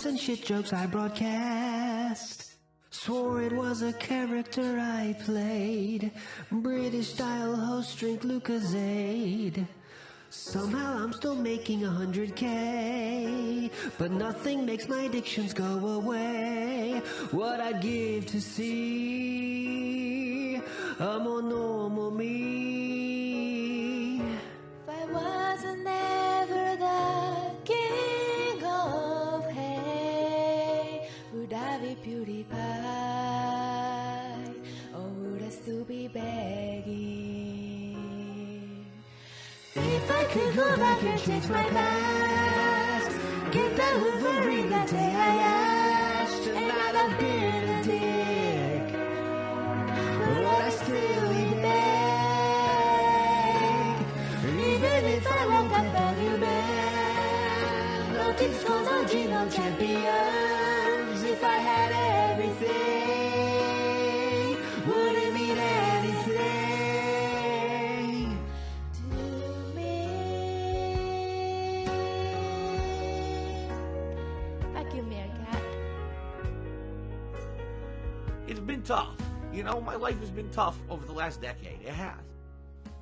and shit jokes I broadcast. Swore it was a character I played. British style host drink Lucozade. Somehow I'm still making 100K, but nothing makes my addictions go away. What I'd give to see a more normal me. If I wasn't ever the king of hay, would I be PewDiePie, or would I still be begging? If I could go back and change my past, get that Wolverine that day I asked, and I'd have been a dick, would I still be beg? Even if I woke up a new man, no teams called no G, no champions. If I had everything, would it mean anything to me? Vacuum meerkat. It's been tough. You know, my life has been tough over the last decade. It has.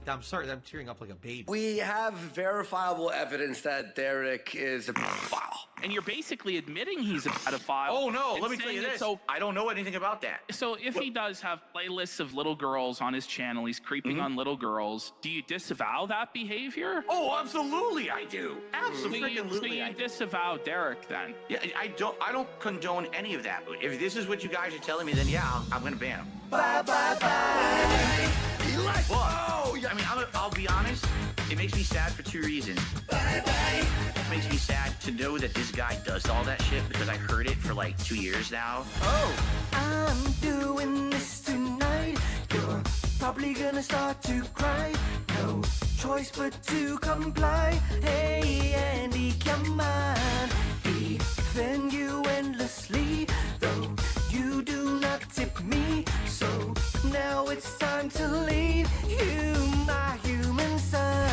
I'm sorry, I'm tearing up like a baby. We have verifiable evidence that Derek is a pedophile. And you're basically admitting he's a pedophile. Oh, no, and let me tell you saying this. So, I don't know anything about that. so if he does have playlists of little girls on his channel, he's creeping on little girls, do you disavow that behavior? Oh, absolutely I do. So Absolutely, you I do. disavow Derek then? Yeah, I don't condone any of that. If this is what you guys are telling me, then yeah, I'm gonna ban him. Bye, bye, bye. Oh, yeah, I mean, I'll be honest. It makes me sad for two reasons. Bye, bye. It makes me sad to know that this guy does all that shit because I heard it for like 2 years now. Oh, I'm doing this tonight. You're probably gonna start to cry. No choice but to comply. Hey, Andy, come on. Defend you endlessly, though you do not tip me. So now it's time to leave you, my human son.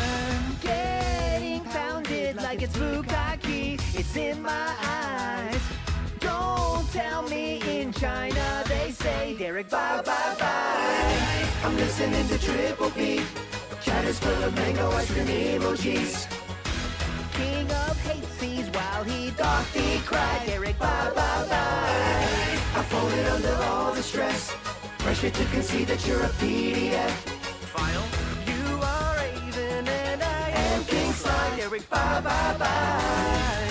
Getting pounded like it's bukkake. It's in my eyes. Don't tell me in China they say Derek bye bye bye. I'm listening to Triple P. Chat is full of mango ice cream emojis. King of hate sees while he doth decry. Derek bye bye bye. I folded under all the stress. Pressure to concede that you're a PDF File? You are Raven and I am King Slide. Derek bye bye bye.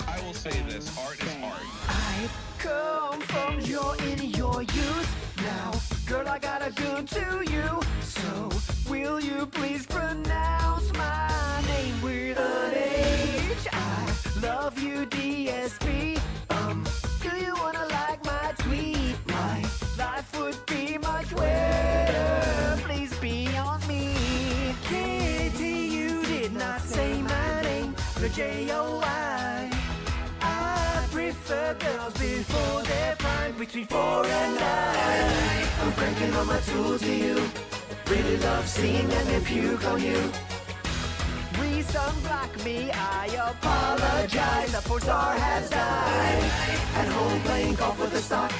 I will say this, art is art. I've come from in your youth. Now, girl, I got a good to you. So, will you please pronounce my name with an H? I love you, DSP. Do you wanna like my tweet? My life would be much better. Please be on me. Kitty, you did not say my name. The J-O-I. I prefer girls before their prime, between 4 and 9. I'm cranking on my tool to you. Really love seeing them and puke on you. Please unblock me, I apologize. The 4-star has died. At home playing golf with a stock.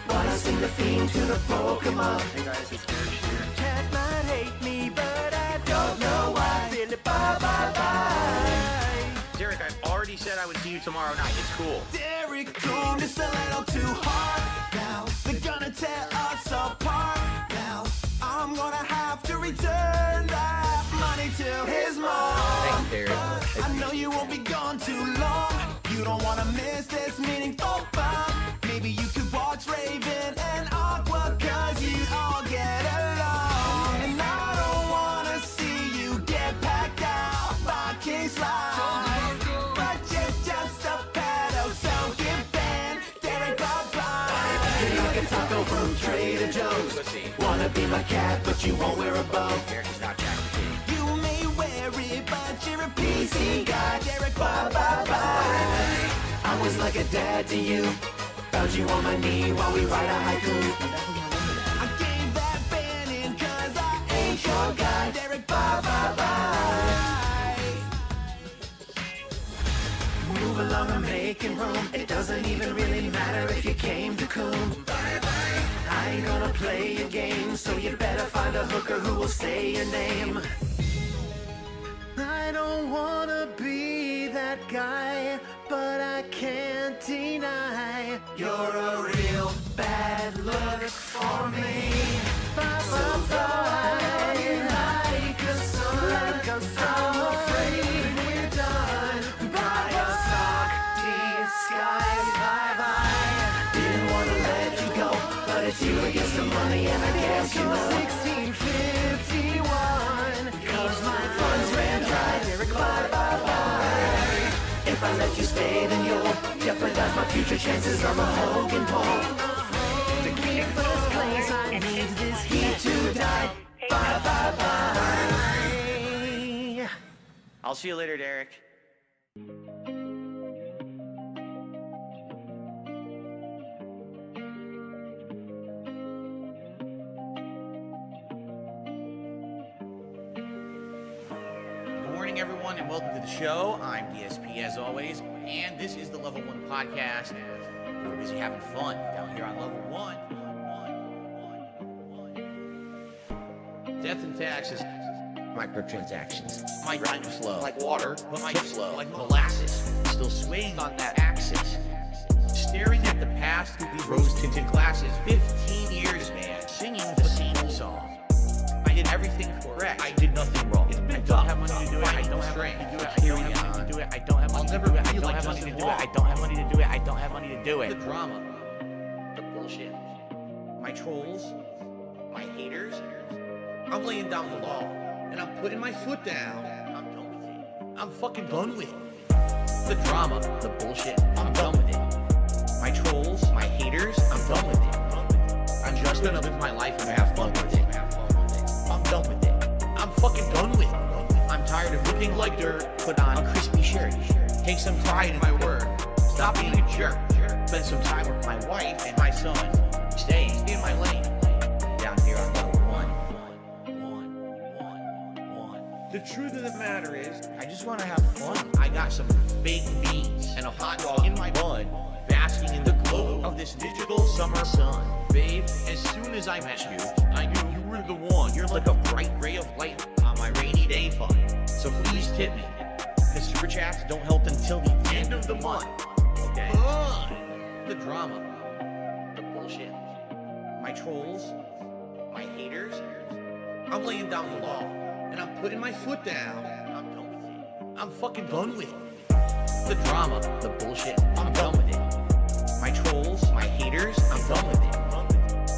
Wanna sing the theme to the Pokemon. Hey guys, it's Derek here. Chat might hate me, but I don't know why. Philip, bye bye bye. Derek, I've already said I would see you tomorrow night. It's cool. Derek, cool, just a little too hard. Now they're gonna tear us apart. Now I'm gonna have to return that money to his mom. Thanks, Derek. I know you won't be gone too long. You don't wanna miss this meaningful bump. Maybe you could watch Raven and Aqua, cause you all get along. And I don't wanna see you get packed out by King Slide. But you're just a pedo, so get banned. Derek, bye-bye. You're like a taco from Trader Joe's. Wanna be my cat, but you won't wear a bow. Derek is not Jack the Kid. You may wear it, but you're a PC guy. Derek, bye-bye-bye. I was like a dad to you. Found you on my knee while we write a haiku. I gave that banning cause I ain't your guy. Derek, bye-bye-bye. Move along and make fucking room. It doesn't even really matter if you came to coom. Bye-bye. I ain't gonna play your game, so you better find a hooker who will say your name. I don't wanna be that guy, but I can't deny you're a real bad look for me. Like a sun, I'm afraid we're done by a sock disguise. Bye-bye. Didn't wanna let you go, but it's you against the money, and I guess you know 1651. Cause my funds ran dry. Bye-bye. If I let you stay, then you'll jeopardize my future chances on the Hogan pole. To keep first place, I need this heat to die. Bye-bye-bye. I'll see you later, Derek. Good morning, everyone, and welcome to the show. I'm DSP, as always, and this is the Level 1 podcast. We're busy having fun down here on Level 1. Death and taxes. Microtransactions. My grind flow like water, but my flow like molasses. Still swaying on that axis. Staring at the past through these rose-tinted glasses. 15 years, man, singing the same song. I did everything correct. I did nothing wrong. I don't have money to do it. I don't have money to do it. I don't have money to do it. I don't have money to do it. I don't have money to do it. I don't have money to do it. I don't have money to do it. The drama, the bullshit, my trolls, my haters. I'm laying down the law, and I'm putting my foot down. I'm done with it. I'm fucking done with it. The drama, the bullshit. I'm done with it. My trolls, my haters. I'm done with it. I'm just gonna live my life and have fun with it. I'm done with it. I'm fucking done with it. I'm tired of looking like dirt. Put on a crispy shirt. Take some pride in my work. Stop being a jerk. Spend some time with my wife and my son. Staying in my lane. Down here on Level 1. The truth of the matter is, I just want to have fun. I got some baked beans and a hot dog in my bun. Basking in the glow of this digital summer sun. Babe, as soon as I met you, I knew you were the one. You're like a bright ray of light on my rainy day fun. So please tip me. The super chats don't help until the end of the month. Okay? Fun. The drama. The bullshit. My trolls. My haters. I'm laying down the law. And I'm putting my foot down. I'm done with it. I'm fucking done with it. The drama. The bullshit. I'm done with it. My trolls. My haters. I'm done with it.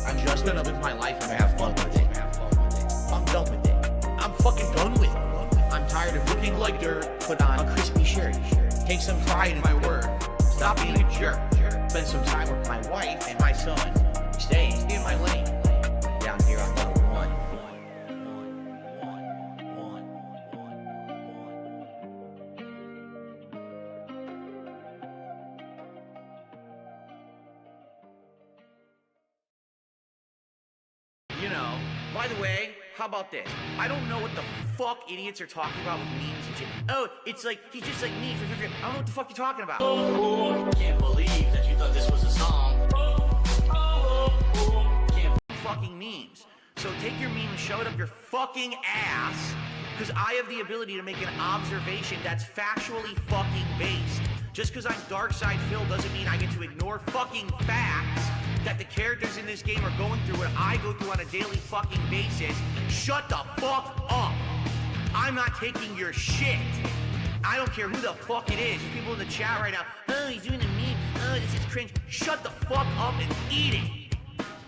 I'm just gonna live my life and have fun with it. I'm done with it. I'm fucking done with it. I'm tired of looking like dirt. Put on a crispy shirt. Take some pride in my work. Stop being a jerk. Spend some time with my wife and my son. Staying in my lane. Down here on Level 1. You know, by the way, how about this? I don't know what the fuck idiots are talking about with memes and shit. Oh, it's like, he's just like me. I don't know what the fuck you're talking about. Can't believe that you thought this was a song. Can't fucking memes. So take your meme and shove it up your fucking ass, because I have the ability to make an observation that's factually fucking based. Just because I'm Darkside Phil doesn't mean I get to ignore fucking facts that the characters in this game are going through what I go through on a daily fucking basis. Shut the fuck up. I'm not taking your shit. I don't care who the fuck it is. There's people in the chat right now. Oh, he's doing a meme. Oh, this is cringe. Shut the fuck up and eat it.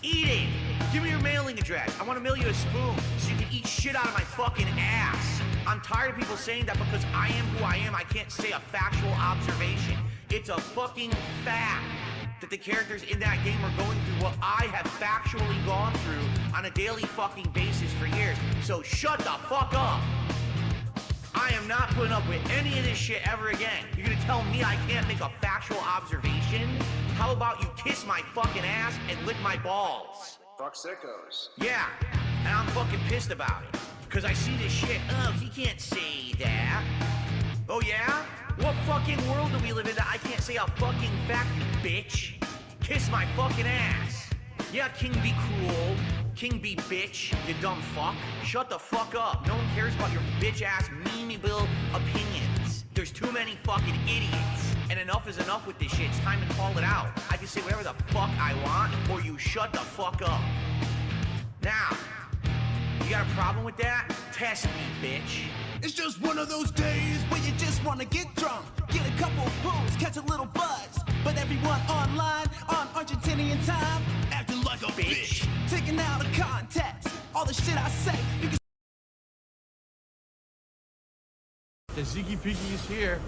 Eat it. Give me your mailing address. I want to mail you a spoon so you can eat shit out of my fucking ass. I'm tired of people saying that because I am who I am, I can't say a factual observation. It's a fucking fact that the characters in that game are going through what I have factually gone through on a daily fucking basis for years. So shut the fuck up. I am not putting up with any of this shit ever again. You're gonna tell me I can't make a factual observation? How about you kiss my fucking ass and lick my balls? Fuck sickos. Yeah, and I'm fucking pissed about it. Because I see this shit, oh, he can't say that. Oh yeah? What fucking world do we live in that I can't say a fucking fact, bitch? Kiss my fucking ass. Yeah, king be cruel. King be bitch, you dumb fuck. Shut the fuck up. No one cares about your bitch ass memeable opinions. There's too many fucking idiots. And enough is enough with this shit. It's time to call it out. I can say whatever the fuck I want, or you shut the fuck up. Now, you got a problem with that? Test me, bitch. It's just one of those days where you just wanna get drunk, get a couple pulls, catch a little buzz. But everyone online on Argentinian time acting like a bitch, taking out of context all the shit I say. You can The Ziggy Piggy is here.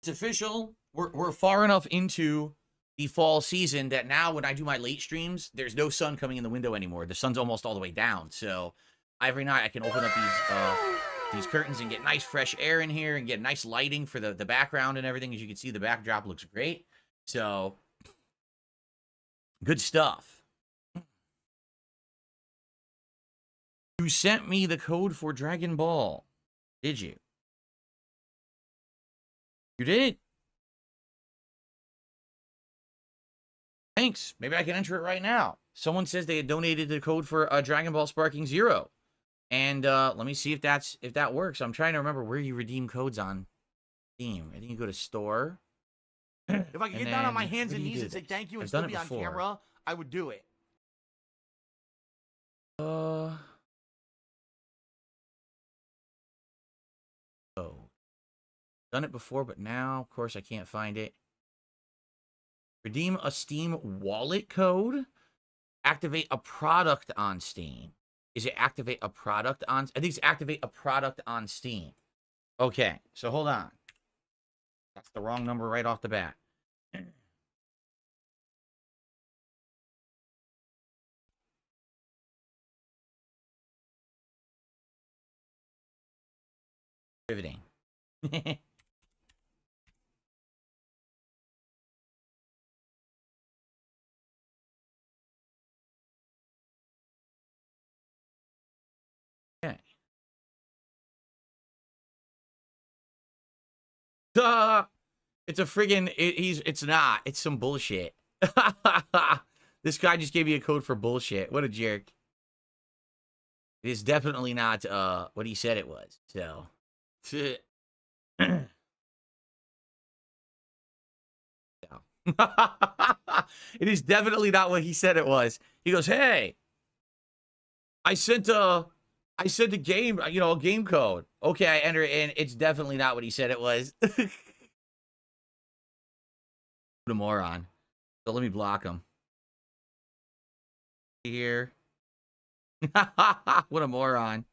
It's official. We're far enough into the fall season that now when I do my late streams, there's no sun coming in the window anymore. The sun's almost all the way down. So every night I can open up these curtains and get nice fresh air in here and get nice lighting for the background and everything. As you can see, the backdrop looks great. So good stuff. You sent me the code for Dragon Ball. Did you? You did? Thanks. Maybe I can enter it right now. Someone says they had donated the code for Dragon Ball Sparking Zero. And let me see if that works. I'm trying to remember where you redeem codes on Steam. I think you go to store. If I could get down on my hands and knees and say thank you and still be on camera, I would do it. Oh. Done it before, but now, of course, I can't find it. Redeem a Steam wallet code. Activate a product on Steam. Is it activate a product on... I think it's activate a product on Steam. Okay, so hold on. That's the wrong number right off the bat. Riveting. Okay. Duh! It's a friggin' it's not. It's some bullshit. This guy just gave me a code for bullshit. What a jerk. It is definitely not what he said it was. So it is definitely not what he said it was. He goes, "Hey, I sent a game, a game code. Okay, I enter it in. It's definitely not what he said it was." What a moron. So let me block him. Here. What a moron.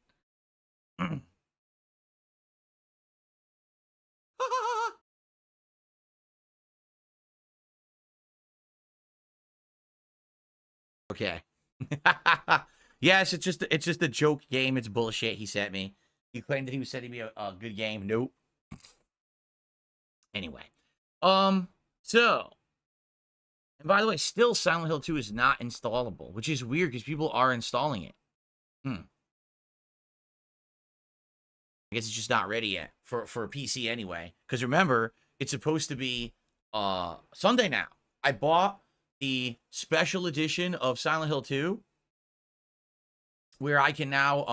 Okay. Yes, it's just a joke game. It's bullshit he sent me. He claimed that he was sending me a good game. Nope. Anyway. So, and by the way, still Silent Hill 2 is not installable, which is weird because people are installing it. I guess it's just not ready yet for a PC anyway. Because remember, it's supposed to be Sunday now. I bought the special edition of Silent Hill 2 where I can now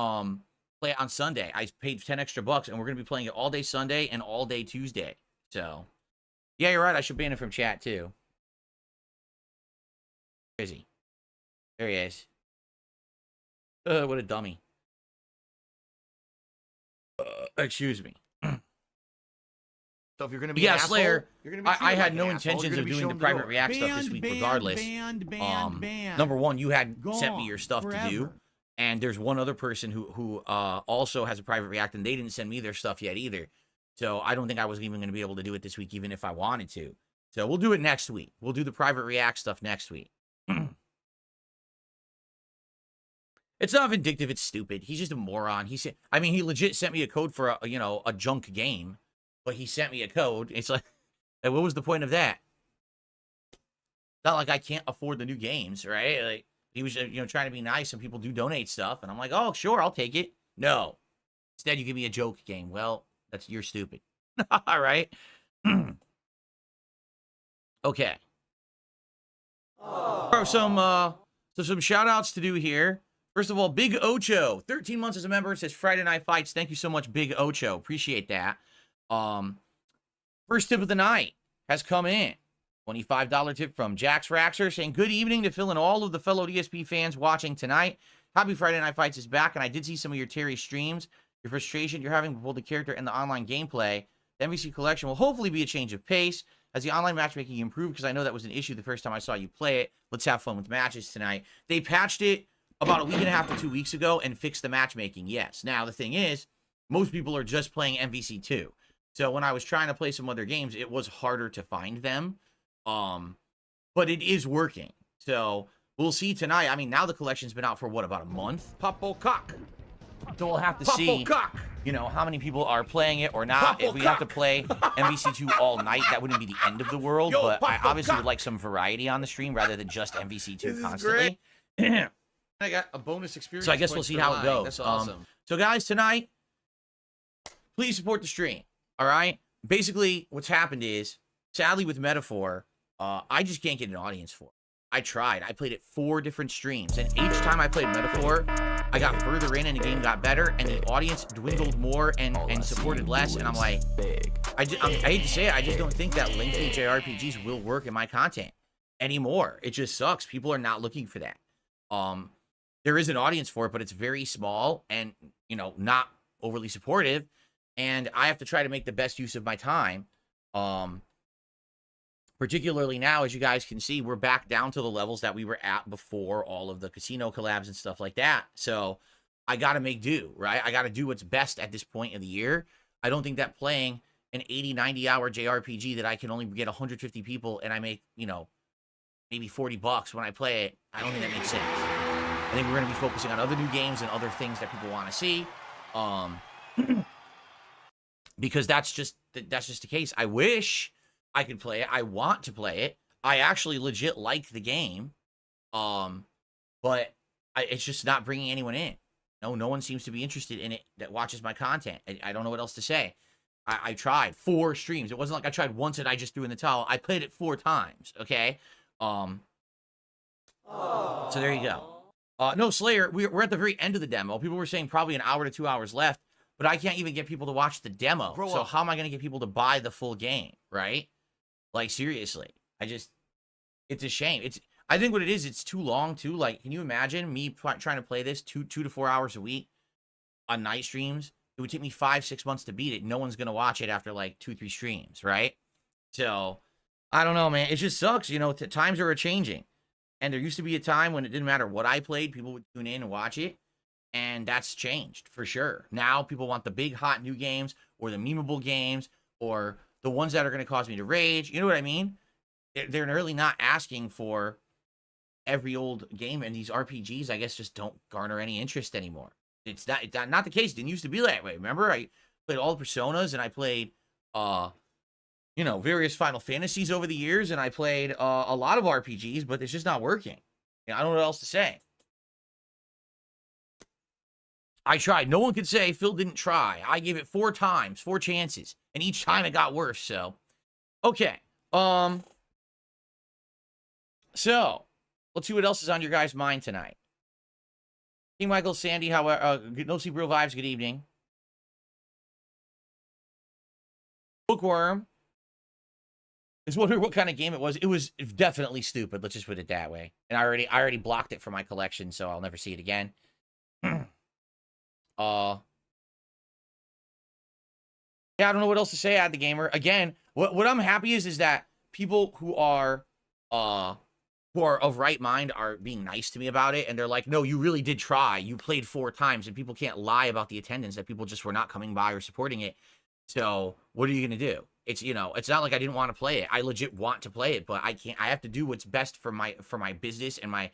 play it on Sunday. I paid 10 extra bucks and we're going to be playing it all day Sunday and all day Tuesday. So, yeah, you're right. I should ban it from chat too. Where is he? There he is. What a dummy. Excuse me. So if you're going to be yeah, an asshole, Slayer, you're gonna be I had like no an asshole. intentions You're of gonna be doing the shown private door. react stuff this week regardless. Number one, you had sent me your stuff to do. And there's one other person who also has a private react, and they didn't send me their stuff yet either. So I don't think I was even going to be able to do it this week, even if I wanted to. So we'll do it next week. We'll do the private react stuff next week. It's not vindictive. It's stupid. He's just a moron. He legit sent me a code for a junk game, but he sent me a code. It's like, what was the point of that? It's not like I can't afford the new games, right? Like, He was, trying to be nice, and people do donate stuff, and I'm like, oh, sure, I'll take it. No. Instead, you give me a joke game. Well, you're stupid. All right. Okay. Some shout outs to do here. First of all, Big Ocho, 13 months as a member, says Friday Night Fights. Thank you so much, Big Ocho. Appreciate that. First tip of the night has come in. $25 tip from Jax Raxer saying, good evening to Phil and all of the fellow DSP fans watching tonight. Happy Friday Night Fights is back, and I did see some of your Terry streams. Your frustration you're having with both the character and the online gameplay. The MvC collection will hopefully be a change of pace as the online matchmaking improved, because I know that was an issue the first time I saw you play it. Let's have fun with matches tonight. They patched it about a week and a half to 2 weeks ago and fixed the matchmaking, yes. Now, the thing is, most people are just playing MvC 2. So when I was trying to play some other games, it was harder to find them. But it is working. So we'll see tonight. I mean, now the collection's been out for, what, about a month? Popo cock. So we'll have to see, how many people are playing it or not. If we have to play MvC 2 all night, that wouldn't be the end of the world. But I obviously would like some variety on the stream rather than just MvC 2 constantly. I got a bonus experience. So I guess we'll see how it goes. That's awesome. So guys, tonight, please support the stream. All right? Basically, what's happened is, sadly with Metaphor, I just can't get an audience for it. I tried. I played it 4 different streams, and each time I played Metaphor, I got further in and the game got better, and the audience dwindled more and supported less, and I'm like, I hate to say it, I just don't think that lengthy JRPGs will work in my content anymore. It just sucks. People are not looking for that. There is an audience for it, but it's very small and, not overly supportive, and I have to try to make the best use of my time. Particularly now, as you guys can see, we're back down to the levels that we were at before all of the casino collabs and stuff like that. So I got to make do, right? I got to do what's best at this point of the year. I don't think that playing an 80, 90-hour JRPG that I can only get 150 people and I make, maybe $40 when I play it, I don't think that makes sense. I think we're going to be focusing on other new games and other things that people want to see. Because that's just the case. I wish I could play it. I want to play it. I actually legit like the game. But it's just not bringing anyone in. No one seems to be interested in it that watches my content. I don't know what else to say. I tried 4 streams. It wasn't like I tried once and I just threw in the towel. I played it 4 times, okay? So there you go. No, Slayer, we're at the very end of the demo. People were saying probably an hour to 2 hours left, but I can't even get people to watch the demo. So how am I going to get people to buy the full game, right? Like, seriously. It's a shame. I think what it is, it's too long, too. Like, can you imagine me trying to play this 2 to 4 hours a week on night streams? It would take me 5-6 months to beat it. No one's going to watch it after, like, 2-3 streams, right? So, I don't know, man. It just sucks. Times are changing. And there used to be a time when it didn't matter what I played. People would tune in and watch it. And that's changed, for sure. Now, people want the big, hot new games or the memeable games or the ones that are going to cause me to rage. You know what I mean? They're really not asking for every old game, and these RPGs, I guess, just don't garner any interest anymore. It's not the case. It didn't used to be that way. Remember, I played all the Personas, and I played, various Final Fantasies over the years, and I played a lot of RPGs, but it's just not working. I don't know what else to say. I tried. No one could say Phil didn't try. I gave it 4 times, 4 chances, and each time it got worse. So, okay. So let's see what else is on your guys' mind tonight. King Michael, Sandy, however, No Sleep Real Vibes. Good evening. Bookworm is wondering what kind of game it was. It was definitely stupid. Let's just put it that way. And I already blocked it from my collection, so I'll never see it again. Yeah, I don't know what else to say, Ad the Gamer. Again, what I'm happy is that people who are of right mind are being nice to me about it, and they're like, no, you really did try. You played 4 times, and people can't lie about the attendance, that people just were not coming by or supporting it. So what are you going to do? It's, it's not like I didn't want to play it. I legit want to play it, but I can't. I have to do what's best for my business and my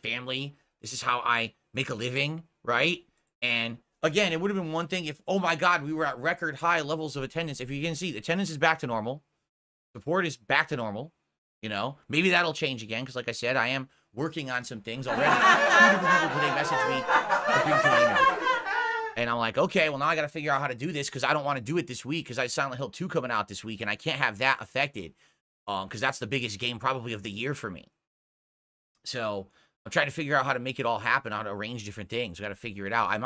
family. This is how I make a living, right? And again, it would have been one thing if, oh my God, we were at record high levels of attendance. If you can see, the attendance is back to normal. Support is back to normal. Maybe that'll change again. Because like I said, I am working on some things already. 2 different people today messaged me agreeing to the interview. And I'm like, okay, well, now I got to figure out how to do this because I don't want to do it this week because I have Silent Hill 2 coming out this week, and I can't have that affected because that's the biggest game probably of the year for me. So I'm trying to figure out how to make it all happen, how to arrange different things. We got to figure it out.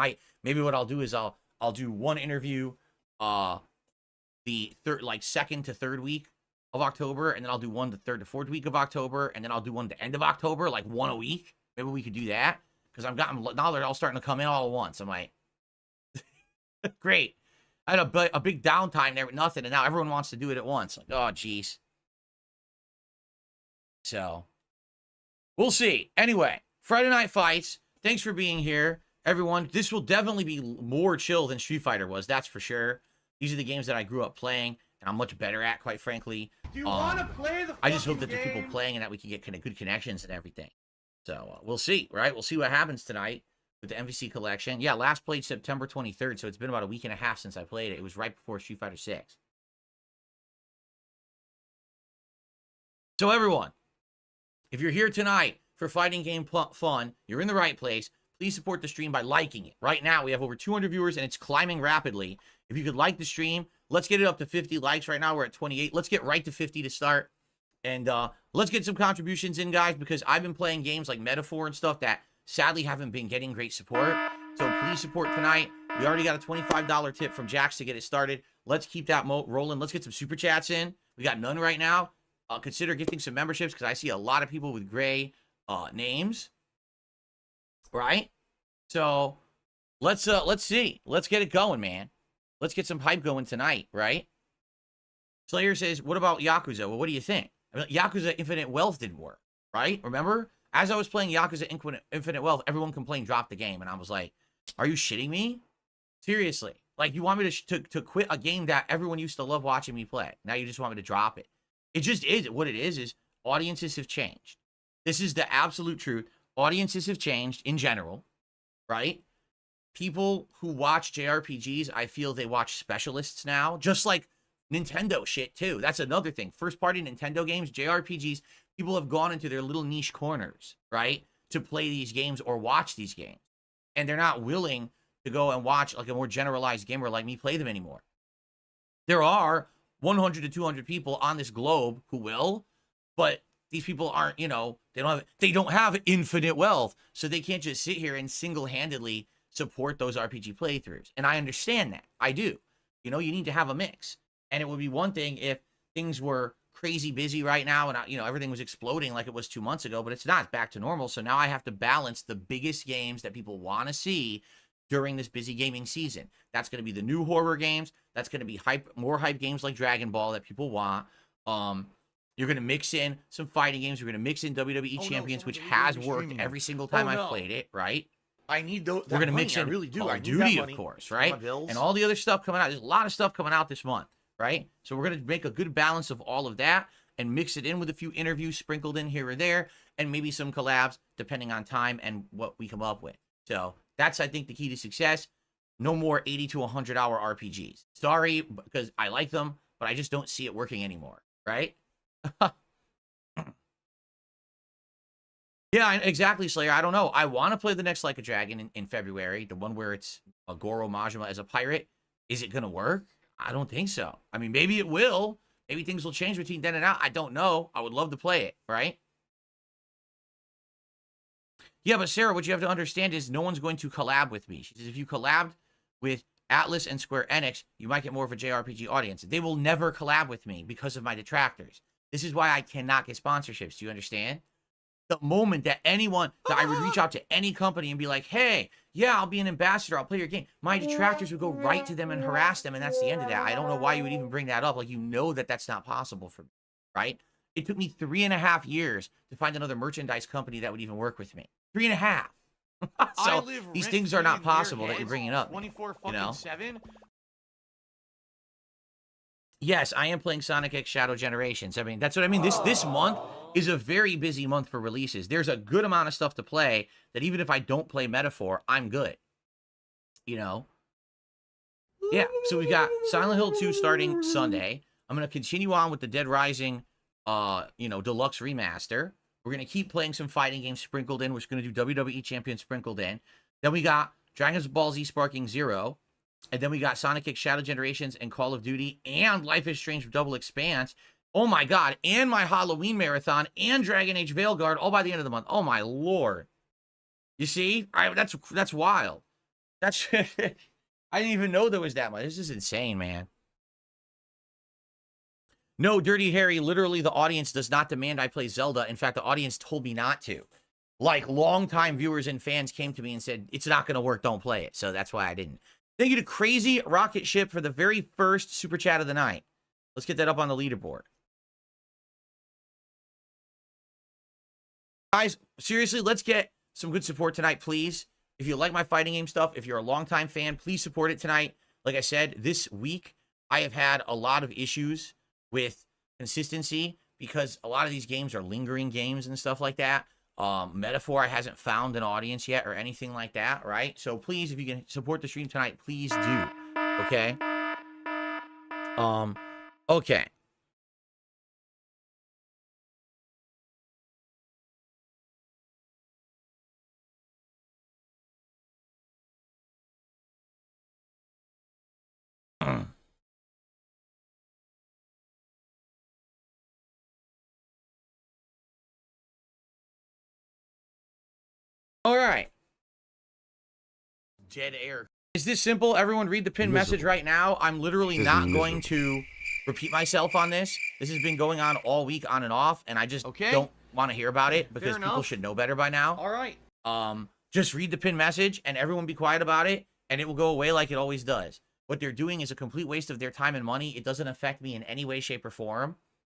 Maybe what I'll do is I'll do one interview the second to third week of October, and then I'll do one the third to fourth week of October, and then I'll do one the end of October, like one a week. Maybe we could do that because now they're all starting to come in all at once. I'm like, great. I had a big downtime there with nothing, and now everyone wants to do it at once. Like, oh, geez. So, we'll see. Anyway, Friday Night Fights. Thanks for being here, everyone. This will definitely be more chill than Street Fighter was, that's for sure. These are the games that I grew up playing, and I'm much better at, quite frankly. Do you want to play the I just hope that game? there's people playing and that we can get good connections and everything. So, we'll see, right? We'll see what happens tonight with the MvC collection. Yeah, last played September 23rd, so it's been about a week and a half since I played it. It was right before Street Fighter 6. So, everyone, if you're here tonight for fighting game fun, you're in the right place. Please support the stream by liking it. Right now, we have over 200 viewers, and it's climbing rapidly. If you could like the stream, let's get it up to 50 likes. Right now, we're at 28. Let's get right to 50 to start. And let's get some contributions in, guys, because I've been playing games like Metaphor and stuff that sadly haven't been getting great support. So please support tonight. We already got a $25 tip from Jax to get it started. Let's keep that rolling. Let's get some super chats in. We got none right now. Consider gifting some memberships because I see a lot of people with gray names. Right? So let's see. Let's get it going, man. Let's get some hype going tonight, right? Slayer says, what about Yakuza? Well, what do you think? I mean, Yakuza Infinite Wealth didn't work, right? Remember? As I was playing Yakuza Infinite Wealth, everyone complained, drop the game. And I was like, are you shitting me? Seriously. Like, you want me to quit a game that everyone used to love watching me play. Now you just want me to drop it. It just is. What it is audiences have changed. This is the absolute truth. Audiences have changed in general, right? People who watch JRPGs, I feel they watch specialists now, just like Nintendo shit too. That's another thing. First party Nintendo games, JRPGs, people have gone into their little niche corners, right? To play these games or watch these games. And they're not willing to go and watch like a more generalized gamer like me play them anymore. There are 100 to 200 people on this globe who will, but these people aren't, they don't have infinite wealth. So they can't just sit here and single-handedly support those RPG playthroughs. And I understand that. I do. You need to have a mix. And it would be one thing if things were crazy busy right now and, everything was exploding like it was 2 months ago, but it's not. It's back to normal. So now I have to balance the biggest games that people want to see during this busy gaming season. That's going to be the new horror games. That's going to be more hype games like Dragon Ball that people want. You're going to mix in some fighting games. You're going to mix in WWE Champions, which has worked every single time I've played it, right? I need those. We're going to mix in I really do. Call of Duty, of course, right? And all the other stuff coming out. There's a lot of stuff coming out this month, right? So we're going to make a good balance of all of that and mix it in with a few interviews sprinkled in here or there, and maybe some collabs depending on time and what we come up with. So that's, I think, the key to success. No more 80 to 100 hour RPGs. Sorry, because I like them, but I just don't see it working anymore, right? Yeah, exactly, Slayer. I don't know. I want to play the next Like a Dragon in February, the one where it's a Goro Majima as a pirate. Is it going to work? I don't think so. I mean, maybe it will. Maybe things will change between then and now. I don't know. I would love to play it, right? Yeah, but Sarah, what you have to understand is no one's going to collab with me. She says if you collabed with Atlas and Square Enix, you might get more of a JRPG audience. They will never collab with me because of my detractors. This is why I cannot get sponsorships. Do you understand? The moment that I would reach out to any company and be like, hey, yeah, I'll be an ambassador. I'll play your game. My detractors would go right to them and harass them. And that's the end of that. I don't know why you would even bring that up. Like, that's not possible for me, right? It took me 3.5 years to find another merchandise company that would even work with me. 3.5. So these things are not possible that you're bringing up. 24/7. Yes, I am playing Sonic X Shadow Generations. I mean, that's what I mean. This month is a very busy month for releases. There's a good amount of stuff to play that even if I don't play Metaphor, I'm good. Yeah, so we've got Silent Hill 2 starting Sunday. I'm going to continue on with the Dead Rising, Deluxe Remaster. We're going to keep playing some fighting games sprinkled in. We're going to do WWE Champion sprinkled in. Then we got Dragon's Ball Z Sparking Zero. And then we got Sonic X Shadow Generations and Call of Duty and Life is Strange Double Expanse. Oh my God. And my Halloween Marathon and Dragon Age Veilguard all by the end of the month. Oh my Lord. You see? That's wild. That's... I didn't even know there was that much. This is insane, man. No, Dirty Harry, literally the audience does not demand I play Zelda. In fact, the audience told me not to. Like, longtime viewers and fans came to me and said, it's not going to work, don't play it. So that's why I didn't. Thank you to Crazy Rocket Ship for the very first Super Chat of the night. Let's get that up on the leaderboard. Guys, seriously, let's get some good support tonight, please. If you like my fighting game stuff, if you're a longtime fan, please support it tonight. Like I said, this week, I have had a lot of issues with consistency because a lot of these games are lingering games and stuff like that. Metaphor hasn't found an audience yet or anything like that, right? So please, if you can support the stream tonight, please do, okay? Okay. All right. Dead air. Is this simple? Everyone read the pinned message right now. I'm literally not going to repeat myself on this. This has been going on all week on and off, and I just don't want to hear about it because people should know better by now. All right. Just read the pinned message, and everyone be quiet about it, and it will go away like it always does. What they're doing is a complete waste of their time and money. It doesn't affect me in any way, shape, or form.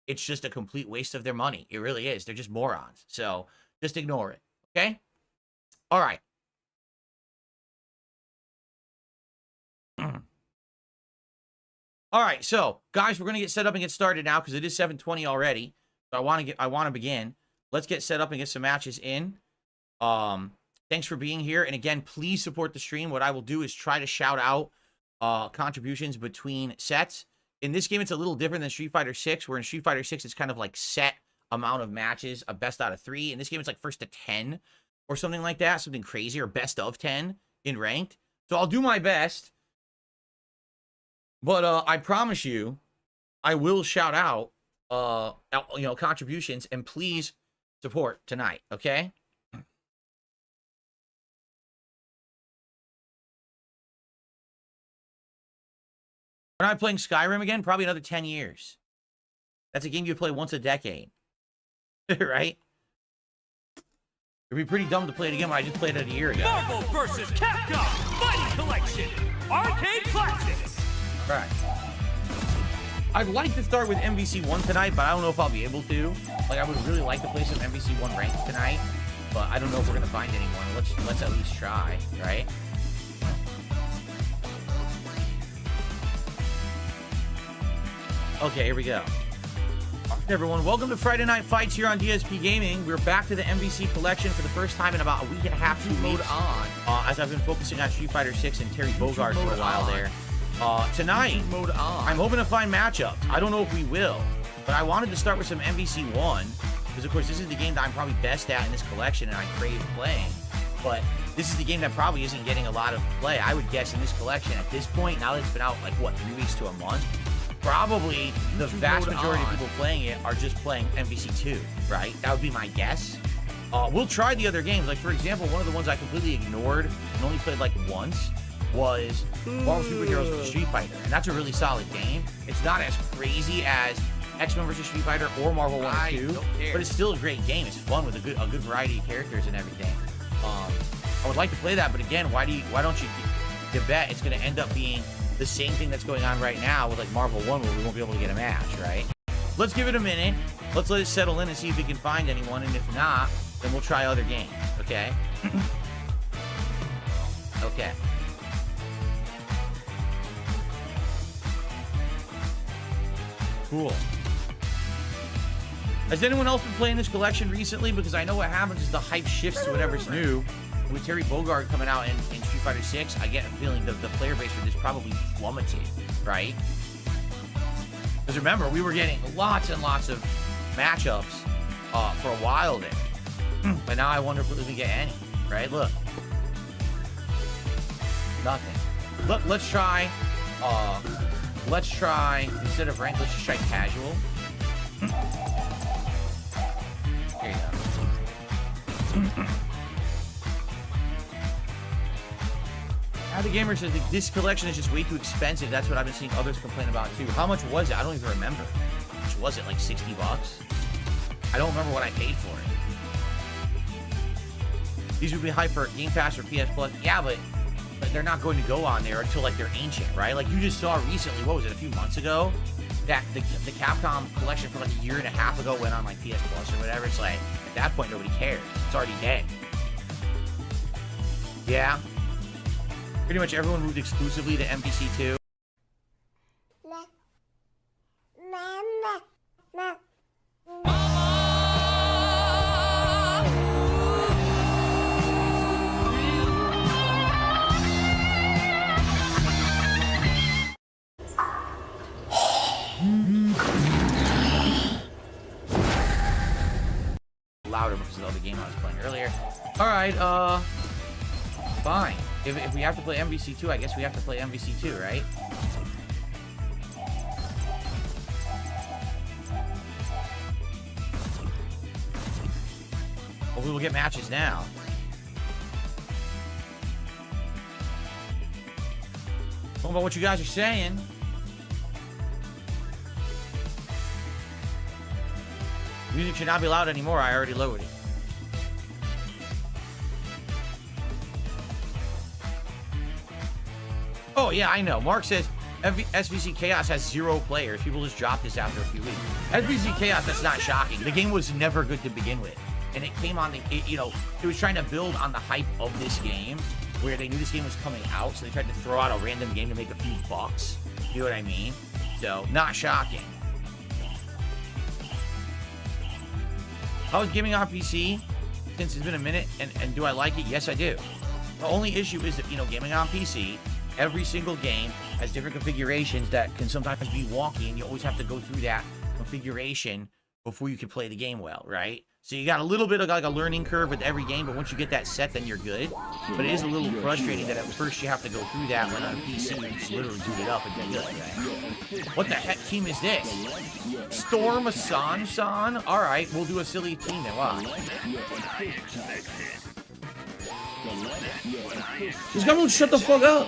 It's just a complete waste of their money. It really is. They're just morons. So just ignore it, okay? All right. All right, so guys, we're gonna get set up and get started now because it is 7:20 already. So I want to begin. Let's get set up and get some matches in. Thanks for being here, and again, please support the stream. What I will do is try to shout out contributions between sets. In this game, it's a little different than Street Fighter 6, where in Street Fighter 6 it's kind of like set amount of matches, a best out of 3. In this game, it's like first to 10. Or something like that, something crazy, or best of 10 in ranked. So I'll do my best. But I promise you, I will shout out, contributions, and please support tonight, okay? When am I playing Skyrim again? Probably another 10 years. That's a game you play once a decade, right? It'd be pretty dumb to play it again when I just played it a year ago. Marvel vs. Capcom Fighting Collection Arcade Classics. All right. I'd like to start with MvC 1 tonight, but I don't know if I'll be able to. Like, I would really like to play some MvC 1 ranked tonight, but I don't know if we're gonna find anyone. Let's at least try, right? Okay, here we go. Hey everyone, welcome to Friday Night Fights here on DSP Gaming. We're back to the MvC collection for the first time in about a week and a half, 2 weeks. As I've been focusing on Street Fighter 6 and Terry Bogard for a while there. Tonight, I'm hoping to find matchups. I don't know if we will, but I wanted to start with some MvC 1, because of course this is the game that I'm probably best at in this collection and I crave playing. But this is the game that probably isn't getting a lot of play, I would guess, in this collection at this point, now that it's been out like, what, 3 weeks to a month? Probably the vast majority of people playing it are just playing MvC 2, right? That would be my guess. We'll try the other games. Like, for example, one of the ones I completely ignored and only played like once was Marvel Superheroes vs. Street Fighter. And that's a really solid game. It's not as crazy as X-Men vs. Street Fighter or Marvel 1 or 2, but it's still a great game. It's fun with a good variety of characters and everything. I would like to play that, but again, why don't you bet it's going to end up being the same thing that's going on right now with like Marvel 1 where we won't be able to get a match, right? Let's give it a minute. Let's let it settle in and see if we can find anyone, and if not, then we'll try other games, okay? Okay. Cool. Has anyone else been playing this collection recently? Because I know what happens is the hype shifts to whatever's new. With Terry Bogard coming out in Street Fighter 6, I get a feeling that the player base for this probably plummeted, right? Because remember, we were getting lots and lots of matchups for a while there. But now I wonder if we get any, right? Look. Nothing. Let's try, instead of rank, let's just try casual. Here you go. Now the gamer says this collection is just way too expensive. That's what I've been seeing others complain about too. How much was it? I don't even remember. How much was it? Like 60 bucks? I don't remember what I paid for it. These would be hype for Game Pass or PS Plus. Yeah, but they're not going to go on there until like they're ancient, right? Like you just saw recently, what was it, a few months ago? That the Capcom collection from like a year and a half ago went on like PS Plus or whatever. It's like, at that point, nobody cares. It's already dead. Yeah. Pretty much everyone moved exclusively to MvC 2. Louder because of the other game I was playing earlier. Alright, fine. If we have to play MvC 2, I guess we have to play MvC 2, right? Hopefully we'll get matches now. Talking about what you guys are saying. Music should not be loud anymore. I already lowered it. Oh, yeah, I know. Mark says SvC Chaos has 0 players. People just dropped this after a few weeks. SvC Chaos, that's not shocking. The game was never good to begin with. And it came on, it was trying to build on the hype of this game, where they knew this game was coming out, so they tried to throw out a random game to make a few bucks. You know what I mean? So, not shocking. How is gaming on PC since it's been a minute, and do I like it? Yes, I do. The only issue is that, gaming on PC, every single game has different configurations that can sometimes be wonky, and you always have to go through that configuration before you can play the game well, right? So you got a little bit of like a learning curve with every game, but once you get that set, then you're good. But it is a little frustrating that at first you have to go through that when on PC you just literally boot it up and get good. What the heck team is this? Storm San? Alright, we'll do a silly team then. Wow. This guy won't shut the fuck up.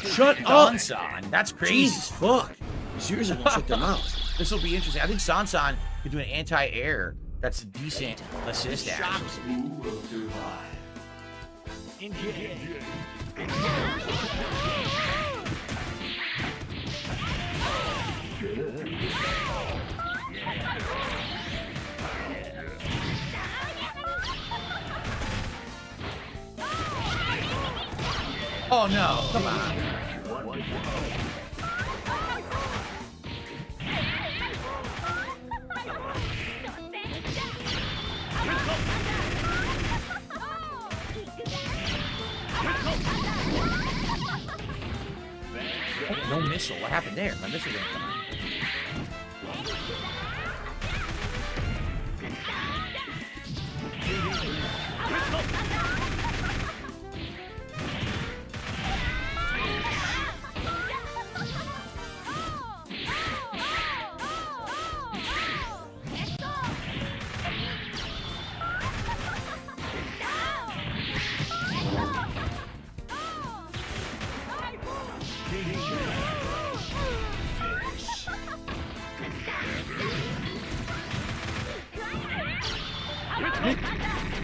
Shut up. San. That's crazy. Jesus fuck. Seriously, won't shut their mouth. This will be interesting. I think San could do an anti-air. That's a decent assist actually. Oh no, come on. No missile. What happened there? My missile didn't come out.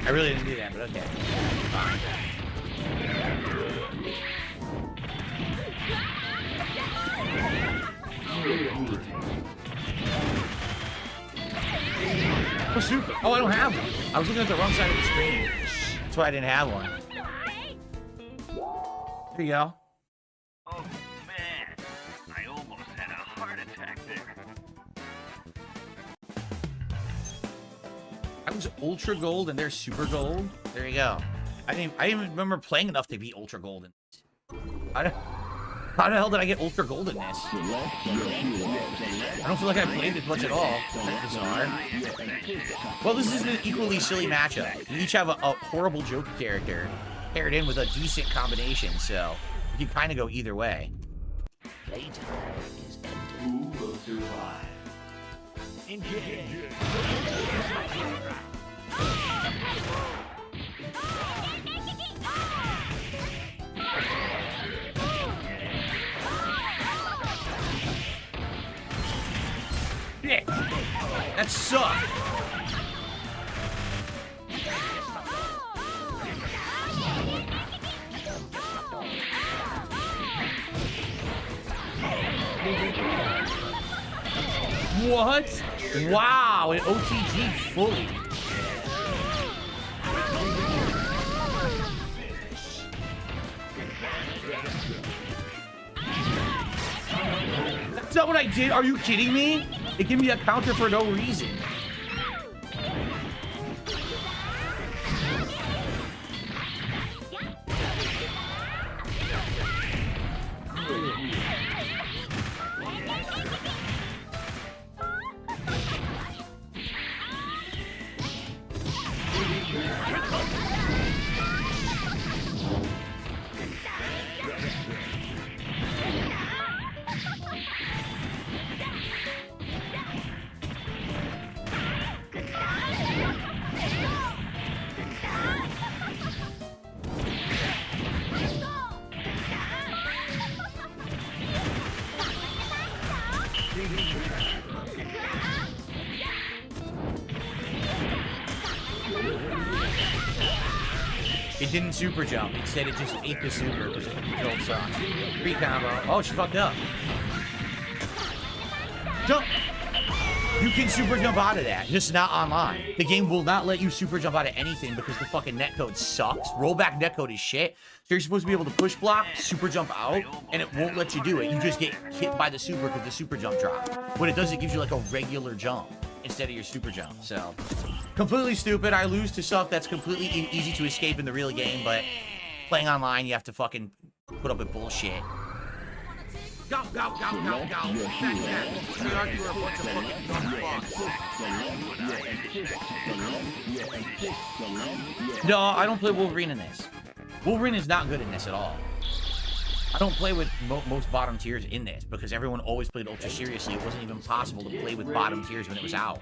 I really didn't do that, but okay. Fine. Oh, super. Oh, I don't have one. I was looking at the wrong side of the screen. That's why I didn't have one. Here you go. Oh, man. I almost had a heart attack there. I was ultra gold and they're super gold. There you go. I didn't even remember playing enough to be ultra gold. I don't. How the hell did I get Ultra Gold in this? I don't feel like I played this much at all. That's bizarre. Well, this is an equally silly matchup. You each have a horrible Joker character paired in with a decent combination, so you can kind of go either way. Playtime is ended. Who will survive? Engage. Shit! That sucked! What? Wow, an OTG fully. That's not what I did. Are you kidding me? It gave me a counter for no reason. It didn't super jump. Instead, it just ate the super because it controlled sucks. Free combo. Oh, she fucked up. Jump! You can super jump out of that, just not online. The game will not let you super jump out of anything because the fucking netcode sucks. Rollback netcode is shit. So you're supposed to be able to push block, super jump out, and it won't let you do it. You just get hit by the super because the super jump dropped. What it does, it gives you like a regular jump instead of your super jump. So, completely stupid. I lose to stuff that's completely easy to escape in the real game, but playing online, you have to fucking put up with bullshit. Go, go, go, go, go. No, I don't play Wolverine in this. Wolverine is not good in this at all. I don't play with most bottom tiers in this because everyone always played ultra seriously. It wasn't even possible to play with bottom tiers when it was out.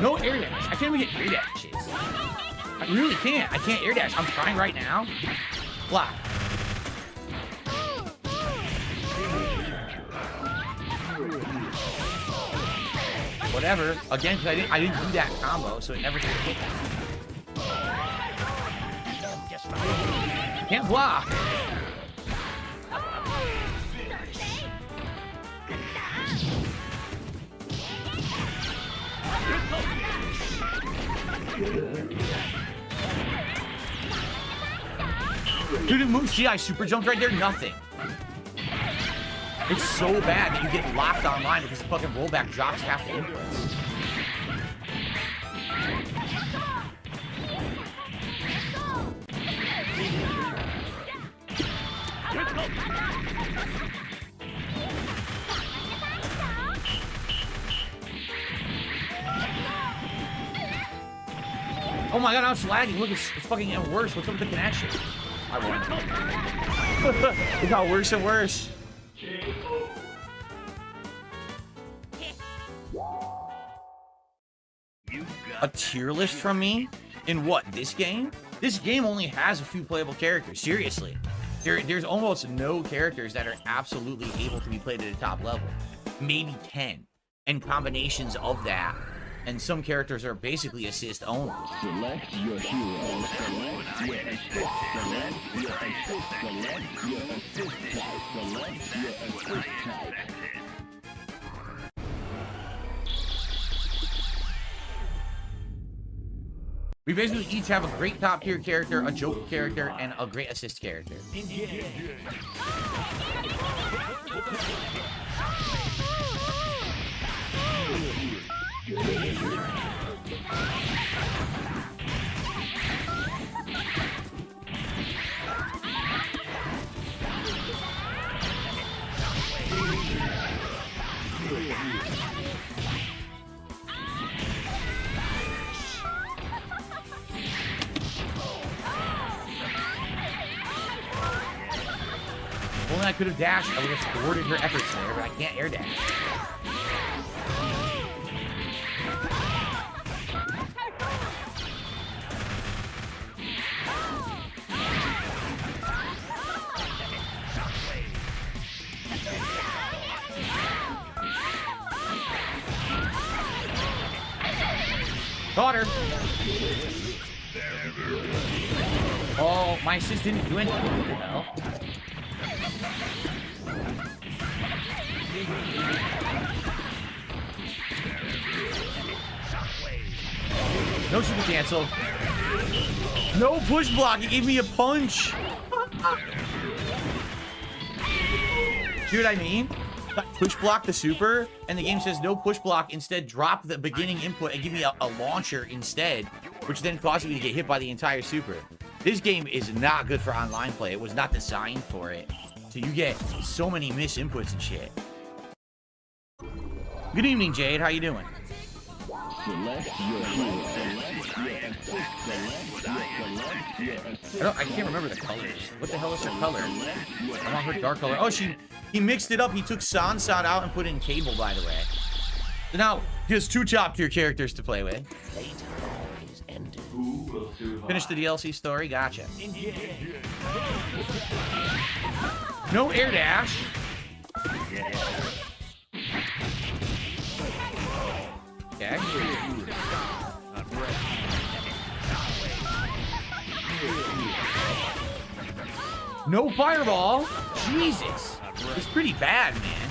No air dash. I can't even get air dashes. I really can't. I can't air dash. I'm trying right now. Block. Whatever. Again, because I didn't do that combo, so it never did hit. Can't block. Dude, it moves GI super jumped right there, nothing. It's so bad that you get locked online because the fucking rollback drops half the inputs. Oh my god, I was lagging. Look, it's fucking getting worse. What's up with the connection? I won. It got worse and worse. A tier list from me? In what, this game? This game only has a few playable characters, seriously. There's almost no characters that are absolutely able to be played at a top level. Maybe 10. And combinations of that And some characters are basically assist only. Select your hero. Select your assist. Select your assist. Select your assist. Select your assist type. We basically each have a great top tier character, a joke character, and a great assist character. If only I could have dashed, I would have thwarted her efforts there, but I can't air dash. Caught her. Oh, my assist didn't do anything. What the hell? No super cancel. No push block. He gave me a punch. See what I mean? Push block the super, and the game says no push block. Instead, drop the beginning input and give me a launcher instead, which then causes me to get hit by the entire super. This game is not good for online play. It was not designed for it. So you get so many miss inputs and shit. Good evening, Jade. How you doing? Select your hero. Select your assist. Select your assist. I can't remember the colors. What the hell is her color? I want her dark color. Oh, he mixed it up. He took Sansat out and put in Cable, by the way. So now, he has two top tier characters to play with. Finish the DLC story. Gotcha. No air dash. Okay. No fireball. Jesus. It's pretty bad, man.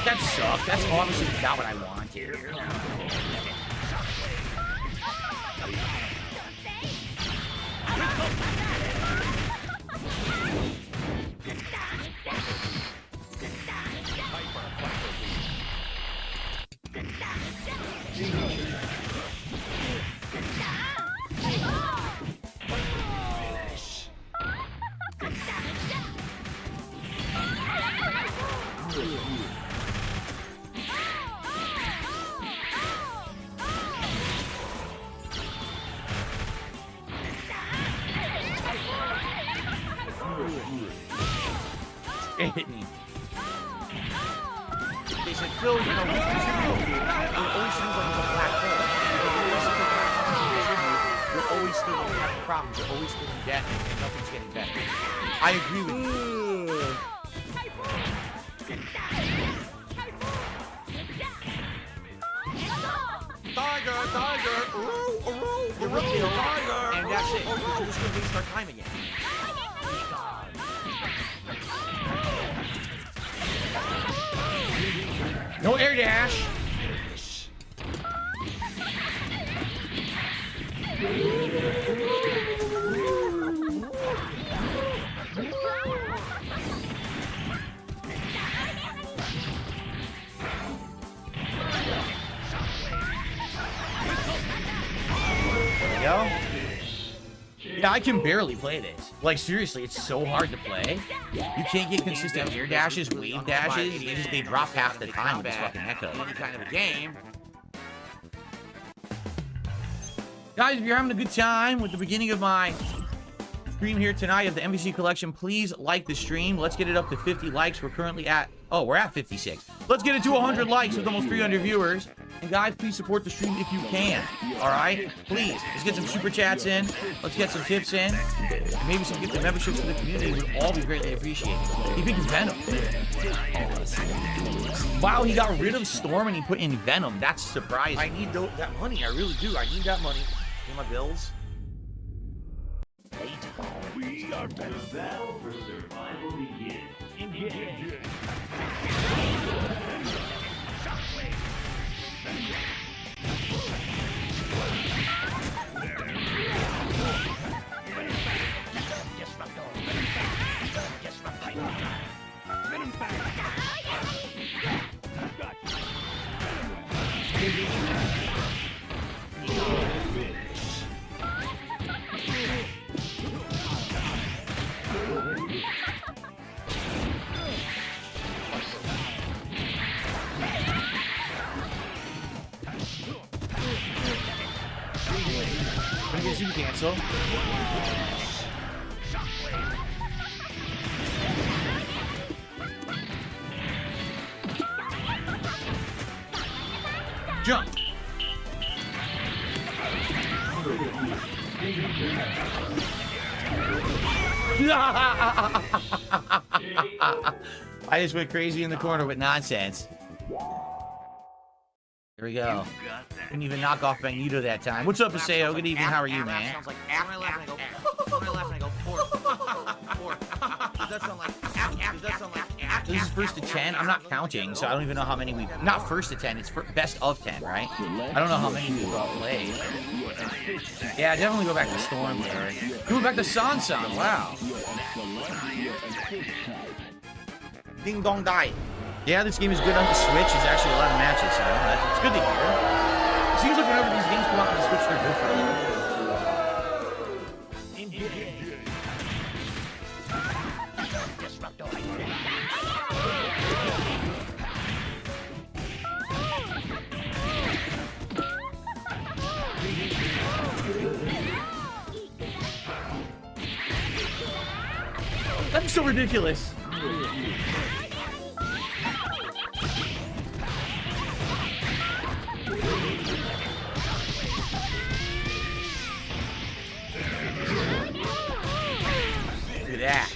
That sucked. That's obviously not what I want here. It hit me. They said, Phil, you know, we contribute. It always seems like it's a black hole. You're always still having problems. You're always still in debt, and nothing's getting better. I agree with you. Tiger! You're rookie, tiger! And that's it. We're just gonna waste our time again. No air dash. There we go. Yeah, I can barely play this. Like, seriously, it's so hard to play. You can't get consistent air dashes, wave dashes. They drop half the time with this fucking echo. Any kind of a game. Guys, if you're having a good time with the beginning of my stream here tonight of the MvC collection. Please like the stream. Let's get it up to 50 likes. We're currently at, oh, we're at 56. Let's get it to 100 likes with almost 300 viewers. And guys, please support the stream if you can. All right? Please. Let's get some super chats in. Let's get some tips in. And maybe some gifted memberships for the community would all be greatly appreciated. He picked Venom. Wow, he got rid of Storm and he put in Venom. That's surprising. I need that money. I really do. I need that money. Pay my bills. We are better. The battle for survival begins. Engage. You cancel. Jump. I just went crazy in the corner with nonsense. Here we go. Couldn't even knock off Magneto that time. What's up, Aseo? Good evening. How are you, man? Sounds like when I laugh and I go, when I laugh and I go, pork. Does that sound like Does that sound like This is first to 10. I'm not counting, so I don't even know how many we've... Not first to 10. It's best of 10, right? I don't know how many we've played. Yeah, definitely go back to Storm there. Go back to Sansan. Wow. Ding Dong Die. Yeah, this game is good on the Switch. There's actually a lot of matches, so it's good to hear. It seems like whenever these games come out on the Switch, they're good for you. That's so ridiculous. Look at that.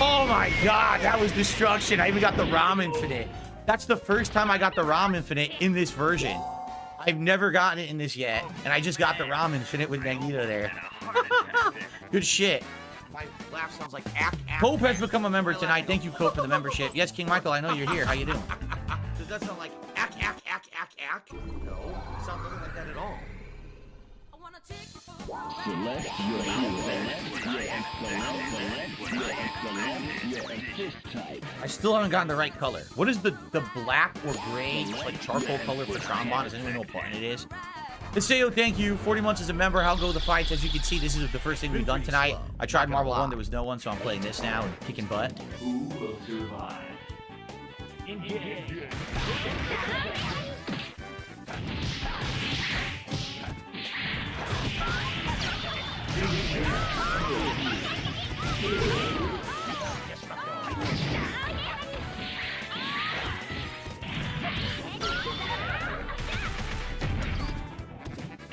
Oh my god, that was destruction. I even got the ROM Infinite. That's the first time I got the ROM Infinite in this version. I've never gotten it in this yet, and I just got the ROM Infinite with Magneto there. Good shit. my laugh sounds like Cope has become a member tonight. Thank you, Cope, for the membership. Yes, King Michael, I know you're here. How you doing? Does that sound like No, it sounds nothing like that at all. Select your assist type. I still haven't gotten the right color. What is the black or gray, like charcoal color for Trombon? Does anyone know what button it is? Aseo, thank you. 40 months as a member. How go the fights? As you can see, this is the first thing we've done tonight. I tried Marvel 1. There was no one, so I'm playing this now and kicking butt. Who will survive? Engage.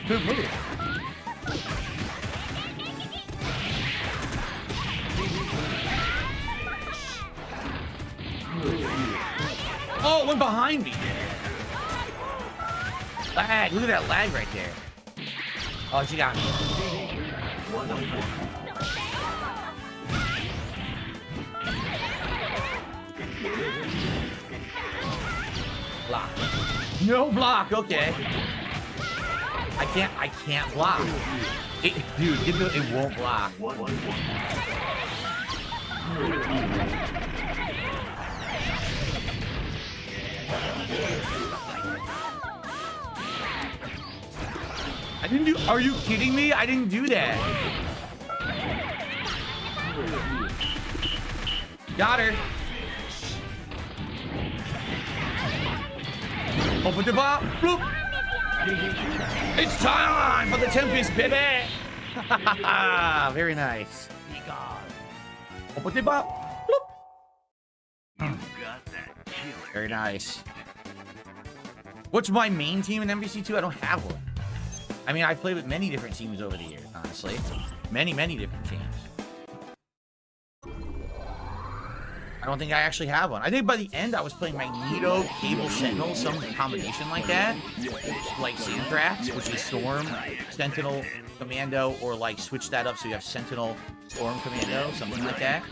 Good move. Oh, it went behind me. Lag. Look at that lag right there. Oh, she got me. Block. No block. Okay. I can't block. Dude, it won't block. didn't do. Are you kidding me? I didn't do that. Got her. Open the ball. Bloop. It's time for the Tempest, baby. Very nice. Open the ball. Bloop. Very nice. What's my main team in MvC2? I don't have one. I mean, I've played with many different teams over the years, honestly. Many different teams. I don't think I actually have one. I think by the end, I was playing Magneto, Cable, Sentinel, some combination like that. Like Xanthrax, which is Storm, Sentinel, Commando, or like switch that up so you have Sentinel, Storm, Commando, something like that.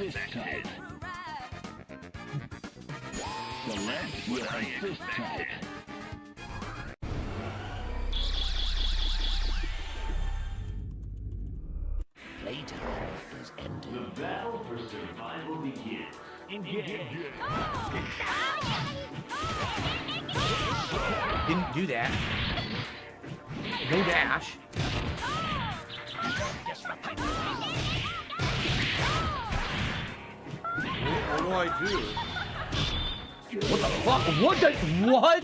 Playtime is ending. The battle for survival begins. Didn't do that. No dash. What do I do? What the fuck? What?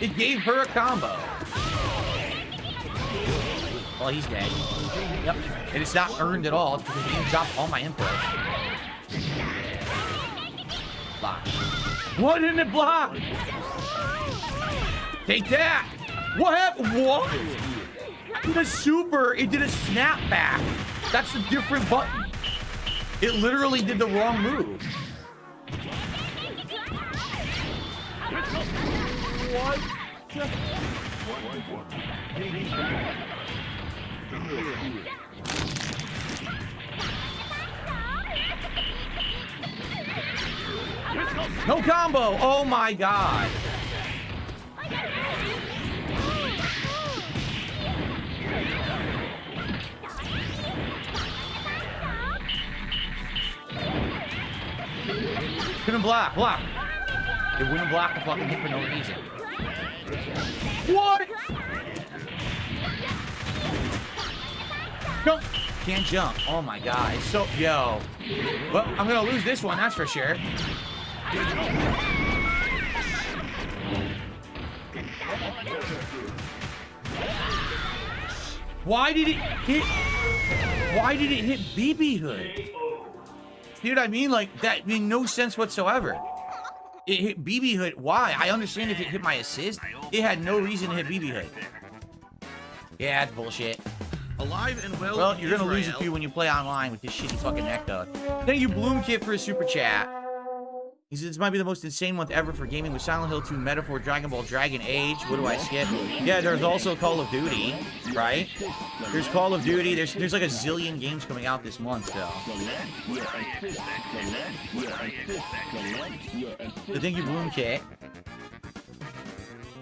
It gave her a combo. Well, he's dead. Yep. And it's not earned at all. It's because he dropped all my inputs. Block. What didn't it block? Take that. What happened? What? It did a super. It did a snapback. That's a different button. It literally did the wrong move. What? No combo! Oh my god! Couldn't block. It wouldn't block the fucking hit for no reason. What? No. Can't jump. Oh my god. It's so... Yo. Well, I'm gonna lose this one, that's for sure. Why did it hit... Why did it hit BB Hood? See what I mean? Like, that made no sense whatsoever. It hit BB Hood. Why? I understand if it hit my assist. It had no reason to hit BB Hood. Yeah, it's bullshit. Alive and well. Well, you're gonna lose a few when you play online with this shitty fucking neck dog. Thank you, Bloom Kid, for a super chat. He says, this might be the most insane month ever for gaming with Silent Hill 2, Metaphor, Dragon Ball, Dragon Age. What do I skip? Yeah, there's also Call of Duty, right? There's Call of Duty. There's like a zillion games coming out this month, so. So thank you, Bloom Kid.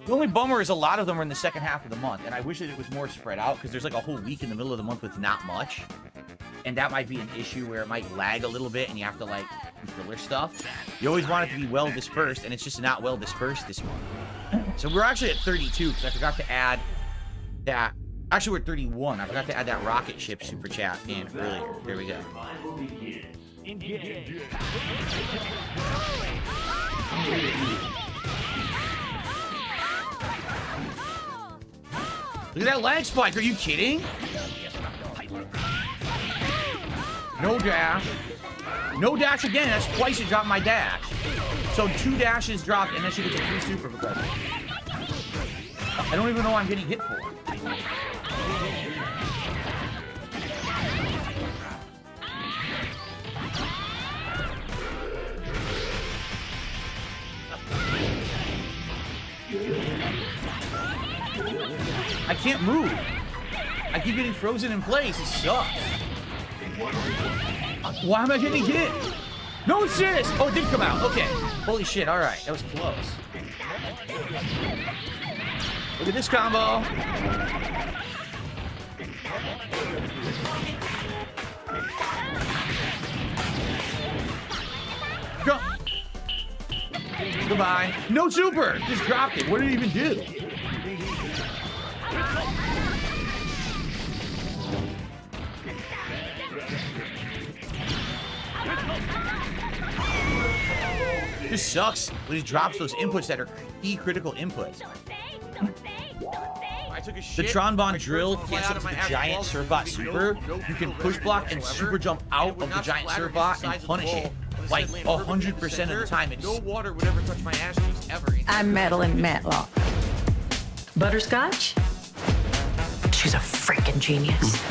The only bummer is a lot of them are in the second half of the month, and I wish that it was more spread out, because there's like a whole week in the middle of the month with not much. And that might be an issue where it might lag a little bit, and you have to, like, do filler stuff. You always want it to be well dispersed, and it's just not well dispersed this month. So we're actually at 32, because I forgot to add that. Actually, we're at 31. I forgot to add that rocket ship super chat in earlier. There we go. Look at that lag spike. Are you kidding? No dash. No dash again. That's twice it dropped my dash. So 2 dashes dropped, and then she gets a 3 super because of it. I don't even know what I'm getting hit for. I can't move. I keep getting frozen in place. It sucks. Why am I getting hit? No assist! Oh, it did come out. Okay. Holy shit. All right. That was close. Look at this combo. Go. Goodbye. No super. Just dropped it. What did it even do? Just sucks when he drops those inputs that are key critical inputs. I took a The shit. Tronbon my drill shirt's fly out cancels of my the ass giant balls. Servbot super. You can push block and super jump out of the giant Servbot and punish it. Like 100% of the time. It's No water would ever touch my ass cheeks ever. I'm Madeline Matlock. Butterscotch? She's a freaking genius.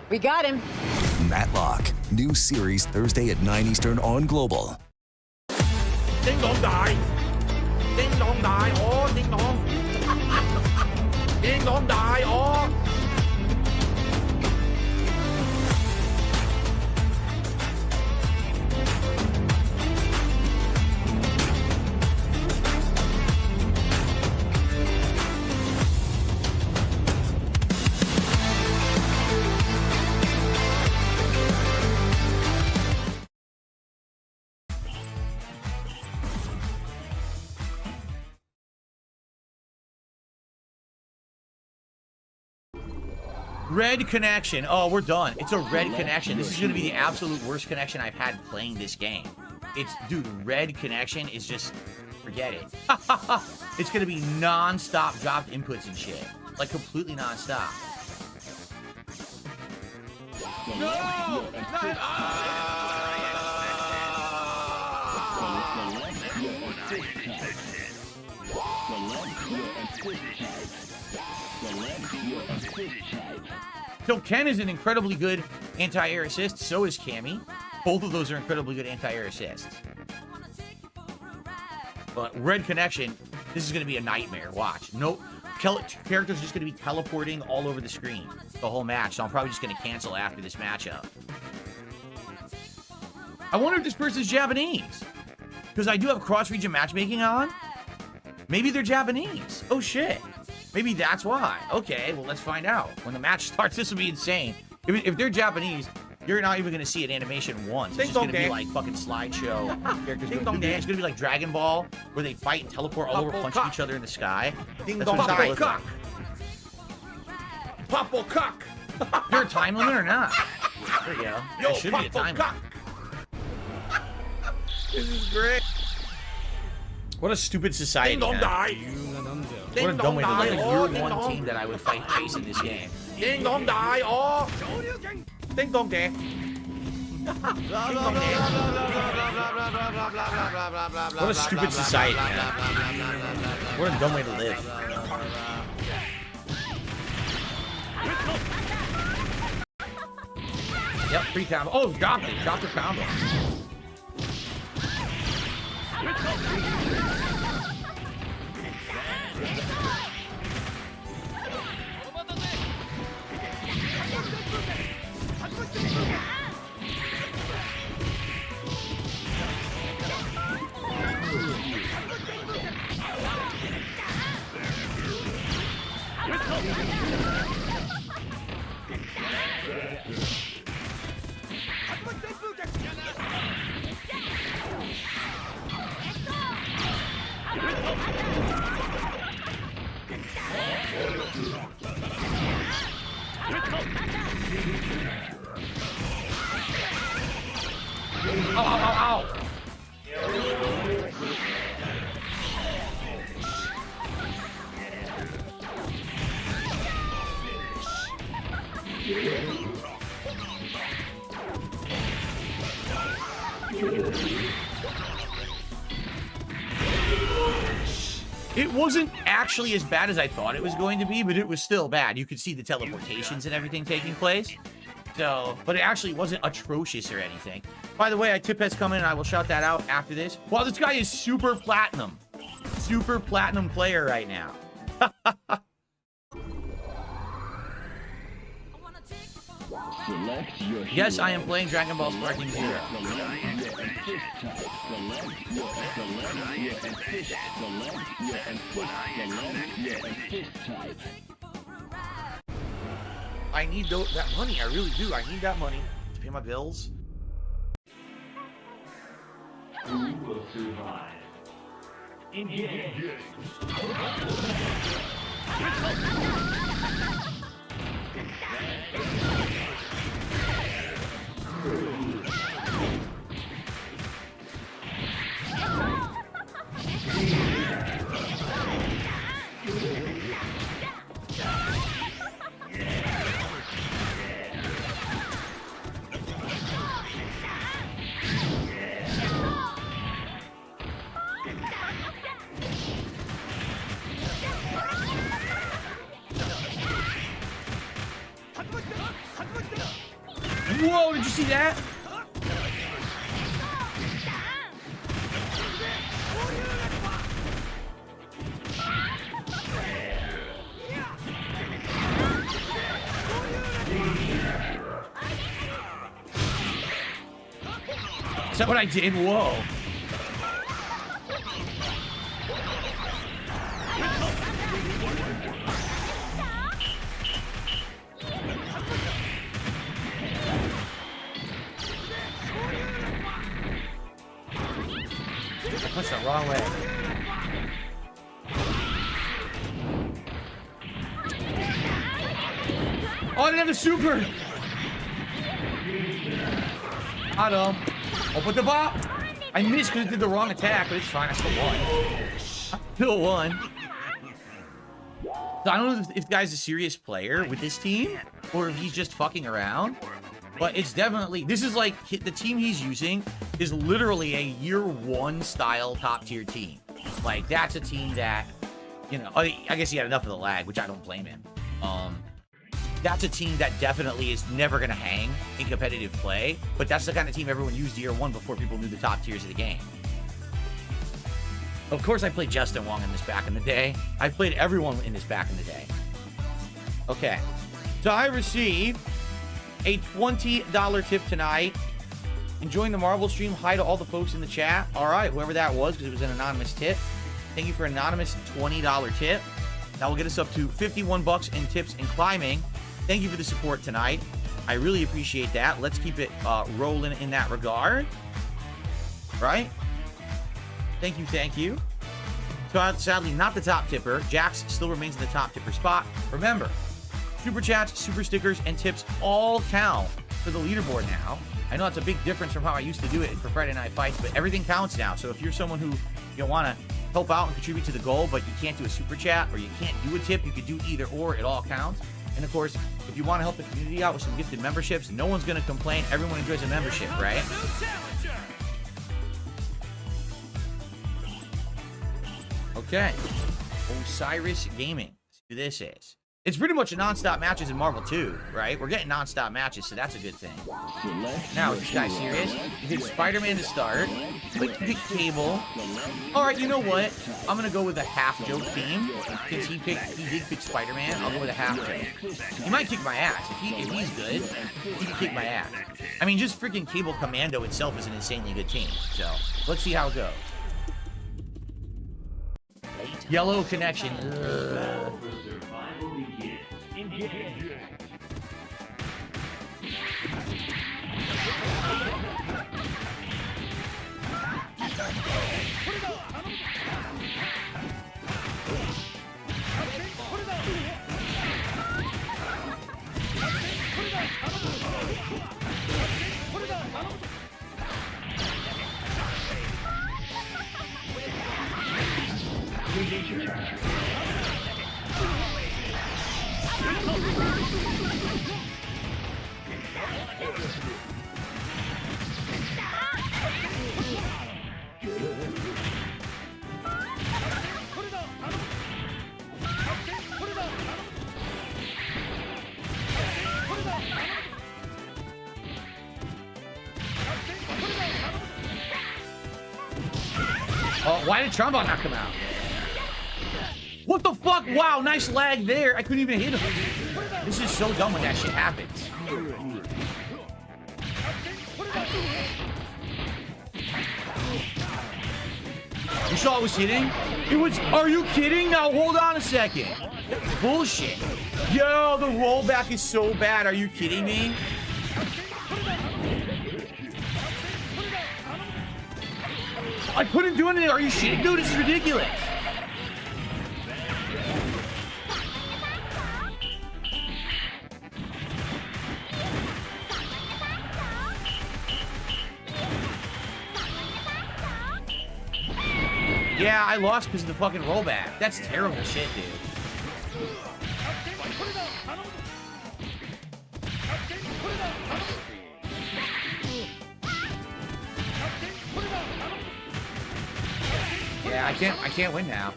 We got him. Matlock. New series Thursday at 9 Eastern on Global. Ding dong die. Ding dong die. Oh, ding dong. Ding dong die. Oh. red connection. Oh, we're done. It's a red connection. This is going to be the absolute worst connection I've had playing this game. It's, dude, red connection is just, forget it. It's going to be non-stop dropped inputs and shit. Like, completely non-stop. No! So Ken is an incredibly good anti-air assist. So is Cammy. Both of those are incredibly good anti-air assists. But red connection, this is going to be a nightmare. Watch. Nope. Characters are just going to be teleporting all over the screen the whole match. So I'm probably just going to cancel after this matchup. I wonder if this person's Japanese. Because I do have cross-region matchmaking on. Maybe they're Japanese. Oh, shit. Maybe that's why. Okay, well, let's find out. When the match starts, this will be insane. If they're Japanese, you're not even going to see an animation once. It's just going to be like fucking slideshow. Characters it's going to be like Dragon Ball, where they fight and teleport all over, punching each other in the sky. Ding dong die. Cock. Popple cock. Is there a time limit or not? There you go. There should be a time limit. This is great. What a stupid society. Ding dong die. What a dumb way to live. You're one team that I would fight face in this game. Ding dong die. Oh. Ding dong die. What a stupid society, man. What a dumb way to live. Yep, free combo. Oh, dropped it. Dropped the combo. Ow, ow, ow, ow. It wasn't actually as bad as I thought it was going to be, but it was still bad. You could see the teleportations and everything taking place. So, but it actually wasn't atrocious or anything. By the way, Tip has come in and I will shout that out after this. Wow, this guy is super platinum. Super platinum player right now. Yes, I am playing Dragon Ball Sparking Zero. I need that money. I really do. I need that money to pay my bills. Who will survive? Engage. Whoa, did you see that? Is that what I did? Whoa. I punched the wrong way. Oh, I didn't have the super. Got him. Open the bop. I missed because it did the wrong attack, but it's fine. I still won. I still won. So I don't know if the guy's a serious player with this team or if he's just fucking around. But it's definitely, this is like, the team he's using is literally a year one style top tier team. Like, that's a team that, you know, I guess he had enough of the lag, which I don't blame him. That's a team that definitely is never going to hang in competitive play, but that's the kind of team everyone used year one before people knew the top tiers of the game. Of course, I played Justin Wong in this back in the day. I played everyone in this back in the day. Okay. So I received a $20 tip tonight. Enjoying the Marvel stream. Hi to all the folks in the chat. All right, whoever that was, because it was an anonymous tip. Thank you for an anonymous $20 tip. That will get us up to 51 bucks in tips and climbing. Thank you for the support tonight. I really appreciate that. Let's keep it rolling in that regard. Right? Thank you, thank you. So sadly, not the top tipper. Jax still remains in the top tipper spot. Remember, super chats, super stickers, and tips all count for the leaderboard now. I know that's a big difference from how I used to do it for Friday Night Fights, but everything counts now. So if you're someone who want to help out and contribute to the goal, but you can't do a super chat or you can't do a tip, you could do either or. It all counts. And of course, if you want to help the community out with some gifted memberships, no one's going to complain. Everyone enjoys a membership, right? Okay. Osiris Gaming. Let's see who this is. It's pretty much a non-stop matches in Marvel 2, right? We're getting non-stop matches, so that's a good thing. Now, is this guy serious? You pick Spider-Man to start. Click pick Cable. All right, you know what? I'm going to go with a half-joke theme. Since he did pick Spider-Man, I'll go with a half-joke. He might kick my ass. If he's good, he can kick my ass. I mean, just freaking Cable Commando itself is an insanely good team. So, let's see how it goes. Yellow connection. Ugh. Oh, why did Trombone not come out? What the fuck? Wow, nice lag there. I couldn't even hit him. This is so dumb when that shit happens. You saw I was hitting? It was, are you kidding? Now hold on a second. Bullshit. Yo, the rollback is so bad. Are you kidding me? I couldn't do anything. Are you shitting? Dude, this is ridiculous. Yeah, I lost because of the fucking rollback. That's terrible shit, dude. Yeah, I can't win now.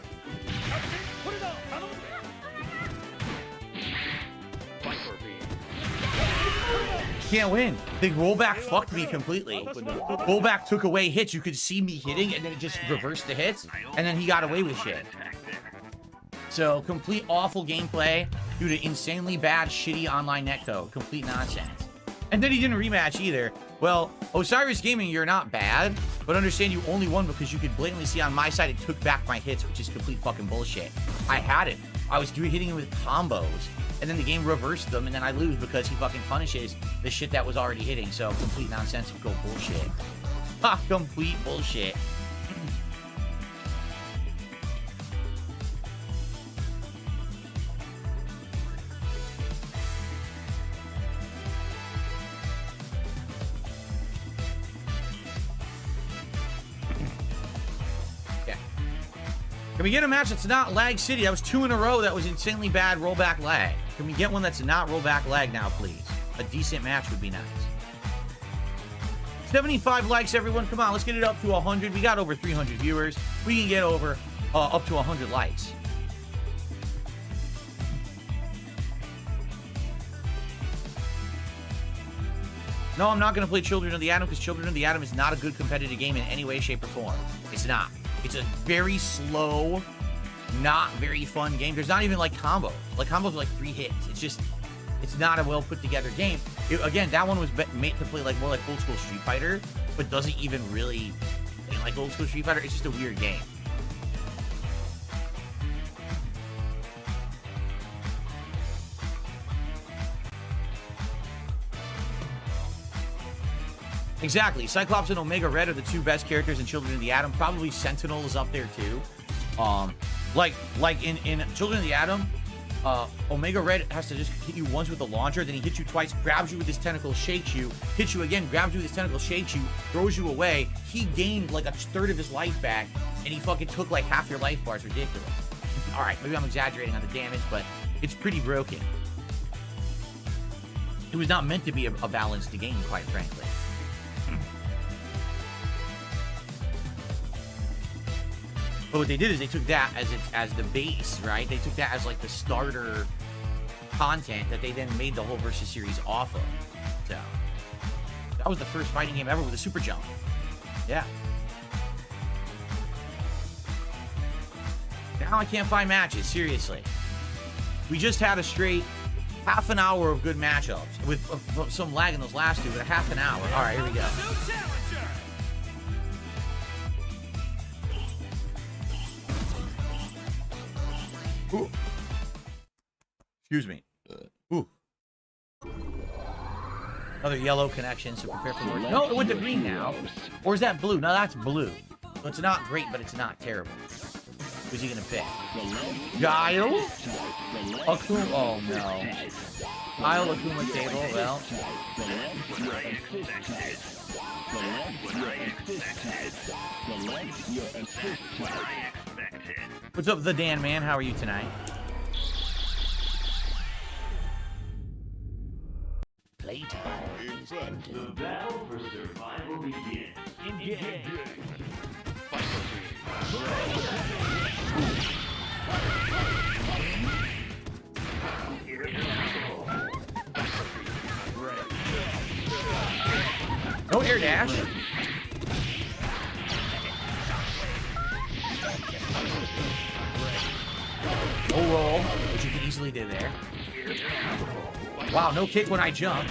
can't win. The rollback fucked me completely. Rollback took away hits. You could see me hitting, and then it just reversed the hits, and then he got away with shit. So, complete awful gameplay due to insanely bad, shitty online netcode. Complete nonsense. And then he didn't rematch either. Well, Osiris Gaming, you're not bad, but understand you only won because you could blatantly see on my side it took back my hits, which is complete fucking bullshit. I had it. I was hitting him with combos, and then the game reversed them, and then I lose because he fucking punishes the shit that was already hitting. So, complete nonsensical bullshit. Ha! Complete bullshit. Can we get a match that's not Lag City? That was 2 in a row. That was insanely bad rollback lag. Can we get one that's not rollback lag now, please? A decent match would be nice. 75 likes, everyone. Come on, let's get it up to 100. We got over 300 viewers. We can get over up to 100 likes. No, I'm not going to play Children of the Atom because Children of the Atom is not a good competitive game in any way, shape, or form. It's not. It's a very slow, not very fun game. There's not even like combos. Like combos are like 3 hits. It's not a well put together game. Again, that one was made to play like more like old school Street Fighter, but doesn't even really play like old school Street Fighter. It's just a weird game. Exactly. Cyclops and Omega Red are the 2 best characters in Children of the Atom. Probably Sentinel is up there too. Like in Children of the Atom, Omega Red has to just hit you once with the launcher, then he hits you twice, grabs you with his tentacle, shakes you, hits you again, grabs you with his tentacle, shakes you, throws you away. He gained like a third of his life back, and he fucking took like half your life bars. Ridiculous. All right, maybe I'm exaggerating on the damage, but it's pretty broken. It was not meant to be a balanced game, quite frankly. But what they did is they took that as the base, right? They took that as like the starter content that they then made the whole Versus series off of. So that was the first fighting game ever with a super jump. Yeah. Now I can't find matches, seriously. We just had a straight half an hour of good matchups with some lag in those last 2, but a half an hour. All right, here we go. Ooh. Excuse me. Ooh. Another yellow connection, so prepare for more. No, it went to green now. Or is that blue? No, that's blue. So it's not great, but it's not terrible. Who's he gonna pick? Guile? Akuma? Oh no. Guile, Akuma, Table, well. What's up, the Dan Man? How are you tonight? Playtime. The battle for survival begins. Engage. No air dash. No roll, which you can easily do there. Wow, no kick when I jump.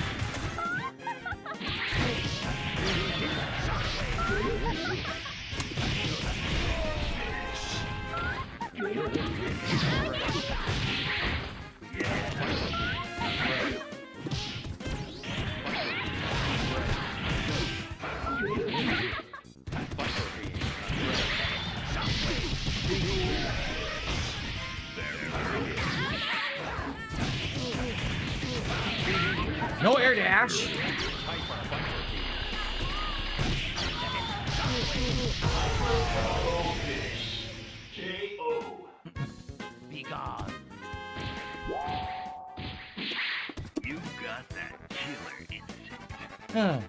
No air dash. K.O. Be gone. You've got that killer instinct.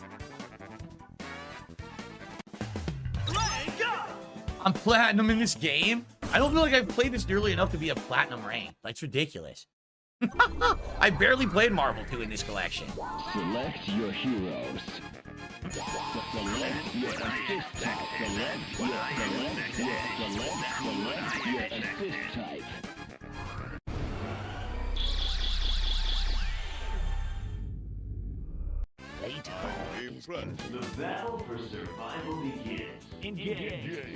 I'm platinum in this game? I don't feel like I've played this nearly enough to be a platinum rank. That's ridiculous. I barely played Marvel 2 in this collection. Select your heroes. Select your assist type. Select your assist type. The battle for survival begins. Engage.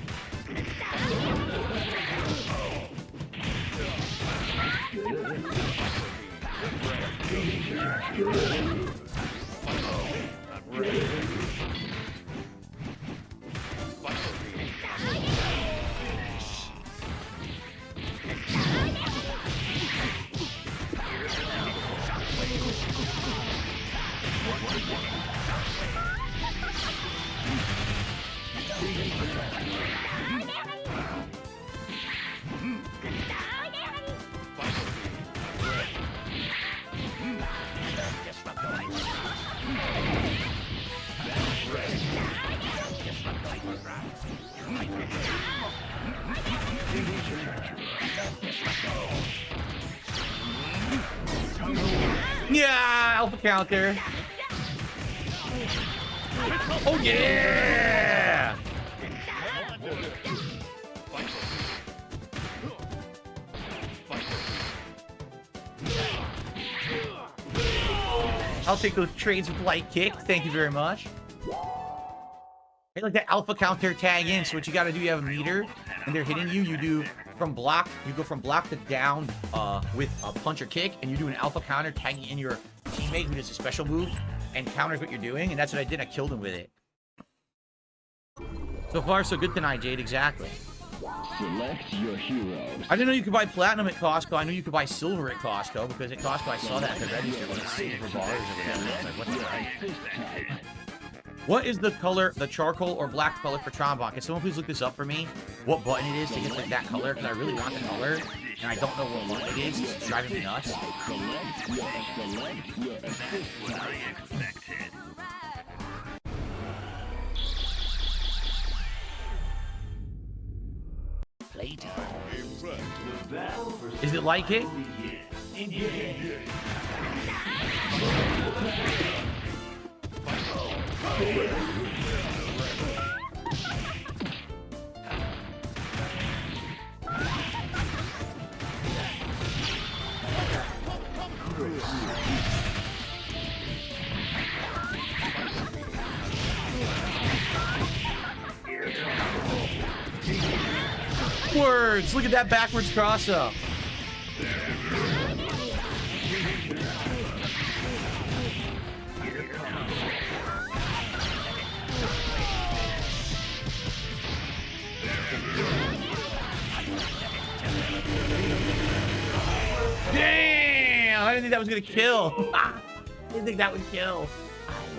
Yeah, alpha counter. Oh yeah! I'll take those trades with light kick. Thank you very much. Hey, like that alpha counter tag in. So what you got to do, you have a meter, and they're hitting you. You do from block. You go from block to down with a punch or kick, and you do an alpha counter tagging in your teammate who does a special move and counters what you're doing. And that's what I did. I killed him with it. So far, so good tonight, Jade. Exactly. Select your heroes. I didn't know you could buy platinum at Costco. I knew you could buy silver at Costco because at Costco I saw that at the register with the silver bars or whatever. I was like, what the heck? What is the color, the charcoal or black color for Trombone? Can someone please look this up for me? What button it is to get like that color? Because I really want the color, and I don't know what button it is. It's driving me nuts. Is it light kick? Words! Look at that backwards cross up. Damn! I didn't think that was gonna kill. I didn't think that would kill.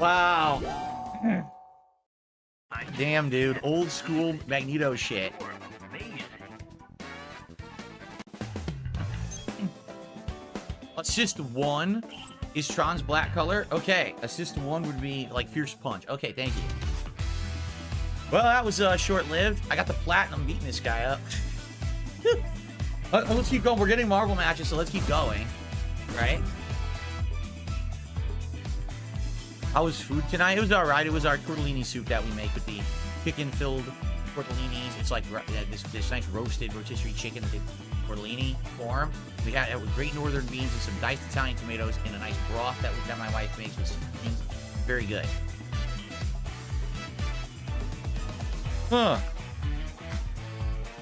Wow. Damn, dude. Old school Magneto shit. Assist 1 is Tron's black color. Okay, assist 1 would be like Fierce Punch. Okay, thank you. Well, that was short-lived. I got the platinum beating this guy up. Let's keep going. We're getting Marvel matches, so let's keep going. Right? How was food tonight? It was alright. It was our tortellini soup that we make with the chicken-filled tortellinis. It's like this nice roasted rotisserie chicken with the tortellini form. We got it with great northern beans and some diced Italian tomatoes and a nice broth that my wife makes with some beans. Very good. Huh.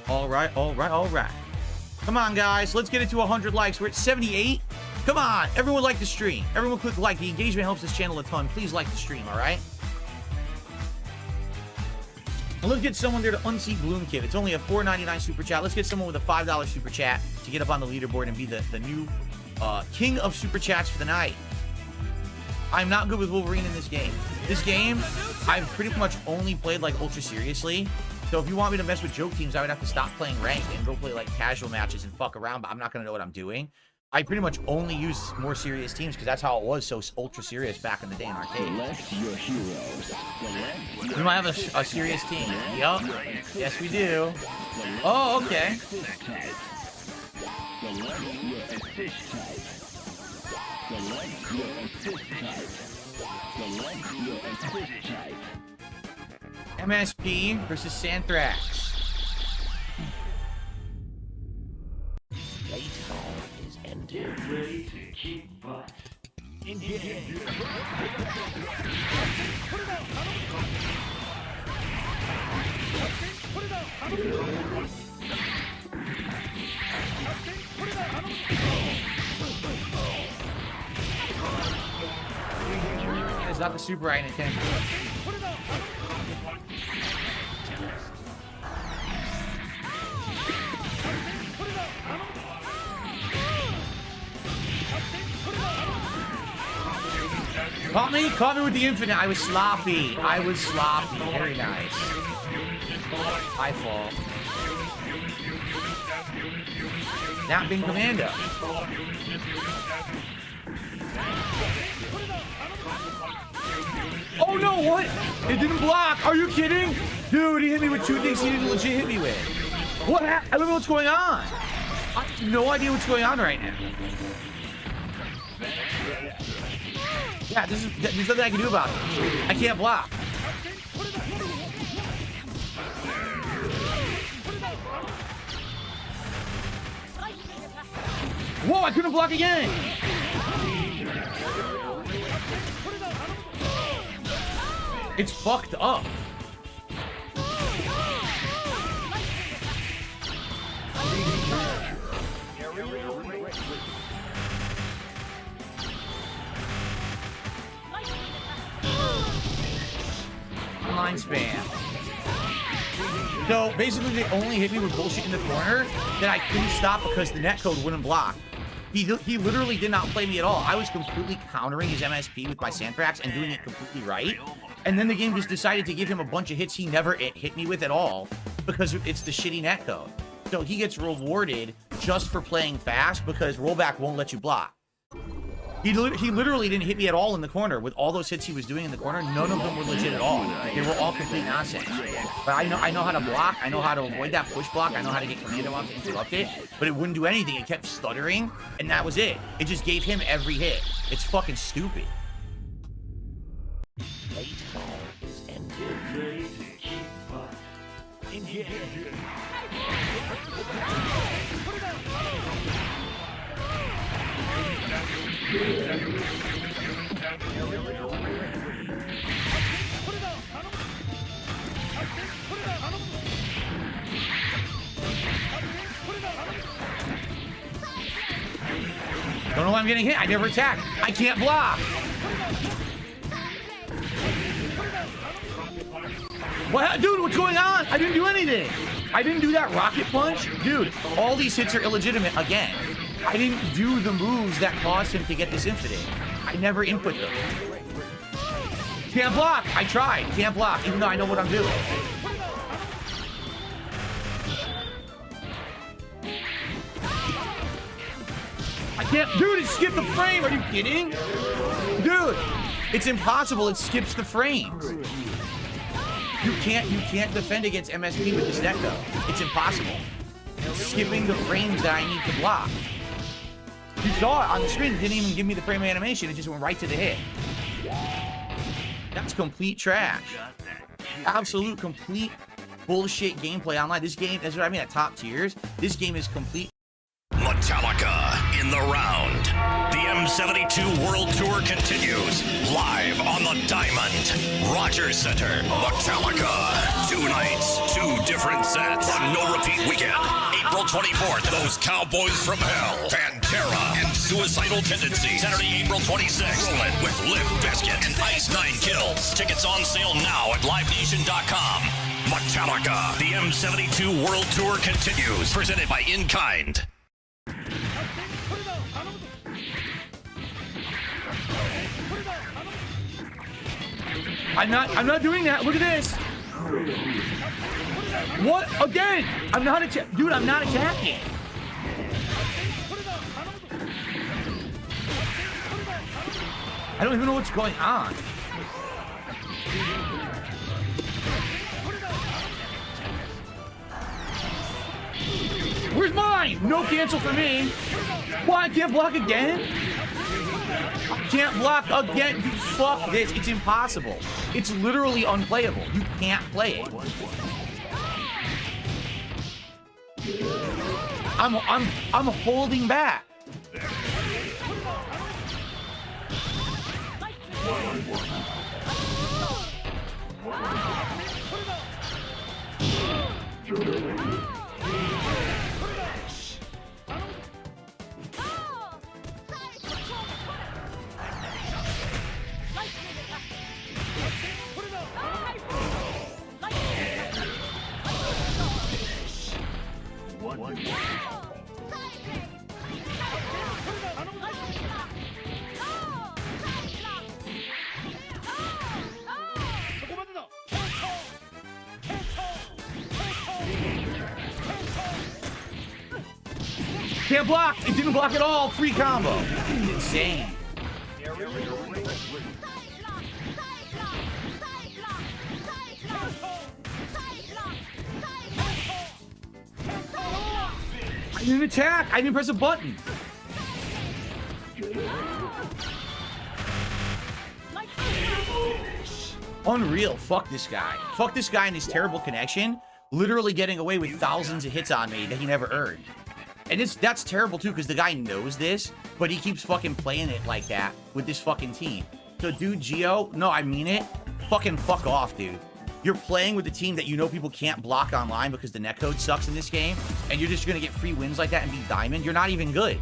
Alright. Come on, guys. Let's get it to 100 likes. We're at 78. Come on. Everyone like the stream. Everyone click like. The engagement helps this channel a ton. Please like the stream, alright? And let's get someone there to unseat Bloom Kid. It's only a $4.99 super chat. Let's get someone with a $5 super chat to get up on the leaderboard and be the new king of super chats for the night. I'm not good with Wolverine in this game. This game, I've pretty much only played like ultra seriously. So if you want me to mess with joke teams, I would have to stop playing ranked and go play like casual matches and fuck around, but I'm not going to know what I'm doing. I pretty much only use more serious teams because that's how it was so ultra serious back in the day in arcade. Select your heroes. We might have a serious team. Yup. Yes, we do. Oh, okay. MSP versus Santhrax. Baseball is ended. Ready to kick butt. Engage. It's not the super I intend. Caught me with the infinite. I was sloppy. Very nice. High fall. Not being commando. Oh no, what? It didn't block. Are you kidding? Dude, he hit me with two things he didn't legit hit me with. What? I don't know what's going on. I have no idea what's going on right now. Yeah, there's nothing I can do about it. I can't block. Whoa, I couldn't block again. It's fucked up. Online spam. So basically they only hit me with bullshit in the corner that I couldn't stop because the netcode wouldn't block. He literally did not play me at all. I was completely countering his MSP with my Santhrax and doing it completely right. And then the game just decided to give him a bunch of hits he never hit me with at all because it's the shitty netcode. So he gets rewarded just for playing fast because rollback won't let you block. He literally didn't hit me at all in the corner. With all those hits he was doing in the corner, none of them were legit at all. They were all complete nonsense. But I know how to block. I know how to avoid that push block. I know how to get commando out to interrupt it. But it wouldn't do anything. It kept stuttering, and that was it. It just gave him every hit. It's fucking stupid. Baseball is ended. Ready to kick butt. Engage. Don't know why I'm getting hit. I never attacked. I can't block. What? Dude, what's going on? I didn't do anything. I didn't do that rocket punch. Dude, all these hits are illegitimate again. I didn't do the moves that caused him to get this infinite. I never input them. Can't block. I tried. Can't block, even though I know what I'm doing. I can't. Dude, it skipped the frame. Are you kidding? Dude, it's impossible. It skips the frames. You can't defend against MSP with this deck, though. It's impossible. It's skipping the frames that I need to block. You saw it on the screen. It didn't even give me the frame animation. It just went right to the hit. That's complete trash. Absolute complete bullshit gameplay online. This game, that's what I mean at top tiers. This game is complete. Metallica in the round. The M72 World Tour continues live on the Diamond Rogers Center. Metallica. 2 nights, 2 different sets. The No Repeat Weekend. April 24th, those Cowboys from Hell. Pantera and Suicidal Tendencies. Saturday, April 26th. Rollin' with Limp Bizkit and Ice 9 Kills. Tickets on sale now at livenation.com. Metallica. The M72 World Tour continues. Presented by In Kind. I'm not doing that. Look at this. What? Again? I'm not dude, I'm not attacking. I don't even know what's going on. Where's mine? No cancel for me. Why? I can't block again? I can't block again. Fuck this. It's impossible. It's literally unplayable. You can't play it. I'm holding back. Can't block. It didn't block at all. Free combo. Insane. I didn't attack. I didn't press a button. Unreal. Fuck this guy. Fuck this guy and his terrible connection. Literally getting away with thousands of hits on me that he never earned. And that's terrible too, because the guy knows this, but he keeps fucking playing it like that with this fucking team. So dude, Geo, no, I mean it. Fucking fuck off, dude. You're playing with a team that you know people can't block online because the netcode sucks in this game, and you're just gonna get free wins like that and be diamond. You're not even good.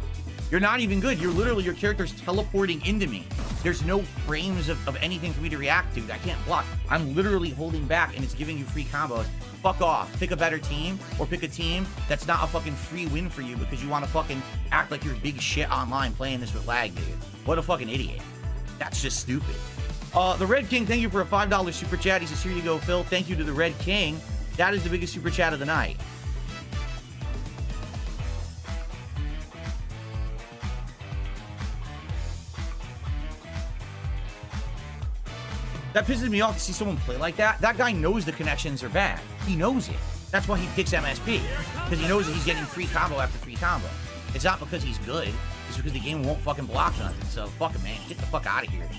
You're not even good. You're literally, your character's teleporting into me. There's no frames of anything for me to react to. I can't block. I'm literally holding back and it's giving you free combos. Fuck off. Pick a better team, or pick a team that's not a fucking free win for you because you want to fucking act like you're big shit online playing this with lag, dude. What a fucking idiot. That's just stupid. The Red King, thank you for a $5 super chat. He says, here you go, Phil. Thank you to the Red King. That is the biggest super chat of the night. That pisses me off to see someone play like that. That guy knows the connections are bad. He knows it. That's why he picks MSP. Because he knows that he's getting free combo after free combo. It's not because he's good. It's because the game won't fucking block nothing. So, fuck it, man. Get the fuck out of here.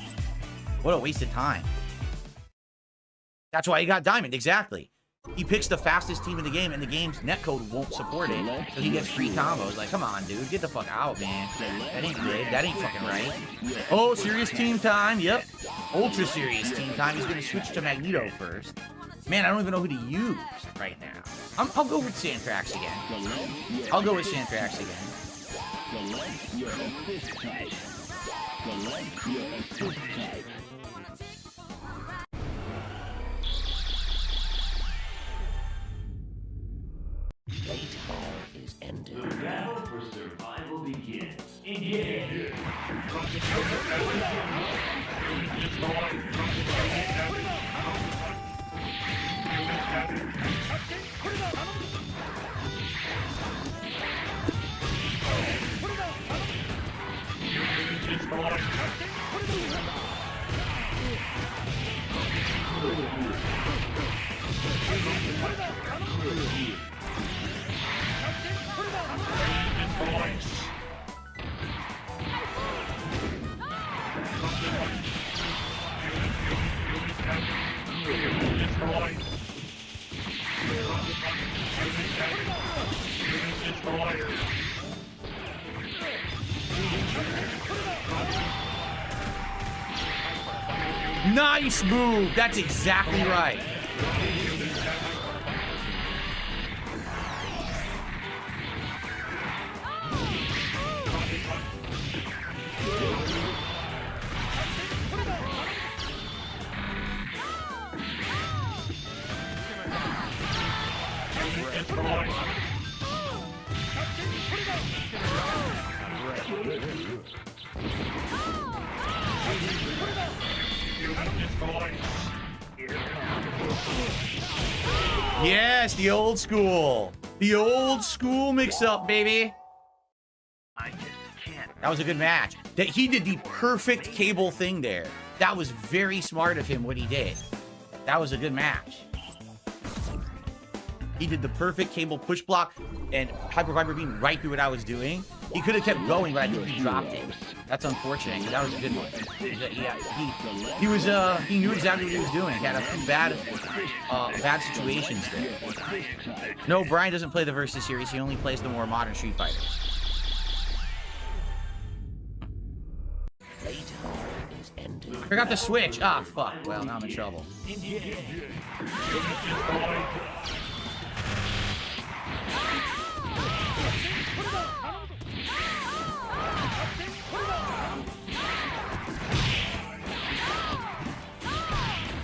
What a waste of time. That's why he got diamond. Exactly. He picks the fastest team in the game, and the game's netcode won't support it. So he gets free combos. Like, come on, dude. Get the fuck out, man. That ain't good. That ain't fucking right. Oh, serious team time. Yep. Ultra serious team time. He's going to switch to Magneto first. Man, I don't even know who to use right now. I'll go with Santrax again. I'll go with Santrax again. Baseball is ended. The battle for survival begins. Engage! Nice move. That's exactly right. Yes, the old school. The old school mix-up, baby. That was a good match. He did the perfect cable thing there. That was very smart of him what he did. That was a good match. He did the perfect cable push block and Hyper Viper beam right through what I was doing. He could have kept going, but I think he dropped it. That's unfortunate. That was a good one. Yeah, he knew exactly what he was doing. He had a few bad situations there. No, Brian doesn't play the Versus series. He only plays the more modern Street Fighter. Forgot the switch. Ah, fuck. Well, now I'm in trouble.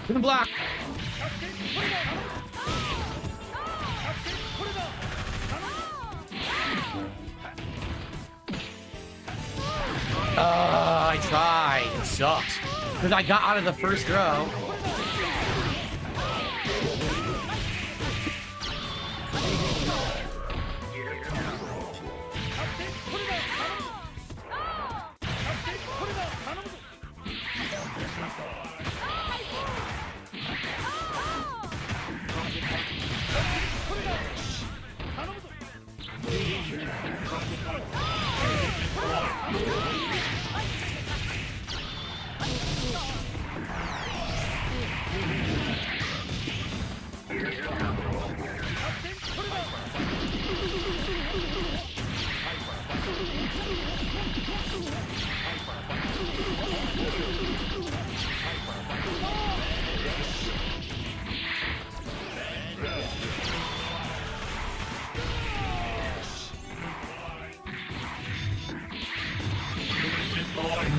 To the block. I tried. It sucks. Because I got out of the first throw.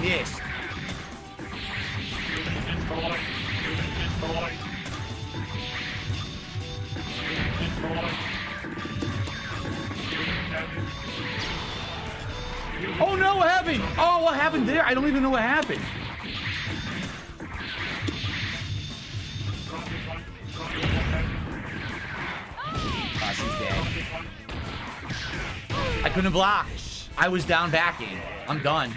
Missed. Oh no, what happened? Oh, what happened there? I don't even know what happened. Oh, she's dead. I couldn't block. I was down backing. I'm done.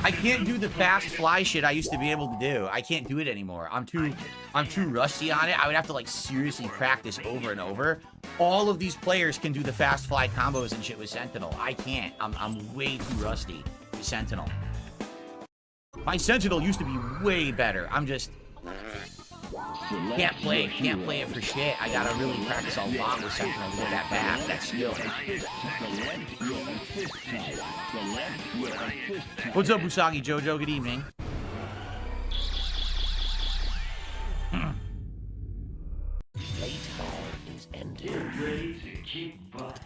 I can't do the fast fly shit I used to be able to do. I can't do it anymore. I'm too rusty on it. I would have to like seriously practice over and over. All of these players can do the fast fly combos and shit with Sentinel. I can't. I'm way too rusty with Sentinel. My Sentinel used to be way better. I'm just can't play it for shit. I gotta really practice a lot with Sentinel to get that back, that skill. What's up, Usagi Jojo? Good evening. Playtime is ended. Get ready to kick butt.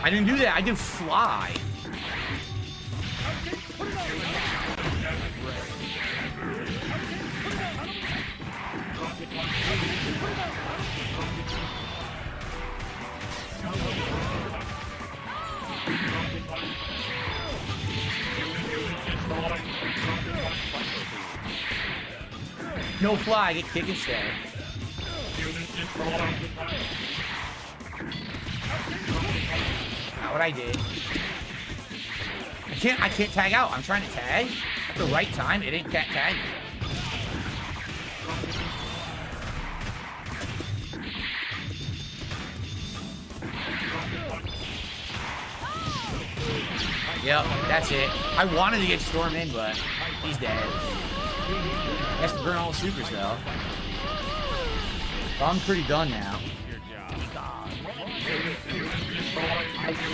I didn't do that. I did fly. No fly. I get kick instead. Not what I did. I can't tag out. I'm trying to tag at the right time. It ain't tag me. Yep, that's it. I wanted to get Storm in, but he's dead. He has to burn all the supers, though. So I'm pretty done now.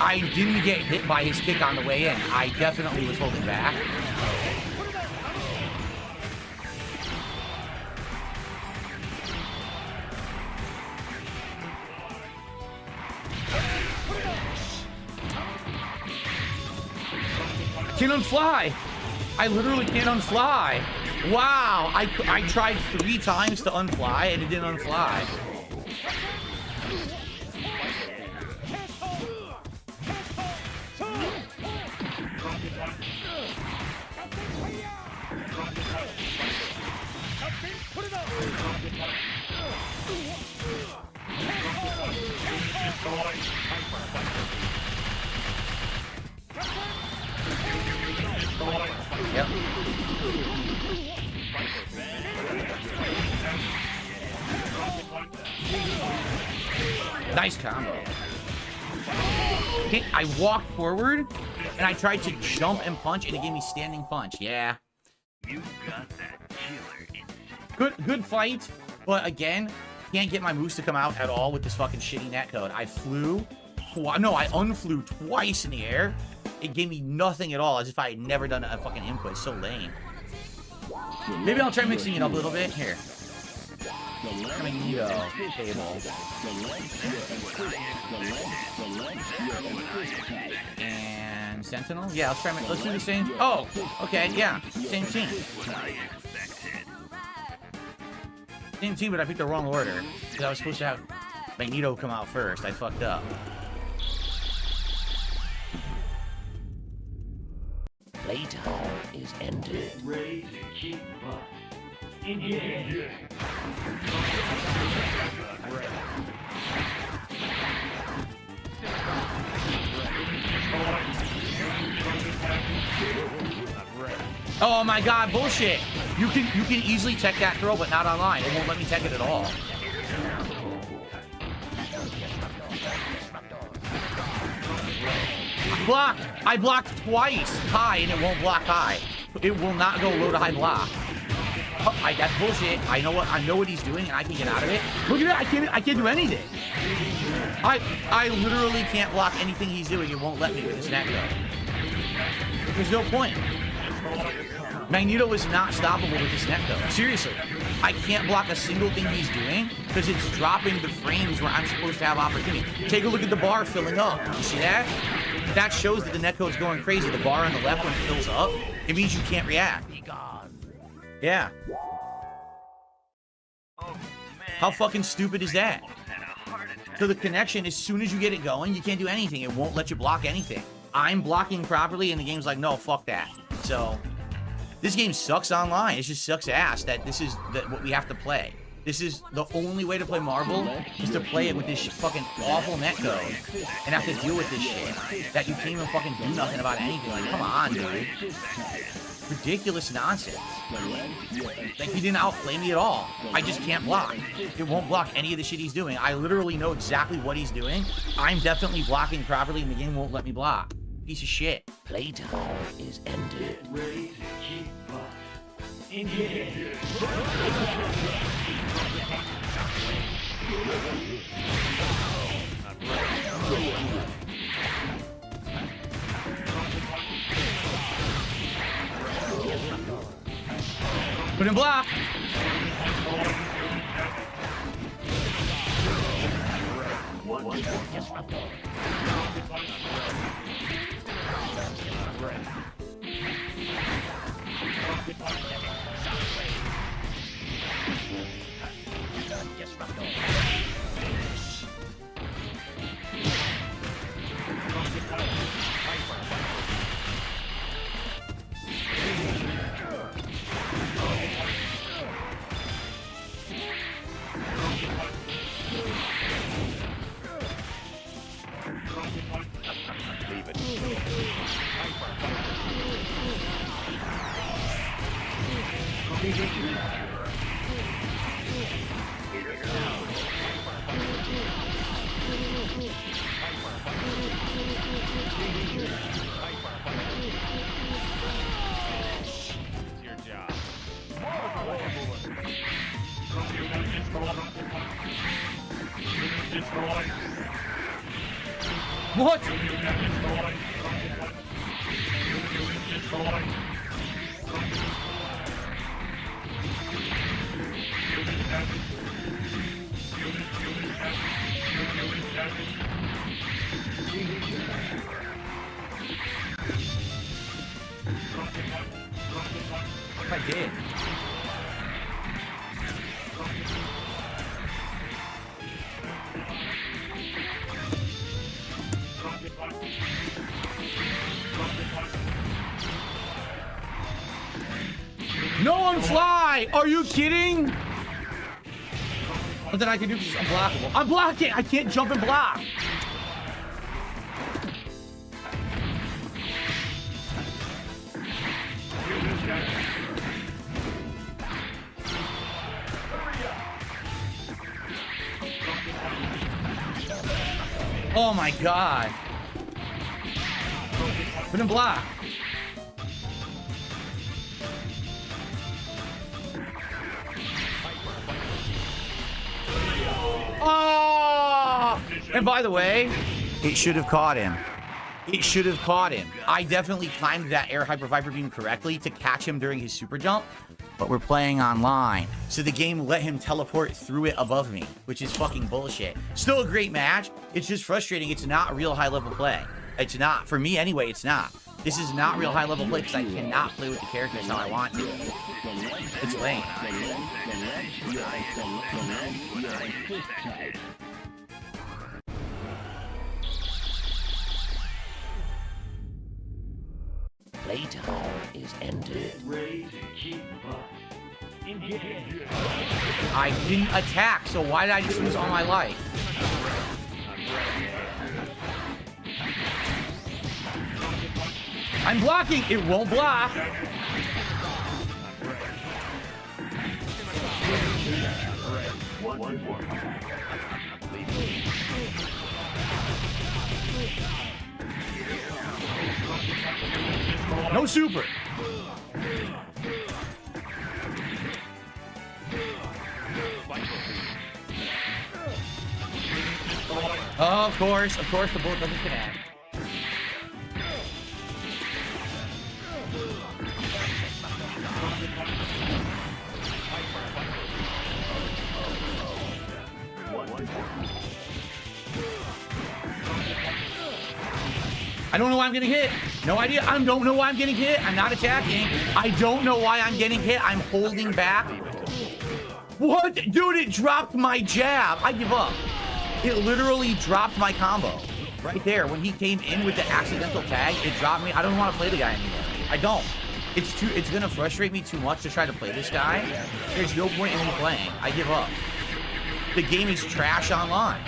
I didn't get hit by his kick on the way in. I definitely was holding back. I can't unfly. I literally can't unfly. Wow. I tried 3 times to unfly and it didn't unfly. Yep. Nice combo. Okay, I walked forward and I tried to jump and punch and it gave me standing punch. Yeah. You got that killer instinct. Good fight, but again, can't get my moves to come out at all with this fucking shitty netcode. I flew, I unflew twice in the air. It gave me nothing at all, as if I had never done a fucking input. It's so lame. Maybe I'll try mixing it up a little bit. Here. Magneto table. And Sentinel? Yeah, let's do the same. Oh, okay, yeah. Same team. Same team, but I picked the wrong order. Because I was supposed to have Magneto come out first. I fucked up. Playtime is ended. Ready to keep up. Engage. Oh my god, bullshit! You can easily tech that throw, but not online. It won't let me tech it at all. Block! I blocked twice high and it won't block high. It will not go low to high block. Oh, that's bullshit. I know what he's doing and I can get out of it. Look at that, I can't do anything. I literally can't block anything he's doing. It won't let me with this netcode. There's no point. Magneto is not stoppable with this netcode. Seriously. I can't block a single thing he's doing because it's dropping the frames where I'm supposed to have opportunity. Take a look at the bar filling up. You see that? That shows that the netcode's going crazy. The bar on the left when it fills up, it means you can't react. Yeah. How fucking stupid is that? So the connection, as soon as you get it going, you can't do anything. It won't let you block anything. I'm blocking properly, and the game's like, no, fuck that. So, this game sucks online. It just sucks ass that this is what we have to play. This is the only way to play Marvel, is to play it with this fucking awful netcode and have to deal with this shit that you can't even fucking do nothing about anything. Like, come on, dude. Ridiculous nonsense. Like, he didn't outplay me at all. I just can't block. It won't block any of the shit he's doing. I literally know exactly what he's doing. I'm definitely blocking properly, and the game won't let me block. Piece of shit. Playtime is ended. Ready to keep up. Engage. Put him block. What? I did. No one fly! Are you kidding? Nothing I can do because I'm blockable. I'm blocking! I can't jump and block! Oh my god. Couldn't block. Oh! And by the way, it should have caught him. It should have caught him. I definitely timed that air hyper viper beam correctly to catch him during his super jump, but we're playing online, so the game let him teleport through it above me, which is fucking bullshit. Still a great match. It's just frustrating. It's not real high level play. It's not. For me anyway, it's not. This is not real high level play because I cannot play with the characters how I want to. It's lame. Playtime is ended. I didn't attack, so why did I just lose all my life? I'm blocking. It won't block. No super. Oh, of course, the bullet doesn't connect. I don't know why I'm getting hit. No idea. I don't know why I'm getting hit. I'm not attacking. I don't know why I'm getting hit. I'm holding back. What? Dude, it dropped my jab. I give up. It literally dropped my combo. Right there. When he came in with the accidental tag, it dropped me. I don't want to play the guy anymore. I don't. It's gonna frustrate me too much to try to play this guy. There's no point in me playing. I give up. The game is trash online.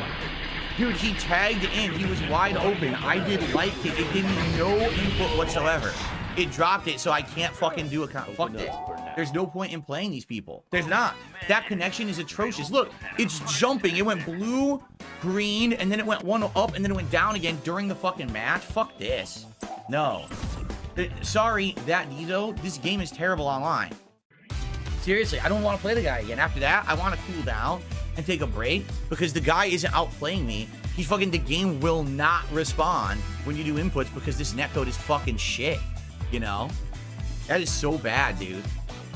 Dude, he tagged in. He was wide open. I did like it. It gave me no input whatsoever. It dropped it, so I can't fucking do a fuck this. There's no point in playing these people. There's not. That connection is atrocious. Look, it's jumping. It went blue, green, and then it went one up, and then it went down again during the fucking match. Fuck this. No. Sorry, that Nido, this game is terrible online. Seriously, I don't want to play the guy again. After that, I want to cool down and take a break because the guy isn't outplaying me. He's fucking, the game will not respond when you do inputs because this netcode is fucking shit, you know? That is so bad, dude.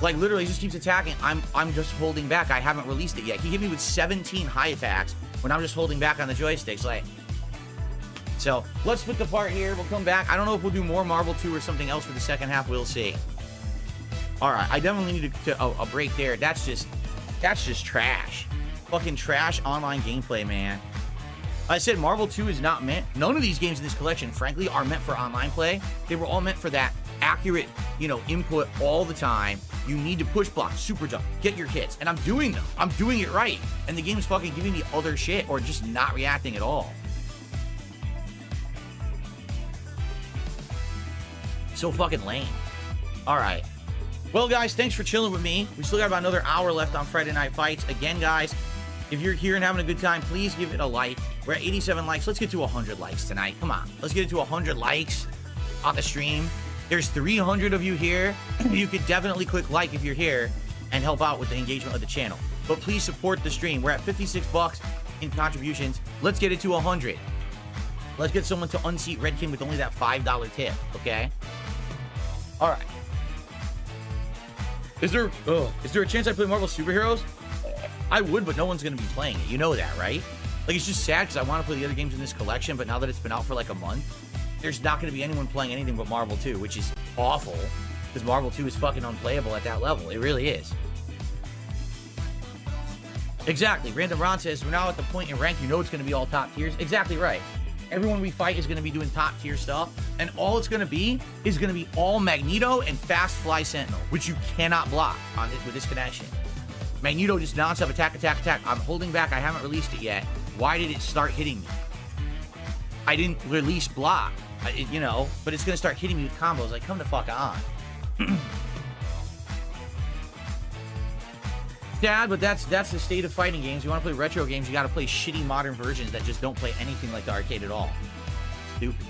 Like, literally, he just keeps attacking. I'm just holding back. I haven't released it yet. He hit me with 17 high attacks when I'm just holding back on the joysticks, like. So, let's split the part here. We'll come back. I don't know if we'll do more Marvel 2 or something else for the second half. We'll see. All right, I definitely need a break there. That's just trash. Fucking trash online gameplay, man. I said Marvel 2 is not meant. None of these games in this collection, frankly, are meant for online play. They were all meant for that accurate, you know, input all the time. You need to push block, super jump, get your hits. And I'm doing them. I'm doing it right. And the game's fucking giving me other shit or just not reacting at all. So fucking lame. All right. Well, guys, thanks for chilling with me. We still got about another hour left on Friday Night Fights. Again, guys, if you're here and having a good time, please give it a like. We're at 87 likes. Let's get to 100 likes tonight. Come on. Let's get it to 100 likes on the stream. There's 300 of you here. You could definitely click like if you're here and help out with the engagement of the channel. But please support the stream. We're at 56 bucks in contributions. Let's get it to 100. Let's get someone to unseat Redkin with only that $5 tip, okay? All right. Is there a chance I play Marvel Superheroes? I would, but no one's going to be playing it. You know that, right? Like, it's just sad because I want to play the other games in this collection, but now that it's been out for like a month, there's not going to be anyone playing anything but Marvel 2, which is awful because Marvel 2 is fucking unplayable at that level. It really is. Exactly. Random Ron says, we're now at the point in rank, you know it's going to be all top tiers. Exactly right. Everyone we fight is going to be doing top tier stuff, and all it's going to be is going to be all Magneto and Fast Fly Sentinel, which you cannot block on this with this connection. Magneto just nonstop attack, attack, attack. I'm holding back. I haven't released it yet. Why did it start hitting me? I didn't release block, you know, but it's going to start hitting me with combos. Like, come the fuck on. Sad, but that's the state of fighting games. You want to play retro games, you got to play shitty modern versions that just don't play anything like the arcade at all. Stupid.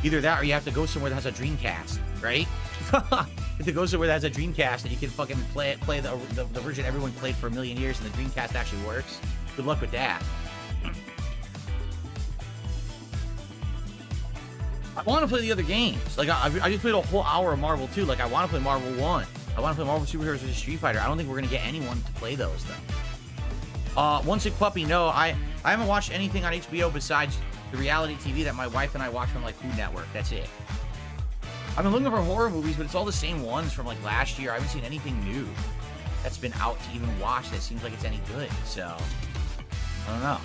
Either that or you have to go somewhere that has a Dreamcast, right? You have to go somewhere that has a Dreamcast and you can fucking play the version everyone played for a million years and the Dreamcast actually works. Good luck with that. I want to play the other games. Like, I just played a whole hour of Marvel 2. Like, I want to play Marvel 1. I want to play Marvel Superheroes vs. Street Fighter. I don't think we're going to get anyone to play those, though. One Sick Puppy, no. I haven't watched anything on HBO besides the reality TV that my wife and I watch from, like, Food Network. That's it. I've been looking for horror movies, but it's all the same ones from, like, last year. I haven't seen anything new that's been out to even watch that seems like it's any good. So, I don't know.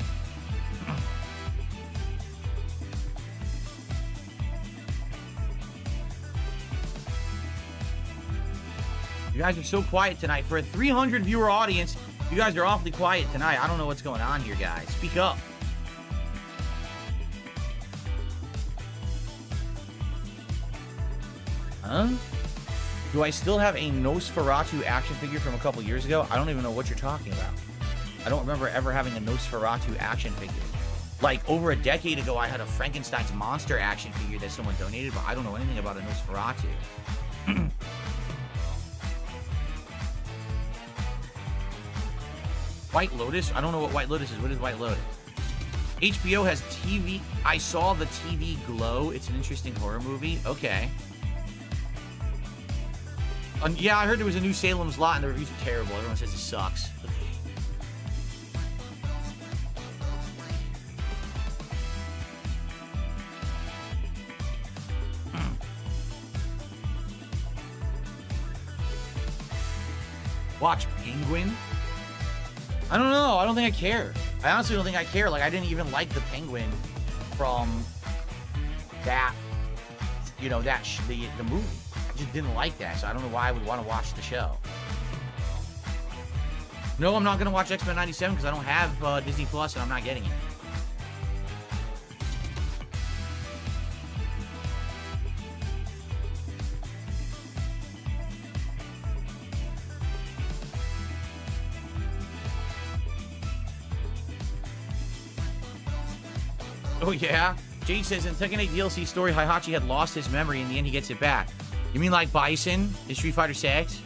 You guys are so quiet tonight. For a 300 viewer audience, you guys are awfully quiet tonight. I don't know what's going on here, guys. Speak up. Huh? Do I still have a Nosferatu action figure from a couple years ago? I don't even know what you're talking about. I don't remember ever having a Nosferatu action figure. Like, over a decade ago, I had a Frankenstein's monster action figure that someone donated, but I don't know anything about a Nosferatu. White Lotus? I don't know what White Lotus is. What is White Lotus? HBO has TV. I saw the TV Glow. It's an interesting horror movie. Okay. Yeah, I heard there was a new Salem's Lot and the reviews are terrible. Everyone says it sucks. Watch Penguin? I don't know. I don't think I care. I honestly don't think I care. Like, I didn't even like the Penguin from that, you know, the movie. I just didn't like that, so I don't know why I would want to watch the show. No, I'm not going to watch X-Men 97 because I don't have Disney Plus and I'm not getting it. Oh, yeah? Jade says, in Tekken 8 DLC story, Heihachi had lost his memory. In the end, he gets it back. You mean like Bison in Street Fighter 6?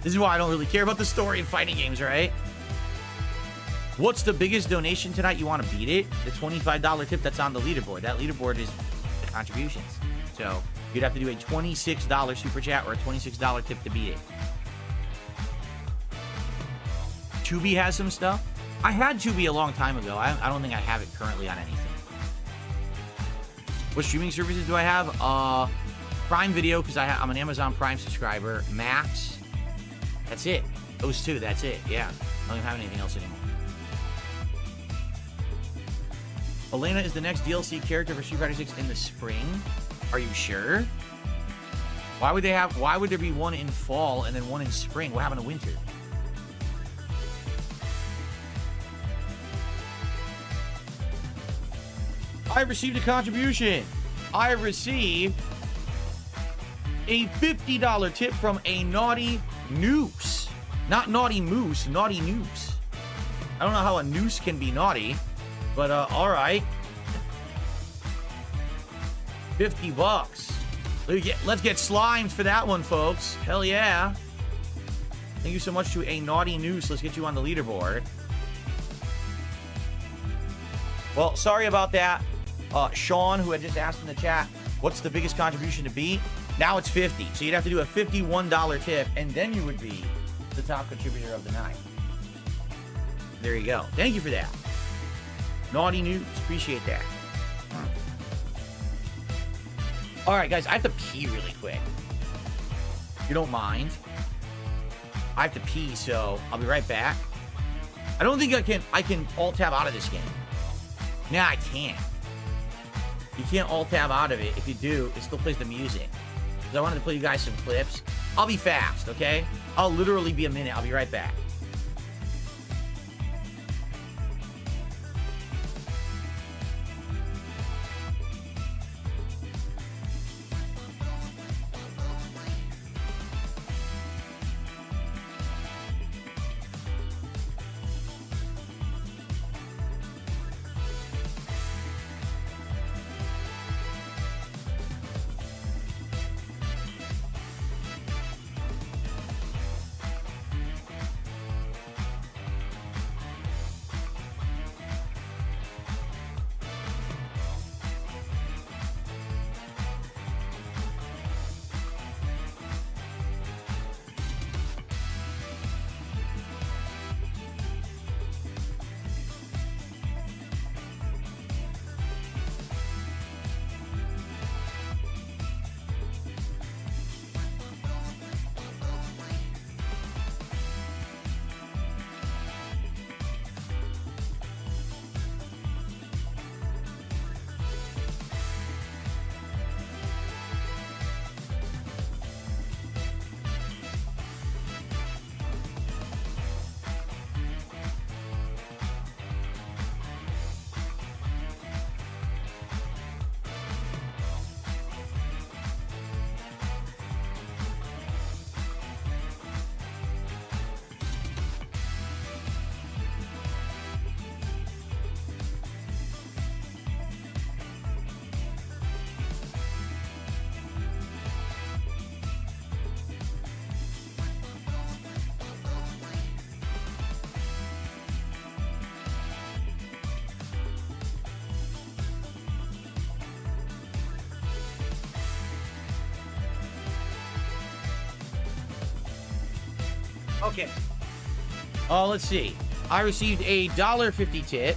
This is why I don't really care about the story in fighting games, right? What's the biggest donation tonight? You want to beat it? The $25 tip that's on the leaderboard. That leaderboard is the contributions. So, you'd have to do a $26 super chat or a $26 tip to beat it. Tubi has some stuff. I had Tubi a long time ago. I don't think I have it currently on anything. What streaming services do I have? Prime Video, because I'm an Amazon Prime subscriber. Max. That's it. Those two, that's it. Yeah. I don't even have anything else anymore. Elena is the next DLC character for Street Fighter 6 in the spring. Are you sure? Why would there be one in fall and then one in spring? What happened to winter? I received a contribution. I received a $50 tip from a Naughty Noose. Not Naughty Moose, Naughty Noose. I don't know how a noose can be naughty, but alright. $50. Let's get slimed for that one, folks. Hell yeah. Thank you so much to a Naughty Noose. Let's get you on the leaderboard. Well, sorry about that. Sean, who had just asked in the chat, what's the biggest contribution to beat? Now it's 50. So you'd have to do a $51 tip, and then you would be the top contributor of the night. There you go. Thank you for that. Naughty News. Appreciate that. All right, guys. I have to pee really quick. If you don't mind. I have to pee, so I'll be right back. I don't think I can alt-tab out of this game. Nah, I can't. You can't alt-tab out of it. If you do, it still plays the music. Because I wanted to play you guys some clips. I'll be fast, okay? I'll literally be a minute. I'll be right back. Okay. Let's see. I received a $1.50 tip.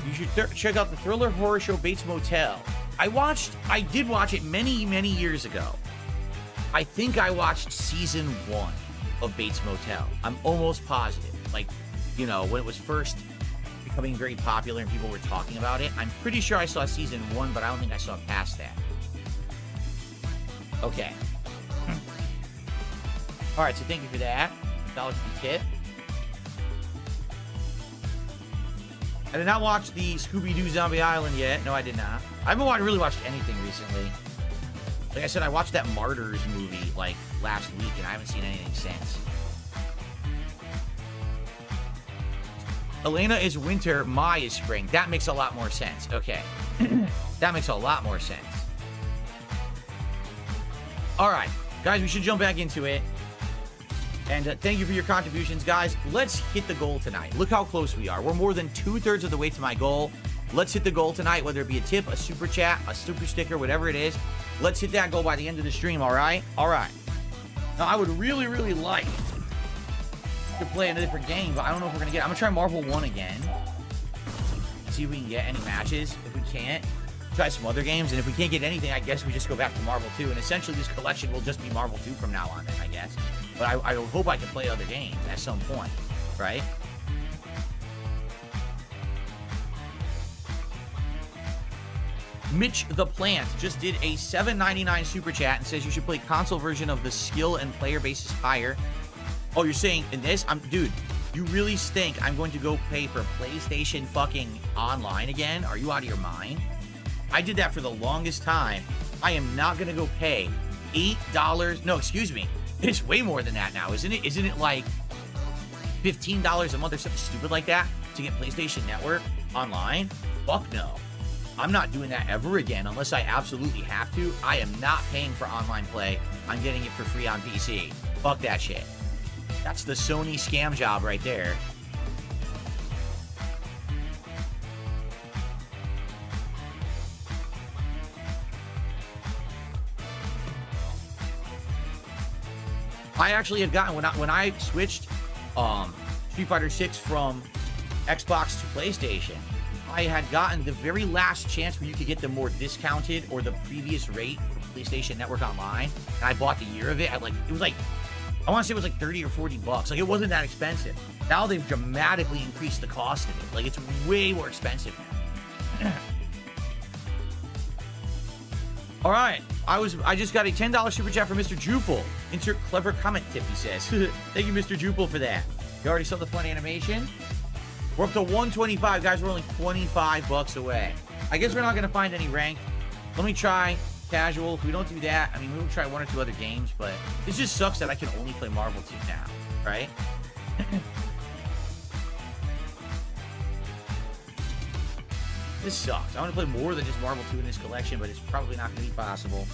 You should check out the thriller horror show Bates Motel. I did watch it many, many years ago. I think I watched season 1 of Bates Motel. I'm almost positive. Like, you know, when it was first becoming very popular and people were talking about it. I'm pretty sure I saw season 1, but I don't think I saw past that. Okay. All right, so thank you for that. $1 tip. I did not watch the Scooby-Doo Zombie Island yet. No, I did not. I haven't really watched anything recently. Like I said, I watched that Martyrs movie, like, last week, and I haven't seen anything since. Elena is winter, Mai is spring. That makes a lot more sense. Okay. That makes a lot more sense. All right. Guys, we should jump back into it. And thank you for your contributions, guys. Let's hit the goal tonight. Look how close we are. We're more than 2/3 of the way to my goal. Let's hit the goal tonight, whether it be a tip, a super chat, a super sticker, whatever it is. Let's hit that goal by the end of the stream, all right? All right. Now, I would really, really like to play a different game, but I don't know if we're going to get it. I'm going to try Marvel 1 again. See if we can get any matches. If we can't, try some other games. And if we can't get anything, I guess we just go back to Marvel 2. And essentially, this collection will just be Marvel 2 from now on, then, I guess. But I hope I can play other games at some point, right? Mitch the Plant just did a $7.99 super chat and says you should play console version of the skill and player base is higher. Oh, you're saying in this? Dude, you really think I'm going to go pay for PlayStation fucking online again? Are you out of your mind? I did that for the longest time. I am not going to go pay $8. No, excuse me. It's way more than that now, isn't it? Isn't it like $15 a month or something stupid like that to get PlayStation Network online? Fuck no. I'm not doing that ever again unless I absolutely have to. I am not paying for online play. I'm getting it for free on PC. Fuck that shit. That's the Sony scam job right there. I actually had gotten, when I switched Street Fighter 6 from Xbox to PlayStation, I had gotten the very last chance where you could get the more discounted or the previous rate for PlayStation Network Online, and I bought the year of it at like, it was like, I want to say it was like 30 or 40 bucks. Like, it wasn't that expensive. Now they've dramatically increased the cost of it. Like, it's way more expensive now. All right, I just got a $10 super chat from Mr. Jupel. Insert clever comment tip, he says. Thank you, Mr. Jupel, for that. You already saw the fun animation? We're up to 125, guys. We're only 25 bucks away. I guess we're not going to find any rank. Let me try casual. If we don't do that, I mean, we'll try 1 or 2 other games, but this just sucks that I can only play Marvel 2 now, right? This sucks. I want to play more than just Marvel 2 in this collection, but it's probably not going to be possible.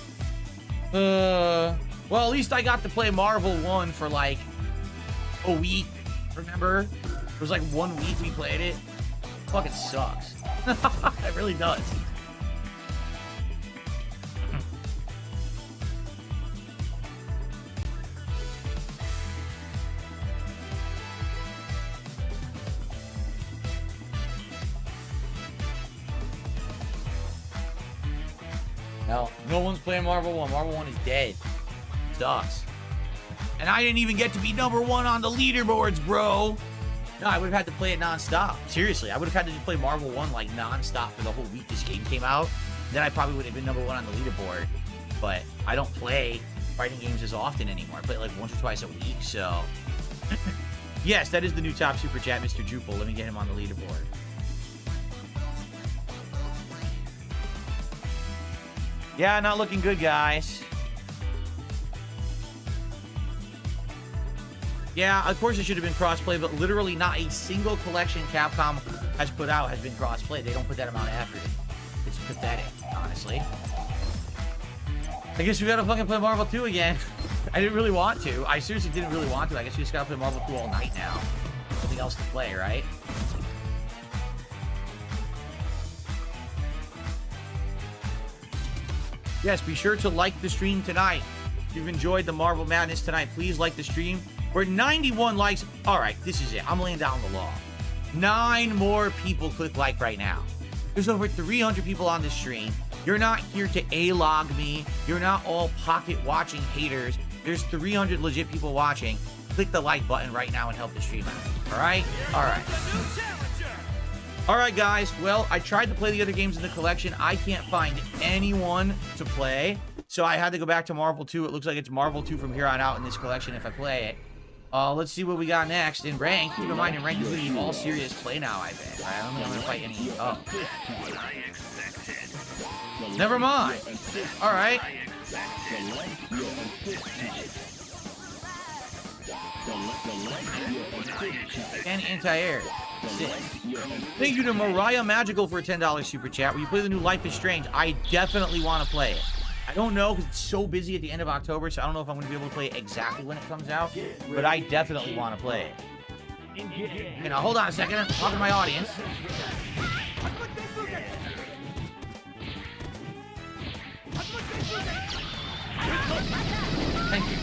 Well, at least I got to play Marvel 1 for like a week, remember? It was like 1 week we played it. Fucking sucks. It really does. No one's playing Marvel 1. Marvel 1 is dead. Sucks. And I didn't even get to be number 1 on the leaderboards, bro. No, I would have had to play it non-stop. Seriously, I would have had to just play Marvel 1 like non-stop for the whole week this game came out. Then I probably would have been number 1 on the leaderboard. But I don't play fighting games as often anymore. I play it like once or twice a week, so... Yes, that is the new top super chat, Mr. Jupel. Let me get him on the leaderboard. Yeah, not looking good, guys. Yeah, of course it should have been crossplay, but literally not a single collection Capcom has put out has been crossplay. They don't put that amount of effort in. It's pathetic, honestly. I guess we gotta fucking play Marvel 2 again. I didn't really want to. I seriously didn't really want to. I guess we just gotta play Marvel 2 all night now. Nothing else to play, right? Yes, be sure to like the stream tonight. If you've enjoyed the Marvel Madness tonight, please like the stream. We're at 91 likes. All right, this is it. I'm laying down the law. 9 more people click like right now. There's over 300 people on this stream. You're not here to A-log me. You're not all pocket watching haters. There's 300 legit people watching. Click the like button right now and help the stream out. All right? All right. All right, guys. Well, I tried to play the other games in the collection. I can't find anyone to play. So I had to go back to Marvel 2. It looks like it's Marvel 2 from here on out in this collection if I play it. Let's see what we got next. In rank, keep in mind, in rank, you can be all serious play now, I bet. Right? I don't think I'm going to fight any... Oh. Never mind. All right. And anti-air. Thank you to Mariah Magical for a $10 super chat. Will you play the new Life is Strange? I definitely want to play it. I don't know because it's so busy at the end of October, so I don't know if I'm going to be able to play it exactly when it comes out, but I definitely want to play it. Okay, now hold on a second. I'm talking to my audience. Thank you.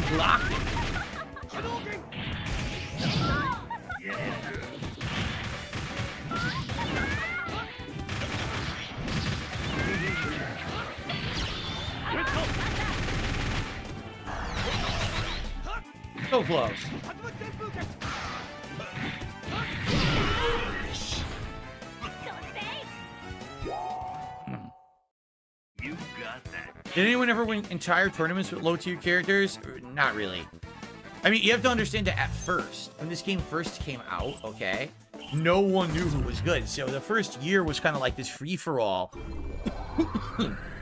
Blocked it. So close. You got that. Did anyone ever win entire tournaments with low-tier characters? Not really. I mean, you have to understand that at first, when this game first came out, okay, no one knew who was good. So the first year was kind of like this free-for-all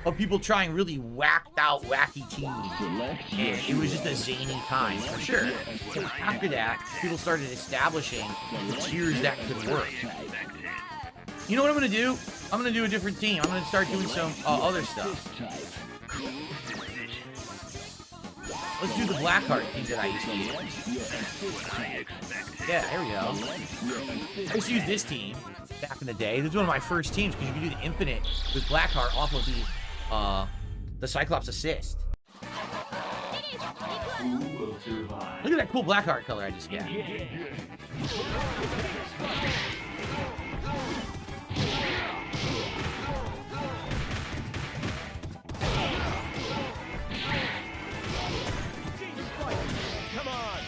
of people trying really whacked-out, wacky teams. And it was just a zany time, for sure. So after that, people started establishing the tiers that could work. You know what I'm going to do? I'm going to do a different team. I'm going to start doing some other stuff. Let's do the Blackheart team that I used to use. Yeah, there we go. I used to use this team back in the day. This was one of my first teams because you could do the Infinite with Blackheart off of the Cyclops Assist. Look at that cool Blackheart color I just got. Come on.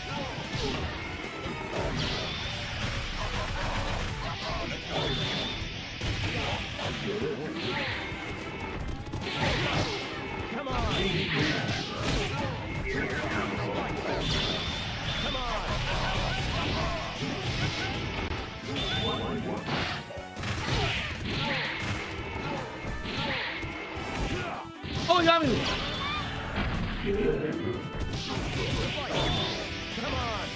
Oh, he got me. Come on.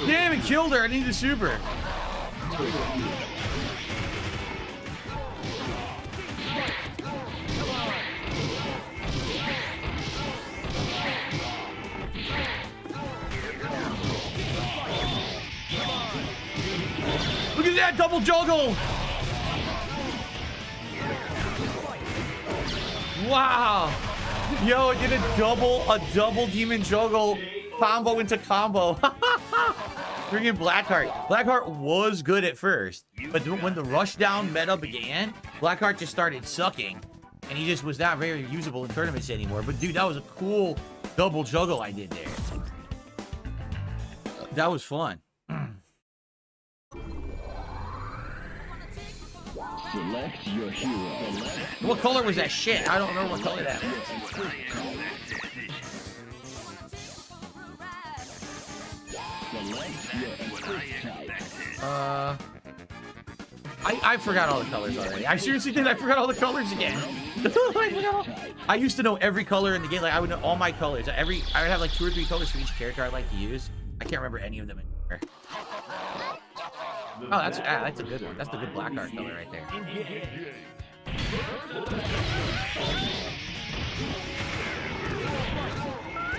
Damn, it killed her. I need the super. Look at that double juggle. Wow. Yo, it did a double demon juggle combo into combo. Freaking Blackheart. Blackheart was good at first, but when the rushdown meta began, Blackheart just started sucking, and he just was not very usable in tournaments anymore. But dude, that was a cool double juggle I did there. That was fun. Select your hero. What color was that shit? I don't remember what color that was. I forgot all the colors already. I seriously did. I forgot all the colors again. I used to know every color in the game. Like I would know all my colors. I would have like 2 or 3 colors for each character I like to use. I can't remember any of them anymore. Oh, that's a good one. That's the good Blackheart color right there.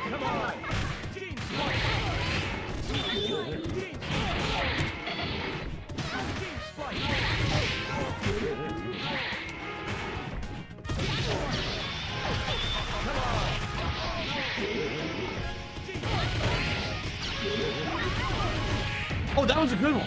Come on. Oh, that was a good one.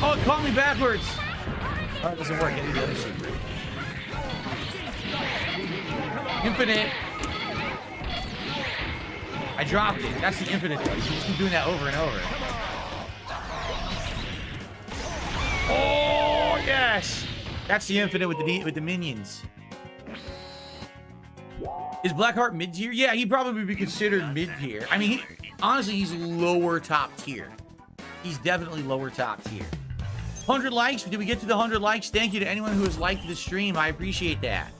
Oh, it caught me backwards. Oh, it doesn't work. I need the other secret. Infinite. I dropped it. That's the infinite though. You can just keep doing that over and over. Oh yes. That's the infinite with the minions. Is Blackheart mid tier? Yeah, he'd probably be considered mid tier. I mean, honestly, he's lower top tier. He's definitely lower top tier. 100 likes. Did we get to the 100 likes? Thank you to anyone who has liked the stream. I appreciate that.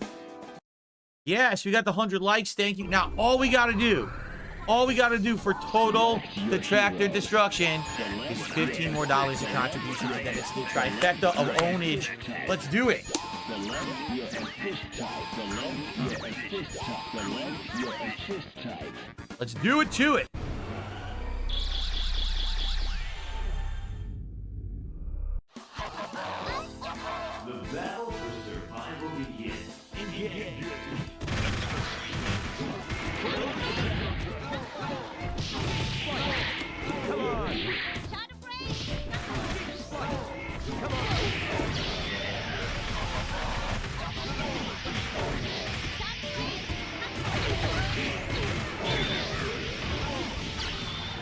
Yes, we got the 100 likes. Thank you. Now, all we got to do for total detractor destruction is $15 more in contributions, and then it's the trifecta of ownage. Let's do it. Let's do it to it. The battle for survival begins. Come on.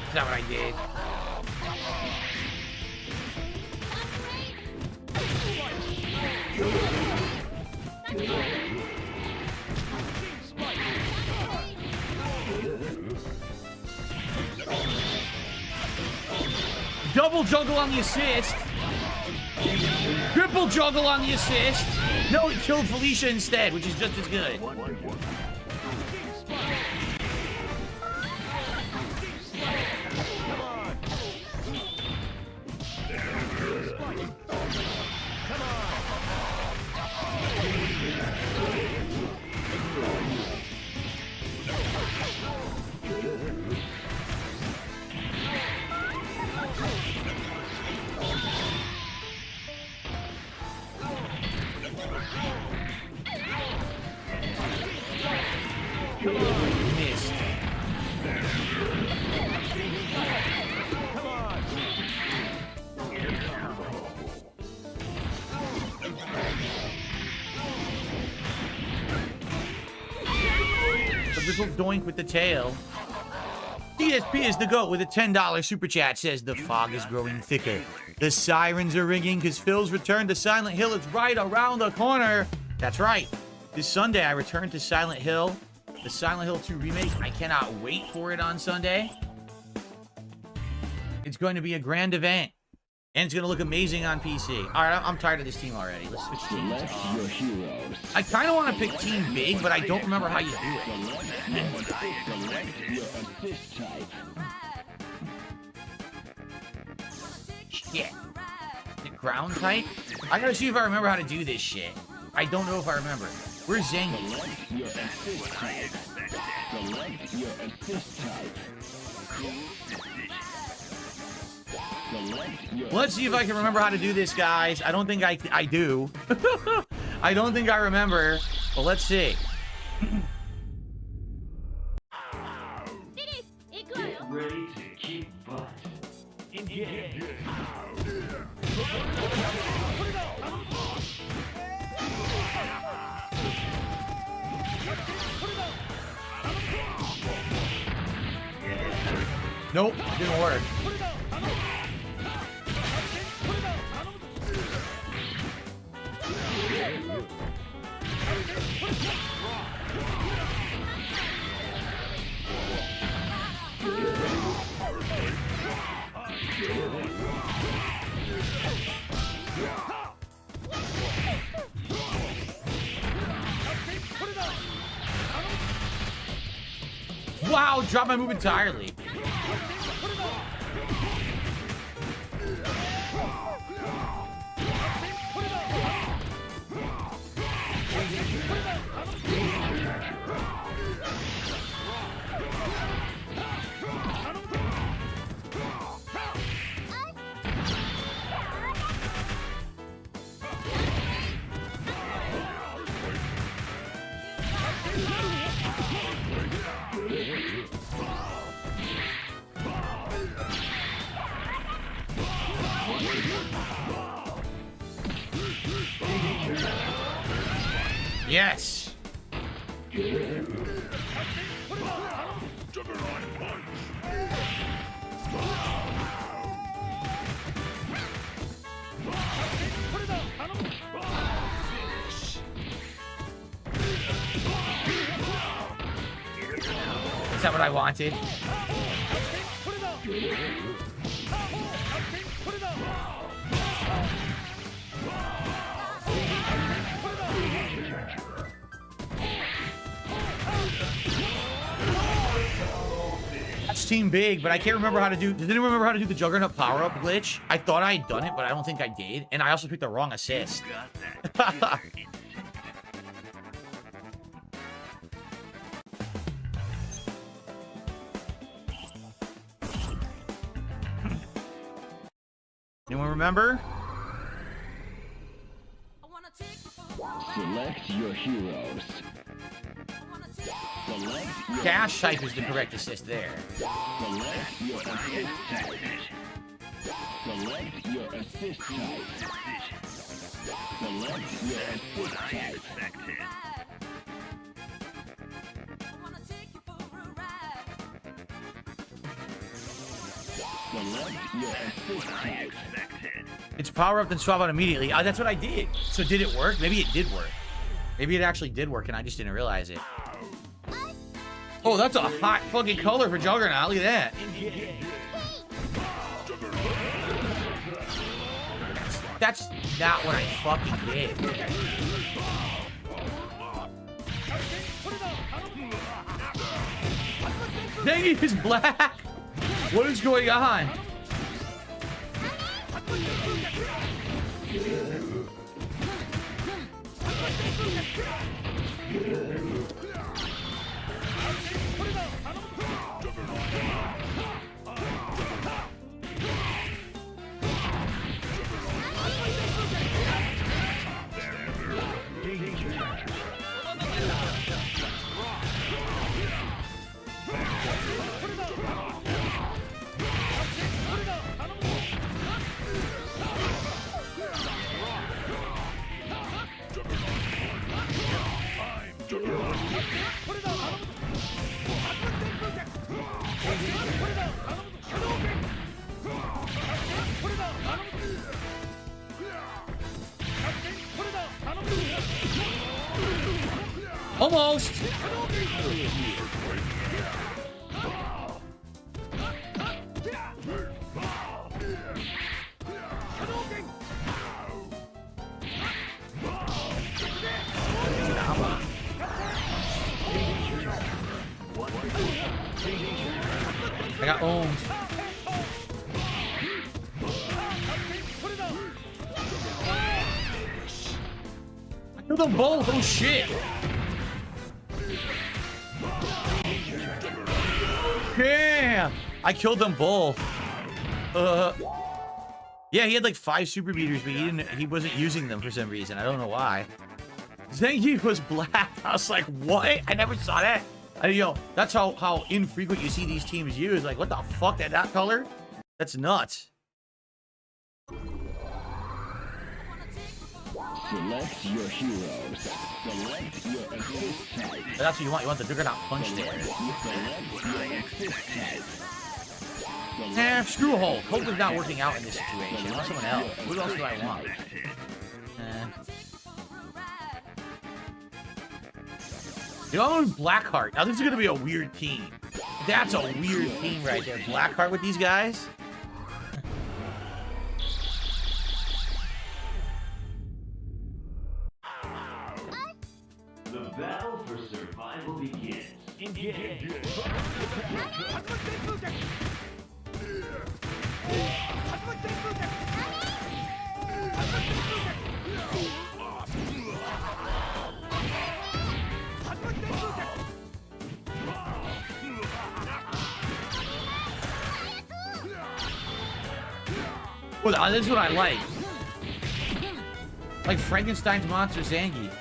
That's not what I did. Double juggle on the assist. Triple juggle on the assist. No, it killed Felicia instead, which is just as good. typical doink with the tail. DSP is the GOAT with a $10 super chat. Says the fog is growing thicker. The sirens are ringing because Phil's return to Silent Hill is right around the corner. That's right. This Sunday, I return to Silent Hill. The Silent Hill 2 remake. I cannot wait for it on Sunday. It's going to be a grand event. And it's going to look amazing on PC. All right, I'm tired of this team already. Let's switch teams. Your heroes. I kind of want to pick Team Big, but I don't remember how you do it. Your assist type. Shit. The ground type? I gotta see if I remember how to do this shit. I don't know if I remember. Where's Zangy? Your assist type. Select your assist type. Let's see if I can remember how to do this, guys. I don't think I do. I don't think I remember, but let's see. Get ready to kick butt. Engage. Nope, didn't work. Wow, drop my move entirely. Yes. Is that what I wanted? That's Team Big, but I can't remember how to do. Does anyone remember how to do the Juggernaut power-up glitch? I thought I had done it, but I don't think I did. And I also picked the wrong assist. Anyone remember? Select your heroes. Cash type is the correct assist there. Select your assist type. Select your assist type. Select your assist type. Select your assist type. It's power up then swap out immediately. That's what I did. So did it work? Maybe it did work. Maybe it actually did work and I just didn't realize it. Oh, that's a hot fucking color for Juggernaut. Look at that. That's not what I fucking did. Dang, it is black. What is going on? Almost. I got owned. I killed them both. Oh shit. Damn. I killed them both. Yeah, he had like 5 super beaters, but he wasn't using them for some reason. I don't know why. Zangief was black. I was like, what? I never saw that. That's how infrequent you see these teams use. Like, what the fuck? That color? That's nuts. Select your heroes. Select your assist type. That's what you want. You want the Juggernaut punch there. Screw Hulk. Hulk is not working out in this situation. I want someone else. Who else do I want? You know, I'm Blackheart. Now, this is going to be a weird team. That's a weird team right there. Blackheart with these guys? The battle for survival begins. Engage. Well, this is what I like. Like Frankenstein's monster Zangief.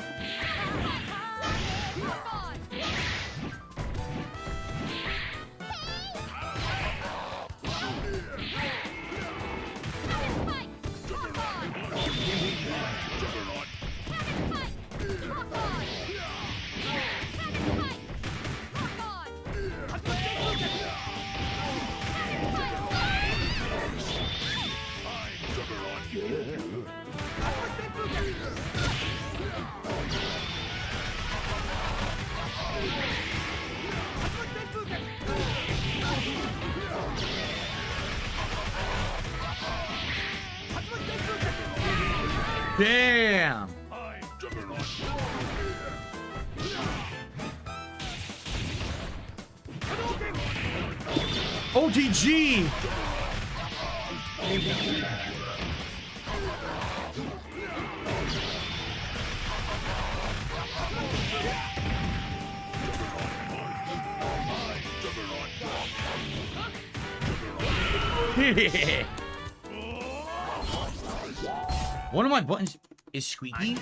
Damn! OTG! One of my buttons is squeaky.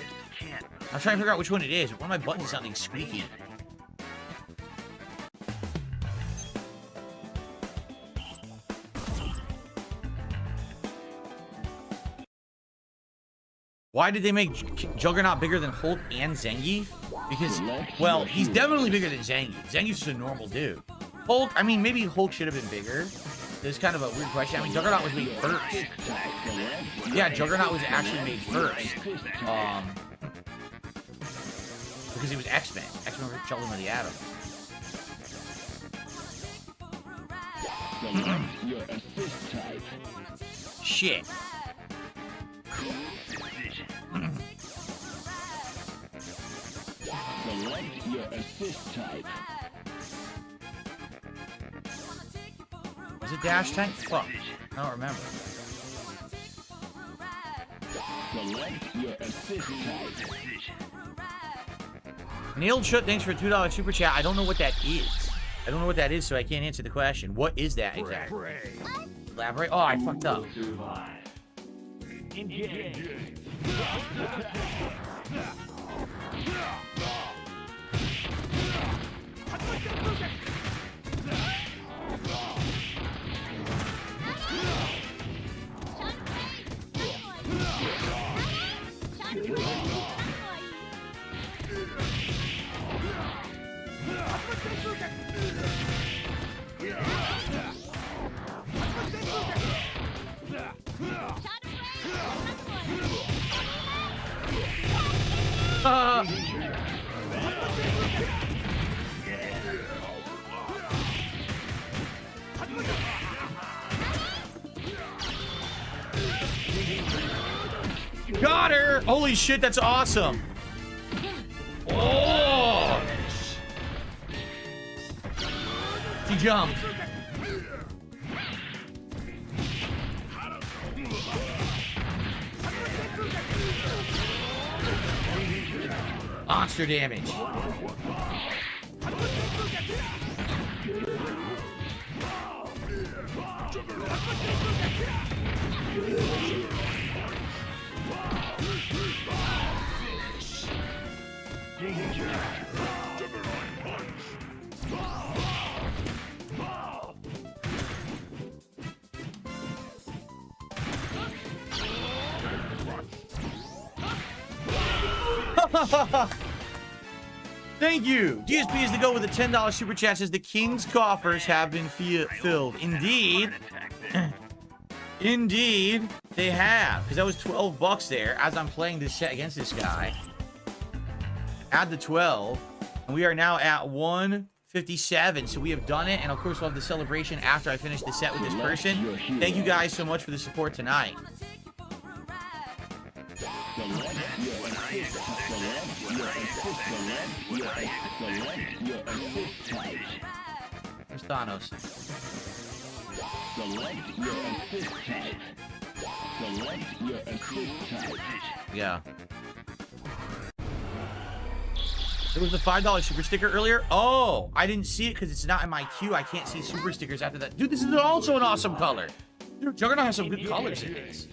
I'm trying to figure out which one it is. One of my buttons is sounding squeaky. Why did they make Juggernaut bigger than Hulk and Zangief? Because, well, he's definitely bigger than Zangief. Zangief's just a normal dude. Hulk, I mean, maybe Hulk should have been bigger. This is kind of a weird question. I mean, Juggernaut was made first. Yeah, Juggernaut was actually made first. Because he was X-Men. X-Men were Children of the Atom. Shit. Select your assist type. Was it dash tank? Fuck. I don't remember. Select your assist type. Neil Chut, thanks for a $2 super chat. I don't know what that is. I don't know what that is, so I can't answer the question. What is that exactly? Elaborate. Oh, I fucked up. Got her! Holy shit, that's awesome! Oh! She jumped. Monster damage. Thank you. DSP is to go with the $10 super chat. Says the King's coffers have been filled. Indeed. Indeed, they have. Because that was 12 bucks there as I'm playing this set against this guy. Add the 12. And we are now at 157. So we have done it. And of course, we'll have the celebration after I finish the set with this person. Thank you guys so much for the support tonight. Where's Thanos? Yeah. There was the $5 super sticker earlier. Oh, I didn't see it because it's not in my queue. I can't see super stickers after that. Dude, this is also an awesome color. Dude, Juggernaut has some good colors in this.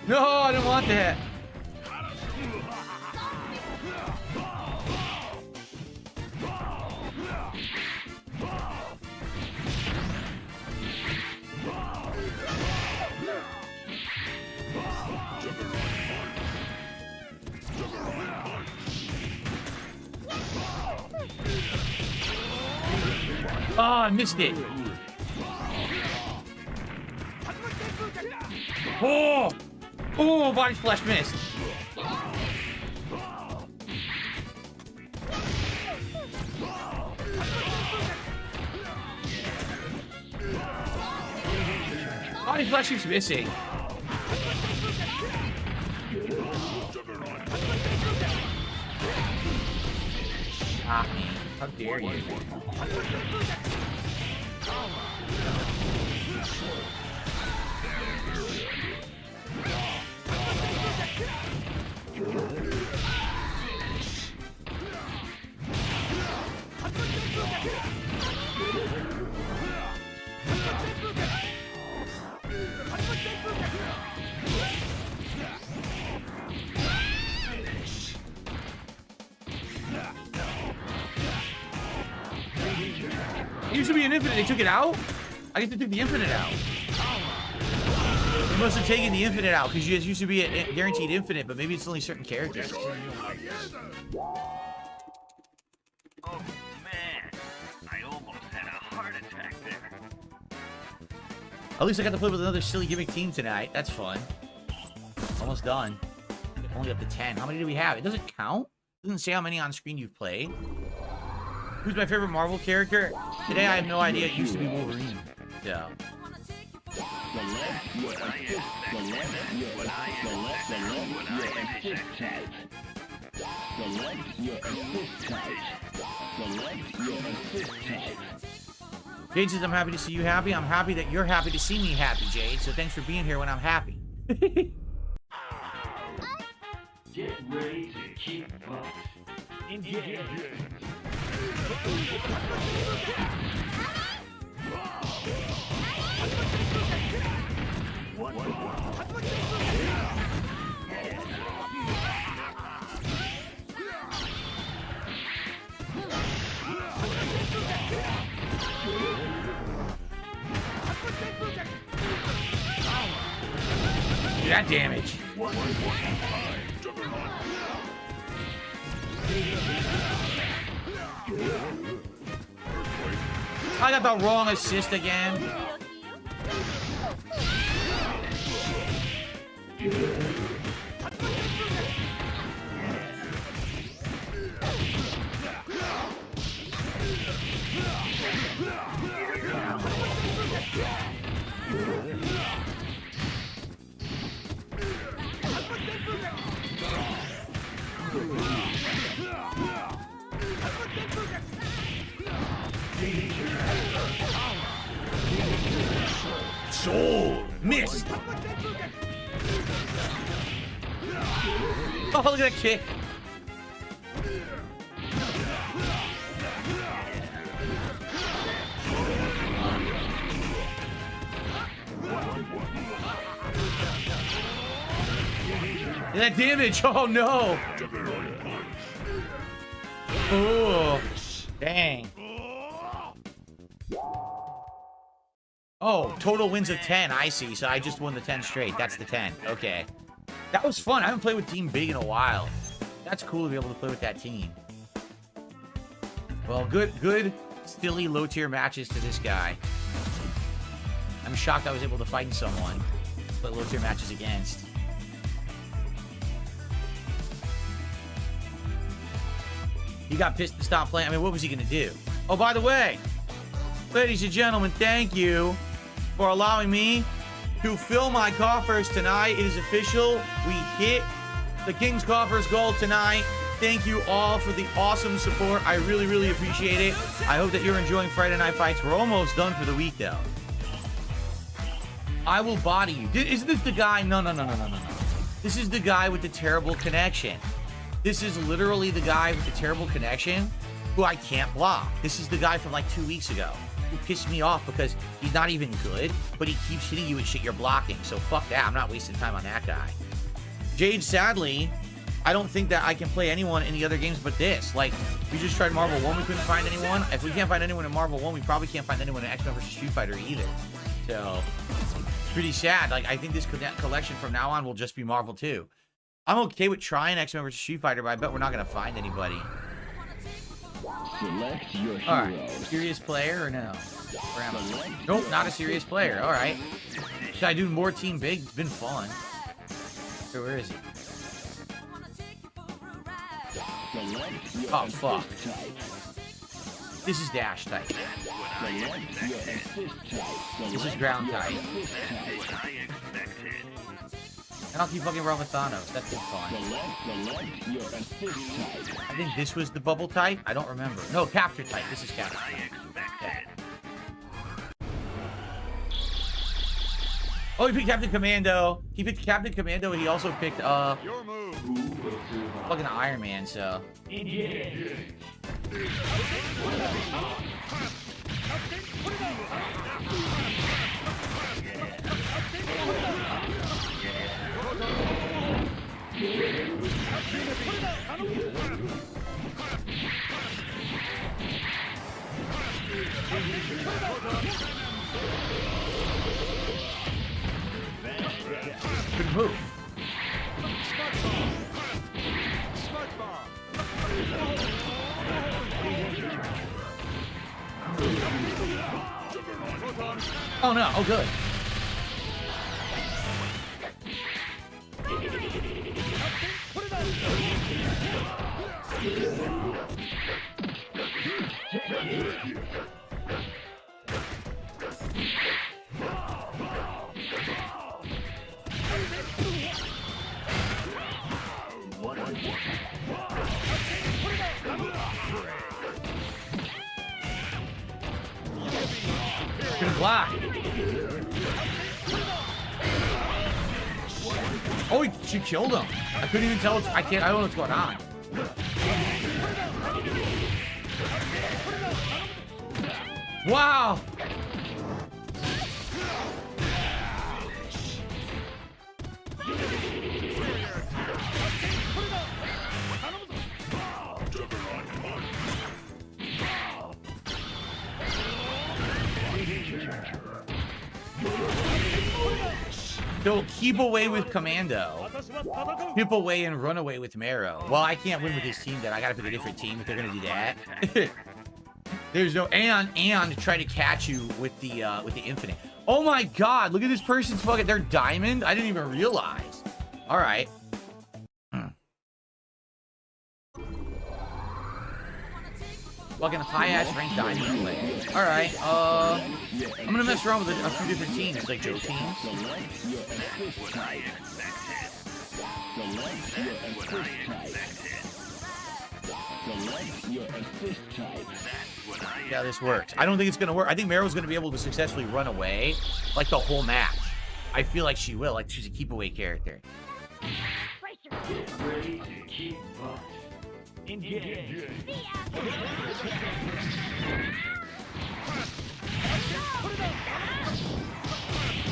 No, I don't want that. Oh, I missed it. Oh! Oh, body splash missed. Body splash keeps missing. Ah, man. How dare you? It used to be an infinite. They took it out? I guess they took the infinite out. They must have taken the infinite out because you guys used to be a guaranteed infinite, but maybe it's only certain characters. Oh man, I almost had a heart attack there. At least I got to play with another silly gimmick team tonight. That's fun. Almost done. Only up to 10. How many do we have? It doesn't count. It doesn't say how many on screen you've played. Who's my favorite Marvel character? Today I have no idea. It used to be Wolverine. So. Jade says, I'm happy to see you happy. I'm happy that you're happy to see me happy, Jade. So thanks for being here when I'm happy. Get ready to kick butt. Engage. that damage. I got the wrong assist again. Soul missed. Oh, look at that kick. That damage. Oh no. Oh, dang. Oh, total wins of 10. I see. So I just won the 10 straight. That's the 10. Okay. That was fun. I haven't played with Team Big in a while. That's cool to be able to play with that team. Well, good, silly, low-tier matches to this guy. I'm shocked I was able to fight someone to play low-tier matches against. He got pissed to stop playing. I mean, what was he going to do? Oh, by the way, ladies and gentlemen, thank you for allowing me to fill my coffers tonight. It is official. We hit the King's Coffers goal tonight. Thank you all for the awesome support. I really, really appreciate it. I hope that you're enjoying Friday Night Fights. We're almost done for the week, though. I will body you. Isn't this the guy? No. This is the guy with the terrible connection. This is literally the guy with the terrible connection who I can't block. This is the guy from like 2 weeks ago who pissed me off because he's not even good, but he keeps hitting you with shit you're blocking. So fuck that. I'm not wasting time on that guy. Jade, sadly, I don't think that I can play anyone in the other games but this. Like, we just tried Marvel 1, we couldn't find anyone. If we can't find anyone in Marvel 1, we probably can't find anyone in X-Men vs. Street Fighter either. So, it's pretty sad. Like, I think this collection from now on will just be Marvel 2. I'm okay with trying X-Men vs. Street Fighter, but I bet we're not going to find anybody. Select your hero. Alright, serious player or no? Or am I? Nope, not a serious player. Alright. Should I do more Team Big? It's been fun. So where is he? Oh, fuck. This is dash type. This is ground type. And I'll keep fucking around with Thanos. That's been fun. I think this was the bubble type. I don't remember. No, capture type. This is capture type. Okay. Oh, he picked Captain Commando. He picked Captain Commando, and he also picked, fucking Iron Man, so. Good move. Oh no, oh good. Good block. Oh, she killed him. I couldn't even tell. I don't know what's going on. Wow. So keep away with Commando. Keep away and run away with Marrow. Well, I can't win with this team then. I gotta pick a different team if they're gonna do that. There's no and try to catch you with the infinite. Oh my god, look at this person's fucking they're diamond. I didn't even realize. Alright. Fucking high-ass ranked diamond player. Alright, I'm gonna mess around with a few different teams, like Joe teams. Yeah, this works. I don't think it's gonna work. I think Marrow's gonna be able to successfully run away, like, the whole match. I feel like she will. Like, she's a keep-away character. Get ready to keep up. Engage.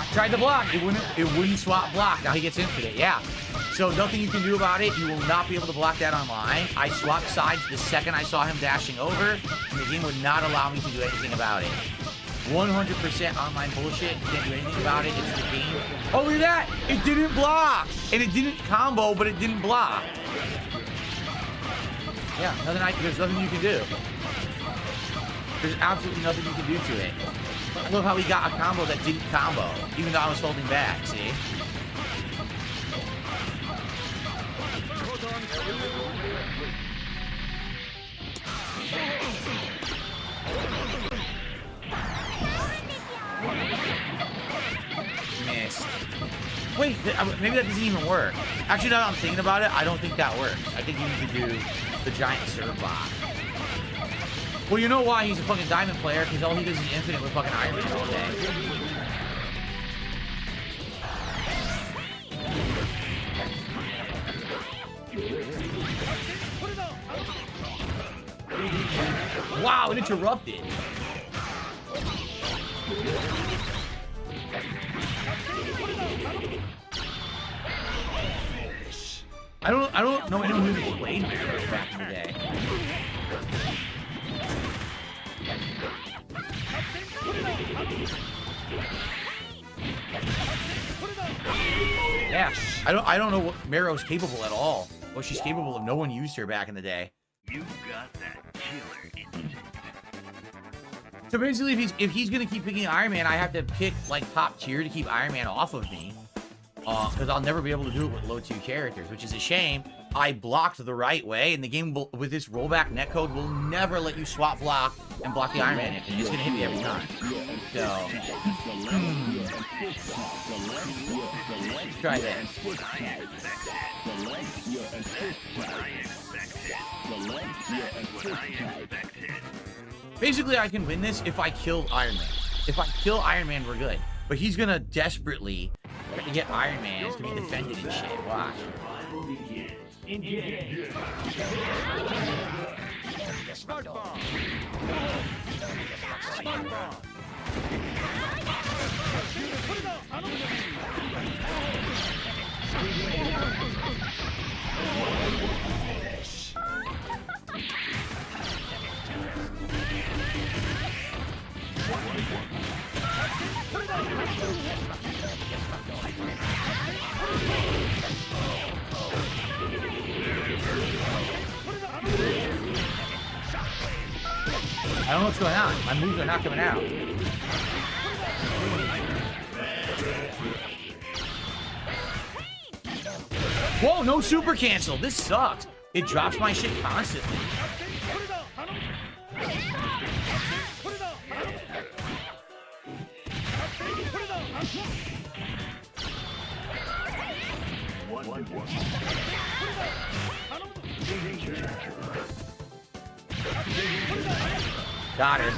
I tried to block. It wouldn't swap block. Now he gets infinite. Yeah. So nothing you can do about it. You will not be able to block that online. I swapped sides the second I saw him dashing over, and the game would not allow me to do anything about it. 100% online bullshit. You can't do anything about it. It's the game. Oh, look at that. It didn't block. And it didn't combo, but it didn't block. Yeah, there's nothing you can do. There's absolutely nothing you can do to it. I love how he got a combo that didn't combo, even though I was holding back, see? Missed. Wait, maybe that doesn't even work. Actually, now that I'm thinking about it, I don't think that works. I think you need to do the giant serve bot. Well, you know why he's a fucking diamond player? Because all he does is infinite with fucking Iron Man all day. Wow, it interrupted. I don't know anyone who played Marrow back in the day. Yeah, I don't know what Marrow's capable at all. What she's capable of. No one used her back in the day. You got that killer instinct. So basically, if he's gonna keep picking Iron Man, I have to pick like top tier to keep Iron Man off of me. Because I'll never be able to do it with low 2 characters, which is a shame. I blocked the right way, and the game will, with this rollback netcode will never let you swap block and block the Iron Man infinite. It's gonna hit me every time. So, let's try that. Basically, I can win this if I kill Iron Man. If I kill Iron Man, we're good. But he's gonna desperately try to get Iron Man to be defended and shit. Watch. Smart bomb. I don't know what's going on. My moves are not coming out. Whoa, no super cancel. This sucks. It drops my shit constantly. Got it.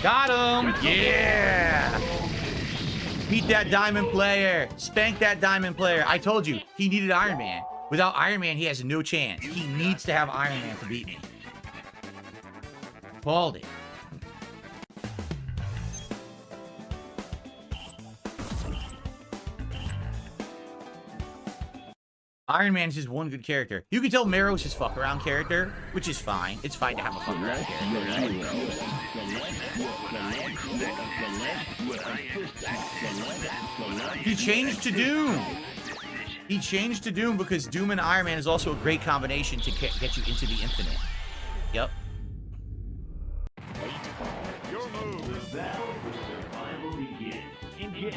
Got him! Yeah! Beat that diamond player. Spank that diamond player. I told you, he needed Iron Man. Without Iron Man, he has no chance. He needs to have Iron Man to beat me. Called it. Iron Man is just one good character. You can tell Mero's his fuck around character, which is fine. It's fine to have a fuck around character, right? He changed to Doom. He changed to Doom because Doom and Iron Man is also a great combination to get you into the infinite. Yep. Your move. The battle for survival begins. Engage.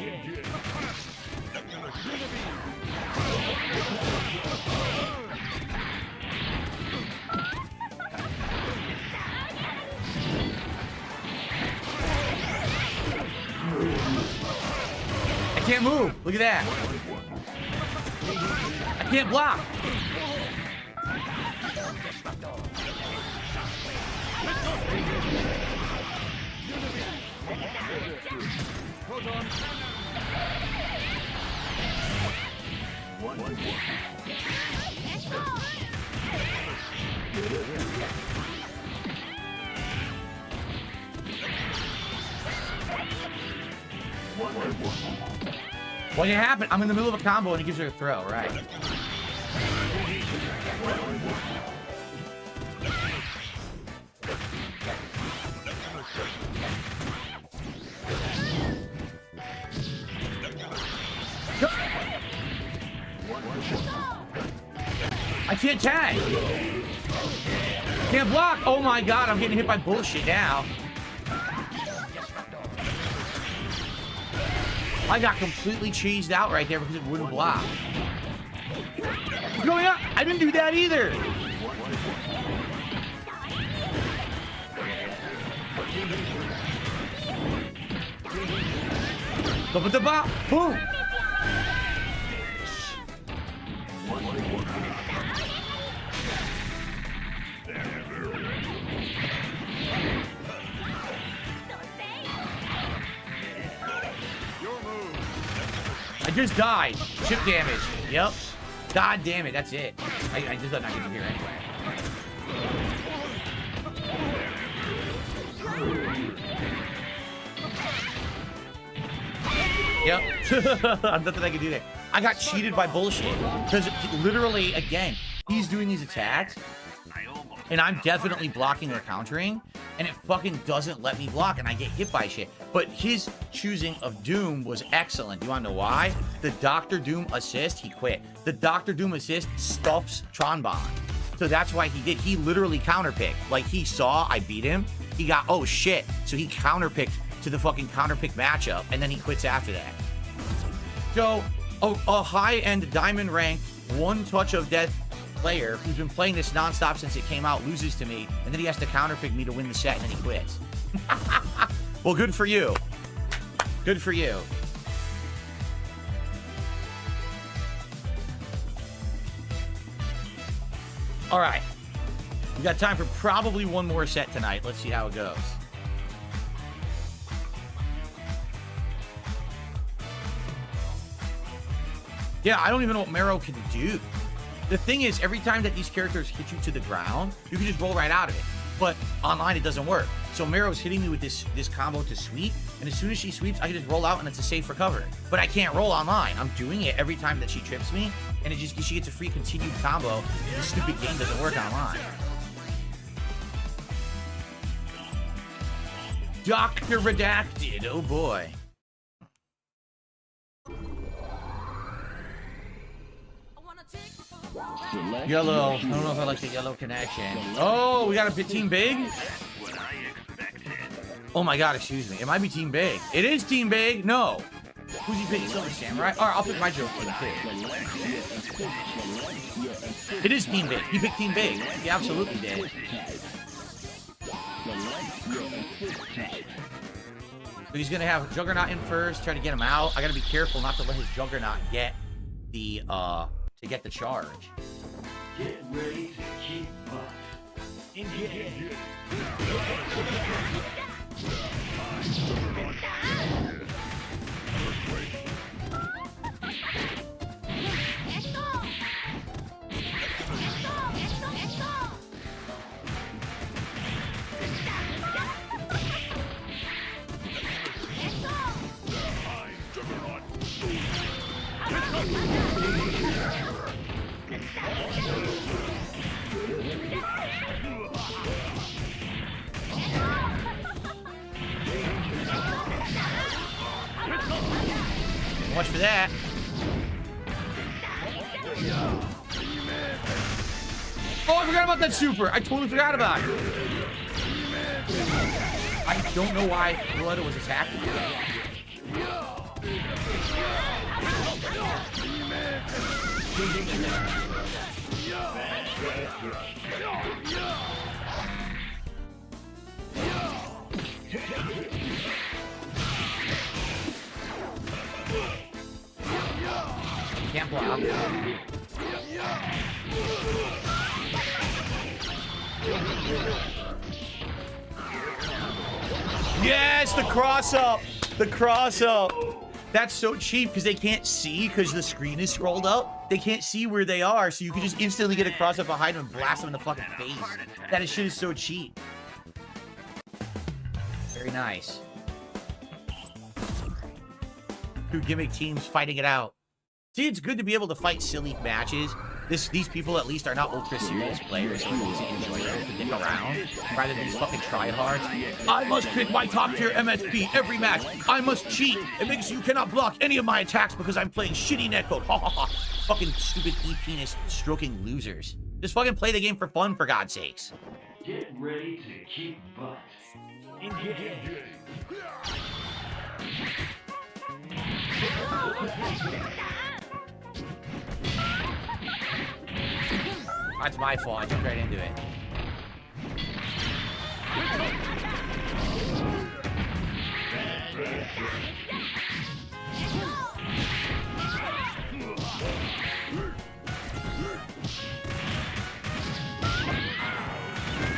I can't move. Look at that. I can't block. Hold on. What happened? I'm in the middle of a combo and it gives her a throw, right? I can't tag. Can't block. Oh my god, I'm getting hit by bullshit now. I got completely cheesed out right there because it wouldn't block. What's going on? I didn't do that either. Boom. I just died. Chip damage. Yep. God damn it. That's it. I just thought I could hear anyway. Yep. Nothing I can do there. I got cheated by bullshit. Because literally, again, he's doing these attacks. And I'm definitely blocking or countering. And it fucking doesn't let me block. And I get hit by shit. But his choosing of Doom was excellent. You want to know why? The Dr. Doom assist, he quit. The Dr. Doom assist stuffs Tron Bond. So that's why he did. He literally counterpicked. Like, he saw I beat him. He got, oh shit. So he counterpicked to the fucking counterpick matchup. And then he quits after that. So, a high-end diamond rank, one touch of death player who's been playing this nonstop since it came out loses to me. And then he has to counterpick me to win the set. And then he quits. Well, good for you. Good for you. All right. We got time for probably one more set tonight. Let's see how it goes. Yeah, I don't even know what Mero can do. The thing is, every time that these characters hit you to the ground, you can just roll right out of it. But online, it doesn't work. So Mero's hitting me with this combo to sweep, and as soon as she sweeps, I can just roll out, and it's a safe recovery. But I can't roll online. I'm doing it every time that she trips me, and she gets a free continued combo. This stupid game doesn't work online. Dr. Redacted, oh boy. Yellow. I don't know if I like the yellow connection. Oh, we got a team big? Oh my god, excuse me. It might be team big. It is team big. No. Who's he picking? Silver Samurai? Alright, I'll pick my joke for the too. It is team big. He picked team big. He absolutely did. So he's gonna have Juggernaut in first, try to get him out. I gotta be careful not to let his Juggernaut get the to get the charge. Get ready to kick butt. Engage. So much for that. Oh, I forgot about that super. I totally forgot about it. I don't know why Blood was attacking me. Can't block. Yes, the cross up. The cross up. That's so cheap because they can't see because the screen is scrolled up. They can't see where they are, so you can just instantly get a cross up behind them and blast them in the fucking face. That shit is so cheap. Very nice. Two gimmick teams fighting it out. See, it's good to be able to fight silly matches. These people at least are not ultra serious players, so it's enjoyable to dick around rather than these fucking tryhards. I must pick my top tier MSP every match. I must cheat. It makes you cannot block any of my attacks because I'm playing shitty netcode. Ha ha ha. Fucking stupid e-penis stroking losers. Just fucking play the game for fun, for God's sakes. Get ready to kick butt. Engage. That's my fault. I jumped right into it.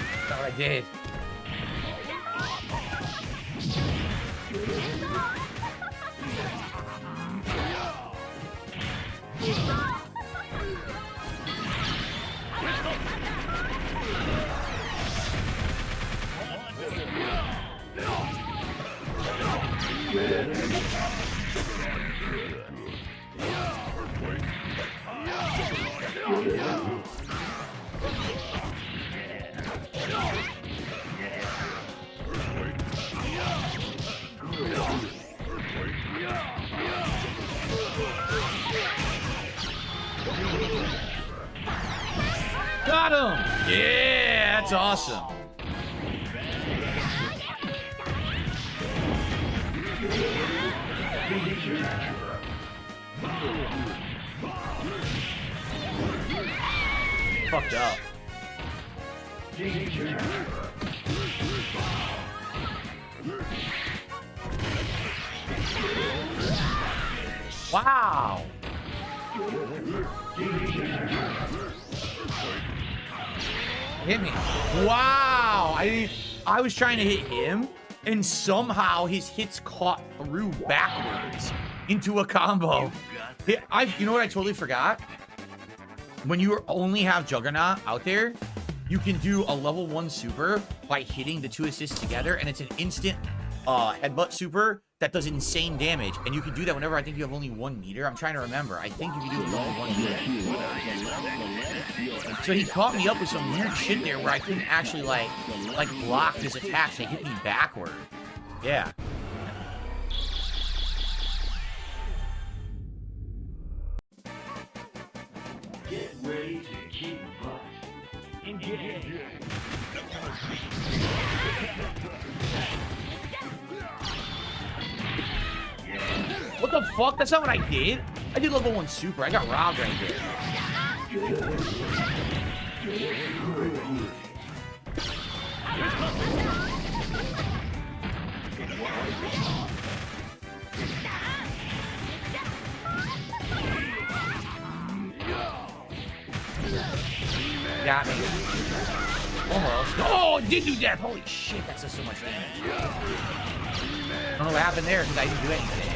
That's not what I did. Got him! Yeah, that's awesome. Fucked up. Wow. Hit me. Wow. I was trying to hit him, and somehow his hits caught through backwards into a combo. You know what I totally forgot? When you only have Juggernaut out there, you can do a level 1 super by hitting the 2 assists together, and it's an instant headbutt super that does insane damage. And you can do that whenever I think you have only 1 meter. I'm trying to remember. I think you can do it level 1 meter. So he caught me up with some weird shit there where I couldn't actually like block his attacks. They hit me backward. Yeah. Get ready to kick butt. Engage. What the fuck? That's not what I did. I did level 1 super. I got robbed right there. Got me. Almost. Oh, it did do death. Holy shit, that does so much damage. I don't know what happened there because I didn't do anything.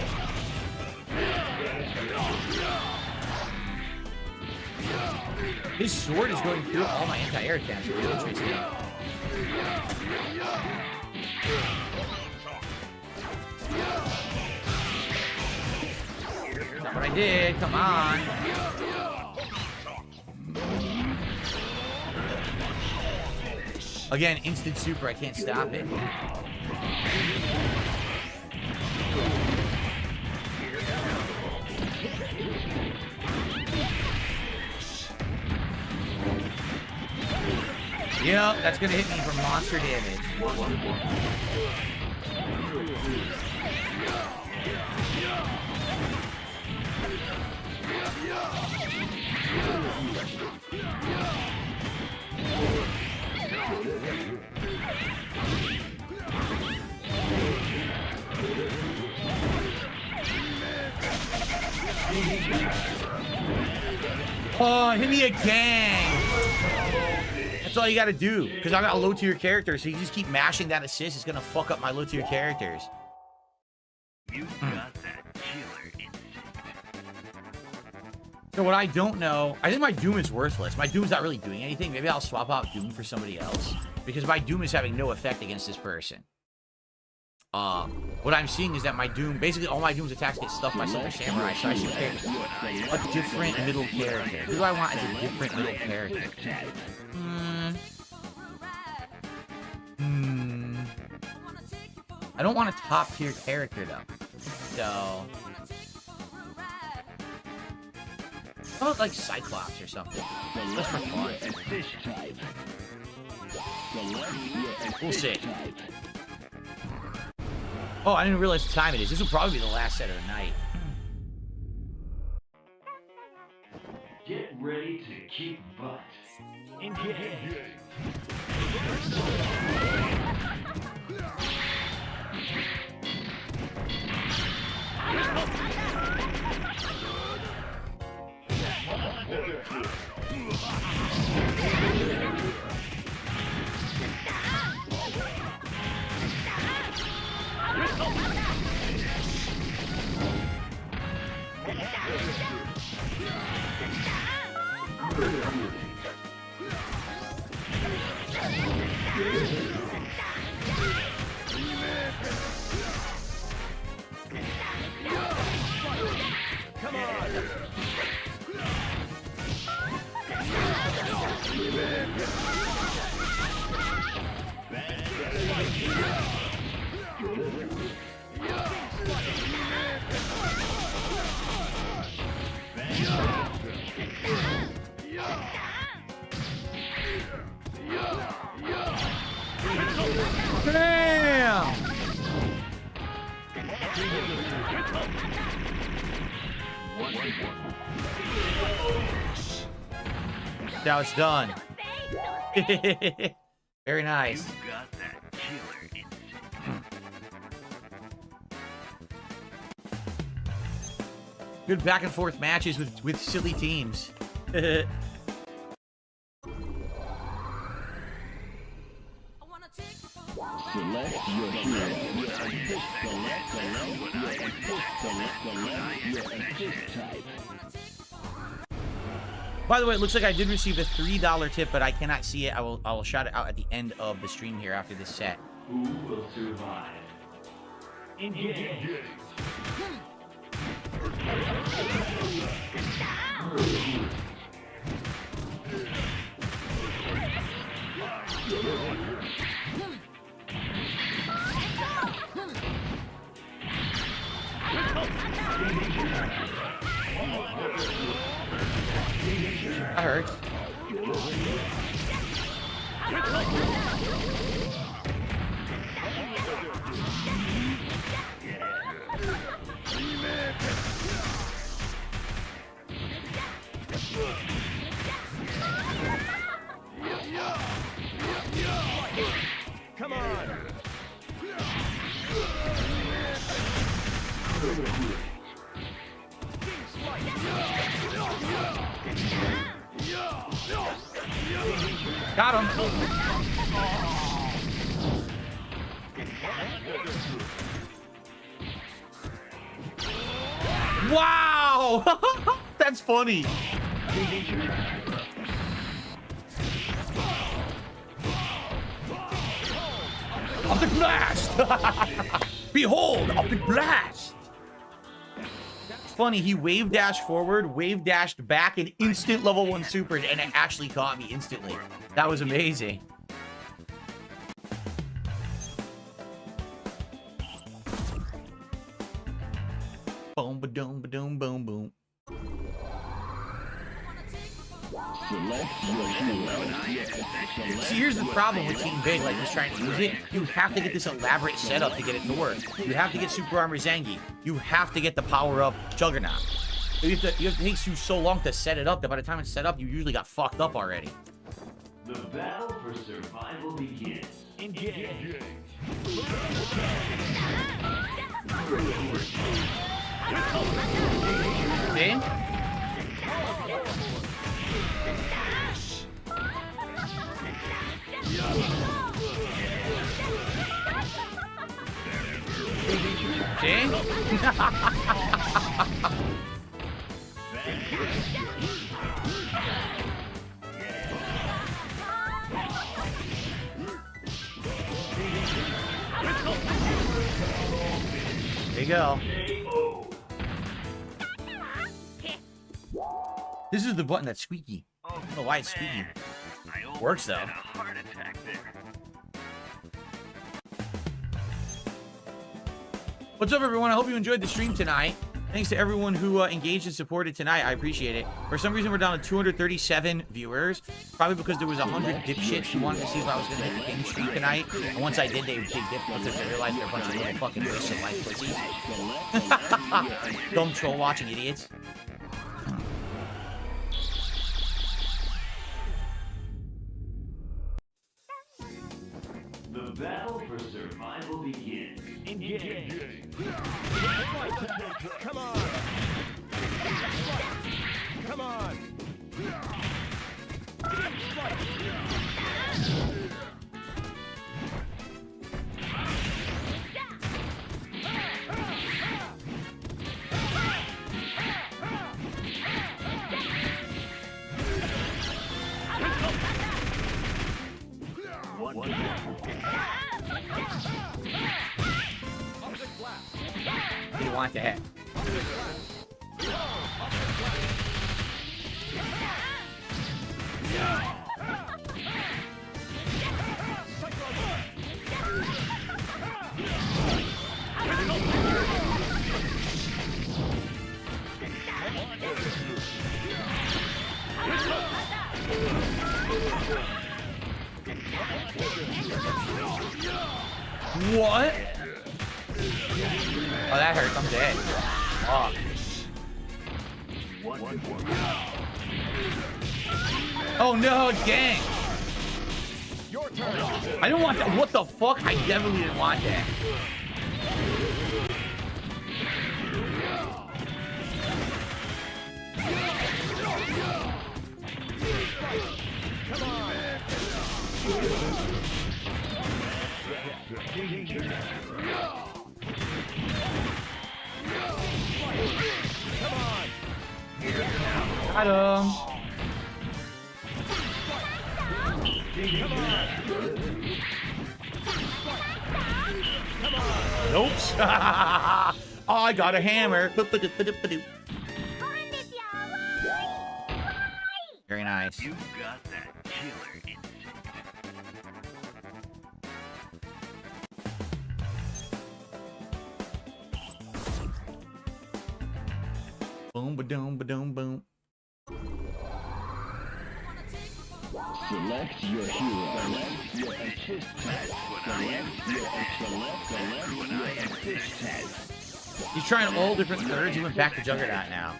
His sword is going through all my anti-air attacks. It's really interesting. That's not what I did. Come on. Again, instant super. I can't stop it. Yep, that's gonna hit me for monster damage. Oh, hit me again. That's all you gotta do. Because I got a low tier character, so you just keep mashing that assist. It's gonna fuck up my low tier characters. You got that killer instinct. So what I don't know, I think my Doom is worthless. My Doom's not really doing anything. Maybe I'll swap out Doom for somebody else. Because my Doom is having no effect against this person. What I'm seeing is that my Doom, basically all my Doom's attacks get stuffed by Silver Samurai, so I should pick a different middle character. Who do I want as a different middle character? I don't want a top tier character though. So how about like Cyclops or something? Just for fun. We'll see. Oh, I didn't realize the time it is. This will probably be the last set of the night. Get ready to kick butt. Engage. Come on. Damn! Now it's done. Very nice. You got that killer instinct. Good back and forth matches with silly teams. Select your hero. Select your assist type. By the way, it looks like I did receive a $3 tip, but I cannot see it. I will shout it out at the end of the stream here after this set. Who will survive? Engage. That hurts. Come on. Got him. Wow! That's funny. Optic blast! Behold, optic blast! That's funny. He wave dashed forward, wave dashed back, and instant level 1 supered, and it actually caught me instantly. That was amazing. Boom, ba-doom, boom, boom. See, here's the problem with King Big, like he's trying to use it. You have to get this elaborate setup to get it to work. You have to get Super Armor Zangief. You have to get the power-up Juggernaut. You have to, it takes you so long to set it up that by the time it's set up, you usually got fucked up already. The battle for survival begins. Engage. See? See? There you go. This is the button that's squeaky. I don't know why it's squeaky. Works though. What's up, everyone? I hope you enjoyed the stream tonight. Thanks to everyone who engaged and supported tonight. I appreciate it. For some reason, we're down to 237 viewers. Probably because there was 100 dipshits who wanted to see if I was going to hit the game stream tonight. And once I did, they dipped because they realized they're a bunch of little fucking listen like pussies. Dumb troll watching idiots. The battle for survival begins. Engage. Come on. Come on. You want that? What? Oh, that hurts. I'm dead. Oh. Oh no, gang. I don't want that. What the fuck? I definitely didn't want that. Come on. Got him. Nope. Oh, I got a hammer. Very nice. You got that killer instinct. Boom, ba-doom, ba-doom, boom. Select your hero. Select your assist tag. Select your assist tag. He's trying all different thirds. He went back to Juggernaut now.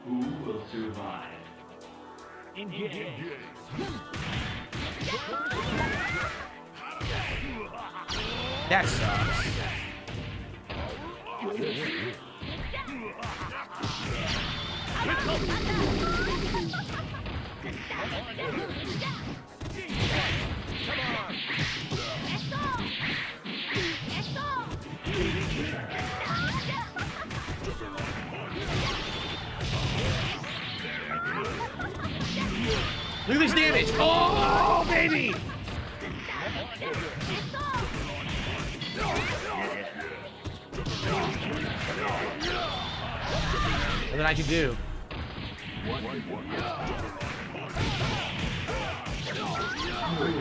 Who will survive? Engage. That sucks. Look at this damage. Oh, baby. Nothing I can do. I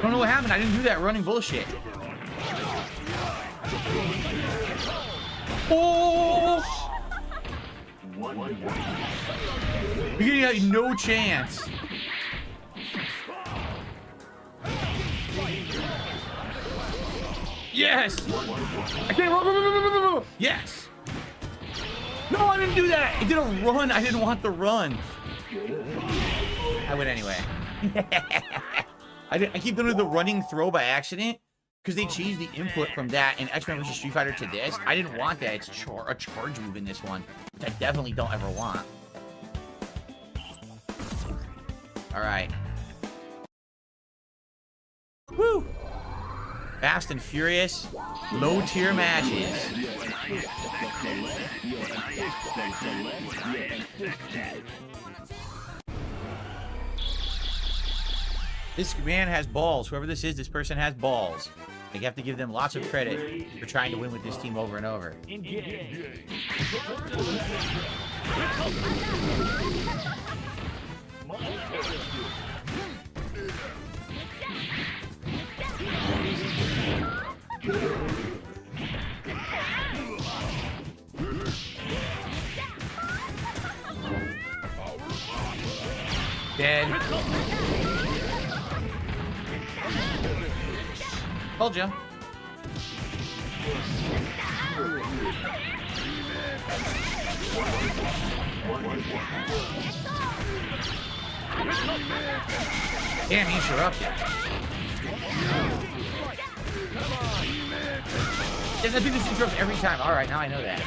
don't know what happened. I didn't do that running bullshit. Oh! You got no chance. Yes! I can't run! Yes! No, I didn't do that! It did a run. I didn't want the run. I win anyway. I keep doing the running throw by accident because they changed the input from that in X-Men vs. Street Fighter to this. I didn't want that. It's a charge move in this one, which I definitely don't ever want. All right. Woo! Fast and Furious, low-tier matches. This man has balls. Whoever this is, this person has balls. You have to give them lots of credit for trying to win with this team over and over. Dead. Told you. Damn, he interrupted. Yes, I do this interrupts every time. All right, now I know that.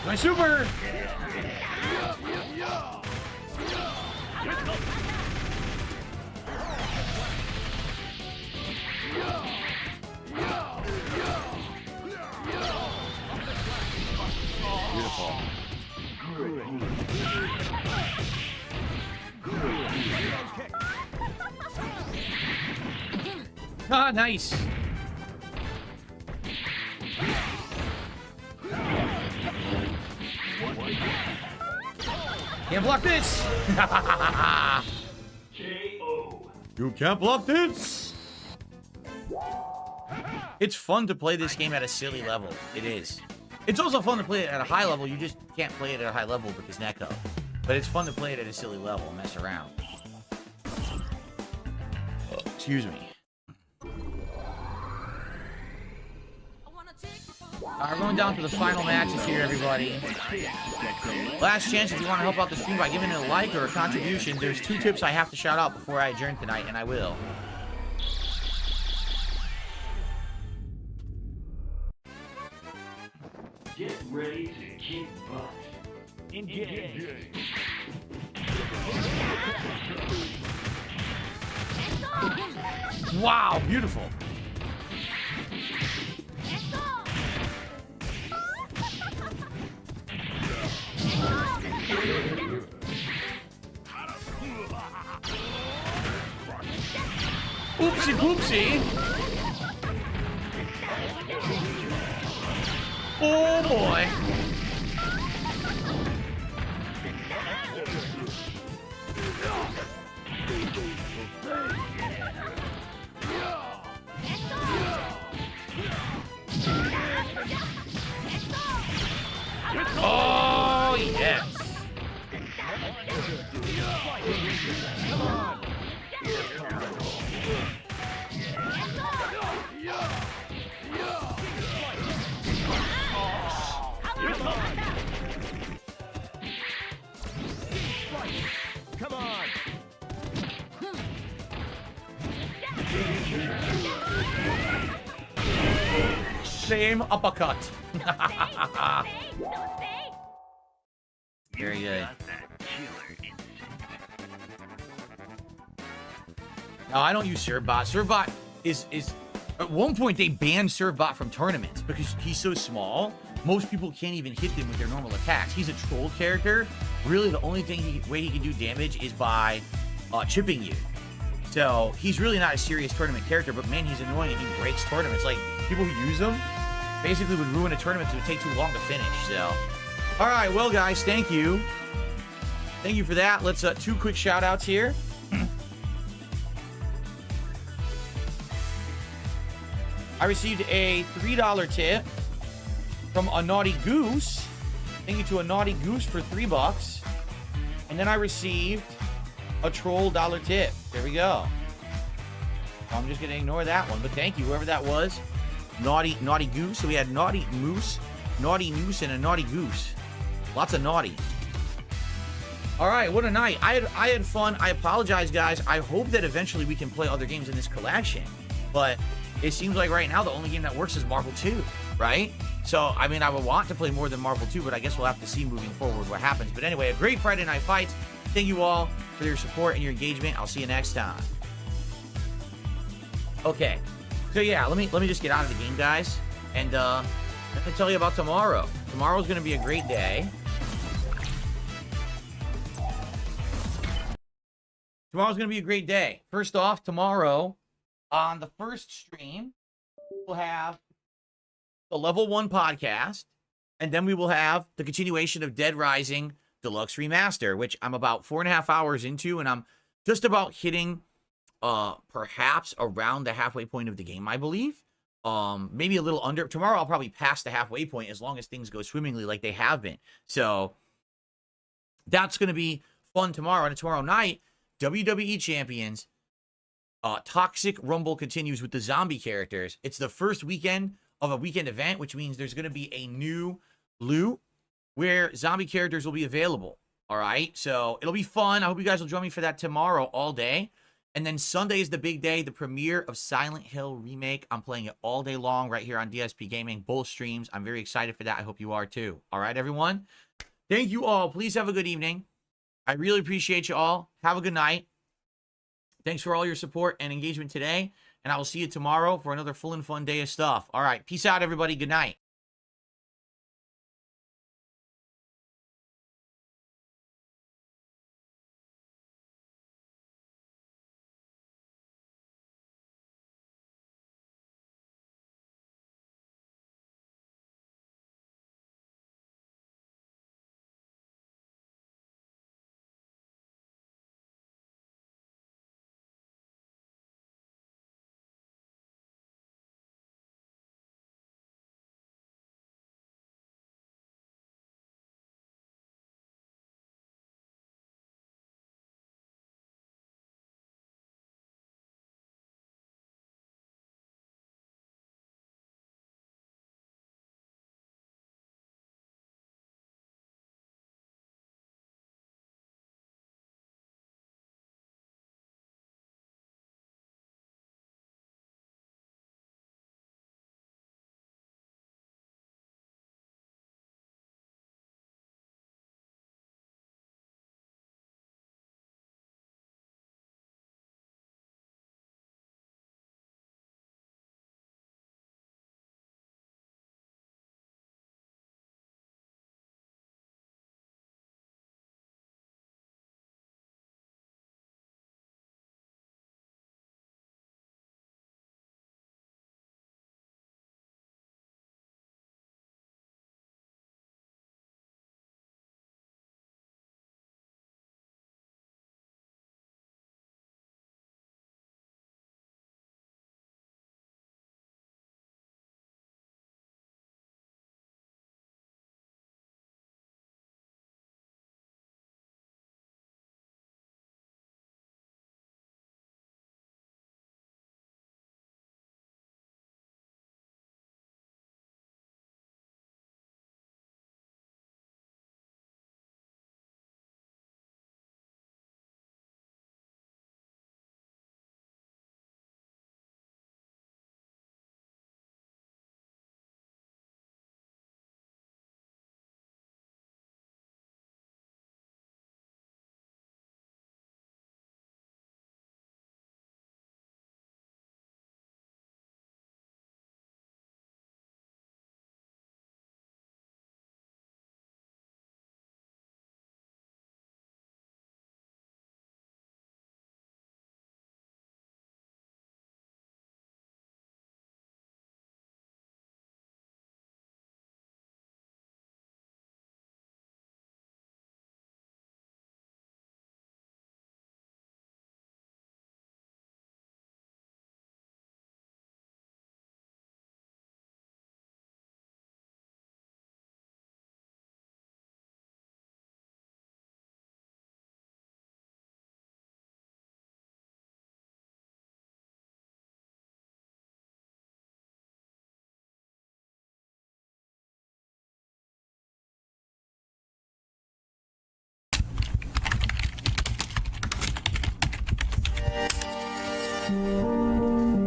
My super! Beautiful. Ah, nice. Can't block this. You can't block this. It's fun to play this game at a silly level. It is. It's also fun to play it at a high level. You just can't play it at a high level with this netcode. But it's fun to play it at a silly level and mess around. Oh, excuse me. We're going down to the final matches here, everybody. Last chance if you want to help out the stream by giving it a like or a contribution. There's 2 tips I have to shout out before I adjourn tonight, and I will. Get ready to kick butt. Engage. Wow, beautiful. Oopsie poopsie. Oh boy. Oh yes. Come on. Same uppercut. Very good. No, I don't use ServBot. ServBot is at one point they banned ServBot from tournaments because he's so small. Most people can't even hit him with their normal attacks. He's a troll character. Really, the only way he can do damage is by chipping you. So he's really not a serious tournament character, but man, he's annoying and he breaks tournaments. Like, people who use him basically would ruin a tournament because it would take too long to finish. So, all right, well, guys, thank you. Thank you for that. Let's, 2 quick shout outs here. I received a $3 tip from a Naughty Goose. Thank you to a Naughty Goose for $3. And then I received a Troll $1 tip. There we go. I'm just going to ignore that one. But thank you, whoever that was. Naughty Goose. So we had Naughty Moose, Naughty Noose, and a Naughty Goose. Lots of naughty. All right, what a night. I had fun. I apologize, guys. I hope that eventually we can play other games in this collection. But it seems like right now the only game that works is Marvel 2, right? So, I mean, I would want to play more than Marvel 2, but I guess we'll have to see moving forward what happens. But anyway, a great Friday Night Fights. Thank you all for your support and your engagement. I'll see you next time. Okay. So, yeah, let me just get out of the game, guys. And let me tell you about tomorrow. Tomorrow's going to be a great day. Tomorrow's going to be a great day. First off, tomorrow, on the first stream, we'll have the Level 1 podcast, and then we will have the continuation of Dead Rising Deluxe Remaster, which I'm about 4.5 hours into, and I'm just about hitting perhaps around the halfway point of the game, I believe. Maybe a little under. Tomorrow I'll probably pass the halfway point as long as things go swimmingly like they have been. So that's going to be fun tomorrow. And tomorrow night, WWE Champions Toxic Rumble continues with the zombie characters. It's the first weekend of a weekend event, which means there's going to be a new loot where zombie characters will be available. All right, so it'll be fun. I hope you guys will join me for that tomorrow all day. And then Sunday is the big day, the premiere of Silent Hill Remake. I'm playing it all day long right here on DSP Gaming, both streams. I'm very excited for that. I hope you are too. All right, everyone. Thank you all. Please have a good evening. I really appreciate you all. Have a good night. Thanks for all your support and engagement today. And I will see you tomorrow for another full and fun day of stuff. All right. Peace out, everybody. Good night.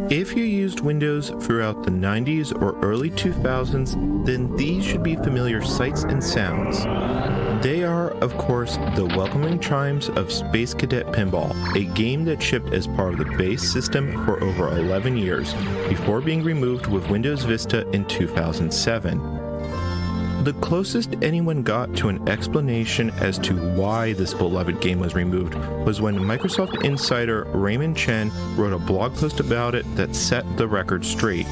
If you used Windows throughout the 90s or early 2000s, then these should be familiar sights and sounds. They are, of course, the welcoming chimes of Space Cadet Pinball, a game that shipped as part of the base system for over 11 years, before being removed with Windows Vista in 2007. The closest anyone got to an explanation as to why this beloved game was removed was when Microsoft insider Raymond Chen wrote a blog post about it that set the record straight.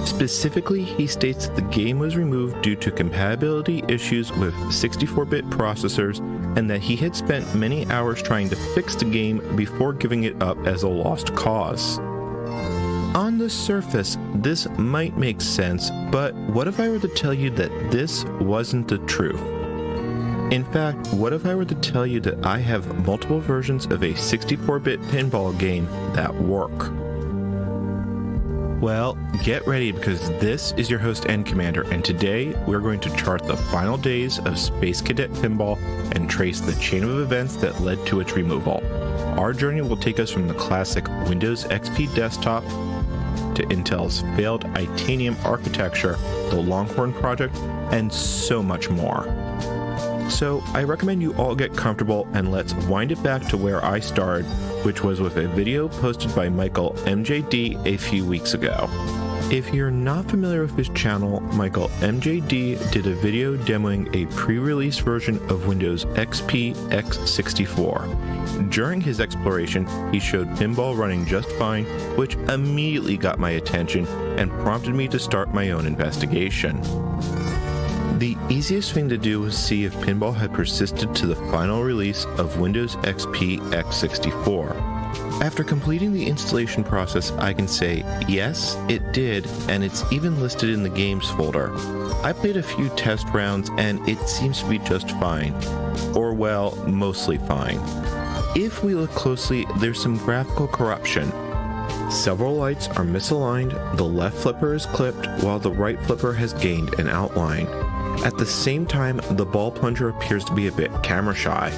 Specifically, he states that the game was removed due to compatibility issues with 64-bit processors and that he had spent many hours trying to fix the game before giving it up as a lost cause. On the surface, this might make sense, but what if I were to tell you that this wasn't the truth? In fact, what if I were to tell you that I have multiple versions of a 64-bit pinball game that work? Well, get ready because this is your host and commander, and today we're going to chart the final days of Space Cadet Pinball and trace the chain of events that led to its removal. Our journey will take us from the classic Windows XP desktop to Intel's failed Itanium architecture, the Longhorn project, and so much more. So I recommend you all get comfortable and let's wind it back to where I started, which was with a video posted by Michael MJD a few weeks ago. If you're not familiar with his channel, Michael MJD did a video demoing a pre-release version of Windows XP x64. During his exploration, he showed pinball running just fine, which immediately got my attention and prompted me to start my own investigation. The easiest thing to do was see if pinball had persisted to the final release of Windows XP x64. After completing the installation process, I can say, yes, it did, and it's even listed in the games folder. I played a few test rounds, and it seems to be just fine. Or, well, mostly fine. If we look closely, there's some graphical corruption. Several lights are misaligned, the left flipper is clipped, while the right flipper has gained an outline. At the same time, the ball plunger appears to be a bit camera shy.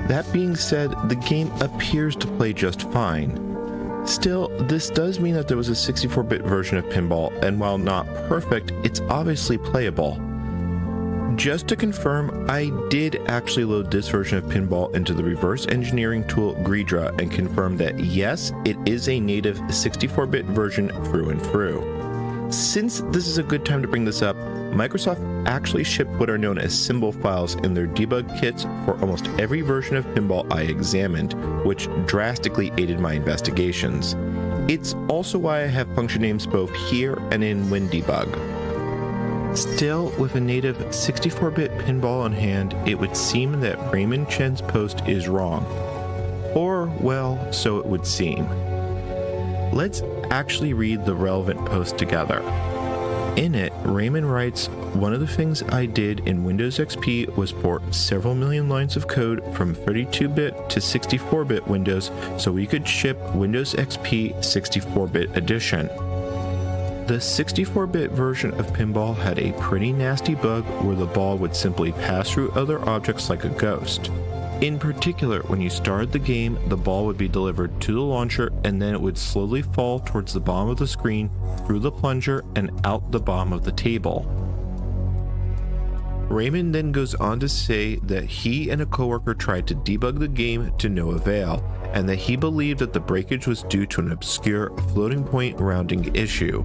That being said, the game appears to play just fine. Still, this does mean that there was a 64-bit version of pinball, and while not perfect, it's obviously playable. Just to confirm, I did actually load this version of pinball into the reverse engineering tool Greedra and confirm that yes, it is a native 64-bit version through and through. Since this is a good time to bring this up, Microsoft actually shipped what are known as symbol files in their debug kits for almost every version of pinball I examined, which drastically aided my investigations. It's also why I have function names both here and in WinDebug. Still, with a native 64-bit pinball on hand, it would seem that Raymond Chen's post is wrong. Or, well, so it would seem. Let's actually read the relevant post together. In it, Raymond writes, "One of the things I did in Windows XP was port several million lines of code from 32-bit to 64-bit Windows so we could ship Windows XP 64-bit edition. The 64-bit version of pinball had a pretty nasty bug where the ball would simply pass through other objects like a ghost. In particular, when you started the game, the ball would be delivered to the launcher and then it would slowly fall towards the bottom of the screen, through the plunger, and out the bottom of the table." Raymond then goes on to say that he and a coworker tried to debug the game to no avail, and that he believed that the breakage was due to an obscure floating point rounding issue.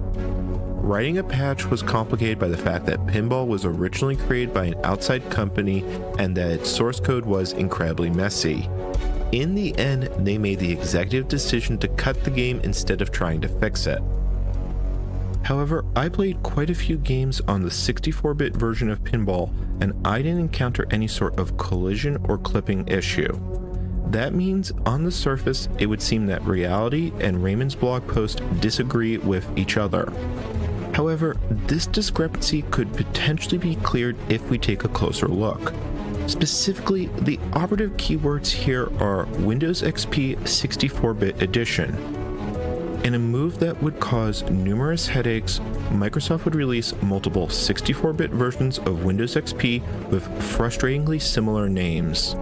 Writing a patch was complicated by the fact that pinball was originally created by an outside company and that its source code was incredibly messy. In the end, they made the executive decision to cut the game instead of trying to fix it. However, I played quite a few games on the 64-bit version of pinball, and I didn't encounter any sort of collision or clipping issue. That means, on the surface, it would seem that reality and Raymond's blog post disagree with each other. However, this discrepancy could potentially be cleared if we take a closer look. Specifically, the operative keywords here are Windows XP 64-bit edition. In a move that would cause numerous headaches, Microsoft would release multiple 64-bit versions of Windows XP with frustratingly similar names.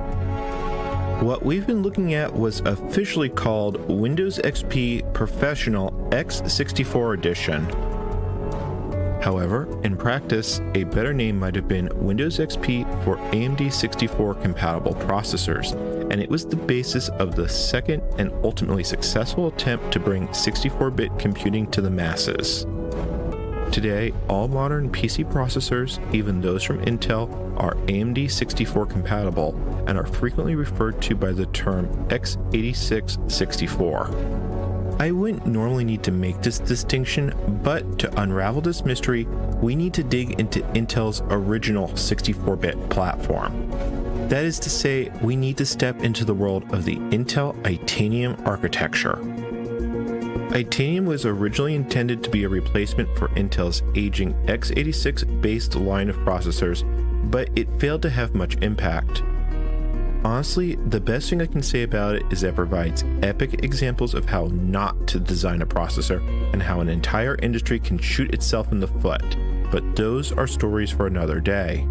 What we've been looking at was officially called Windows XP Professional x64 Edition. However, in practice, a better name might have been Windows XP for AMD 64 compatible processors, and it was the basis of the second and ultimately successful attempt to bring 64-bit computing to the masses. Today, all modern PC processors, even those from Intel, are AMD 64 compatible and are frequently referred to by the term x86 64. I wouldn't normally need to make this distinction, but to unravel this mystery, we need to dig into Intel's original 64-bit platform. That is to say, we need to step into the world of the Intel Itanium architecture. Itanium was originally intended to be a replacement for Intel's aging x86-based line of processors, but it failed to have much impact. Honestly, the best thing I can say about it is that it provides epic examples of how not to design a processor and how an entire industry can shoot itself in the foot, but those are stories for another day.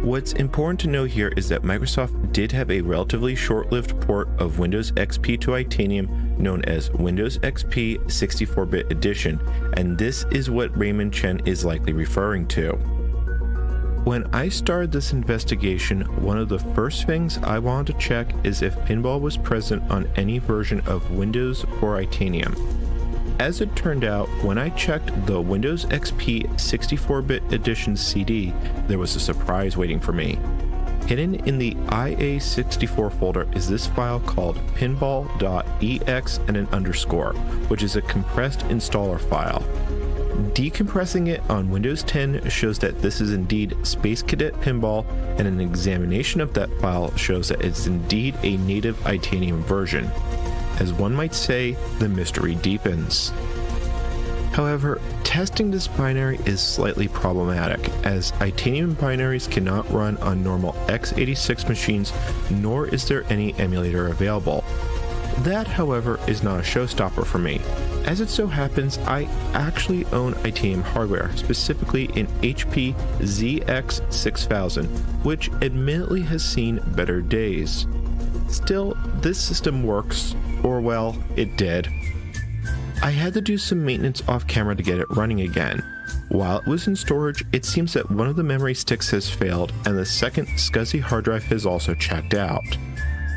What's important to know here is that Microsoft did have a relatively short-lived port of Windows XP to Itanium known as Windows XP 64-bit Edition, and this is what Raymond Chen is likely referring to. When I started this investigation, one of the first things I wanted to check is if pinball was present on any version of Windows for Itanium. As it turned out, when I checked the Windows XP 64-bit Edition CD, there was a surprise waiting for me. Hidden in the IA64 folder is this file called pinball.ex and an underscore, which is a compressed installer file. Decompressing it on Windows 10 shows that this is indeed Space Cadet Pinball, and an examination of that file shows that it's indeed a native Itanium version. As one might say, the mystery deepens. However, testing this binary is slightly problematic, as Itanium binaries cannot run on normal x86 machines, nor is there any emulator available. That, however, is not a showstopper for me. As it so happens, I actually own Itanium hardware, specifically an HP ZX6000, which admittedly has seen better days. Still, this system works, or well, it did. I had to do some maintenance off camera to get it running again. While it was in storage, it seems that one of the memory sticks has failed, and the second SCSI hard drive has also checked out.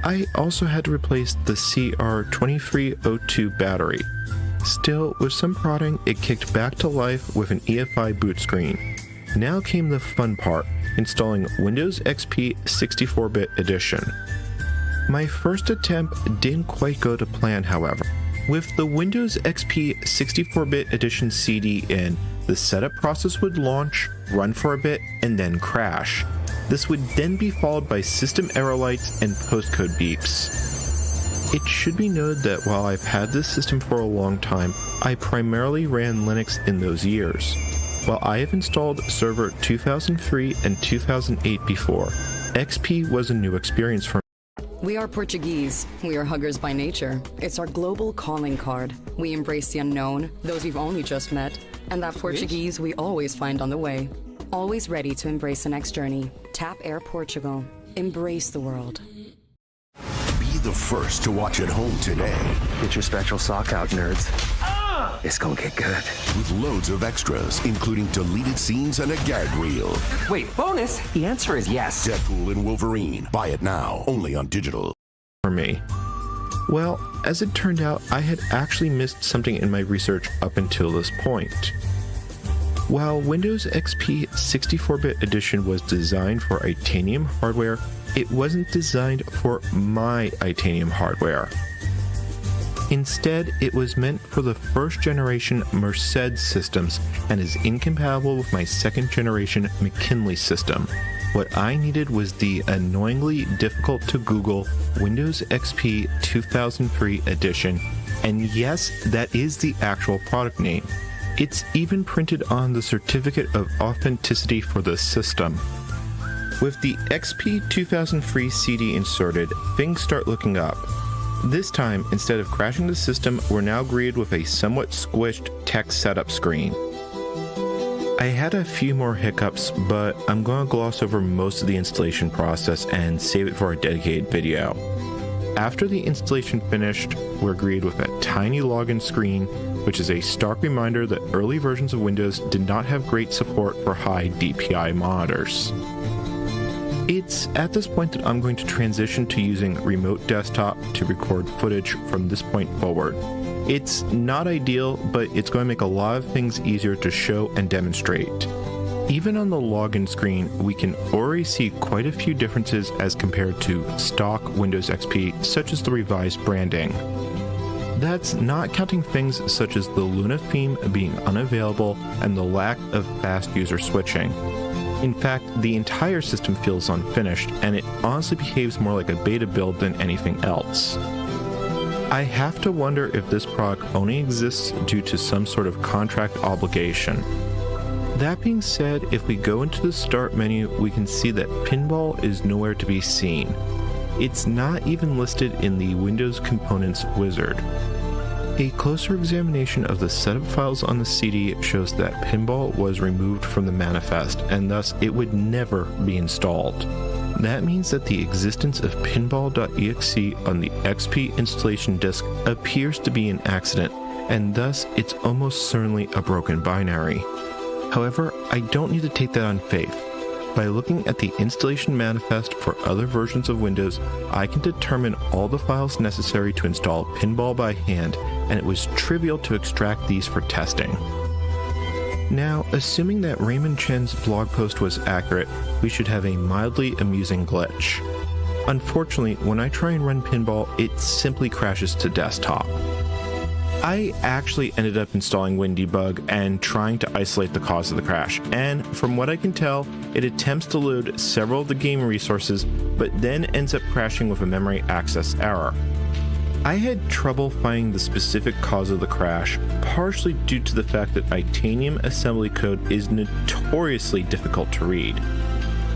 I also had to replace the CR2302 battery. Still, with some prodding, it kicked back to life with an EFI boot screen. Now came the fun part, installing Windows XP 64-bit Edition. My first attempt didn't quite go to plan, however. With the Windows XP 64-bit Edition CD in, the setup process would launch, run for a bit, and then crash. This would then be followed by system error lights and postcode beeps. It should be noted that while I've had this system for a long time, I primarily ran Linux in those years. While I have installed Server 2003 and 2008 before, XP was a new experience for me. We are Portuguese. We are huggers by nature. It's our global calling card. We embrace the unknown, those we've only just met, and that Portuguese we always find on the way. Always ready to embrace the next journey. Tap Air Portugal. Embrace the world. The first to watch at home today. Get your special sock out, nerds. It's gonna get good. With loads of extras, including deleted scenes and a gag reel. Wait, bonus? The answer is yes. Deadpool and Wolverine. Buy it now, only on digital. For me. Well, as it turned out, I had actually missed something in my research up until this point. While Windows XP 64-bit Edition was designed for Itanium hardware, it wasn't designed for my Itanium hardware. Instead, it was meant for the first generation Merced systems and is incompatible with my second generation McKinley system. What I needed was the annoyingly difficult to Google Windows XP 2003 Edition, and yes, that is the actual product name. It's even printed on the certificate of authenticity for the system. With the XP 2003 CD inserted, things start looking up. This time, instead of crashing the system, we're now greeted with a somewhat squished text setup screen. I had a few more hiccups, but I'm going to gloss over most of the installation process and save it for a dedicated video. After the installation finished, we're greeted with a tiny login screen, which is a stark reminder that early versions of Windows did not have great support for high DPI monitors. It's at this point that I'm going to transition to using Remote Desktop to record footage from this point forward. It's not ideal, but it's going to make a lot of things easier to show and demonstrate. Even on the login screen, we can already see quite a few differences as compared to stock Windows XP, such as the revised branding. That's not counting things such as the Luna theme being unavailable and the lack of fast user switching. In fact, the entire system feels unfinished, and it honestly behaves more like a beta build than anything else. I have to wonder if this product only exists due to some sort of contract obligation. That being said, if we go into the start menu, we can see that Pinball is nowhere to be seen. It's not even listed in the Windows Components wizard. A closer examination of the setup files on the CD shows that Pinball was removed from the manifest, and thus it would never be installed. That means that the existence of pinball.exe on the XP installation disk appears to be an accident, and thus it's almost certainly a broken binary. However, I don't need to take that on faith. By looking at the installation manifest for other versions of Windows, I can determine all the files necessary to install Pinball by hand, and it was trivial to extract these for testing. Now, assuming that Raymond Chen's blog post was accurate, we should have a mildly amusing glitch. Unfortunately, when I try and run Pinball, it simply crashes to desktop. I actually ended up installing WinDebug and trying to isolate the cause of the crash, and from what I can tell, it attempts to load several of the game resources, but then ends up crashing with a memory access error. I had trouble finding the specific cause of the crash, partially due to the fact that Itanium assembly code is notoriously difficult to read.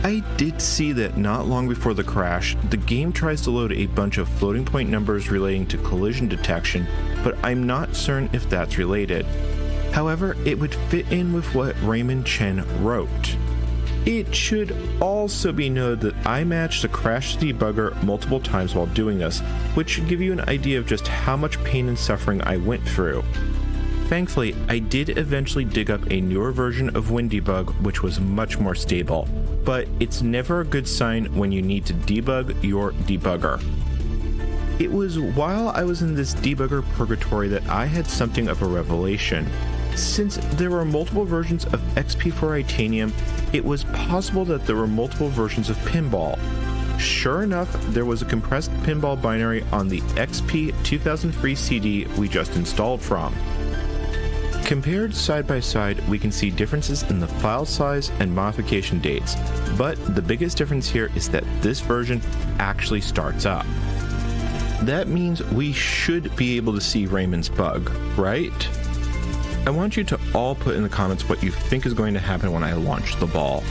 I did see that not long before the crash, the game tries to load a bunch of floating point numbers relating to collision detection, but I'm not certain if that's related. However, it would fit in with what Raymond Chen wrote. It should also be noted that I matched the crash debugger multiple times while doing this, which should give you an idea of just how much pain and suffering I went through. Thankfully, I did eventually dig up a newer version of WinDebug, which was much more stable, but it's never a good sign when you need to debug your debugger. It was while I was in this debugger purgatory that I had something of a revelation. Since there were multiple versions of XP for Itanium, it was possible that there were multiple versions of Pinball. Sure enough, there was a compressed Pinball binary on the XP 2003 CD we just installed from. Compared side by side, we can see differences in the file size and modification dates, but the biggest difference here is that this version actually starts up. That means we should be able to see Raymond's bug, right? I want you to all put in the comments what you think is going to happen when I launch the ball.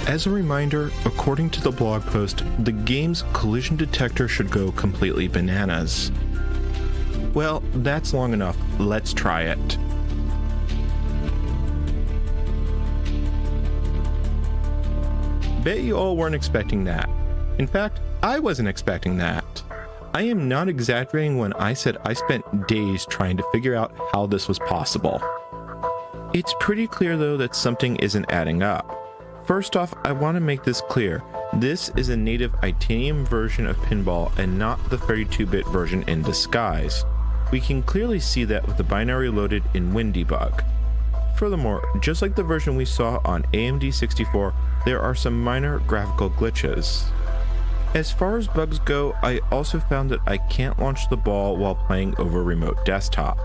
As a reminder, according to the blog post, the game's collision detector should go completely bananas. Well, that's long enough. Let's try it. Bet you all weren't expecting that. In fact, I wasn't expecting that. I am not exaggerating when I said I spent days trying to figure out how this was possible. It's pretty clear though that something isn't adding up. First off, I want to make this clear. This is a native Itanium version of Pinball and not the 32-bit version in disguise. We can clearly see that with the binary loaded in WinDebug. Furthermore, just like the version we saw on AMD 64, there are some minor graphical glitches. As far as bugs go, I also found that I can't launch the ball while playing over Remote Desktop.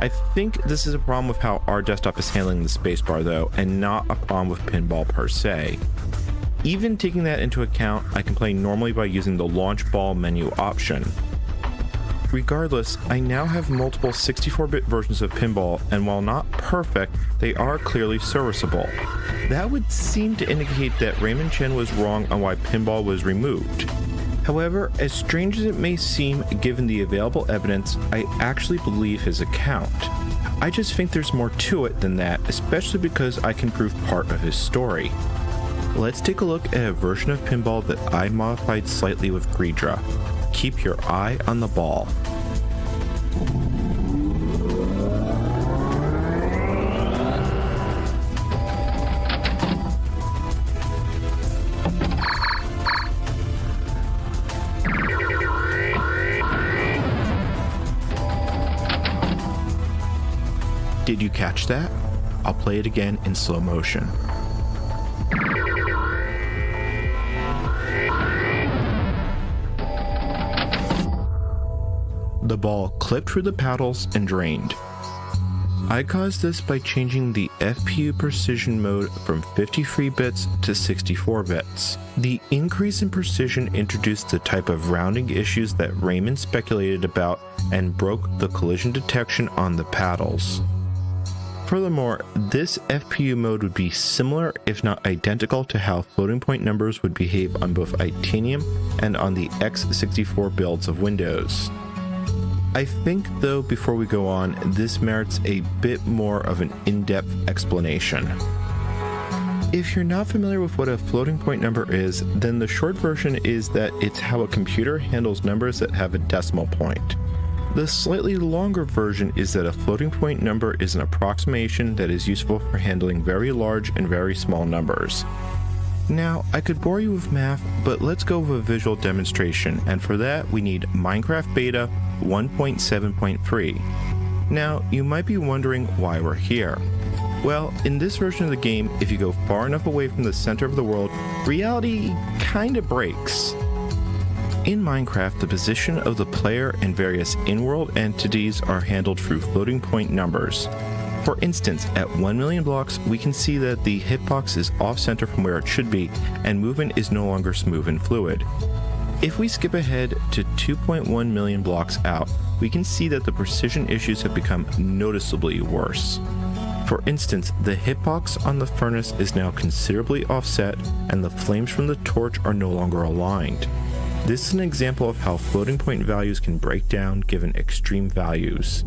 I think this is a problem with how our desktop is handling the spacebar though, and not a problem with Pinball per se. Even taking that into account, I can play normally by using the launch ball menu option. Regardless, I now have multiple 64-bit versions of Pinball, and while not perfect, they are clearly serviceable. That would seem to indicate that Raymond Chen was wrong on why Pinball was removed. However, as strange as it may seem given the available evidence, I actually believe his account. I just think there's more to it than that, especially because I can prove part of his story. Let's take a look at a version of Pinball that I modified slightly with Greedra. Keep your eye on the ball. Did you catch that? I'll play it again in slow motion. The ball clipped through the paddles and drained. I caused this by changing the FPU precision mode from 53 bits to 64 bits. The increase in precision introduced the type of rounding issues that Raymond speculated about and broke the collision detection on the paddles. Furthermore, this FPU mode would be similar, if not identical, to how floating point numbers would behave on both Itanium and on the x64 builds of Windows. I think, though, before we go on, this merits a bit more of an in-depth explanation. If you're not familiar with what a floating point number is, then the short version is that it's how a computer handles numbers that have a decimal point. The slightly longer version is that a floating point number is an approximation that is useful for handling very large and very small numbers. Now, I could bore you with math, but let's go with a visual demonstration, and for that we need Minecraft Beta 1.7.3. Now, you might be wondering why we're here. Well, in this version of the game, if you go far enough away from the center of the world, reality kinda breaks. In Minecraft, the position of the player and various in-world entities are handled through floating point numbers. For instance, at 1 million blocks, we can see that the hitbox is off-center from where it should be, and movement is no longer smooth and fluid. If we skip ahead to 2.1 million blocks out, we can see that the precision issues have become noticeably worse. For instance, the hitbox on the furnace is now considerably offset, and the flames from the torch are no longer aligned. This is an example of how floating point values can break down given extreme values.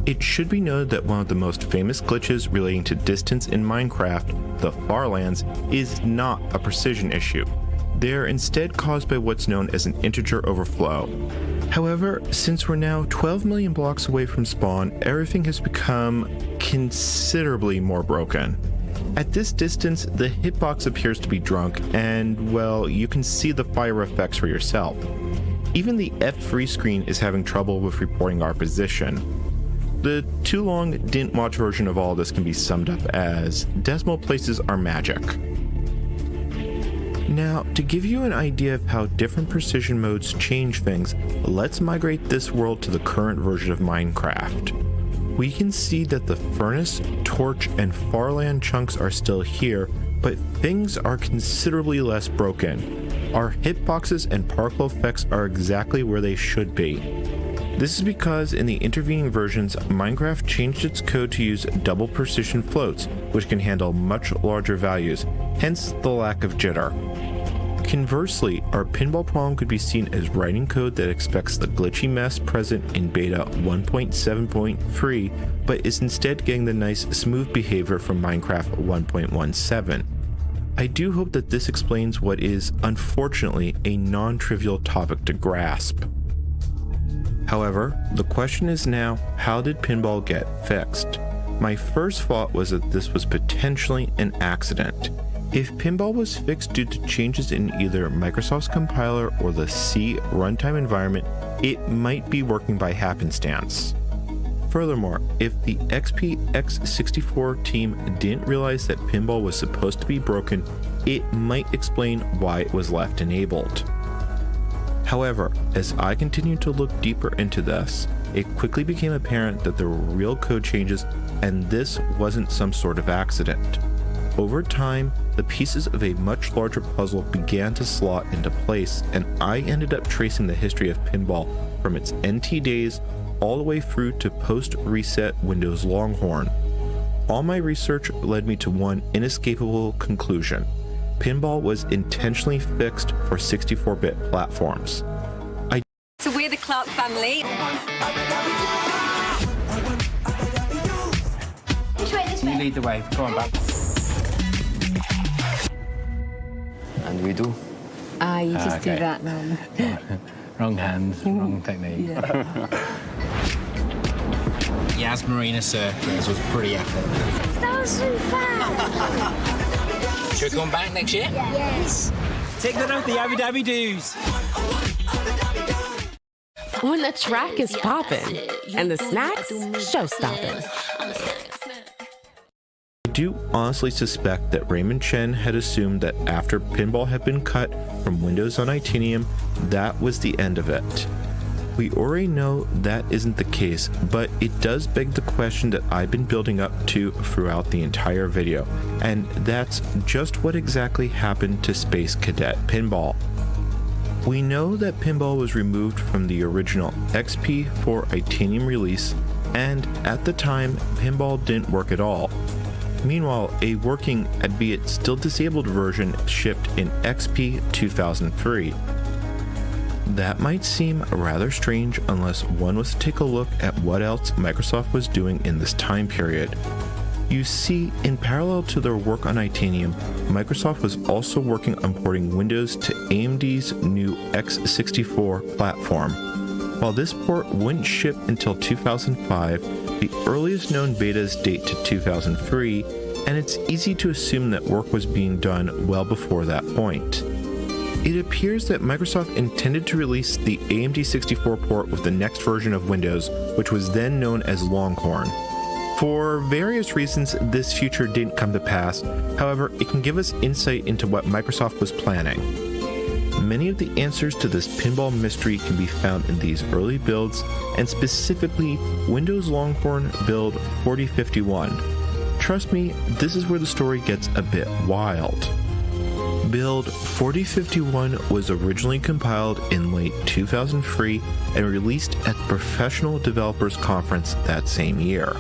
It should be noted that one of the most famous glitches relating to distance in Minecraft, the Farlands, is not a precision issue. They are instead caused by what's known as an integer overflow. However, since we're now 12 million blocks away from spawn, everything has become considerably more broken. At this distance, the hitbox appears to be drunk, and, well, you can see the fire effects for yourself. Even the F3 screen is having trouble with reporting our position. The too long didn't watch version of all this can be summed up as decimal places are magic. Now, to give you an idea of how different precision modes change things, let's migrate this world to the current version of Minecraft. We can see that the furnace, torch, and Farland chunks are still here, but things are considerably less broken. Our hitboxes and particle effects are exactly where they should be. This is because in the intervening versions, Minecraft changed its code to use double precision floats, which can handle much larger values, hence the lack of jitter. Conversely, our pinball problem could be seen as writing code that expects the glitchy mess present in beta 1.7.3, but is instead getting the nice smooth behavior from Minecraft 1.17. I do hope that this explains what is, unfortunately, a non-trivial topic to grasp. However, the question is now, how did pinball get fixed? My first thought was that this was potentially an accident. If pinball was fixed due to changes in either Microsoft's compiler or the C runtime environment, it might be working by happenstance. Furthermore, if the XP-X64 team didn't realize that pinball was supposed to be broken, it might explain why it was left enabled. However, as I continued to look deeper into this, it quickly became apparent that there were real code changes, and this wasn't some sort of accident. Over time, the pieces of a much larger puzzle began to slot into place, and I ended up tracing the history of pinball from its NT days all the way through to post-reset Windows Longhorn. All my research led me to one inescapable conclusion. pinball was intentionally fixed for 64-bit platforms. So we're the Clark family. You lead the way. Come on, back. And we do. You just Okay. do that then. Wrong hand, wrong technique. Yas Marina Circus was pretty epic. That was so fun. Should we come back next year? Yes. Take that out the Abu Dhabi dues. When the track is popping and the snacks show-stopping. I do honestly suspect that Raymond Chen had assumed that after pinball had been cut from Windows on Itanium, that was the end of it. We already know that isn't the case, but it does beg the question that I've been building up to throughout the entire video, and that's just what exactly happened to Space Cadet Pinball. We know that pinball was removed from the original XP4 Itanium release, and at the time, pinball didn't work at all. Meanwhile, a working, albeit still disabled version shipped in XP 2003. That might seem rather strange unless one was to take a look at what else Microsoft was doing in this time period. You see, in parallel to their work on Itanium, Microsoft was also working on porting Windows to AMD's new x64 platform. While this port wouldn't ship until 2005, the earliest known betas date to 2003, and it's easy to assume that work was being done well before that point. It appears that Microsoft intended to release the AMD 64 port with the next version of Windows, which was then known as Longhorn. For various reasons, this future didn't come to pass. However, it can give us insight into what Microsoft was planning. Many of the answers to this pinball mystery can be found in these early builds, and specifically Windows Longhorn build 4051. Trust me, this is where the story gets a bit wild. Build 4051 was originally compiled in late 2003 and released at the Professional Developers Conference that same year.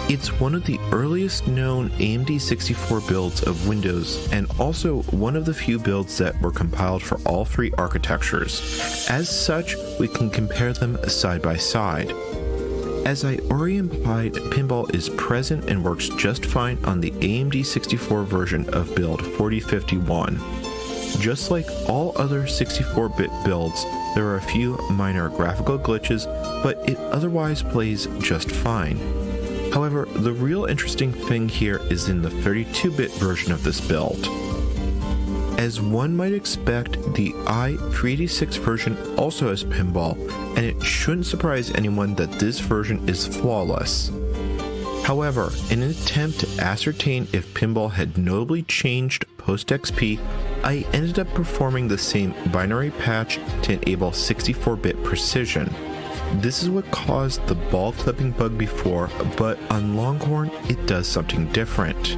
It's one of the earliest known AMD 64 builds of Windows, and also one of the few builds that were compiled for all three architectures. As such, we can compare them side by side. As I already implied, pinball is present and works just fine on the AMD 64 version of build 4051. Just like all other 64-bit builds, there are a few minor graphical glitches, but it otherwise plays just fine. However, the real interesting thing here is in the 32-bit version of this build. As one might expect, the i386 version also has pinball, and it shouldn't surprise anyone that this version is flawless. However, in an attempt to ascertain if pinball had notably changed post-XP, I ended up performing the same binary patch to enable 64-bit precision. This is what caused the ball clipping bug before, but on Longhorn, it does something different.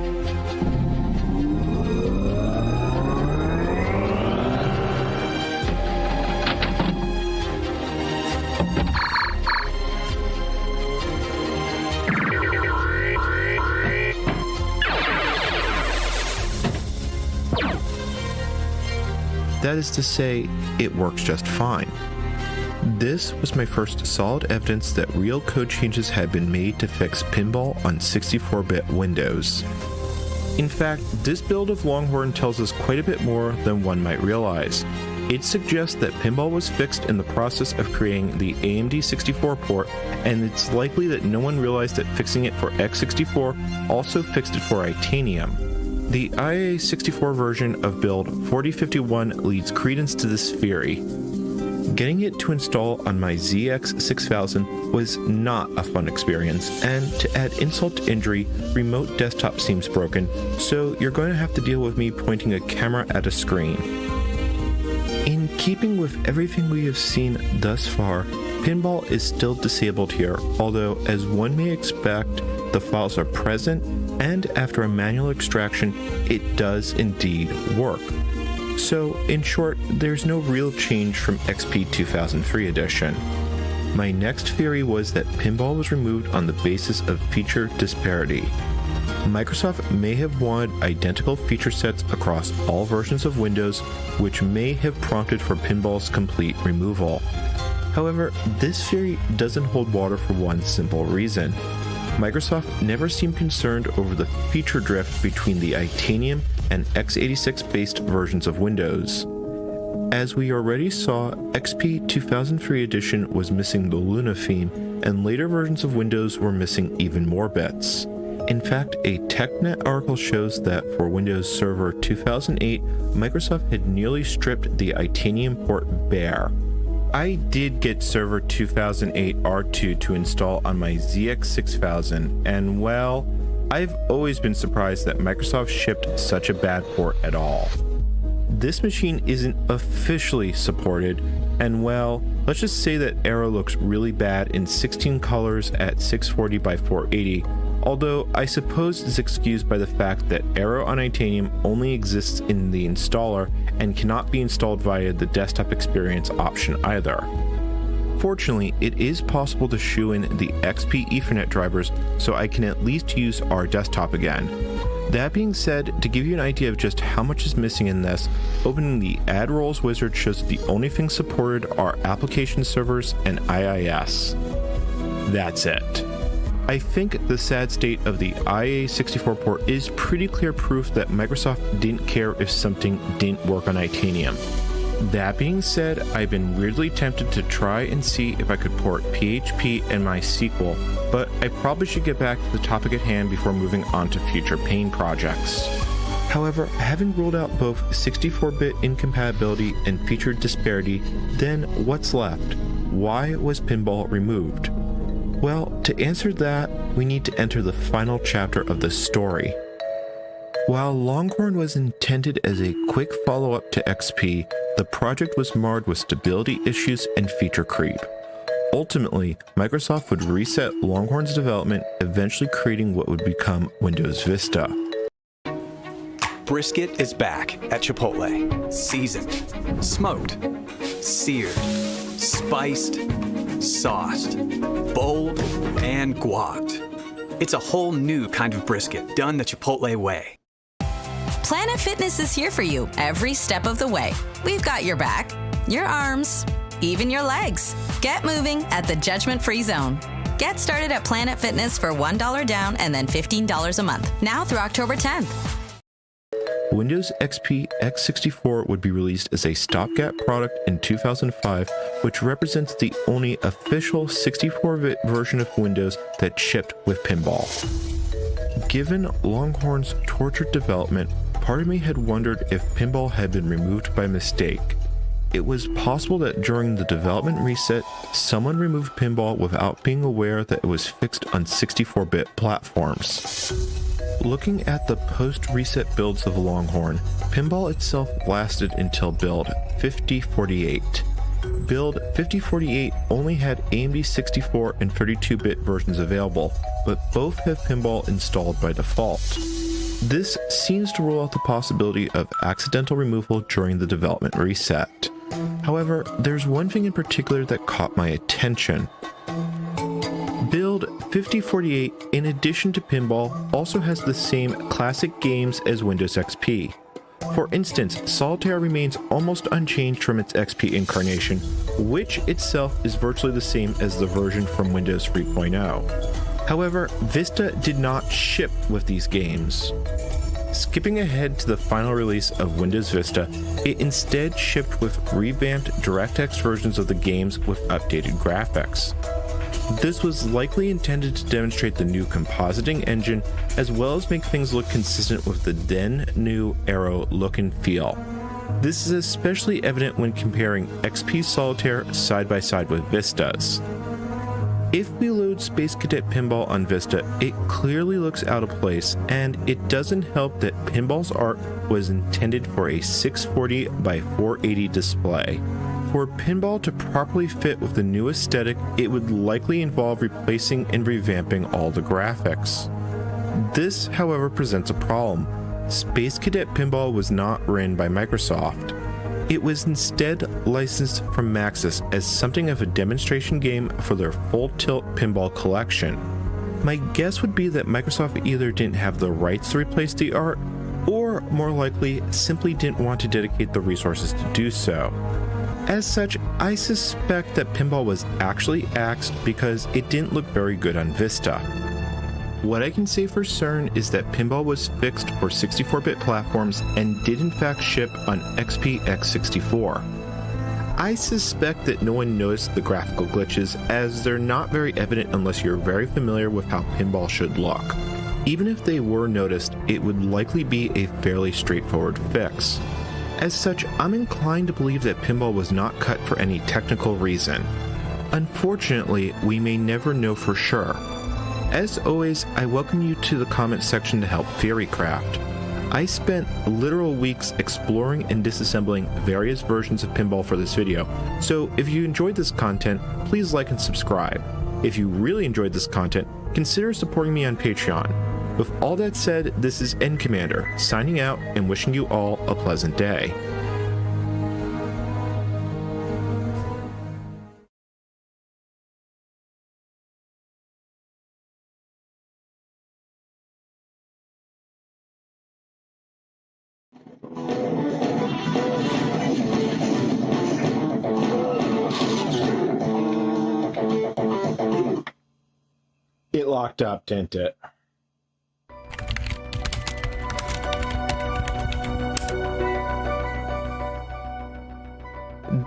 That is to say, it works just fine. This was my first solid evidence that real code changes had been made to fix pinball on 64-bit Windows. In fact, this build of Longhorn tells us quite a bit more than one might realize. It suggests that pinball was fixed in the process of creating the AMD 64 port, and it's likely that no one realized that fixing it for x64 also fixed it for Itanium. The IA64 version of build 4051 leads credence to this theory. Getting it to install on my ZX6000 was not a fun experience, and to add insult to injury, remote desktop seems broken, so you're going to have to deal with me pointing a camera at a screen. In keeping with everything we have seen thus far, pinball is still disabled here, although as one may expect, the files are present, and after a manual extraction, it does indeed work. So, in short, there's no real change from XP 2003 edition. My next theory was that pinball was removed on the basis of feature disparity. Microsoft may have wanted identical feature sets across all versions of Windows, which may have prompted for Pinball's complete removal. However, this theory doesn't hold water for one simple reason. Microsoft never seemed concerned over the feature drift between the Itanium and x86-based versions of Windows. As we already saw, XP 2003 edition was missing the Luna theme, and later versions of Windows were missing even more bits. In fact, a TechNet article shows that for Windows Server 2008, Microsoft had nearly stripped the Itanium port bare. I did get Server 2008 R2 to install on my ZX6000, and well, I've always been surprised that Microsoft shipped such a bad port at all. This machine isn't officially supported, and well, let's just say that Aero looks really bad in 16 colors at 640 by 480, although I suppose it's excused by the fact that Aero on Itanium only exists in the installer and cannot be installed via the desktop experience option either. Fortunately, it is possible to shoe in the XP Ethernet drivers, so I can at least use our desktop again. That being said, to give you an idea of just how much is missing in this, opening the Add Roles wizard shows the only things supported are application servers and IIS. That's it. I think the sad state of the IA64 port is pretty clear proof that Microsoft didn't care if something didn't work on Itanium. That being said, I've been weirdly tempted to try and see if I could port PHP and MySQL, but I probably should get back to the topic at hand before moving on to future pain projects. However, having ruled out both 64-bit incompatibility and feature disparity, then what's left? Why was Pinball removed? Well, to answer that, we need to enter the final chapter of the story. While Longhorn was intended as a quick follow-up to XP, the project was marred with stability issues and feature creep. Ultimately, Microsoft would reset Longhorn's development, eventually creating what would become Windows Vista. Brisket is back at Chipotle. Seasoned, smoked, seared, spiced, sauced, bold, and guacced. It's a whole new kind of brisket done the Chipotle way. Planet Fitness is here for you every step of the way. We've got your back, your arms, even your legs. Get moving at the judgment-free zone. Get started at Planet Fitness for $1 down and then $15 a month, now through October 10th. Windows XP x64 would be released as a stopgap product in 2005, which represents the only official 64-bit version of Windows that shipped with Pinball. Given Longhorn's tortured development, part of me had wondered if Pinball had been removed by mistake. It was possible that during the development reset, someone removed Pinball without being aware that it was fixed on 64-bit platforms. Looking at the post-reset builds of Longhorn, Pinball itself lasted until build 5048. Build 5048 only had AMD 64 and 32-bit versions available, but both have Pinball installed by default. This seems to rule out the possibility of accidental removal during the development reset. However, there's one thing in particular that caught my attention. Build 5048, in addition to Pinball, also has the same classic games as Windows XP. For instance, Solitaire remains almost unchanged from its XP incarnation, which itself is virtually the same as the version from Windows 3.0. However, Vista did not ship with these games. Skipping ahead to the final release of Windows Vista, it instead shipped with revamped DirectX versions of the games with updated graphics. This was likely intended to demonstrate the new compositing engine, as well as make things look consistent with the then new Aero look and feel. This is especially evident when comparing XP Solitaire side by side with Vista's. If we load Space Cadet Pinball on Vista, it clearly looks out of place, and it doesn't help that Pinball's art was intended for a 640 by 480 display. For Pinball to properly fit with the new aesthetic, it would likely involve replacing and revamping all the graphics. This, however, presents a problem. Space Cadet Pinball was not written by Microsoft. It was instead licensed from Maxis as something of a demonstration game for their Full Tilt Pinball collection. My guess would be that Microsoft either didn't have the rights to replace the art, or more likely, simply didn't want to dedicate the resources to do so. As such, I suspect that Pinball was actually axed because it didn't look very good on Vista. What I can say for certain is that Pinball was fixed for 64-bit platforms and did in fact ship on XP X64. I suspect that no one noticed the graphical glitches, as they're not very evident unless you're very familiar with how Pinball should look. Even if they were noticed, it would likely be a fairly straightforward fix. As such, I'm inclined to believe that Pinball was not cut for any technical reason. Unfortunately, we may never know for sure. As always, I welcome you to the comment section to help theorycraft. I spent literal weeks exploring and disassembling various versions of Pinball for this video, so if you enjoyed this content, please like and subscribe. If you really enjoyed this content, consider supporting me on Patreon. With all that said, this is N Commander, signing out and wishing you all a pleasant day. It locked up, didn't it?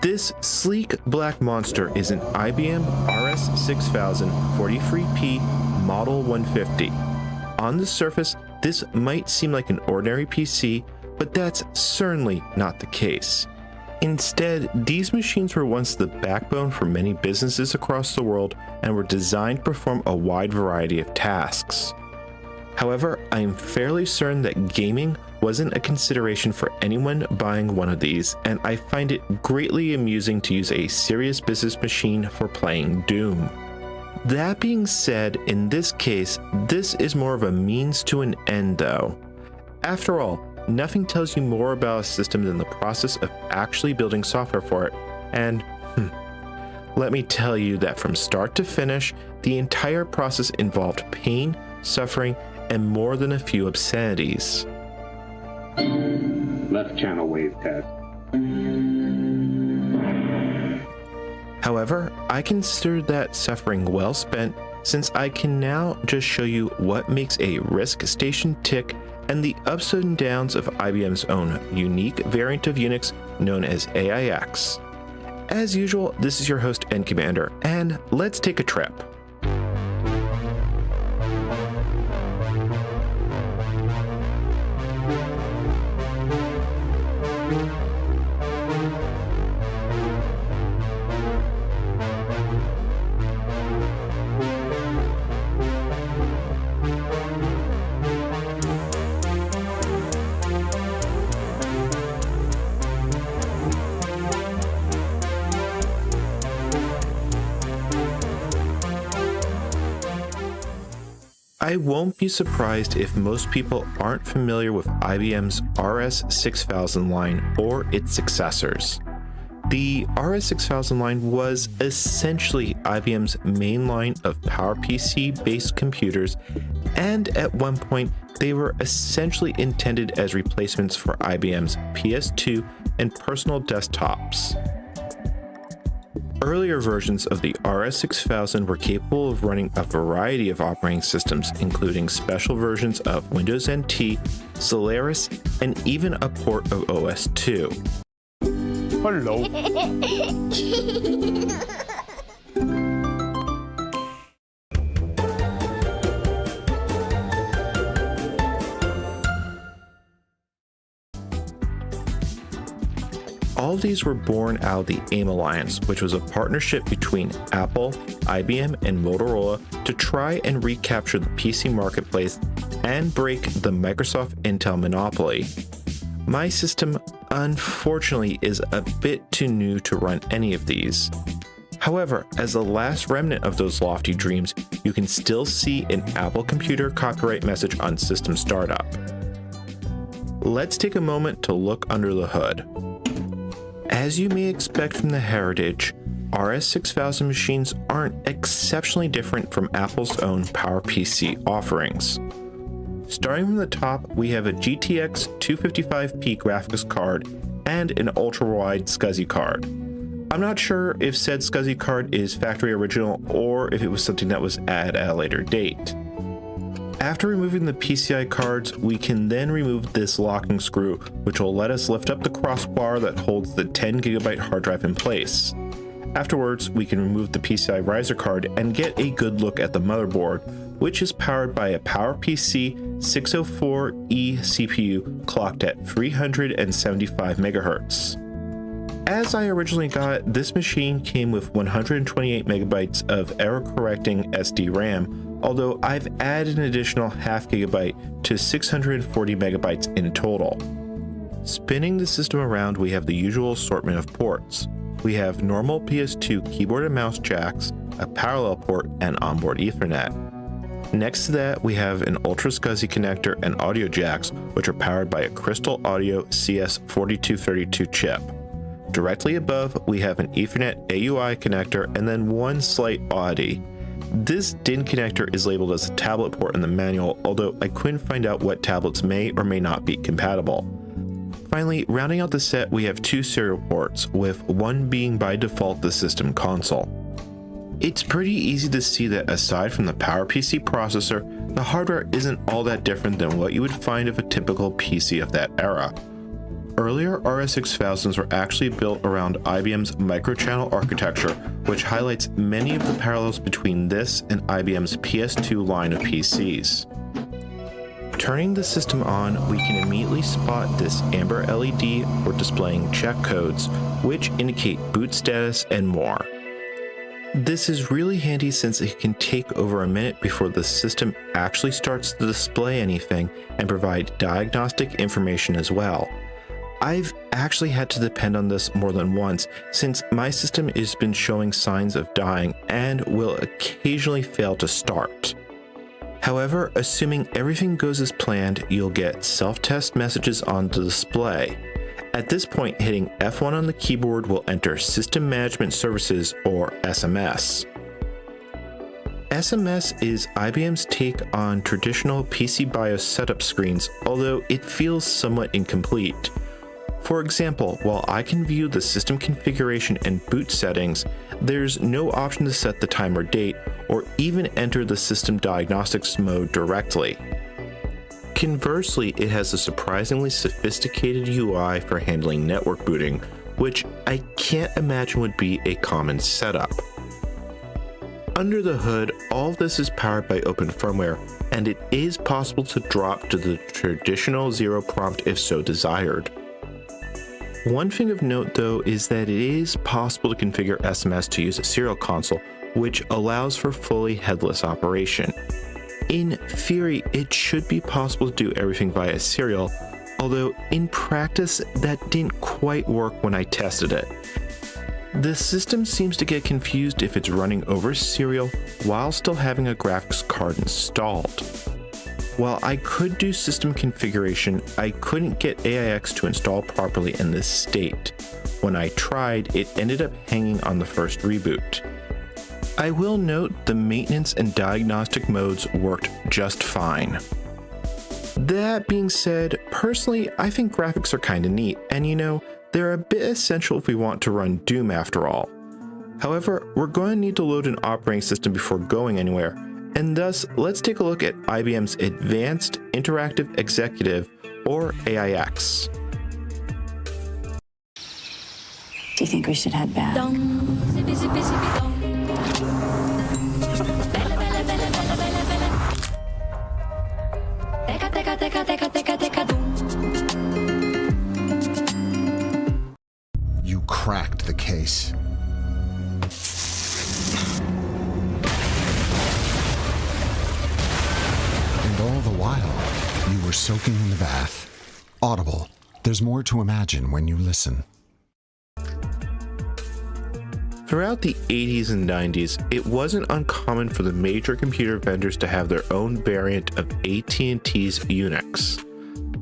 This sleek black monster is an IBM RS6000 43P Model 150. On the surface, this might seem like an ordinary PC, but that's certainly not the case. Instead, these machines were once the backbone for many businesses across the world and were designed to perform a wide variety of tasks. However, I am fairly certain that gaming wasn't a consideration for anyone buying one of these, and I find it greatly amusing to use a serious business machine for playing Doom. That being said, in this case, this is more of a means to an end though. After all, nothing tells you more about a system than the process of actually building software for it, and let me tell you that from start to finish, the entire process involved pain, suffering, and more than a few obscenities. Left channel wave test. However, I consider that suffering well spent, since I can now just show you what makes a RISC station tick and the ups and downs of IBM's own unique variant of Unix known as AIX. As usual, this is your host N Commander, and let's take a trip. I won't be surprised if most people aren't familiar with IBM's RS6000 line or its successors. The RS6000 line was essentially IBM's main line of PowerPC-based computers, and at one point they were essentially intended as replacements for IBM's PS2 and personal desktops. Earlier versions of the RS6000 were capable of running a variety of operating systems, including special versions of Windows NT, Solaris, and even a port of OS2. Hello. All of these were born out of the AIM Alliance, which was a partnership between Apple, IBM, and Motorola to try and recapture the PC marketplace and break the Microsoft Intel monopoly. My system, unfortunately, is a bit too new to run any of these. However, as the last remnant of those lofty dreams, you can still see an Apple Computer copyright message on System Startup. Let's take a moment to look under the hood. As you may expect from the heritage, RS6000 machines aren't exceptionally different from Apple's own PowerPC offerings. Starting from the top, we have a GTX 255p graphics card and an ultra-wide SCSI card. I'm not sure if said SCSI card is factory original or if it was something that was added at a later date. After removing the PCI cards, we can then remove this locking screw, which will let us lift up the crossbar that holds the 10GB hard drive in place. Afterwards, we can remove the PCI riser card and get a good look at the motherboard, which is powered by a PowerPC 604E CPU clocked at 375 MHz. As I originally got, this machine came with 128 MB of error-correcting SD RAM, although I've added an additional ½ GB to 640 MB in total. Spinning the system around, we have the usual assortment of ports. We have normal PS2 keyboard and mouse jacks, a parallel port, and onboard Ethernet. Next to that, we have an Ultra SCSI connector and audio jacks, which are powered by a Crystal Audio CS4232 chip. Directly above, we have an Ethernet AUI connector and then one slight oddity. This DIN connector is labeled as a tablet port in the manual, although I couldn't find out what tablets may or may not be compatible. Finally, rounding out the set, we have two serial ports, with one being by default the system console. It's pretty easy to see that aside from the PowerPC processor, the hardware isn't all that different than what you would find of a typical PC of that era. Earlier RS6000s were actually built around IBM's microchannel architecture, which highlights many of the parallels between this and IBM's PS2 line of PCs. Turning the system on, we can immediately spot this amber LED for displaying check codes, which indicate boot status and more. This is really handy since it can take over a minute before the system actually starts to display anything and provide diagnostic information as well. I've actually had to depend on this more than once since my system has been showing signs of dying and will occasionally fail to start. However, assuming everything goes as planned, you'll get self-test messages on the display. At this point, hitting F1 on the keyboard will enter System Management Services, or SMS. SMS is IBM's take on traditional PC BIOS setup screens, although it feels somewhat incomplete. For example, while I can view the system configuration and boot settings, there's no option to set the time or date, or even enter the system diagnostics mode directly. Conversely, it has a surprisingly sophisticated UI for handling network booting, which I can't imagine would be a common setup. Under the hood, all of this is powered by open firmware, and it is possible to drop to the traditional zero prompt if so desired. One thing of note though is that it is possible to configure SMS to use a serial console, which allows for fully headless operation. In theory, it should be possible to do everything via serial, although in practice that didn't quite work when I tested it. The system seems to get confused if it's running over serial while still having a graphics card installed. While I could do system configuration, I couldn't get AIX to install properly in this state. When I tried, it ended up hanging on the first reboot. I will note the maintenance and diagnostic modes worked just fine. That being said, personally, I think graphics are kinda neat, and you know, they're a bit essential if we want to run Doom after all. However, we're going to need to load an operating system before going anywhere, and thus, let's take a look at IBM's Advanced Interactive Executive, or AIX. Do you think we should head back? You cracked the case. And all the while, you were soaking in the bath. Audible. There's more to imagine when you listen. Throughout the 80s and 90s, it wasn't uncommon for the major computer vendors to have their own variant of AT&T's Unix.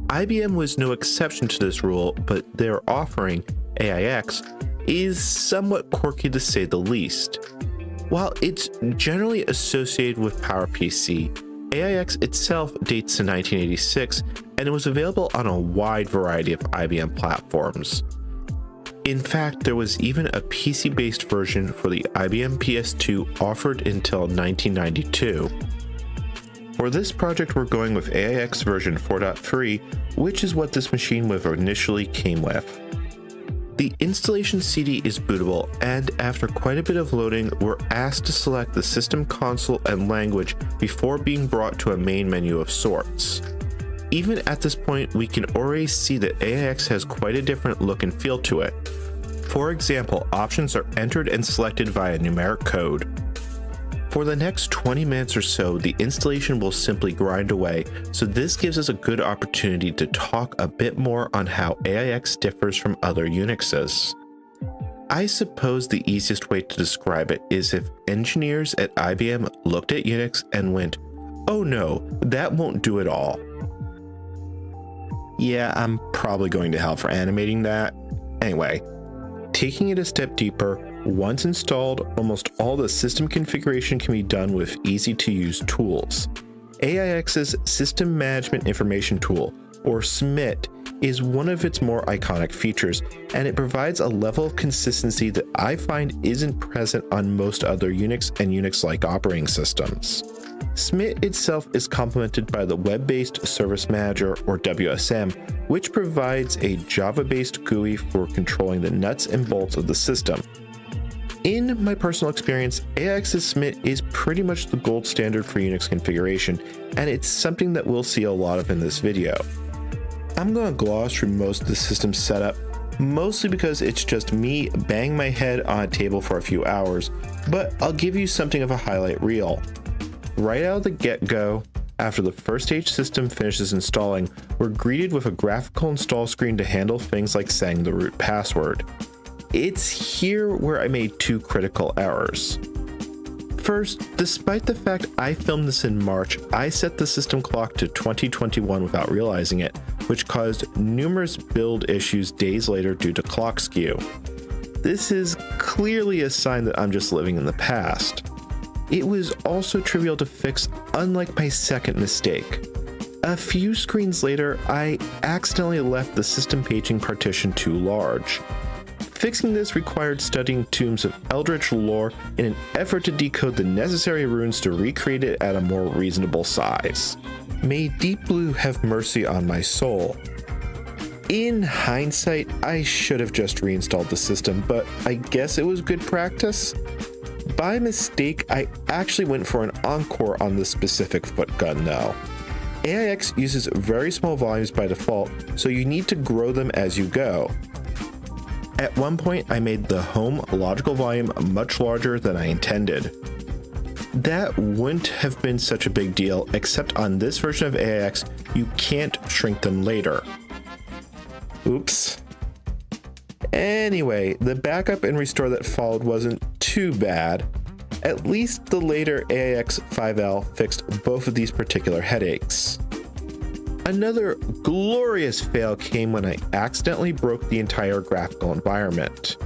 IBM was no exception to this rule, but their offering, AIX, is somewhat quirky to say the least. While it's generally associated with PowerPC, AIX itself dates to 1986 and it was available on a wide variety of IBM platforms. In fact, there was even a PC-based version for the IBM PS2 offered until 1992. For this project, we're going with AIX version 4.3, which is what this machine initially came with. The installation CD is bootable, and after quite a bit of loading, we're asked to select the system console and language before being brought to a main menu of sorts. Even at this point, we can already see that AIX has quite a different look and feel to it. For example, options are entered and selected via numeric code. For the next 20 minutes or so, the installation will simply grind away, so this gives us a good opportunity to talk a bit more on how AIX differs from other Unixes. I suppose the easiest way to describe it is if engineers at IBM looked at Unix and went, "Oh no, that won't do it all." Yeah, I'm probably going to hell for animating that. Anyway, taking it a step deeper, once installed, almost all the system configuration can be done with easy-to-use tools. AIX's System Management Information Tool, or SMIT, is one of its more iconic features, and it provides a level of consistency that I find isn't present on most other Unix and Unix-like operating systems. SMIT itself is complemented by the Web-Based Service Manager, or WSM, which provides a Java-based GUI for controlling the nuts and bolts of the system. In my personal experience, AIX's SMIT is pretty much the gold standard for Unix configuration, and it's something that we'll see a lot of in this video. I'm going to gloss through most of the system setup, mostly because it's just me banging my head on a table for a few hours, but I'll give you something of a highlight reel. Right out of the get-go, after the first stage system finishes installing, we're greeted with a graphical install screen to handle things like setting the root password. It's here where I made two critical errors. First, despite the fact I filmed this in March, I set the system clock to 2021 without realizing it, which caused numerous build issues days later due to clock skew. This is clearly a sign that I'm just living in the past. It was also trivial to fix, unlike my second mistake. A few screens later, I accidentally left the system paging partition too large. Fixing this required studying tomes of Eldritch lore in an effort to decode the necessary runes to recreate it at a more reasonable size. May Deep Blue have mercy on my soul. In hindsight, I should have just reinstalled the system, but I guess it was good practice. By mistake, I actually went for an encore on this specific foot gun though. AIX uses very small volumes by default, so you need to grow them as you go. At one point, I made the home logical volume much larger than I intended. That wouldn't have been such a big deal, except on this version of AIX, you can't shrink them later. Oops. Anyway, the backup and restore that followed wasn't too bad. At least the later AIX 5L fixed both of these particular headaches. Another glorious fail came when I accidentally broke the entire graphical environment.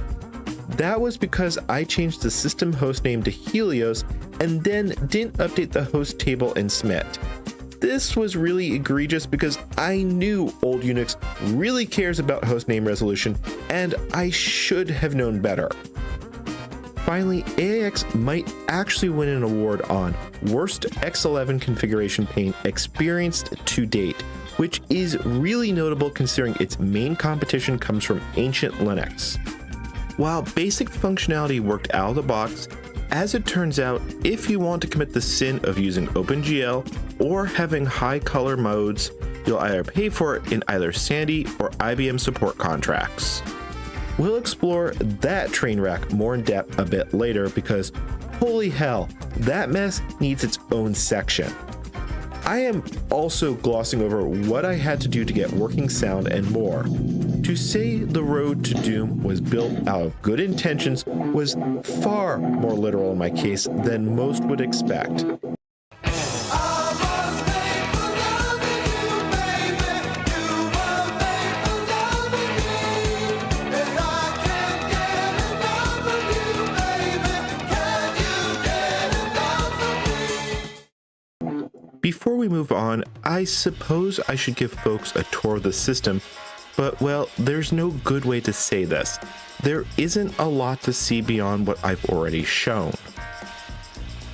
That was because I changed the system hostname to Helios and then didn't update the host table in SMIT. This was really egregious because I knew old Unix really cares about hostname resolution, and I should have known better. Finally, AIX might actually win an award on Worst X11 Configuration Pain Experienced to Date, which is really notable considering its main competition comes from ancient Linux. While basic functionality worked out of the box, as it turns out, if you want to commit the sin of using OpenGL or having high color modes, you'll either pay for it in either Sandy or IBM support contracts. We'll explore that train wreck more in depth a bit later because, holy hell, that mess needs its own section. I am also glossing over what I had to do to get working sound and more. To say the road to doom was built out of good intentions was far more literal in my case than most would expect. Before we move on, I suppose I should give folks a tour of the system, but well, there's no good way to say this. There isn't a lot to see beyond what I've already shown.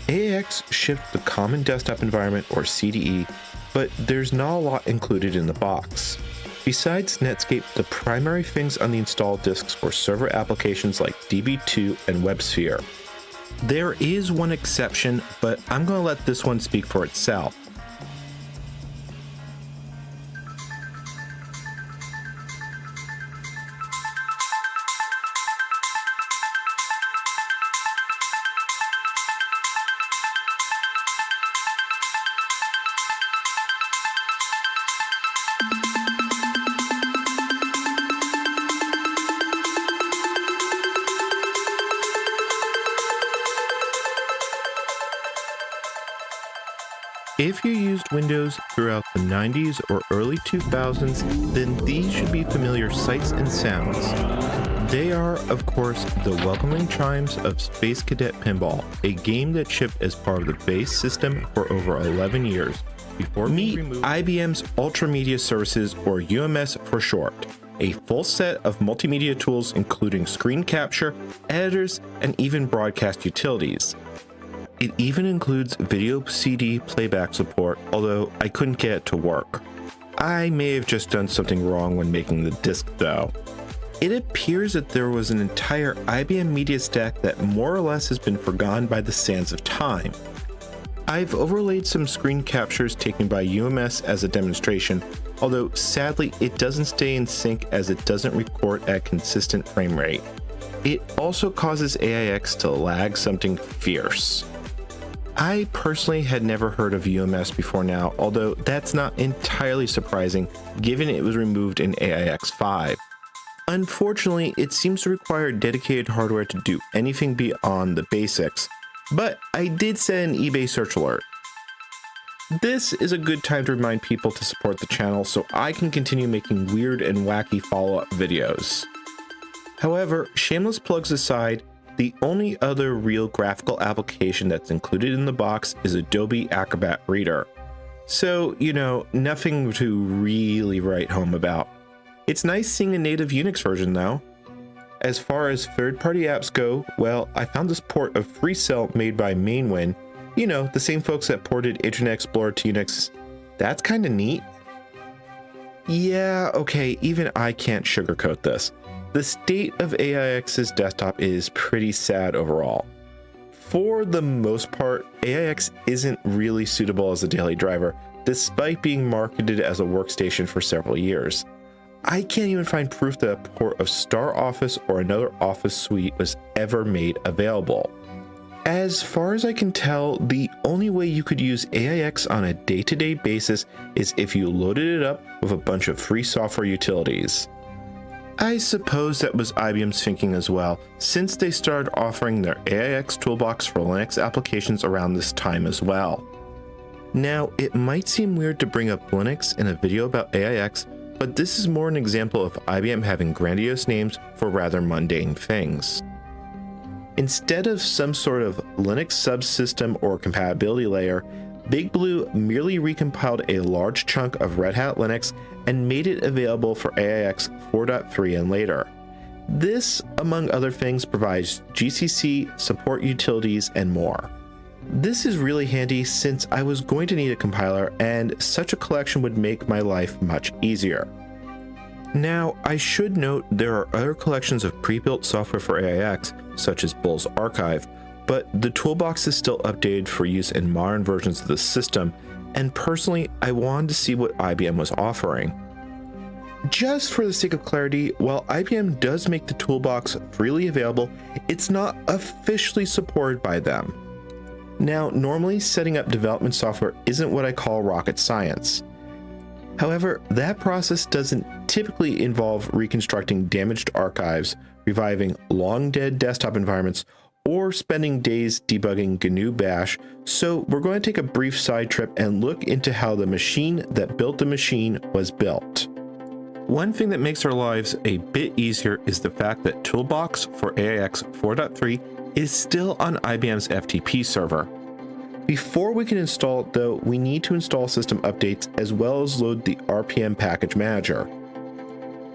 AIX shipped the Common Desktop Environment, or CDE, but there's not a lot included in the box. Besides Netscape, the primary things on the installed disks were server applications like DB2 and WebSphere. There is one exception, but I'm going to let this one speak for itself. If you used Windows throughout the 90s or early 2000s, then these should be familiar sights and sounds. They are, of course, the welcoming chimes of Space Cadet Pinball, a game that shipped as part of the base system for over 11 years, before being removed. IBM's Ultramedia Services, or UMS for short, a full set of multimedia tools including screen capture, editors, and even broadcast utilities. It even includes video CD playback support, although I couldn't get it to work. I may have just done something wrong when making the disc though. It appears that there was an entire IBM media stack that more or less has been forgotten by the sands of time. I've overlaid some screen captures taken by UMS as a demonstration, although sadly it doesn't stay in sync as it doesn't record at consistent frame rate. It also causes AIX to lag something fierce. I personally had never heard of UMS before now, although that's not entirely surprising given it was removed in AIX 5. Unfortunately, it seems to require dedicated hardware to do anything beyond the basics, but I did set an eBay search alert. This is a good time to remind people to support the channel so I can continue making weird and wacky follow-up videos. However, shameless plugs aside, the only other real graphical application that's included in the box is Adobe Acrobat Reader. So, you know, nothing to really write home about. It's nice seeing a native Unix version though. As far as third-party apps go, well, I found this port of FreeCell made by Mainwin. You know, the same folks that ported Internet Explorer to Unix. That's kinda neat. Yeah, okay, even I can't sugarcoat this. The state of AIX's desktop is pretty sad overall. For the most part, AIX isn't really suitable as a daily driver, despite being marketed as a workstation for several years. I can't even find proof that a port of Star Office or another Office suite was ever made available. As far as I can tell, the only way you could use AIX on a day-to-day basis is if you loaded it up with a bunch of free software utilities. I suppose that was IBM's thinking as well, since they started offering their AIX toolbox for Linux applications around this time as well. Now, it might seem weird to bring up Linux in a video about AIX, but this is more an example of IBM having grandiose names for rather mundane things. Instead of some sort of Linux subsystem or compatibility layer, Big Blue merely recompiled a large chunk of Red Hat Linux and made it available for AIX 4.3 and later. This, among other things, provides GCC, support utilities, and more. This is really handy since I was going to need a compiler, and such a collection would make my life much easier. Now, I should note there are other collections of pre-built software for AIX, such as Bull's Archive, but the toolbox is still updated for use in modern versions of the system, and personally, I wanted to see what IBM was offering. Just for the sake of clarity, while IBM does make the toolbox freely available, it's not officially supported by them. Now, normally setting up development software isn't what I call rocket science. However, that process doesn't typically involve reconstructing damaged archives, reviving long-dead desktop environments, or spending days debugging GNU Bash, so we're going to take a brief side trip and look into how the machine that built the machine was built. One thing that makes our lives a bit easier is the fact that Toolbox for AIX 4.3 is still on IBM's FTP server. Before we can install it though, we need to install system updates as well as load the RPM package manager.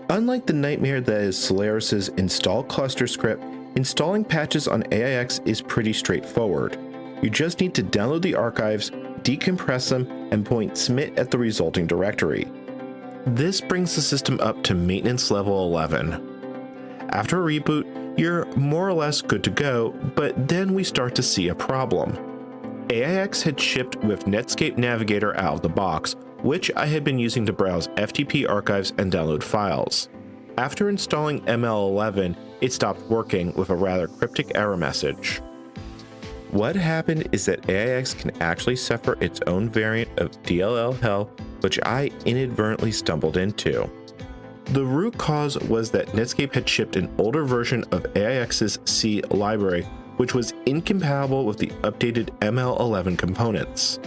Unlike the nightmare that is Solaris's install cluster script, installing patches on AIX is pretty straightforward. You just need to download the archives, decompress them, and point submit at the resulting directory. This brings the system up to maintenance level 11. After a reboot, you're more or less good to go, but then we start to see a problem. AIX had shipped with Netscape Navigator out of the box, which I had been using to browse FTP archives and download files. After installing ML11, it stopped working with a rather cryptic error message. What happened is that AIX can actually suffer its own variant of DLL hell, which I inadvertently stumbled into. The root cause was that Netscape had shipped an older version of AIX's C library, which was incompatible with the updated ML11 components.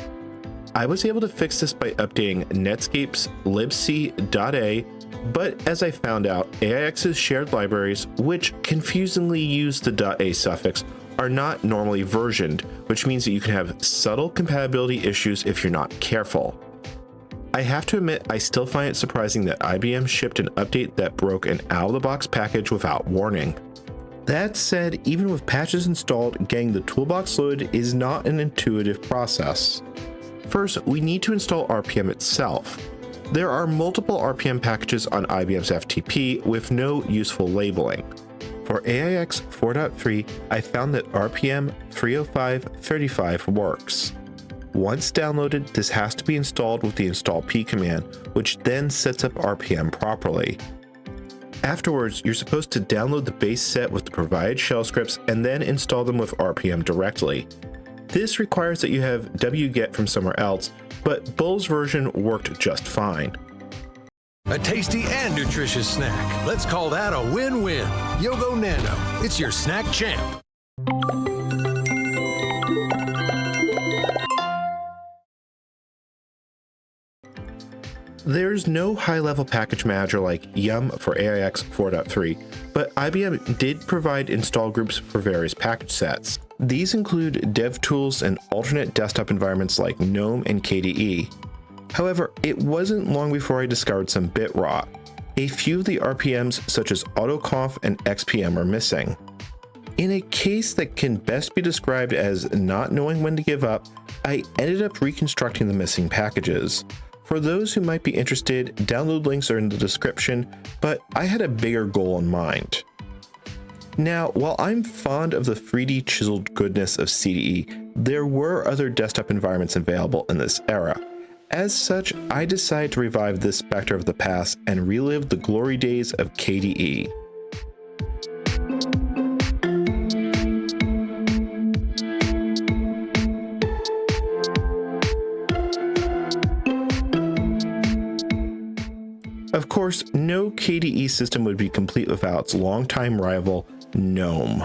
I was able to fix this by updating Netscape's libc.a, but as I found out, AIX's shared libraries, which confusingly use the .a suffix, are not normally versioned, which means that you can have subtle compatibility issues if you're not careful. I have to admit, I still find it surprising that IBM shipped an update that broke an out-of-the-box package without warning. That said, even with patches installed, getting the toolbox loaded is not an intuitive process. First, we need to install RPM itself. There are multiple RPM packages on IBM's FTP with no useful labeling. For AIX 4.3, I found that RPM 30535 works. Once downloaded, this has to be installed with the install p command, which then sets up RPM properly. Afterwards, you're supposed to download the base set with the provided shell scripts and then install them with RPM directly. This requires that you have wget from somewhere else, but Bull's version worked just fine. A tasty and nutritious snack. Let's call that a win-win. Yogo Nano, it's your snack champ. There's no high-level package manager like Yum for AIX 4.3, but IBM did provide install groups for various package sets. These include dev tools and alternate desktop environments like GNOME and KDE. However, it wasn't long before I discovered some bit rot. A few of the RPMs such as AutoConf and XPM are missing. In a case that can best be described as not knowing when to give up, I ended up reconstructing the missing packages. For those who might be interested, download links are in the description, but I had a bigger goal in mind. Now, while I'm fond of the 3D chiseled goodness of CDE, there were other desktop environments available in this era. As such, I decided to revive this specter of the past and relive the glory days of KDE. Of course, no KDE system would be complete without its longtime rival, GNOME.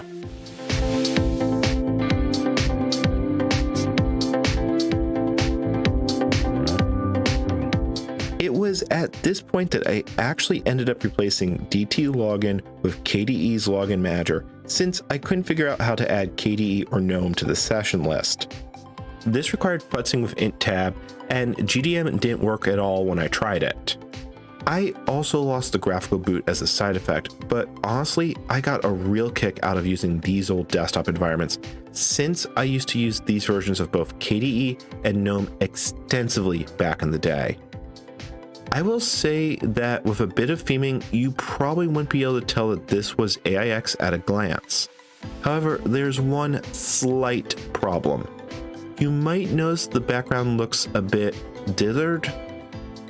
It was at this point that I actually ended up replacing DT login with KDE's login manager, since I couldn't figure out how to add KDE or GNOME to the session list. This required futzing with int tab, and GDM didn't work at all when I tried it. I also lost the graphical boot as a side effect, but honestly, I got a real kick out of using these old desktop environments, since I used to use these versions of both KDE and GNOME extensively back in the day. I will say that with a bit of theming, you probably wouldn't be able to tell that this was AIX at a glance. However, there's one slight problem. You might notice the background looks a bit dithered.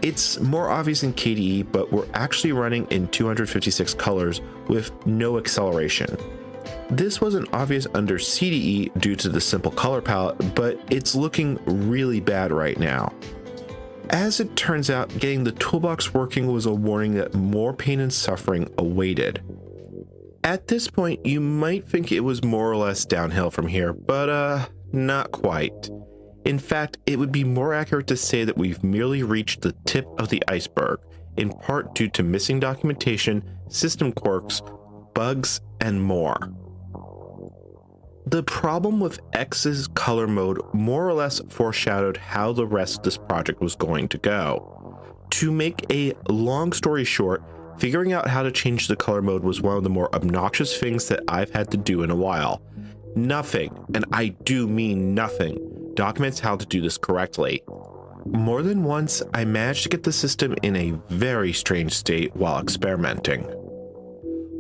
It's more obvious in KDE, but we're actually running in 256 colors with no acceleration. This wasn't obvious under CDE due to the simple color palette, but it's looking really bad right now. As it turns out, getting the toolbox working was a warning that more pain and suffering awaited. At this point, you might think it was more or less downhill from here, but not quite. In fact, it would be more accurate to say that we've merely reached the tip of the iceberg, in part due to missing documentation, system quirks, bugs, and more. The problem with X's color mode more or less foreshadowed how the rest of this project was going to go. To make a long story short, figuring out how to change the color mode was one of the more obnoxious things that I've had to do in a while. Nothing, and I do mean nothing, documents how to do this correctly. More than once, I managed to get the system in a very strange state while experimenting.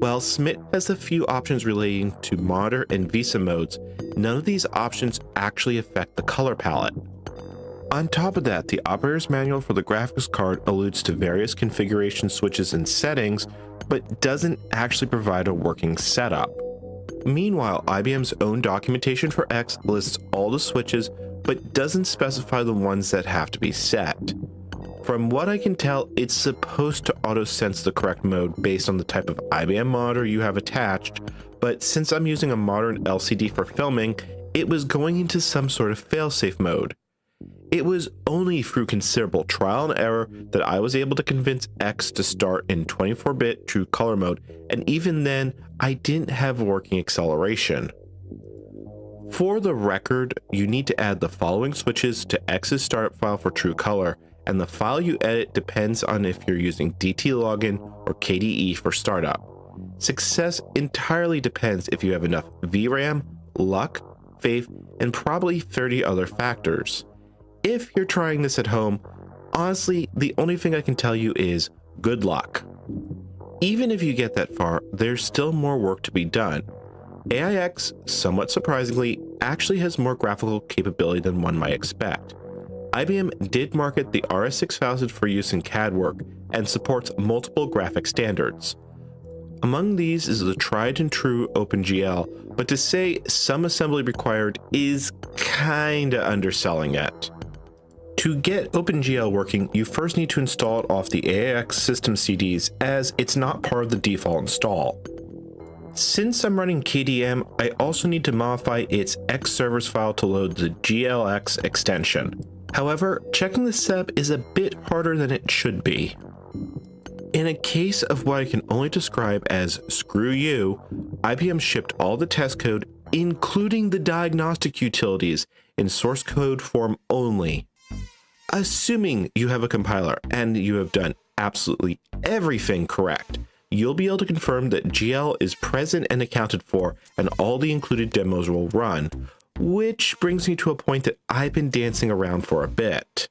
While Smit has a few options relating to monitor and VESA modes, none of these options actually affect the color palette. On top of that, the operator's manual for the graphics card alludes to various configuration switches and settings, but doesn't actually provide a working setup. Meanwhile, IBM's own documentation for X lists all the switches, but doesn't specify the ones that have to be set. From what I can tell, it's supposed to auto-sense the correct mode based on the type of IBM monitor you have attached, but since I'm using a modern LCD for filming, it was going into some sort of failsafe mode. It was only through considerable trial and error that I was able to convince X to start in 24-bit true color mode, and even then, I didn't have working acceleration. For the record, you need to add the following switches to X's startup file for true color, and the file you edit depends on if you're using DT login or KDE for startup. Success entirely depends if you have enough VRAM, luck, faith, and probably 30 other factors. If you're trying this at home, honestly, the only thing I can tell you is good luck. Even if you get that far, there's still more work to be done. AIX, somewhat surprisingly, actually has more graphical capability than one might expect. IBM did market the RS6000 for use in CAD work and supports multiple graphic standards. Among these is the tried and true OpenGL, but to say some assembly required is kinda underselling it. To get OpenGL working, you first need to install it off the AIX system CDs, as it's not part of the default install. Since I'm running KDM, I also need to modify its X servers file to load the GLX extension. However, checking the setup is a bit harder than it should be. In a case of what I can only describe as screw you, IBM shipped all the test code, including the diagnostic utilities, in source code form only. Assuming you have a compiler and you have done absolutely everything correct, you'll be able to confirm that GL is present and accounted for, and all the included demos will run, which brings me to a point that I've been dancing around for a bit.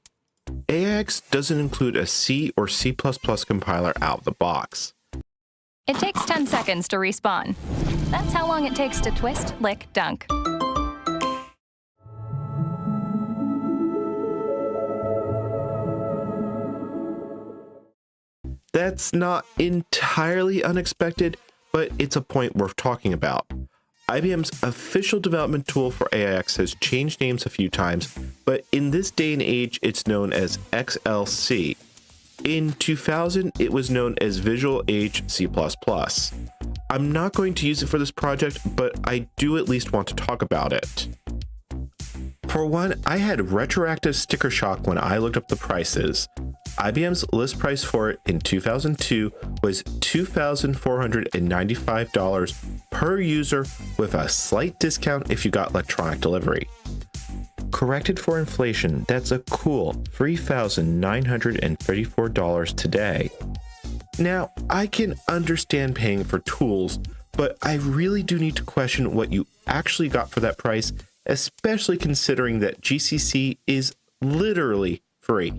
AIX doesn't include a C or C++ compiler out of the box. It takes 10 seconds to respawn. That's how long it takes to twist, lick, dunk. That's not entirely unexpected, but it's a point worth talking about. IBM's official development tool for AIX has changed names a few times, but in this day and age, it's known as XLC. In 2000, it was known as Visual Age C++. I'm not going to use it for this project, but I do at least want to talk about it. For one, I had retroactive sticker shock when I looked up the prices. IBM's list price for it in 2002 was $2,495 per user, with a slight discount if you got electronic delivery. Corrected for inflation, that's a cool $3,934 today. Now, I can understand paying for tools, but I really do need to question what you actually got for that price, especially considering that GCC is literally free.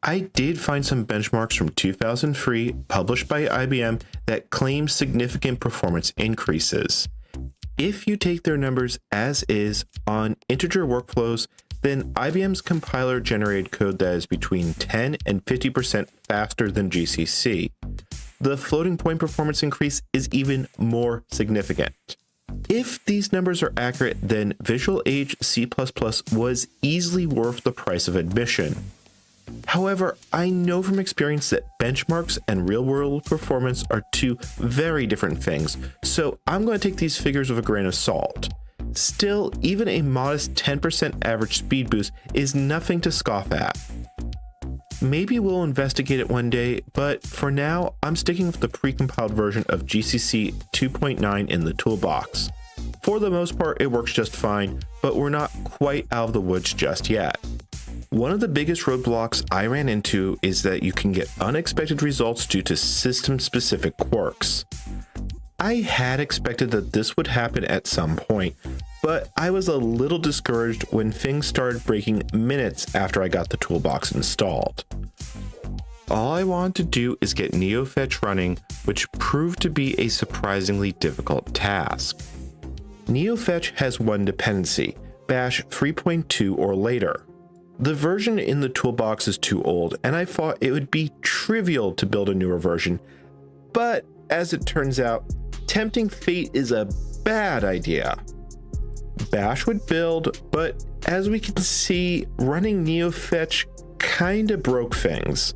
I did find some benchmarks from 2003 published by IBM that claim significant performance increases. If you take their numbers as is on integer workflows, then IBM's compiler generated code that is between 10 and 50% faster than GCC. The floating point performance increase is even more significant. If these numbers are accurate, then Visual Age C++ was easily worth the price of admission. However, I know from experience that benchmarks and real-world performance are two very different things, so I'm going to take these figures with a grain of salt. Still, even a modest 10% average speed boost is nothing to scoff at. Maybe we'll investigate it one day, but for now, I'm sticking with the precompiled version of GCC 2.9 in the toolbox. For the most part, it works just fine, but we're not quite out of the woods just yet. One of the biggest roadblocks I ran into is that you can get unexpected results due to system-specific quirks. I had expected that this would happen at some point, but I was a little discouraged when things started breaking minutes after I got the toolbox installed. All I wanted to do is get NeoFetch running, which proved to be a surprisingly difficult task. NeoFetch has one dependency, Bash 3.2 or later. The version in the toolbox is too old, and I thought it would be trivial to build a newer version, but as it turns out, tempting fate is a bad idea. Bash would build, but as we can see, running NeoFetch kinda broke things.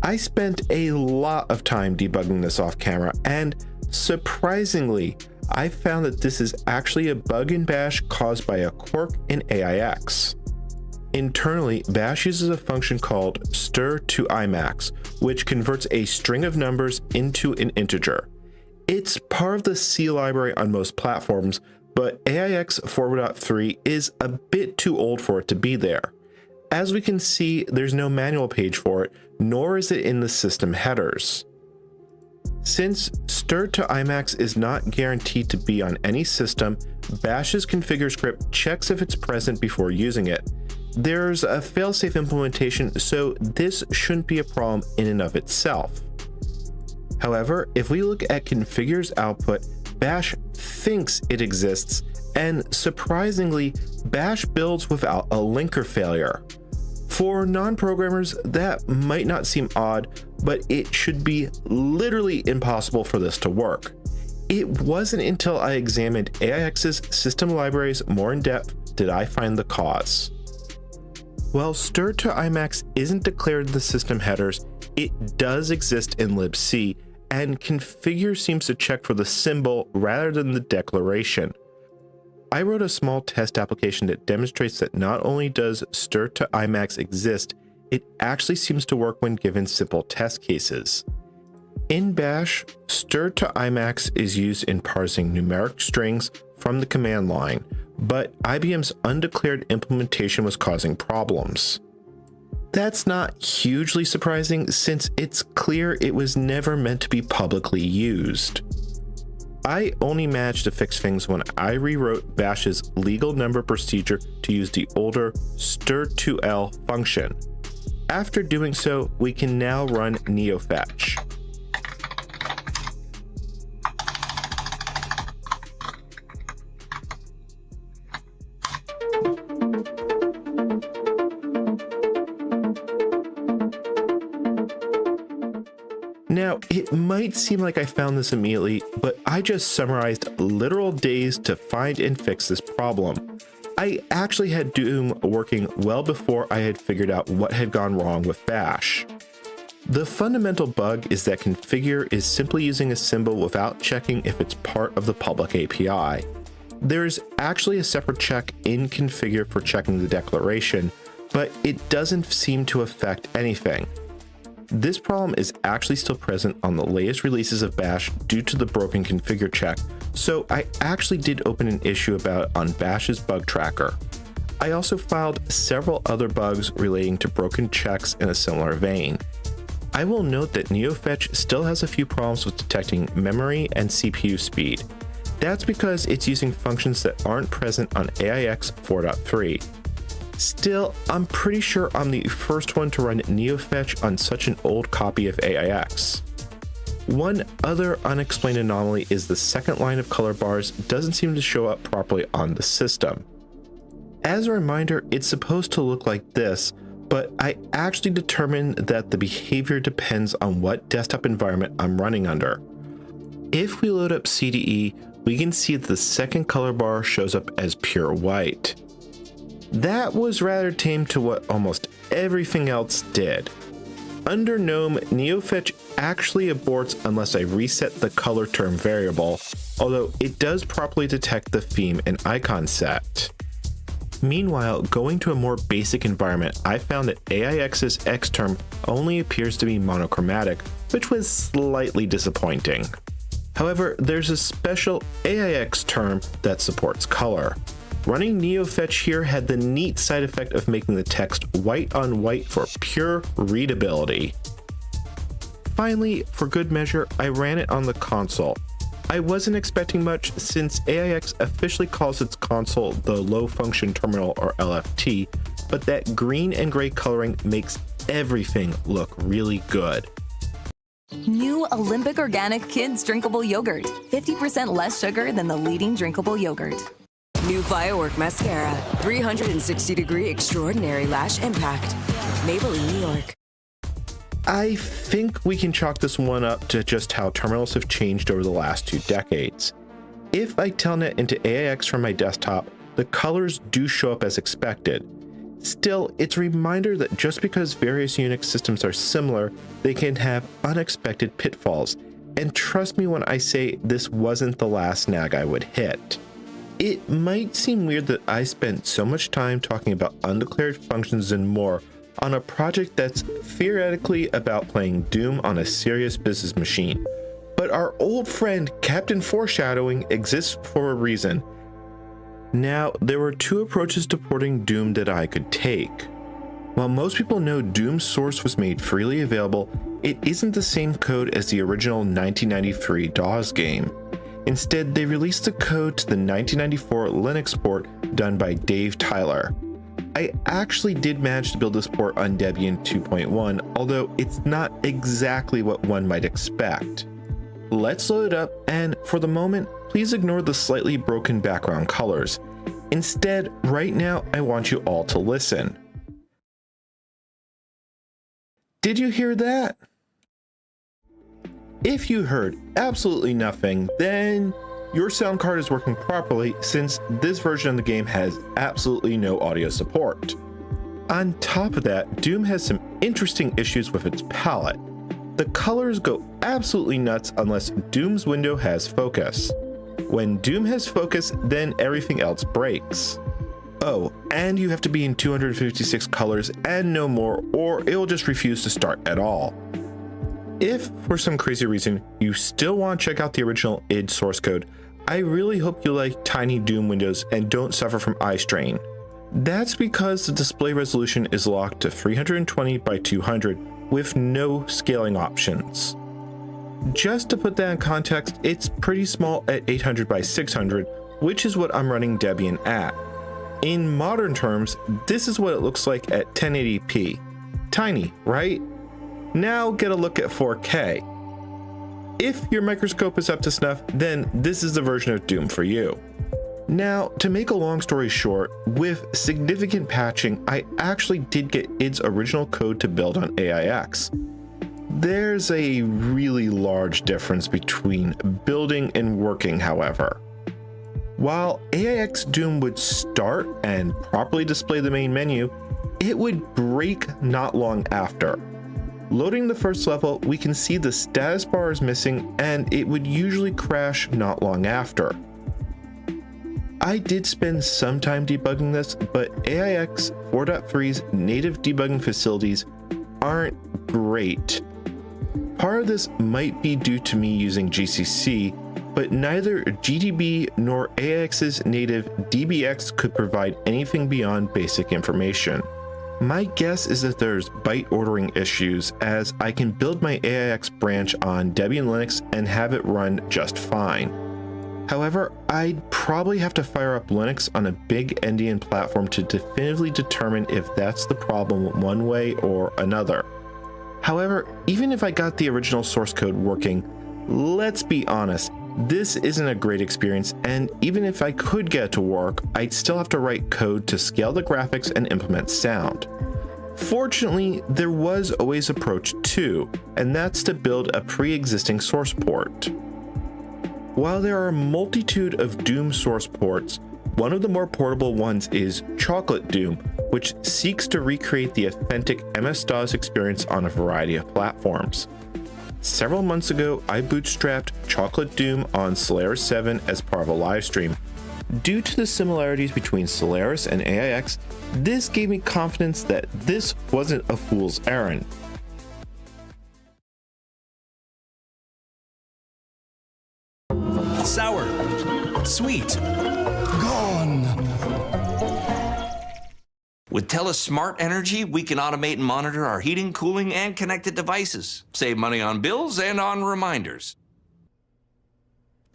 I spent a lot of time debugging this off camera, and surprisingly, I found that this is actually a bug in Bash caused by a quirk in AIX. Internally, Bash uses a function called stir_to_imax, which converts a string of numbers into an integer. It's part of the C library on most platforms, but AIX 4.3 is a bit too old for it to be there. As we can see, there's no manual page for it, nor is it in the system headers. Since stir_to_imax is not guaranteed to be on any system, Bash's configure script checks if it's present before using it. There's a failsafe implementation, so this shouldn't be a problem in and of itself. However, if we look at configure's output, Bash thinks it exists, and surprisingly, Bash builds without a linker failure. For non-programmers, that might not seem odd, but it should be literally impossible for this to work. It wasn't until I examined AIX's system libraries more in depth did I find the cause. While stir_to_imax isn't declared in the system headers, it does exist in libc, and configure seems to check for the symbol rather than the declaration. I wrote a small test application that demonstrates that not only does stir_to_imax exist, it actually seems to work when given simple test cases. In Bash, stir_to_imax is used in parsing numeric strings from the command line, but IBM's undeclared implementation was causing problems. That's not hugely surprising since it's clear it was never meant to be publicly used. I only managed to fix things when I rewrote Bash's legal number procedure to use the older stir_to_l function. After doing so, we can now run NeoFetch. Now, it might seem like I found this immediately, but I just summarized literal days to find and fix this problem. I actually had Doom working well before I had figured out what had gone wrong with Bash. The fundamental bug is that configure is simply using a symbol without checking if it's part of the public API. There's actually a separate check in configure for checking the declaration, but it doesn't seem to affect anything. This problem is actually still present on the latest releases of Bash due to the broken configure check, so I actually did open an issue about it on Bash's bug tracker. I also filed several other bugs relating to broken checks in a similar vein. I will note that NeoFetch still has a few problems with detecting memory and CPU speed. That's because it's using functions that aren't present on AIX 4.3. Still, I'm pretty sure I'm the first one to run NeoFetch on such an old copy of AIX. One other unexplained anomaly is the second line of color bars doesn't seem to show up properly on the system. As a reminder, it's supposed to look like this, but I actually determined that the behavior depends on what desktop environment I'm running under. If we load up CDE, we can see that the second color bar shows up as pure white. That was rather tame to what almost everything else did. Under GNOME, NeoFetch actually aborts unless I reset the color term variable, although it does properly detect the theme and icon set. Meanwhile, going to a more basic environment, I found that AIX's X term only appears to be monochromatic, which was slightly disappointing. However, there's a special AIX term that supports color. Running NeoFetch here had the neat side effect of making the text white on white for pure readability. Finally, for good measure, I ran it on the console. I wasn't expecting much since AIX officially calls its console the Low Function Terminal or LFT, but that green and gray coloring makes everything look really good. New Olympic Organic Kids Drinkable Yogurt. 50% less sugar than the leading drinkable yogurt. New Firework Mascara. 360-degree extraordinary lash impact. Maybelline, New York. I think we can chalk this one up to just how terminals have changed over the last 2 decades. If I telnet into AIX from my desktop, the colors do show up as expected. Still, it's a reminder that just because various Unix systems are similar, they can have unexpected pitfalls. And trust me when I say this wasn't the last snag I would hit. It might seem weird that I spent so much time talking about undeclared functions and more on a project that's theoretically about playing Doom on a serious business machine. But our old friend Captain Foreshadowing exists for a reason. Now, there were 2 approaches to porting Doom that I could take. While most people know Doom's source was made freely available, it isn't the same code as the original 1993 DOS game. Instead, they released the code to the 1994 Linux port done by Dave Tyler. I actually did manage to build this port on Debian 2.1, although it's not exactly what one might expect. Let's load it up, and for the moment, please ignore the slightly broken background colors. Instead, right now, I want you all to listen. Did you hear that? If you heard absolutely nothing, then your sound card is working properly since this version of the game has absolutely no audio support. On top of that, Doom has some interesting issues with its palette. The colors go absolutely nuts unless Doom's window has focus. When Doom has focus, then everything else breaks. Oh, and you have to be in 256 colors and no more, or it will just refuse to start at all. If, for some crazy reason, you still want to check out the original id source code, I really hope you like tiny Doom windows and don't suffer from eye strain. That's because the display resolution is locked to 320 by 200 with no scaling options. Just to put that in context, it's pretty small at 800 by 600, which is what I'm running Debian at. In modern terms, this is what it looks like at 1080p. Tiny, right? Now get a look at 4K. If your microscope is up to snuff, then this is the version of Doom for you. Now, to make a long story short, with significant patching, I actually did get id's original code to build on AIX. There's a really large difference between building and working, however. While AIX Doom would start and properly display the main menu, it would break not long after. Loading the first level, we can see the status bar is missing and it would usually crash not long after. I did spend some time debugging this, but AIX 4.3's native debugging facilities aren't great. Part of this might be due to me using GCC, but neither GDB nor AIX's native DBX could provide anything beyond basic information. My guess is that there's byte ordering issues, as I can build my AIX branch on Debian Linux and have it run just fine. However, I'd probably have to fire up Linux on a big Endian platform to definitively determine if that's the problem one way or another. However, even if I got the original source code working, let's be honest, this isn't a great experience, and even if I could get it to work, I'd still have to write code to scale the graphics and implement sound. Fortunately, there was a ways approach too, and that's to build a pre-existing source port. While there are a multitude of Doom source ports, one of the more portable ones is Chocolate Doom, which seeks to recreate the authentic MS-DOS experience on a variety of platforms. Several months ago, I bootstrapped Chocolate Doom on Solaris 7 as part of a live stream. Due to the similarities between Solaris and AIX, this gave me confidence that this wasn't a fool's errand. Sweet. Gone. With TELUS Smart Energy, we can automate and monitor our heating, cooling, and connected devices. Save money on bills and on reminders.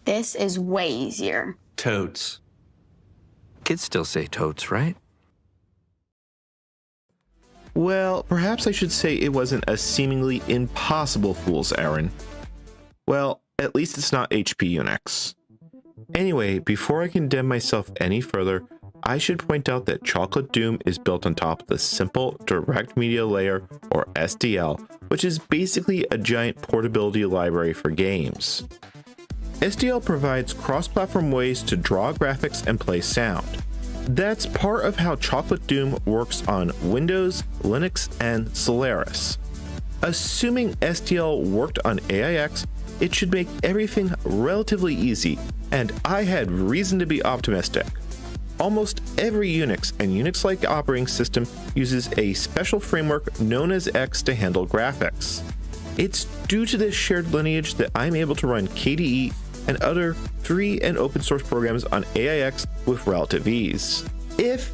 This is way easier. Totes. Kids still say totes, right? Well, perhaps I should say it wasn't a seemingly impossible fool's errand. Well, at least it's not HP Unix. Anyway, before I condemn myself any further, I should point out that Chocolate Doom is built on top of the simple Direct Media Layer, or SDL, which is basically a giant portability library for games. SDL provides cross-platform ways to draw graphics and play sound. That's part of how Chocolate Doom works on Windows, Linux, and Solaris. Assuming SDL worked on AIX, it should make everything relatively easy, and I had reason to be optimistic. Almost every Unix and Unix-like operating system uses a special framework known as X to handle graphics. It's due to this shared lineage that I'm able to run KDE and other free and open source programs on AIX with relative ease. If,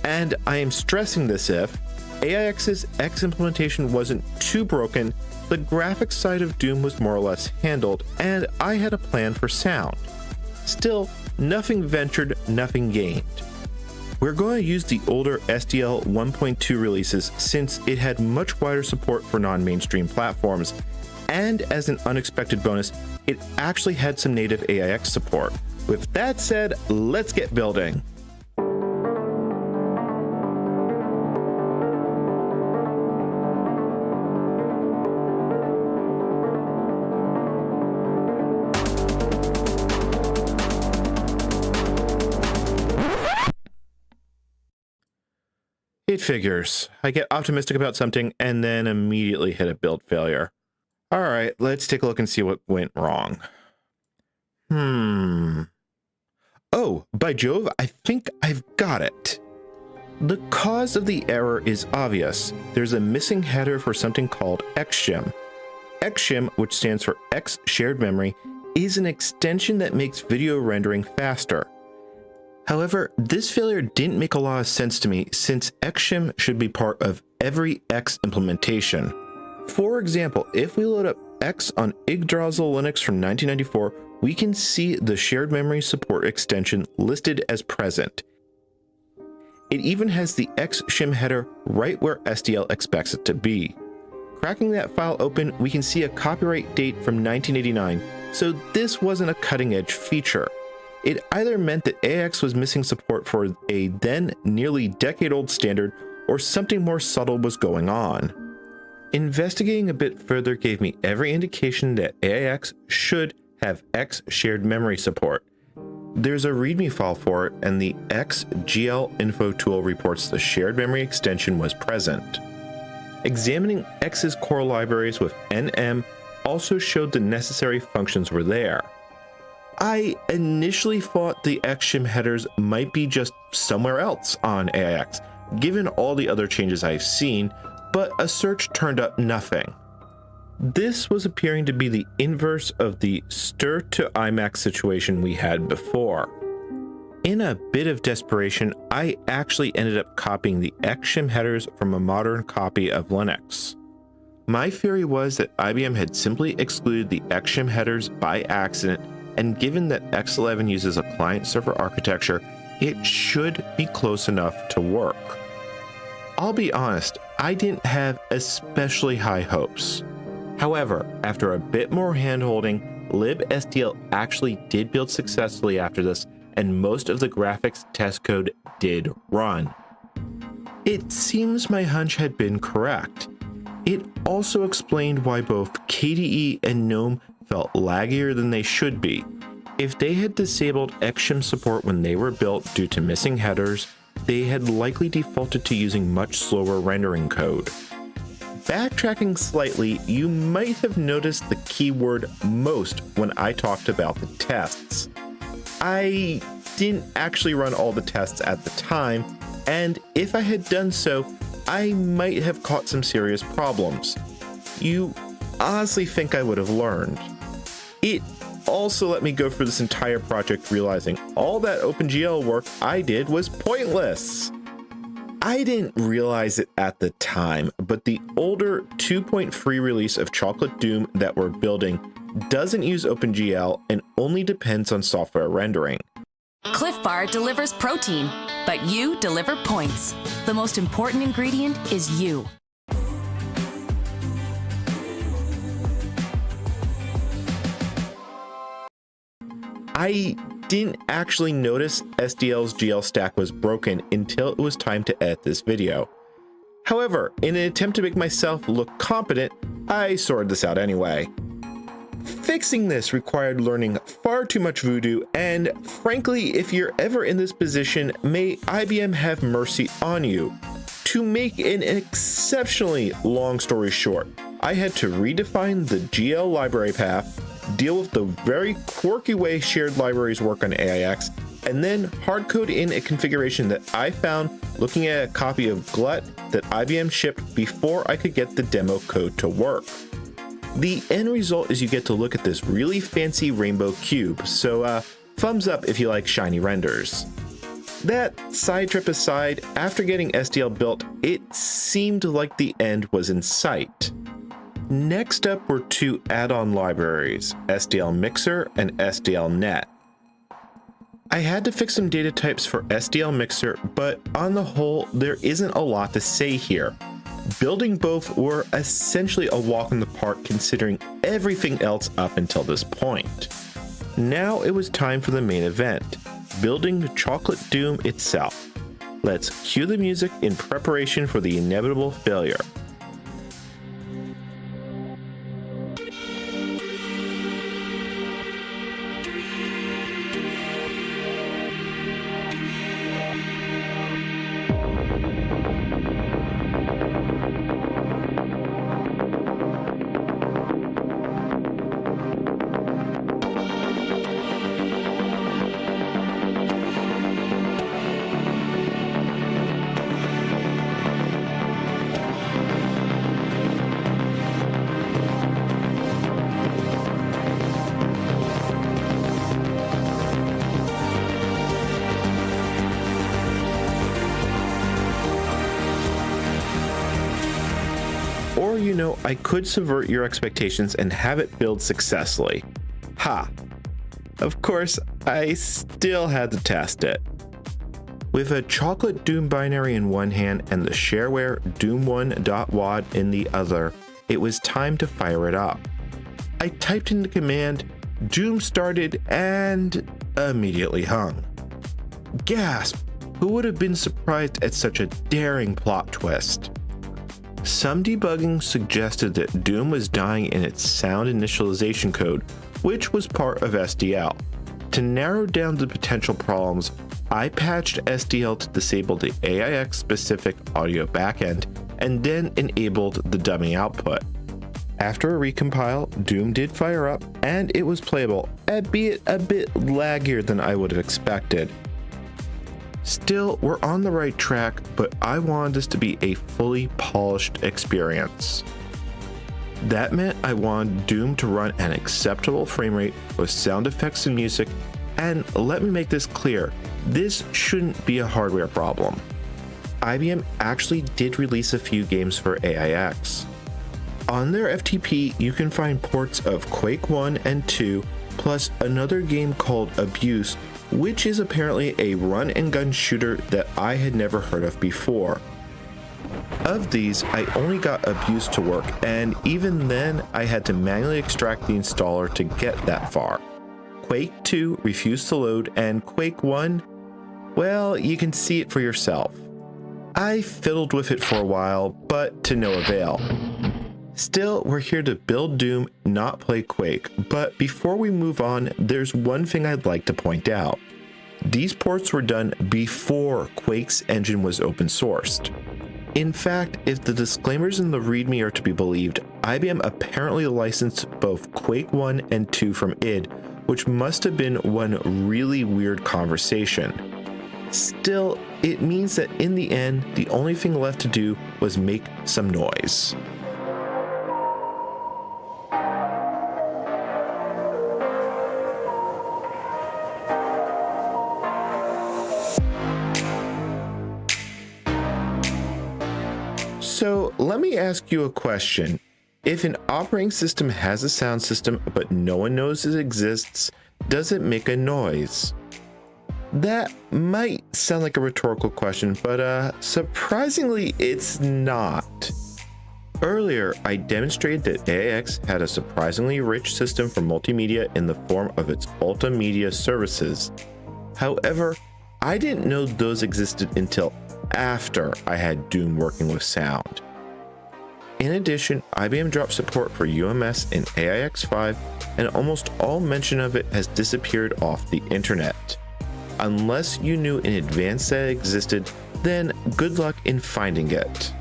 and I am stressing this if, AIX's X implementation wasn't too broken, the graphics side of Doom was more or less handled, and I had a plan for sound. Still, nothing ventured, nothing gained. We're going to use the older SDL 1.2 releases since it had much wider support for non-mainstream platforms, and as an unexpected bonus, it actually had some native AIX support. With that said, let's get building. It figures. I get optimistic about something and then immediately hit a build failure. Alright, let's take a look and see what went wrong. Oh, by Jove, I think I've got it. The cause of the error is obvious. There's a missing header for something called XShim. XShim, which stands for X Shared Memory, is an extension that makes video rendering faster. However, this failure didn't make a lot of sense to me since XShim should be part of every X implementation. For example, if we load up X on Yggdrasil Linux from 1994, we can see the shared memory support extension listed as present. It even has the XShim header right where SDL expects it to be. Cracking that file open, we can see a copyright date from 1989, so this wasn't a cutting-edge feature. It either meant that AIX was missing support for a then nearly decade-old standard, or something more subtle was going on. Investigating a bit further gave me every indication that AIX should have X shared memory support. There's a README file for it, and the XGL info tool reports the shared memory extension was present. Examining X's core libraries with NM also showed the necessary functions were there. I initially thought the XShim headers might be just somewhere else on AIX, given all the other changes I've seen, but a search turned up nothing. This was appearing to be the inverse of the stir to IMAX situation we had before. In a bit of desperation, I actually ended up copying the XShim headers from a modern copy of Linux. My theory was that IBM had simply excluded the XShim headers by accident, and given that X11 uses a client-server architecture, it should be close enough to work. I'll be honest, I didn't have especially high hopes. However, after a bit more hand-holding, libSDL actually did build successfully after this, and most of the graphics test code did run. It seems my hunch had been correct. It also explained why both KDE and GNOME felt laggier than they should be. If they had disabled XShim support when they were built due to missing headers, they had likely defaulted to using much slower rendering code. Backtracking slightly, you might have noticed the keyword most when I talked about the tests. I didn't actually run all the tests at the time, and if I had done so, I might have caught some serious problems. You honestly think I would have learned. It also let me go through this entire project realizing all that OpenGL work I did was pointless. I didn't realize it at the time, but the older 2.3 release of Chocolate Doom that we're building doesn't use OpenGL and only depends on software rendering. Cliff Bar delivers protein, but you deliver points. The most important ingredient is you. I didn't actually notice SDL's GL stack was broken until it was time to edit this video. However, in an attempt to make myself look competent, I sorted this out anyway. Fixing this required learning far too much voodoo, and frankly, if you're ever in this position, may IBM have mercy on you. To make an exceptionally long story short, I had to redefine the GL library path, deal with the very quirky way shared libraries work on AIX, and then hardcode in a configuration that I found looking at a copy of Glut that IBM shipped before I could get the demo code to work. The end result is you get to look at this really fancy rainbow cube, so thumbs up if you like shiny renders. That side trip aside, after getting SDL built, it seemed like the end was in sight. Next up were two add-on libraries, SDL Mixer and SDL Net. I had to fix some data types for SDL Mixer, but on the whole, there isn't a lot to say here. Building both were essentially a walk in the park considering everything else up until this point. Now it was time for the main event, building Chocolate Doom itself. Let's cue the music in preparation for the inevitable failure. Or, you know, I could subvert your expectations and have it build successfully. Ha! Of course, I still had to test it. With a Chocolate Doom binary in one hand and the shareware doom1.wad in the other, it was time to fire it up. I typed in the command, Doom started, and immediately hung. Gasp! Who would have been surprised at such a daring plot twist? Some debugging suggested that Doom was dying in its sound initialization code, which was part of SDL. To narrow down the potential problems, I patched SDL to disable the AIX-specific audio backend and then enabled the dummy output. After a recompile, Doom did fire up and it was playable, albeit a bit laggier than I would have expected. Still, we're on the right track, but I wanted this to be a fully polished experience. That meant I wanted Doom to run an acceptable frame rate with sound effects and music, and let me make this clear, this shouldn't be a hardware problem. IBM actually did release a few games for AIX. On their FTP, you can find ports of Quake 1 and 2, plus another game called Abuse, which is apparently a run-and-gun shooter that I had never heard of before. Of these, I only got Abuse to work, and even then, I had to manually extract the installer to get that far. Quake 2 refused to load, and Quake 1, well, you can see it for yourself. I fiddled with it for a while, but to no avail. Still, we're here to build Doom, not play Quake, but before we move on, there's one thing I'd like to point out. These ports were done before Quake's engine was open sourced. In fact, if the disclaimers in the README are to be believed, IBM apparently licensed both Quake 1 and 2 from id, which must have been one really weird conversation. Still, it means that in the end, the only thing left to do was make some noise. So let me ask you a question. If an operating system has a sound system but no one knows it exists, does it make a noise? That might sound like a rhetorical question, but surprisingly, it's not. Earlier, I demonstrated that AIX had a surprisingly rich system for multimedia in the form of its multimedia services. However, I didn't know those existed until after I had Doom working with sound. In addition, IBM dropped support for UMS in AIX5, and almost all mention of it has disappeared off the internet. Unless you knew in advance that it existed, then good luck in finding it.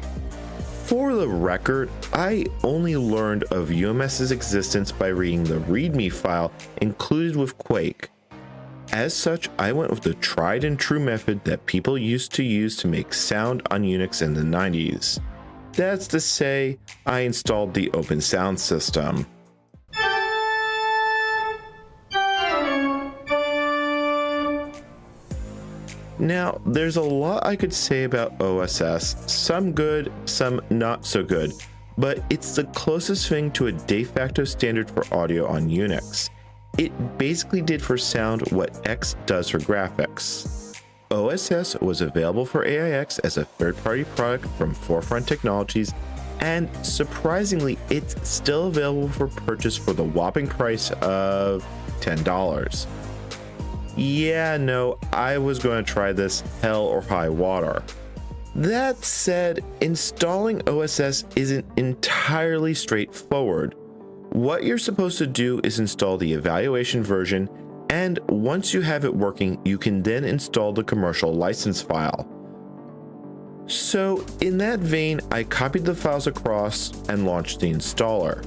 For the record, I only learned of UMS's existence by reading the README file included with Quake. As such, I went with the tried and true method that people used to use to make sound on Unix in the 90s. That's to say, I installed the Open Sound system. Now, there's a lot I could say about OSS, some good, some not so good, but it's the closest thing to a de facto standard for audio on Unix. It basically did for sound what X does for graphics. OSS was available for AIX as a third-party product from Forefront Technologies, and surprisingly, it's still available for purchase for the whopping price of $10. Yeah, no, I was going to try this hell or high water. That said, installing OSS isn't entirely straightforward. What you're supposed to do is install the evaluation version, and once you have it working, you can then install the commercial license file. So in that vein, I copied the files across and launched the installer.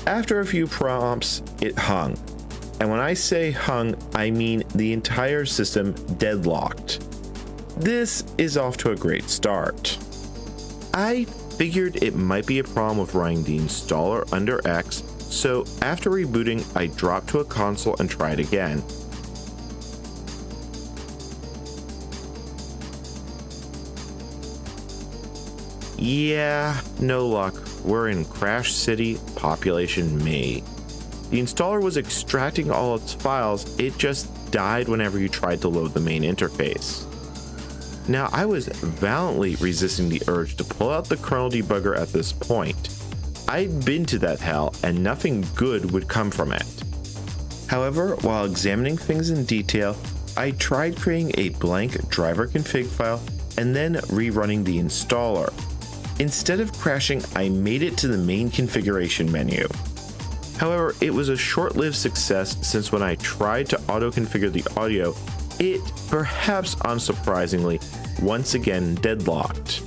After a few prompts, it hung. And when I say hung, I mean the entire system deadlocked. This is off to a great start. I figured it might be a problem with running the installer under X, so after rebooting, I dropped to a console and tried again. Yeah, no luck. We're in Crash City, population me. The installer was extracting all its files, it just died whenever you tried to load the main interface. Now, I was valiantly resisting the urge to pull out the kernel debugger at this point. I'd been to that hell, and nothing good would come from it. However, while examining things in detail, I tried creating a blank driver config file and then rerunning the installer. Instead of crashing, I made it to the main configuration menu. However, it was a short-lived success since when I tried to auto-configure the audio, it, perhaps unsurprisingly, once again deadlocked.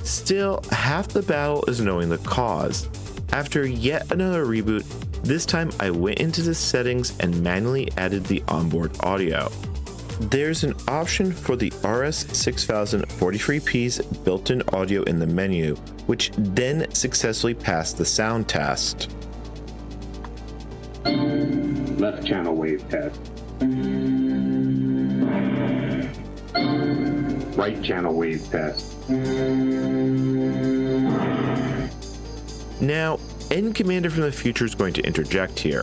Still, half the battle is knowing the cause. After yet another reboot, this time I went into the settings and manually added the onboard audio. There's an option for the RS6000 43P's built-in audio in the menu, which then successfully passed the sound test. Left channel wave test. Right channel wave test. Now, Commander from the future is going to interject here.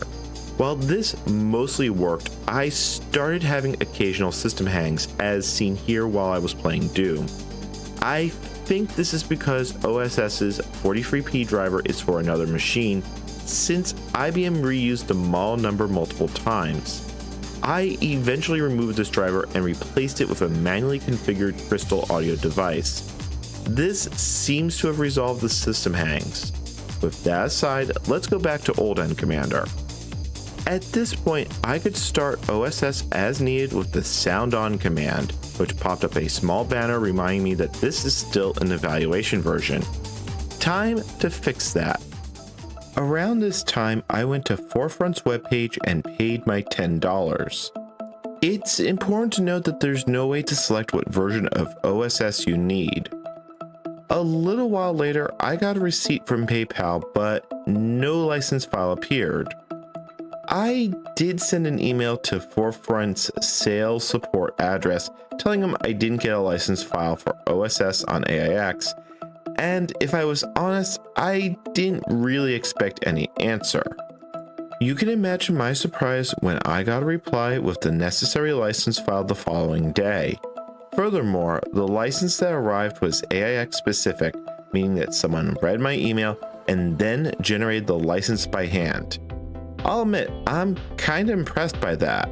While this mostly worked, I started having occasional system hangs, as seen here while I was playing Doom. I think this is because OSS's 43P driver is for another machine, since IBM reused the model number multiple times. I eventually removed this driver and replaced it with a manually configured Crystal audio device. This seems to have resolved the system hangs. With that aside, let's go back to old Commander. At this point, I could start OSS as needed with the sound on command, which popped up a small banner reminding me that this is still an evaluation version. Time to fix that. Around this time, I went to Forefront's webpage and paid my $10. It's important to note that there's no way to select what version of OSS you need. A little while later, I got a receipt from PayPal, but no license file appeared. I did send an email to Forefront's sales support address telling them I didn't get a license file for OSS on AIX, and if I was honest, I didn't really expect any answer. You can imagine my surprise when I got a reply with the necessary license filed the following day. Furthermore, the license that arrived was AIX specific, meaning that someone read my email and then generated the license by hand. I'll admit, I'm kinda impressed by that.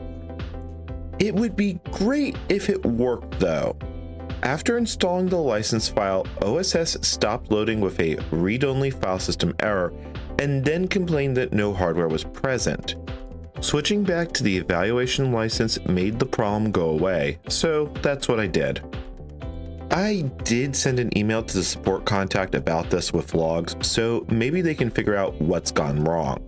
It would be great if it worked though. After installing the license file, OSS stopped loading with a read-only file system error and then complained that no hardware was present. Switching back to the evaluation license made the problem go away, so that's what I did. I did send an email to the support contact about this with logs, so maybe they can figure out what's gone wrong.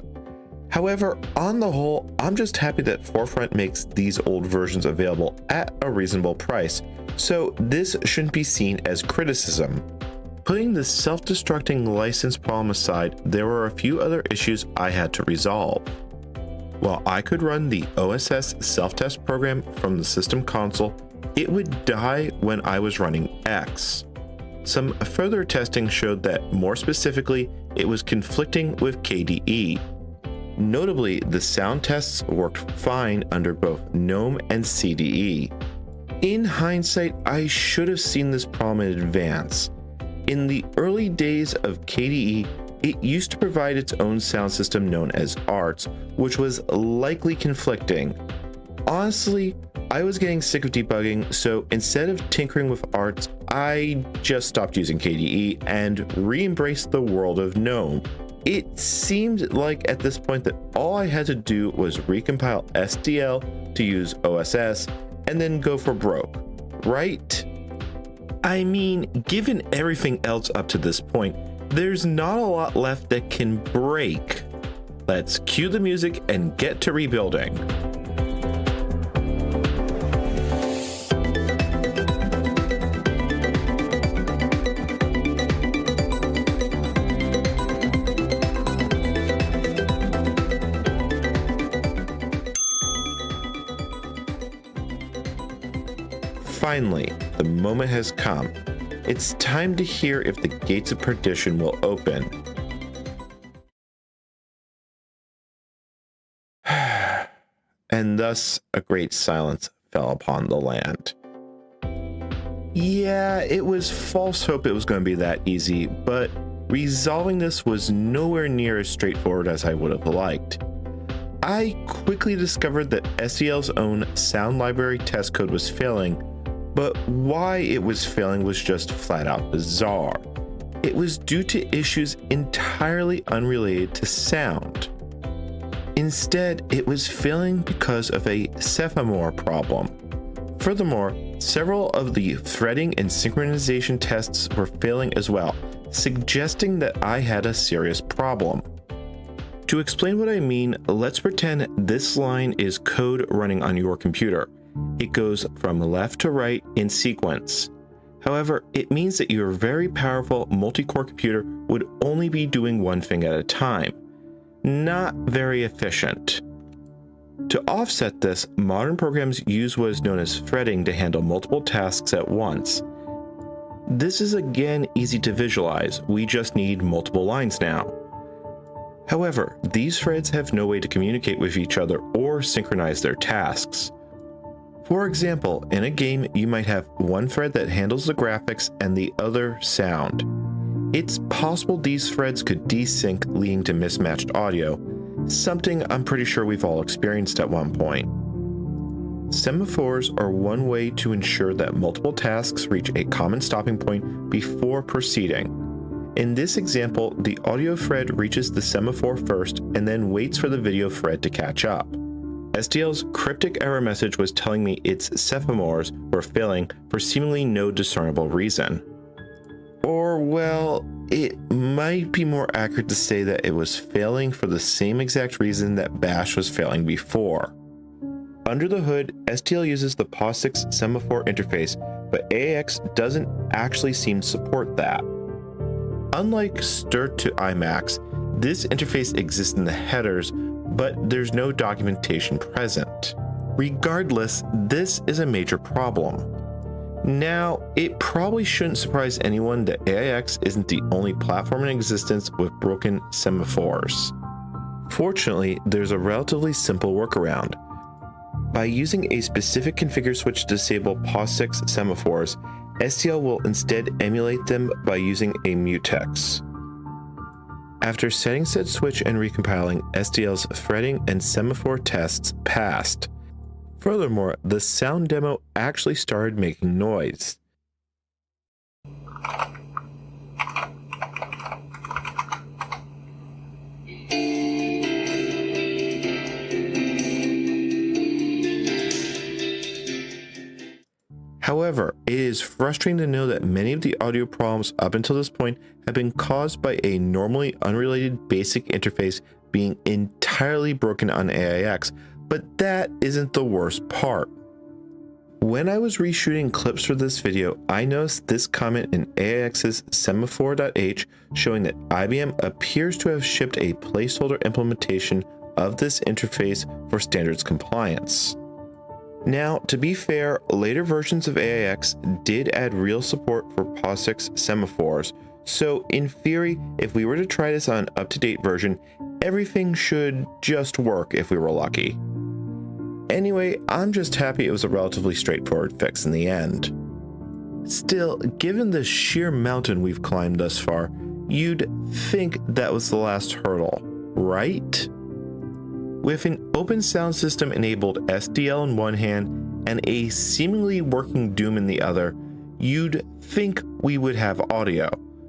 However, on the whole, I'm just happy that Forefront makes these old versions available at a reasonable price, so this shouldn't be seen as criticism. Putting the self-destructing license problem aside, there were a few other issues I had to resolve. While I could run the OSS self-test program from the system console, it would die when I was running X. Some further testing showed that, more specifically, it was conflicting with KDE. Notably, the sound tests worked fine under both GNOME and CDE. In hindsight, I should have seen this problem in advance. In the early days of KDE, it used to provide its own sound system known as ARTS, which was likely conflicting. Honestly, I was getting sick of debugging, so instead of tinkering with ARTS, I just stopped using KDE and re-embraced the world of GNOME. It seemed like at this point that all I had to do was recompile SDL to use OSS and then go for broke, right? I mean, given everything else up to this point, there's not a lot left that can break. Let's cue the music and get to rebuilding. Finally, the moment has come. It's time to hear if the gates of perdition will open. And thus a great silence fell upon the land. Yeah, it was false hope it was going to be that easy, but resolving this was nowhere near as straightforward as I would have liked. I quickly discovered that SEL's own sound library test code was failing, but why it was failing was just flat out bizarre. It was due to issues entirely unrelated to sound. Instead, it was failing because of a Cephomore problem. Furthermore, several of the threading and synchronization tests were failing as well, suggesting that I had a serious problem. To explain what I mean, let's pretend this line is code running on your computer. It goes from left to right in sequence. However, it means that your very powerful multi-core computer would only be doing one thing at a time. Not very efficient. To offset this, modern programs use what is known as threading to handle multiple tasks at once. This is again easy to visualize, we just need multiple lines now. However, these threads have no way to communicate with each other or synchronize their tasks. For example, in a game, you might have one thread that handles the graphics and the other sound. It's possible these threads could desync, leading to mismatched audio, something I'm pretty sure we've all experienced at one point. Semaphores are one way to ensure that multiple tasks reach a common stopping point before proceeding. In this example, the audio thread reaches the semaphore first and then waits for the video thread to catch up. SDL's cryptic error message was telling me its Cephomores were failing for seemingly no discernible reason. Or, well, it might be more accurate to say that it was failing for the same exact reason that Bash was failing before. Under the hood, SDL uses the POSIX semaphore interface, but AIX doesn't actually seem to support that. Unlike STIRT to IMAX, this interface exists in the headers, but there's no documentation present. Regardless, this is a major problem. Now, it probably shouldn't surprise anyone that AIX isn't the only platform in existence with broken semaphores. Fortunately, there's a relatively simple workaround. By using a specific configure switch to disable POS6 semaphores, STL will instead emulate them by using a mutex. After setting said switch and recompiling, STL's threading and semaphore tests passed. Furthermore, the sound demo actually started making noise. However, it is frustrating to know that many of the audio problems up until this point have been caused by a normally unrelated basic interface being entirely broken on AIX, but that isn't the worst part. When I was reshooting clips for this video, I noticed this comment in AIX's semaphore.h showing that IBM appears to have shipped a placeholder implementation of this interface for standards compliance. Now, to be fair, later versions of AIX did add real support for POS6 semaphores, so in theory, if we were to try this on an up-to-date version, everything should just work if we were lucky. Anyway, I'm just happy it was a relatively straightforward fix in the end. Still, given the sheer mountain we've climbed thus far, you'd think that was the last hurdle, right? With an open sound system enabled SDL in one hand and a seemingly working Doom in the other, you'd think we would have audio.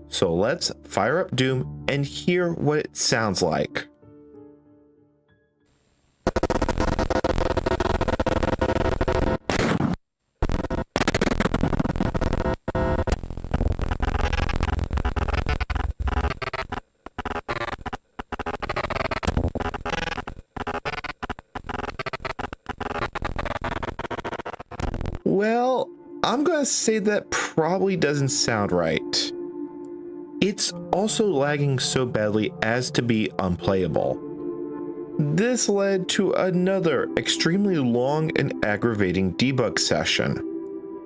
So let's fire up Doom and hear what it sounds like. Well, I'm gonna say that probably doesn't sound right. It's also lagging so badly as to be unplayable. This led to another extremely long and aggravating debug session.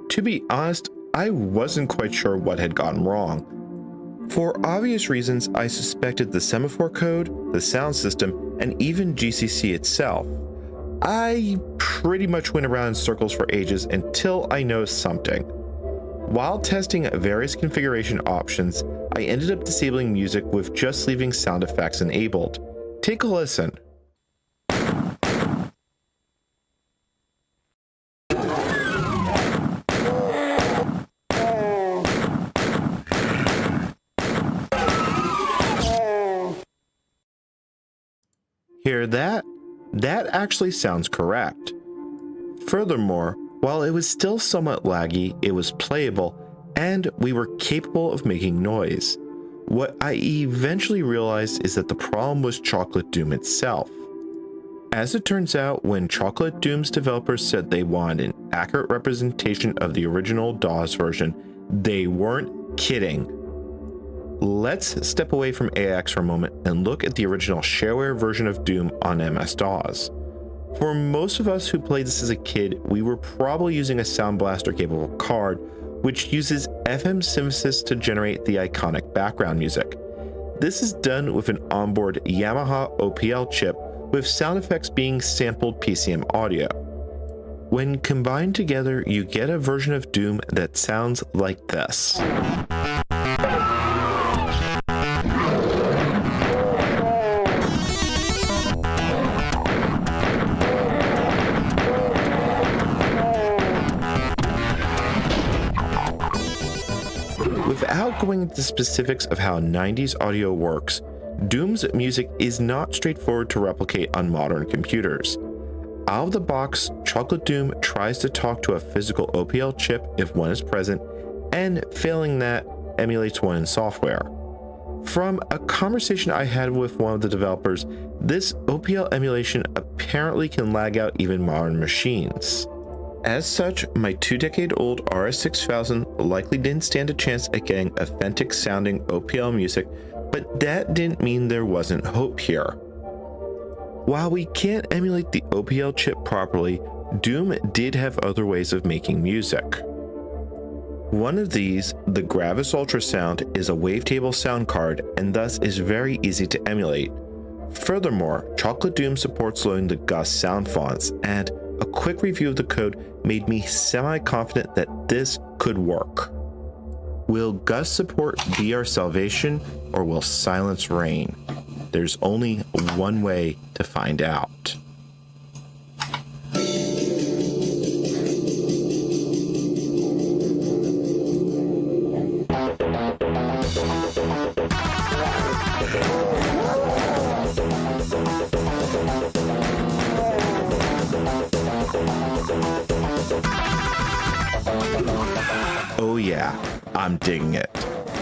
To be honest, I wasn't quite sure what had gone wrong. For obvious reasons, I suspected the semaphore code, the sound system, and even GCC itself. I pretty much went around in circles for ages until I noticed something. While testing various configuration options, I ended up disabling music with just leaving sound effects enabled. Take a listen. Hear that? That actually sounds correct. Furthermore, while it was still somewhat laggy, it was playable, and we were capable of making noise. What I eventually realized is that the problem was Chocolate Doom itself. As it turns out, when Chocolate Doom's developers said they wanted an accurate representation of the original DOS version, they weren't kidding. Let's step away from AIX for a moment and look at the original shareware version of Doom on MS-DOS. For most of us who played this as a kid, we were probably using a Sound Blaster capable card, which uses FM synthesis to generate the iconic background music. This is done with an onboard Yamaha OPL chip with sound effects being sampled PCM audio. When combined together, you get a version of Doom that sounds like this. Without going into the specifics of how 90s audio works, Doom's music is not straightforward to replicate on modern computers. Out of the box, Chocolate Doom tries to talk to a physical OPL chip if one is present, and failing that, emulates one in software. From a conversation I had with one of the developers, this OPL emulation apparently can lag out even modern machines. As such, my 2-decade-old RS-6000 likely didn't stand a chance at getting authentic sounding OPL music, but that didn't mean there wasn't hope here. While we can't emulate the OPL chip properly, Doom did have other ways of making music. One of these, the Gravis Ultrasound, is a wavetable sound card and thus is very easy to emulate. Furthermore, Chocolate Doom supports loading the Gus sound fonts, and a quick review of the code made me semi-confident that this could work. Will Gus support be our salvation, or will silence reign? There's only one way to find out. Oh yeah, I'm digging it.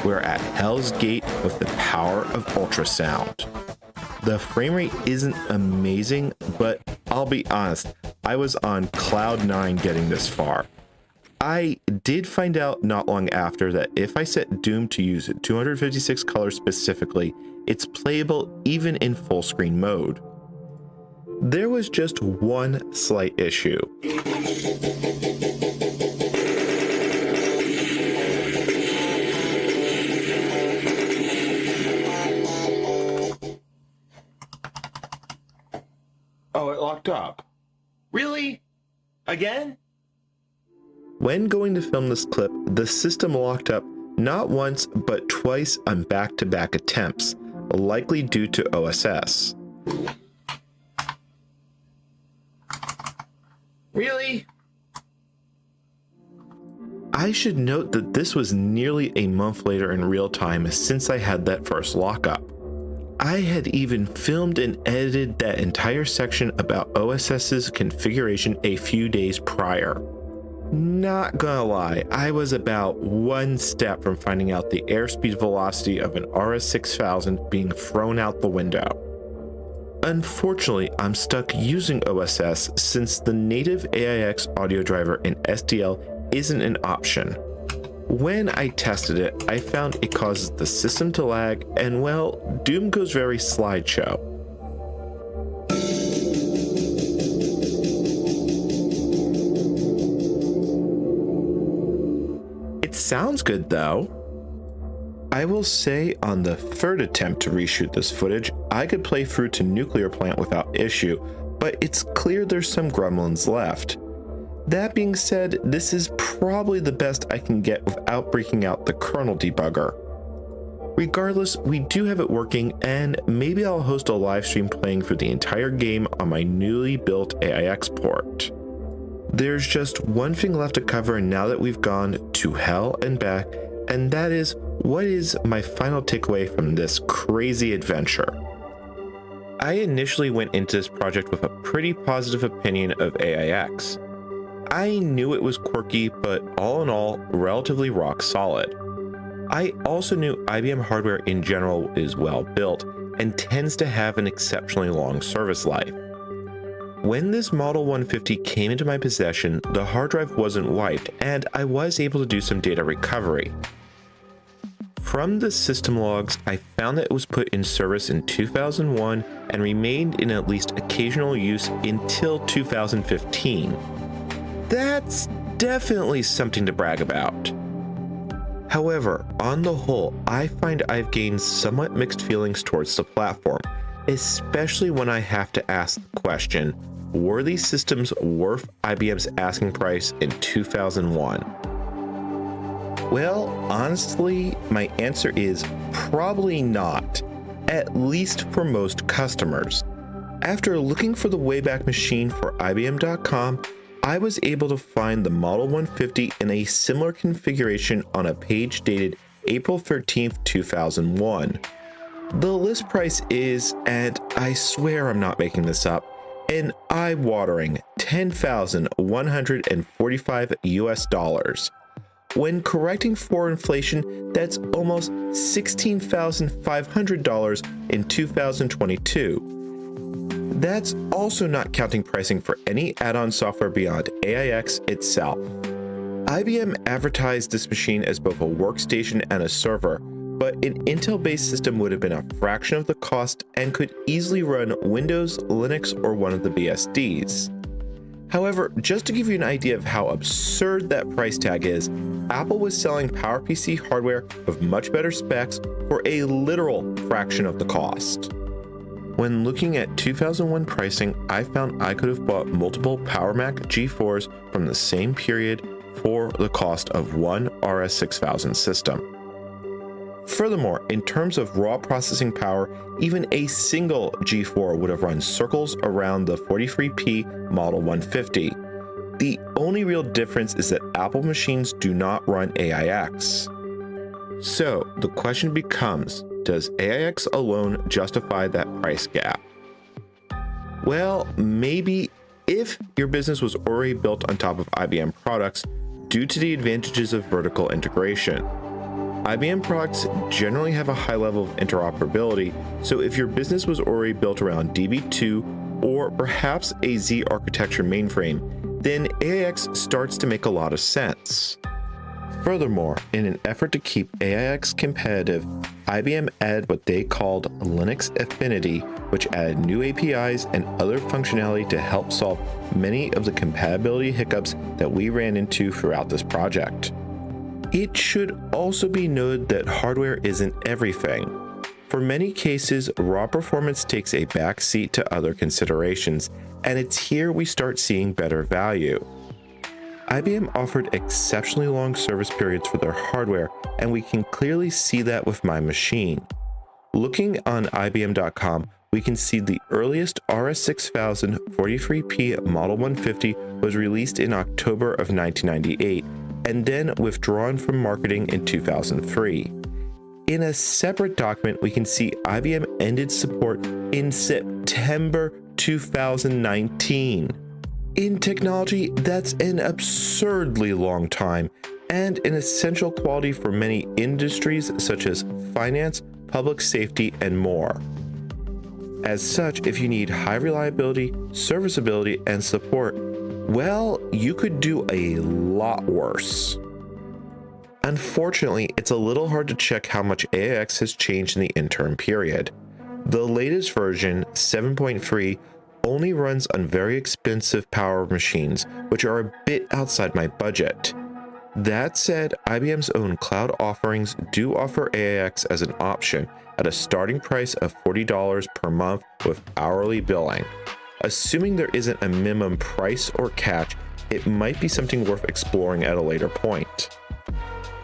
We're at Hell's Gate with the power of ultrasound. The frame rate isn't amazing, but I'll be honest, I was on cloud 9 getting this far. I did find out not long after that if I set Doom to use 256 colors specifically, it's playable even in full screen mode. There was just one slight issue. Oh, it locked up. Really? Again? When going to film this clip, the system locked up not once but twice on back-to-back attempts, likely due to OSS. Really? I should note that this was nearly a month later in real time since I had that first lockup. I had even filmed and edited that entire section about OSS's configuration a few days prior. Not gonna lie, I was about one step from finding out the airspeed velocity of an RS-6000 being thrown out the window. Unfortunately, I'm stuck using OSS since the native AIX audio driver in SDL isn't an option. When I tested it, I found it causes the system to lag, and well, Doom goes very slideshow. It sounds good though. I will say on the third attempt to reshoot this footage, I could play through to Nuclear Plant without issue, but it's clear there's some gremlins left. That being said, this is probably the best I can get without breaking out the kernel debugger. Regardless, we do have it working, and maybe I'll host a live stream playing through the entire game on my newly built AIX port. There's just one thing left to cover now that we've gone to hell and back, and that is, what is my final takeaway from this crazy adventure? I initially went into this project with a pretty positive opinion of AIX. I knew it was quirky, but all in all, relatively rock solid. I also knew IBM hardware in general is well built and tends to have an exceptionally long service life. When this Model 150 came into my possession, the hard drive wasn't wiped, and I was able to do some data recovery. From the system logs, I found that it was put in service in 2001 and remained in at least occasional use until 2015. That's definitely something to brag about. However, on the whole, I find I've gained somewhat mixed feelings towards the platform, especially when I have to ask the question, were these systems worth IBM's asking price in 2001? Well, honestly, my answer is probably not, at least for most customers. After looking for the Wayback Machine for IBM.com, I was able to find the Model 150 in a similar configuration on a page dated April 13th, 2001. The list price is, and I swear I'm not making this up, an eye-watering $10,145 US. When correcting for inflation, that's almost $16,500 in 2022. That's also not counting pricing for any add-on software beyond AIX itself. IBM advertised this machine as both a workstation and a server, but an Intel-based system would have been a fraction of the cost and could easily run Windows, Linux, or one of the BSDs. However, just to give you an idea of how absurd that price tag is, Apple was selling PowerPC hardware of much better specs for a literal fraction of the cost. When looking at 2001 pricing, I found I could have bought multiple PowerMac G4s from the same period for the cost of one RS6000 system. Furthermore, in terms of raw processing power, even a single G4 would have run circles around the 43P Model 150. The only real difference is that Apple machines do not run AIX. So the question becomes, does AIX alone justify that price gap? Well, maybe if your business was already built on top of IBM products due to the advantages of vertical integration. IBM products generally have a high level of interoperability, so if your business was already built around DB2 or perhaps a Z architecture mainframe, then AIX starts to make a lot of sense. Furthermore, in an effort to keep AIX competitive, IBM added what they called Linux Affinity, which added new APIs and other functionality to help solve many of the compatibility hiccups that we ran into throughout this project. It should also be noted that hardware isn't everything. For many cases, raw performance takes a back seat to other considerations, and it's here we start seeing better value. IBM offered exceptionally long service periods for their hardware, and we can clearly see that with my machine. Looking on IBM.com, we can see the earliest RS6000 43P Model 150 was released in October of 1998, and then withdrawn from marketing in 2003. In a separate document, we can see IBM ended support in September 2019. In technology, that's an absurdly long time, and an essential quality for many industries such as finance, public safety, and more. As such, if you need high reliability, serviceability, and support, well, you could do a lot worse. Unfortunately, it's a little hard to check how much AIX has changed in the interim period. The latest version, 7.3, only runs on very expensive power machines, which are a bit outside my budget. That said, IBM's own cloud offerings do offer AIX as an option at a starting price of $40 per month with hourly billing. Assuming there isn't a minimum price or catch, it might be something worth exploring at a later point.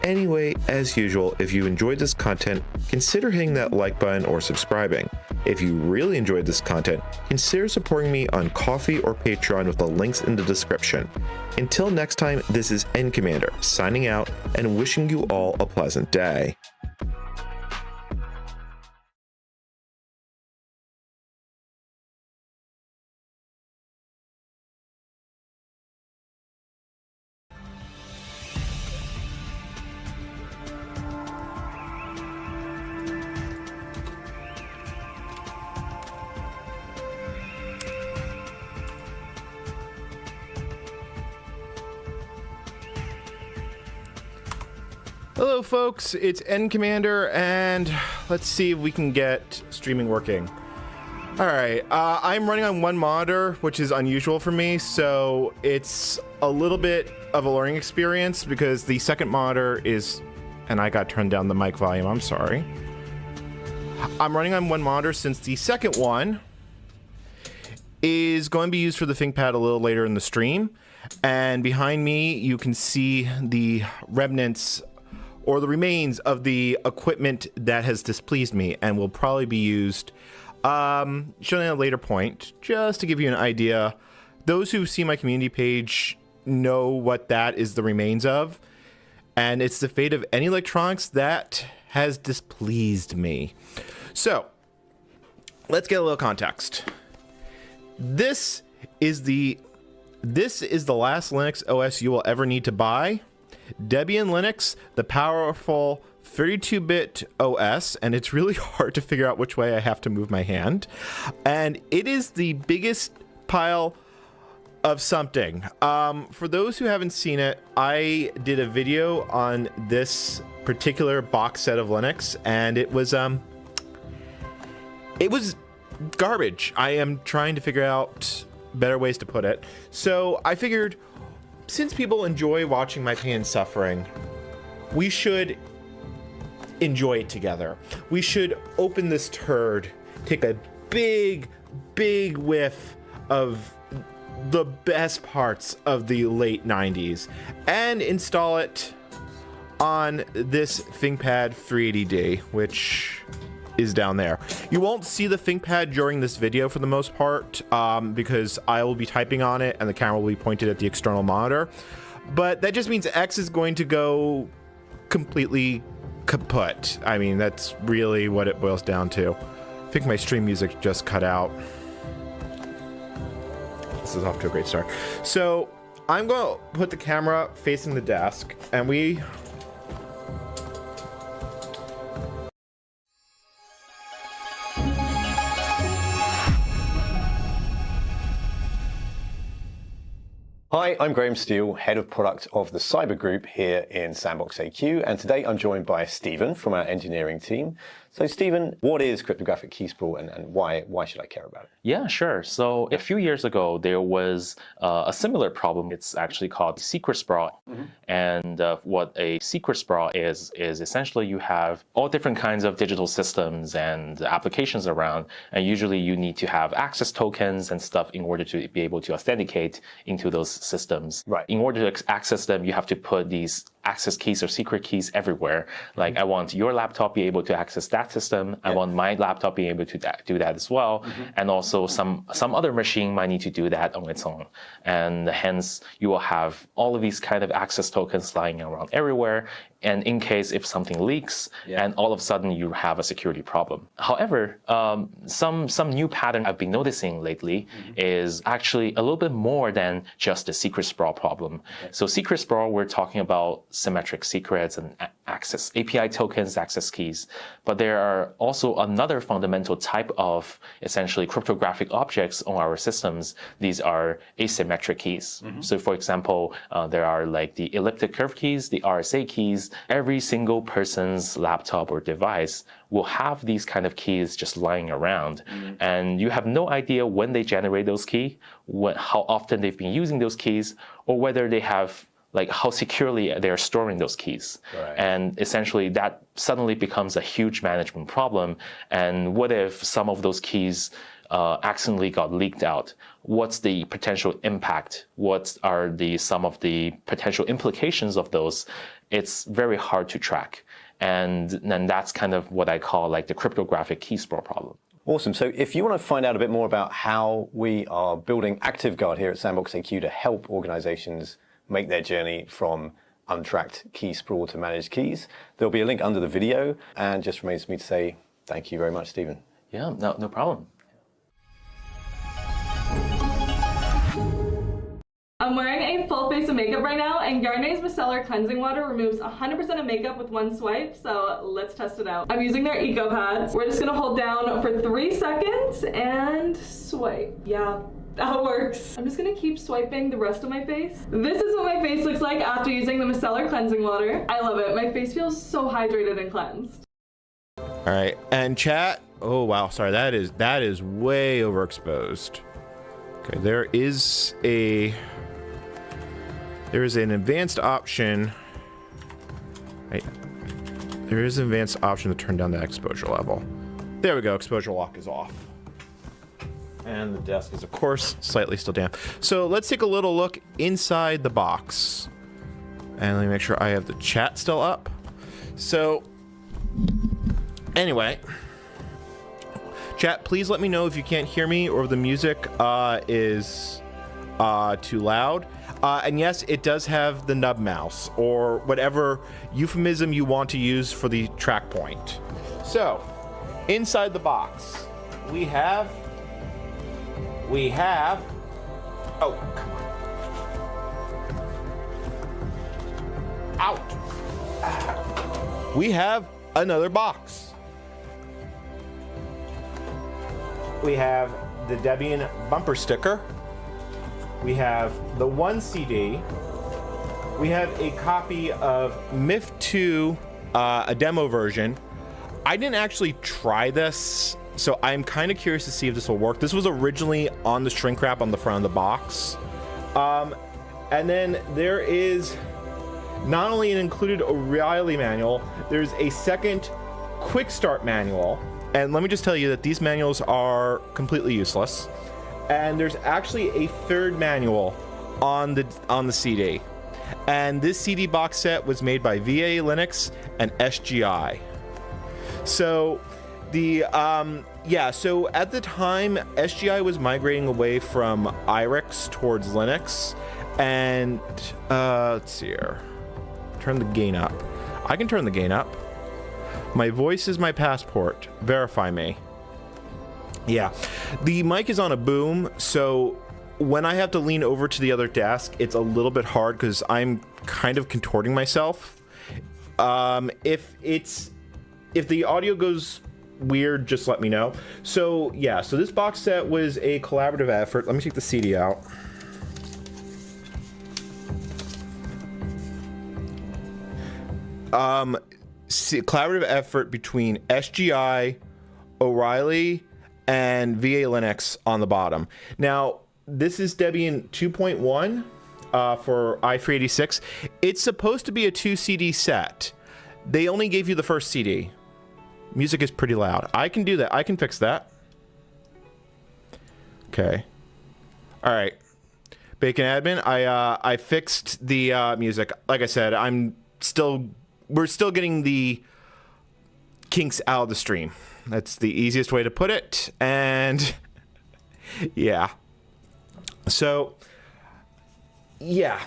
Anyway, as usual, if you enjoyed this content, consider hitting that like button or subscribing. If you really enjoyed this content, consider supporting me on Ko-fi or Patreon with the links in the description. Until next time, this is N-Commander signing out and wishing you all a pleasant day. Hello folks, it's N-Commander, and let's see if we can get streaming working. Alright, I'm running on one monitor, which is unusual for me, so it's a little bit of a learning experience because the second monitor is, and I got turned down the mic volume, I'm sorry. I'm running on one monitor since the second one is going to be used for the ThinkPad a little later in the stream, and behind me you can see the remnants or the remains of the equipment that has displeased me and will probably be used shown at a later point. Just to give you an idea, those who see my community page know what that is the remains of, and it's the fate of any electronics that has displeased me. So let's get a little context. This is the last Linux OS you will ever need to buy. Debian Linux, the powerful 32-bit OS, and it's really hard to figure out which way I have to move my hand. And it is the biggest pile of something. For those who haven't seen it, I did a video on this particular box set of Linux, and it was garbage. I am trying to figure out better ways to put it. So I figured, since people enjoy watching my pain and suffering, we should enjoy it together. We should open this turd, take a big, big whiff of the best parts of the late 90s and install it on this ThinkPad 380D, which is down there. You won't see the ThinkPad during this video for the most part, because I will be typing on it and the camera will be pointed at the external monitor. But that just means X is going to go completely kaput. I mean, that's really what it boils down to. I think my stream music just cut out. This is off to a great start. So I'm going to put the camera facing the desk, and we... Hi, I'm Graham Steele, Head of Product of the Cyber Group here in Sandbox AQ, and today I'm joined by Stephen from our engineering team. So Stephen, what is cryptographic key sprawl and why should I care about it? Yeah, sure. So a few years ago, there was a similar problem. It's actually called secret sprawl. And what a secret sprawl is essentially you have all different kinds of digital systems and applications around, and usually you need to have access tokens and stuff in order to be able to authenticate into those systems. Right. In order to access them, you have to put these access keys or secret keys everywhere. Like I want your laptop be able to access that system. I want my laptop be able to do that as well. And also some other machine might need to do that on its own. And hence you will have all of these kind of access tokens lying around everywhere. And in case if something leaks, and all of a sudden you have a security problem. However, some new pattern I've been noticing lately is actually a little bit more than just a secret sprawl problem. So secret sprawl, we're talking about symmetric secrets and access API tokens, access keys. But there are also another fundamental type of essentially cryptographic objects on our systems. These are asymmetric keys. So for example, there are like the elliptic curve keys, the RSA keys. Every single person's laptop or device will have these kind of keys just lying around. And you have no idea when they generate those keys, how often they've been using those keys, or whether they have like how securely they're storing those keys. And essentially that suddenly becomes a huge management problem. And what if some of those keys accidentally got leaked out? What's the potential impact? What are some of the potential implications of those? It's very hard to track. And then that's kind of what I call like the cryptographic key sprawl problem. Awesome. So if you want to find out a bit more about how we are building ActiveGuard here at Sandbox AQ to help organizations make their journey from untracked key sprawl to managed keys, there'll be a link under the video. And just remains for me to say thank you very much, Stephen. Yeah, no problem. I'm wearing a full face of makeup right now, and Garnier's Micellar Cleansing Water removes 100% of makeup with one swipe, so let's test it out. I'm using their Eco Pads. We're just gonna hold down for 3 seconds and swipe. Yeah, that works. I'm just gonna keep swiping the rest of my face. This is what my face looks like after using the Micellar Cleansing Water. I love it. My face feels so hydrated and cleansed. All right, and chat. Oh wow, sorry, that is way overexposed. Okay, there is an advanced option. Right, there is an advanced option to turn down the exposure level. There we go. Exposure lock is off. And the desk is, of course, slightly still damp. So let's take a little look inside the box. And let me make sure I have the chat still up. So, anyway, chat, please let me know if you can't hear me or if the music is too loud. And yes, it does have the nub mouse or whatever euphemism you want to use for the track point. So, inside the box, we have, oh, come on. Out. We have another box. We have the Debian bumper sticker. We have the 1 CD. We have a copy of MIF2, a demo version. I didn't actually try this So I'm kind of curious to see if this will work. This was originally on the shrink wrap on the front of the box. And then there is not only an included O'Reilly manual, there's a second quick start manual. And let me just tell you that these manuals are completely useless. And there's actually a third manual on the CD. And this CD box set was made by VA Linux and SGI. So so at the time, SGI was migrating away from IRIX towards Linux. And let's see here. Turn the gain up. I can turn the gain up. My voice is my passport. Verify me. Yeah. The mic is on a boom, so when I have to lean over to the other desk, it's a little bit hard because I'm kind of contorting myself. If the audio goes weird, just let me know. So yeah, so this box set was a collaborative effort. Let me take the CD out. Collaborative effort between SGI, O'Reilly, and VA Linux on the bottom. Now, this is Debian 2.1 for i386. It's supposed to be a 2 CD set. They only gave you the first CD. Music is pretty loud. I can do that. I can fix that. Okay. All right. Bacon admin. I fixed the music. Like I said, we're still getting the kinks out of the stream. That's the easiest way to put it. And yeah. So yeah.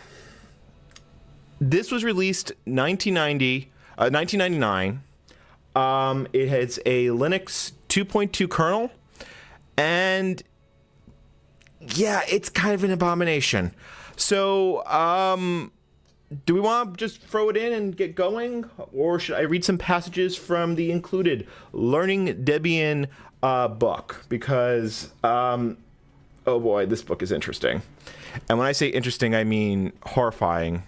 This was released 1999. It has a Linux 2.2 kernel, and yeah, it's kind of an abomination. So, do we want to just throw it in and get going, or should I read some passages from the included Learning Debian book? Because, oh boy, this book is interesting. And when I say interesting, I mean horrifying.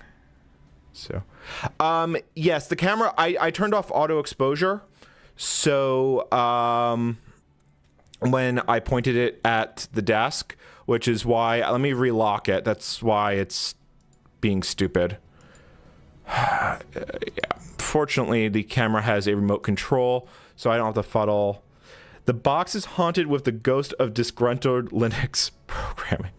So, yes, the camera, I turned off auto exposure. So, when I pointed it at the desk, which is why, let me relock it. That's why it's being stupid. Yeah. Fortunately, the camera has a remote control, so I don't have to fuddle. The box is haunted with the ghost of disgruntled Linux programming.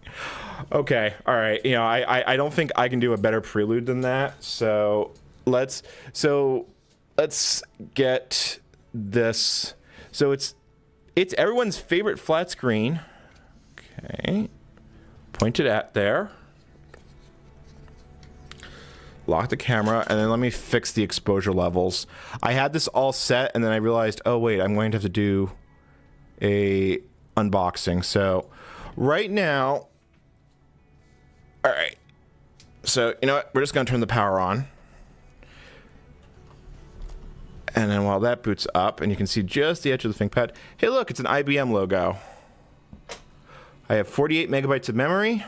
Okay, all right. You know, I don't think I can do a better prelude than that. So let's get this. So it's everyone's favorite flat screen. Okay, point it at there. Lock the camera, and then let me fix the exposure levels. I had this all set, and then I realized, oh wait, I'm going to have to do a unboxing. So right now, all right. So you know what? We're just gonna turn the power on, and then while that boots up, and you can see just the edge of the ThinkPad. Hey, look, it's an IBM logo. I have 48 megabytes of memory,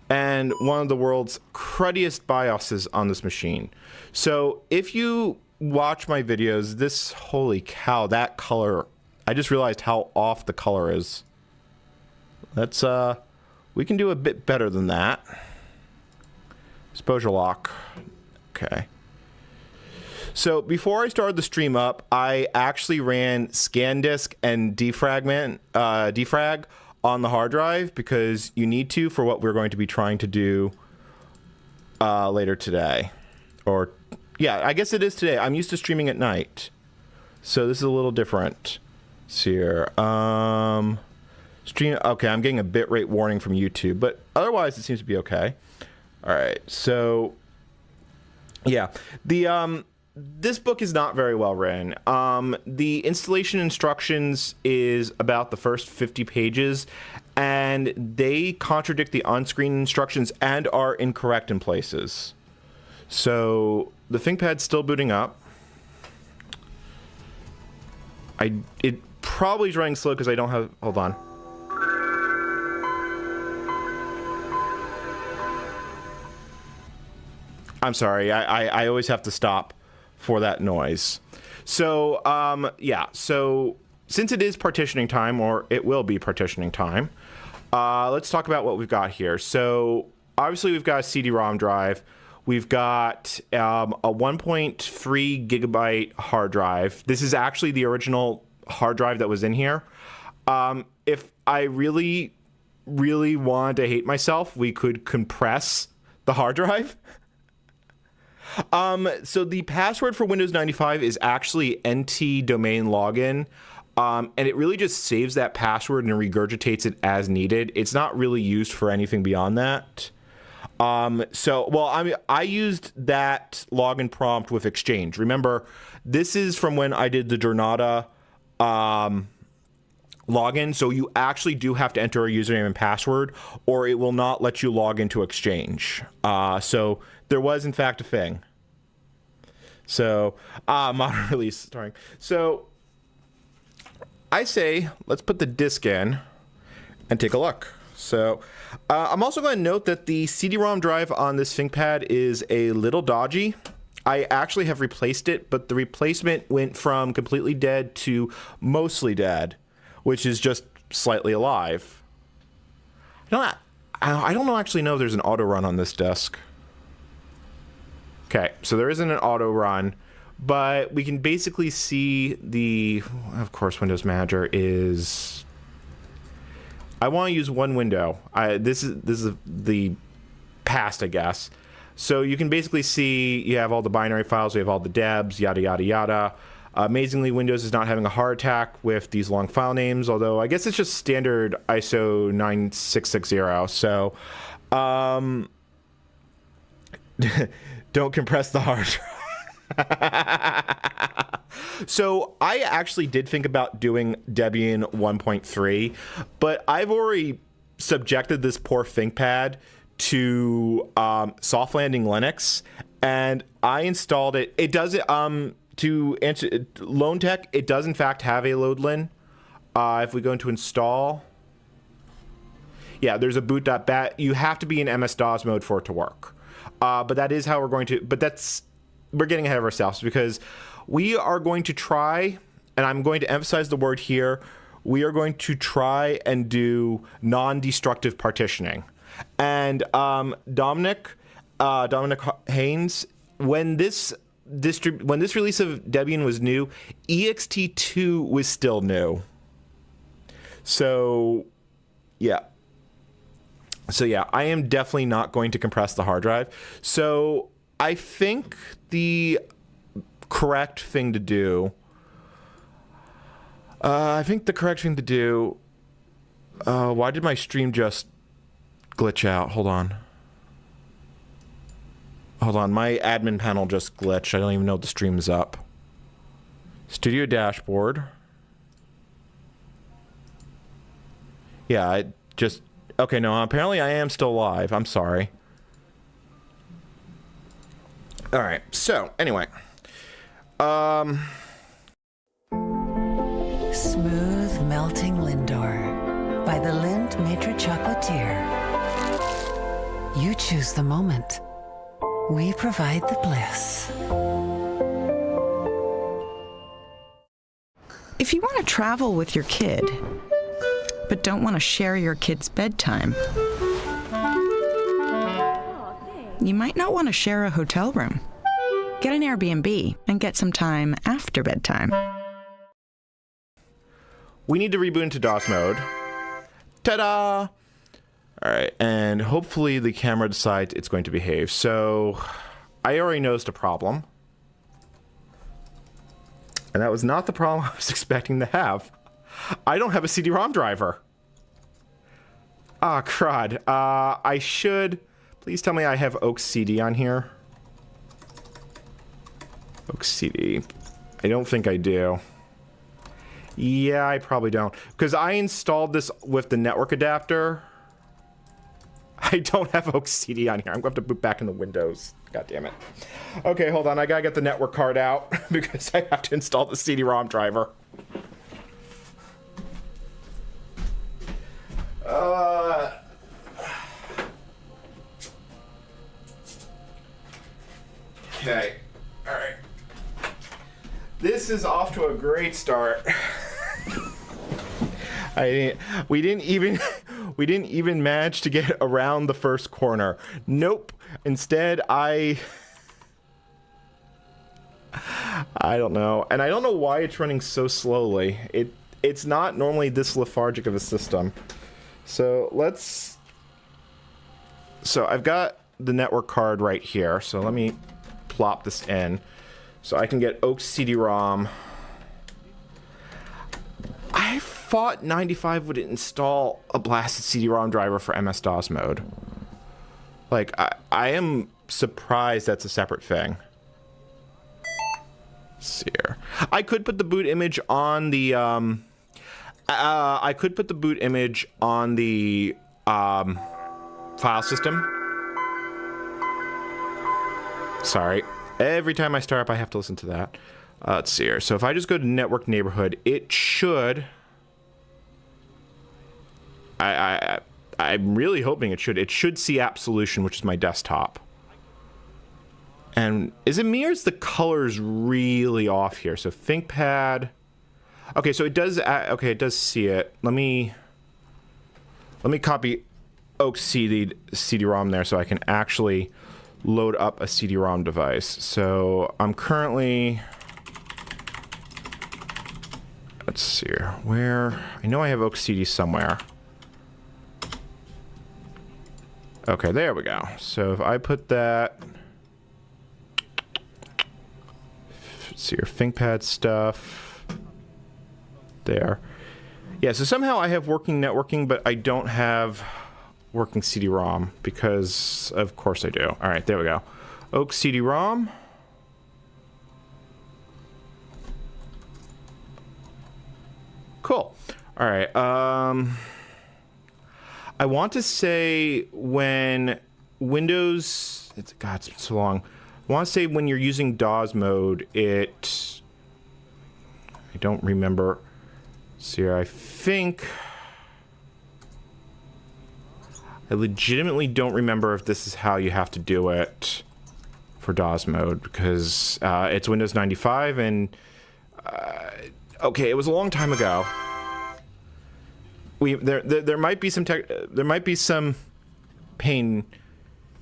and one of the world's cruddiest BIOSes on this machine. So if you watch my videos, this, holy cow, that color, I just realized how off the color is. Let's, we can do a bit better than that. Exposure lock. Okay. So before I started the stream up, I actually ran ScanDisk and defrag on the hard drive because you need to for what we're going to be trying to do later today. Or, yeah, I guess it is today. I'm used to streaming at night. So this is a little different. Let's see here. Stream, okay, I'm getting a bitrate warning from YouTube, but otherwise it seems to be okay. All right, so, yeah. This book is not very well written. The installation instructions is about the first 50 pages, and they contradict the on-screen instructions and are incorrect in places. So the ThinkPad's still booting up. It probably is running slow because I don't have, hold on. I'm sorry, I always have to stop for that noise. So, yeah, so since it is partitioning time, or it will be partitioning time, let's talk about what we've got here. So obviously we've got a CD-ROM drive. We've got a 1.3 gigabyte hard drive. This is actually the original hard drive that was in here. If I really wanted to hate myself, we could compress the hard drive. So the password for Windows 95 is actually NT domain login. And it really just saves that password and regurgitates it as needed. It's not really used for anything beyond that. I used that login prompt with Exchange. Remember, this is from when I did the Jornada login, so you actually do have to enter a username and password, or it will not let you log into Exchange. So there was, in fact, a thing. So, modern release starting. So, I say, let's put the disk in and take a look. So, I'm also going to note that the CD-ROM drive on this ThinkPad is a little dodgy. I actually have replaced it, but the replacement went from completely dead to mostly dead, which is just slightly alive. I don't actually know if there's an auto run on this disk. Okay, so there isn't an auto run, but we can basically see of course, Windows Manager is. I want to use one window. This is the past, I guess. So you can basically see you have all the binary files, we have all the debs, yada yada yada. Amazingly, Windows is not having a heart attack with these long file names, although I guess it's just standard ISO 9660. So, don't compress the hard drive. So I actually did think about doing Debian 1.3, but I've already subjected this poor ThinkPad to soft landing Linux, and I installed it. It does it to answer Lone Tech. It does in fact have a loadlin. If we go into install, yeah, there's a boot.bat. You have to be in MS-DOS mode for it to work. But that is how we're going to. But we're getting ahead of ourselves because we are going to try, and I'm going to emphasize the word here. We are going to try and do non-destructive partitioning. And Dominic Haynes, when this release of Debian was new, ext2 was still new. So yeah, I am definitely not going to compress the hard drive. So I think the correct thing to do. Why did my stream just glitch out? Hold on. My admin panel just glitched. I don't even know if the stream is up. Studio dashboard. Yeah, okay, no, apparently I am still live. I'm sorry. All right, so anyway. Smooth melting Lindor by the Lind Maitre Chocolatier. You choose the moment. We provide the bliss. If you want to travel with your kid, but don't want to share your kid's bedtime, you might not want to share a hotel room. Get an Airbnb and get some time after bedtime. We need to reboot into DOS mode. Ta-da! All right, and hopefully the camera decides it's going to behave. So I already noticed a problem. And that was not the problem I was expecting to have. I don't have a CD-ROM driver. Ah, crud. I should... Please tell me I have Oak CD on here. Oak CD. I don't think I do. Yeah, I probably don't. Because I installed this with the network adapter. I don't have Oak CD on here. I'm going to have to boot back in the Windows. God damn it. Okay, hold on. I got to get the network card out because I have to install the CD-ROM driver. Okay. All right. This is off to a great start. We didn't even manage to get around the first corner. Nope. Instead, I don't know. And I don't know why it's running so slowly. It's not normally this lethargic of a system. So I've got the network card right here. So let me plop this in so I can get Oak CD-ROM. I thought 95 would install a blasted CD-ROM driver for MS-DOS mode. Like, I am surprised that's a separate thing. Let's see here. I could put the boot image on the file system. Sorry. Every time I start up, I have to listen to that. Let's see here. So if I just go to network neighborhood, it should... I'm really hoping it should. It should see App Solution, which is my desktop. And is it me or is the colors really off here? So ThinkPad. Okay, so it does. Okay, it does see it. Let me copy Oak CD-ROM there so I can actually load up a CD-ROM device. So I'm currently. Let's see here. Where I know I have Oak CD somewhere. Okay, there we go. So if I put that, let's see your ThinkPad stuff there. Yeah, so somehow I have working networking, but I don't have working CD-ROM because of course I do. All right, there we go. Oak CD-ROM. Cool. All right. I want to say when Windows, God, it's been so long. I want to say when you're using DAWs mode, I don't remember. See, I think, I legitimately don't remember if this is how you have to do it for DAWs mode because it's Windows 95 and okay, it was a long time ago. There might be some pain.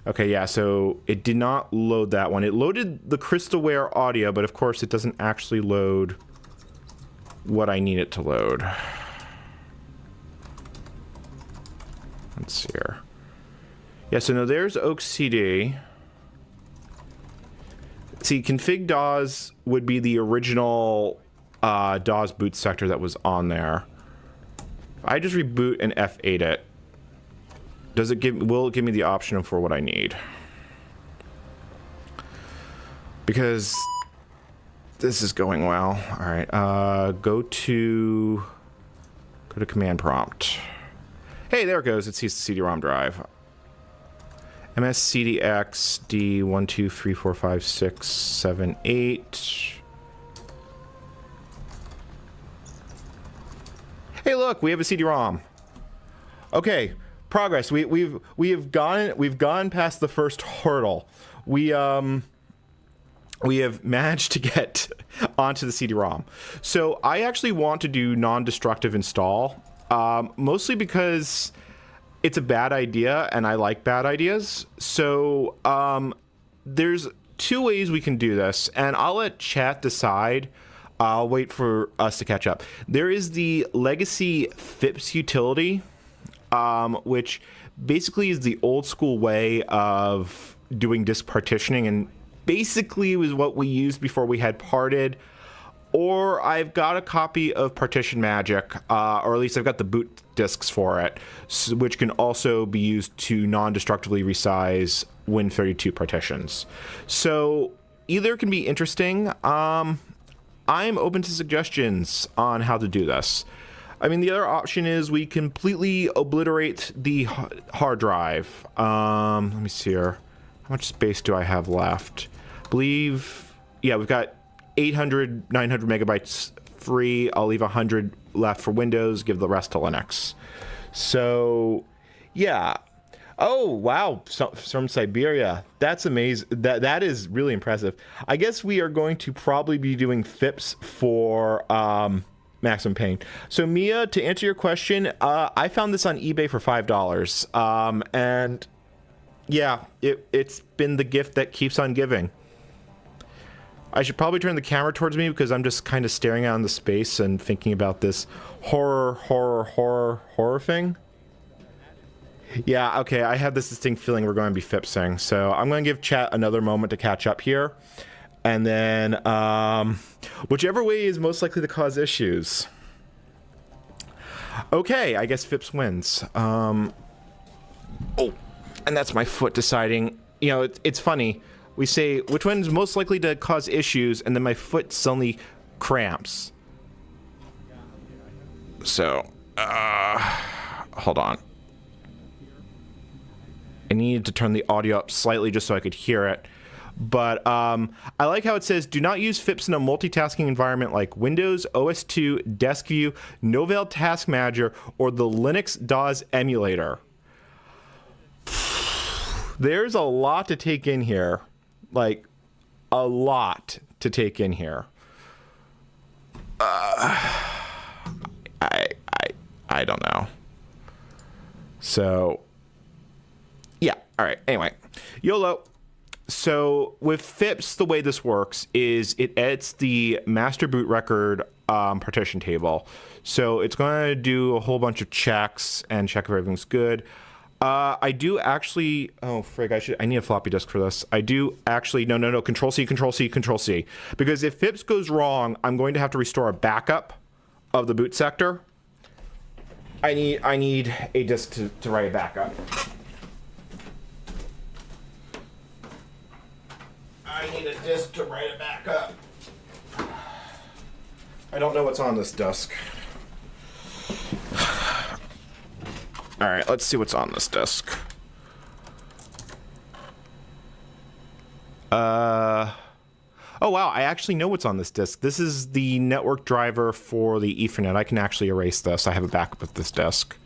Okay, yeah, so it did not load that one. It loaded the Crystalware audio, but of course it doesn't actually load what I need it to load. Let's see here. Yeah, so no, there's Oak CD. See, config DAWs would be the original DAWs boot sector that was on there. I just reboot and F8 it. Will it give me the option for what I need? Because this is going well. All right, go to command prompt. Hey, there it goes. It sees the CD-ROM drive. MSCDX D1234567 Hey, look, we have a CD-ROM. Okay, progress. We've gone past the first hurdle. We have managed to get onto the CD-ROM. So I actually want to do non-destructive install, mostly because it's a bad idea and I like bad ideas. So there's two ways we can do this, and I'll let chat decide. I'll wait for us to catch up. There is the legacy FIPS utility, which basically is the old school way of doing disk partitioning, and basically was what we used before we had parted. Or I've got a copy of Partition Magic, or at least I've got the boot disks for it, which can also be used to non-destructively resize Win32 partitions. So either can be interesting. I'm open to suggestions on how to do this. I mean, the other option is we completely obliterate the hard drive. Let me see here. How much space do I have left? I believe, yeah, we've got 800, 900 megabytes free. I'll leave 100 left for Windows, give the rest to Linux. So, yeah. Oh, wow, from Siberia. That's amazing. That is really impressive. I guess we are going to probably be doing FIPS for maximum pain. So Mia, to answer your question, I found this on eBay for $5. And yeah, it's been the gift that keeps on giving. I should probably turn the camera towards me because I'm just kind of staring out into space and thinking about this horror thing. Yeah, okay, I have this distinct feeling we're going to be fipsing. So I'm going to give chat another moment to catch up here. And then whichever way is most likely to cause issues. Okay, I guess Fips wins. Oh, and that's my foot deciding. You know, it's funny. We say, which one's most likely to cause issues, and then my foot suddenly cramps. So, hold on. I needed to turn the audio up slightly just so I could hear it. But I like how it says, do not use Fips in a multitasking environment like Windows, OS2, Desk View, Novell Task Manager, or the Linux DAWs emulator. There's a lot to take in here. Like, a lot to take in here. I don't know. So, yeah. All right. Anyway, YOLO. So with Fips, the way this works is it edits the master boot record partition table. So it's going to do a whole bunch of checks and check if everything's good. I do actually, oh frig, I need a floppy disk for this. I do actually, no, Control C, Control C, Control C. Because if Fips goes wrong, I'm going to have to restore a backup of the boot sector. I need a disk to write a backup. I need a disk to write it back up. I don't know what's on this disk. All right, let's see what's on this disk. Oh wow, I actually know what's on this disk. This is the network driver for the Ethernet. I can actually erase this. I have a backup of this disk.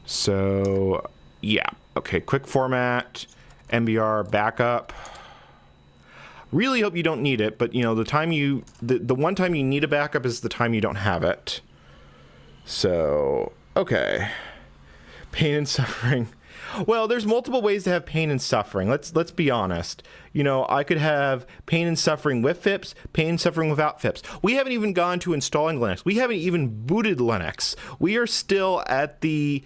So yeah, okay, quick format, MBR backup. Really hope you don't need it, but you know, the one time you need a backup is the time you don't have it. So, okay. Pain and suffering. Well, there's multiple ways to have pain and suffering. Let's be honest. You know, I could have pain and suffering with Fips, pain and suffering without Fips. We haven't even gone to installing Linux. We haven't even booted Linux. We are still at the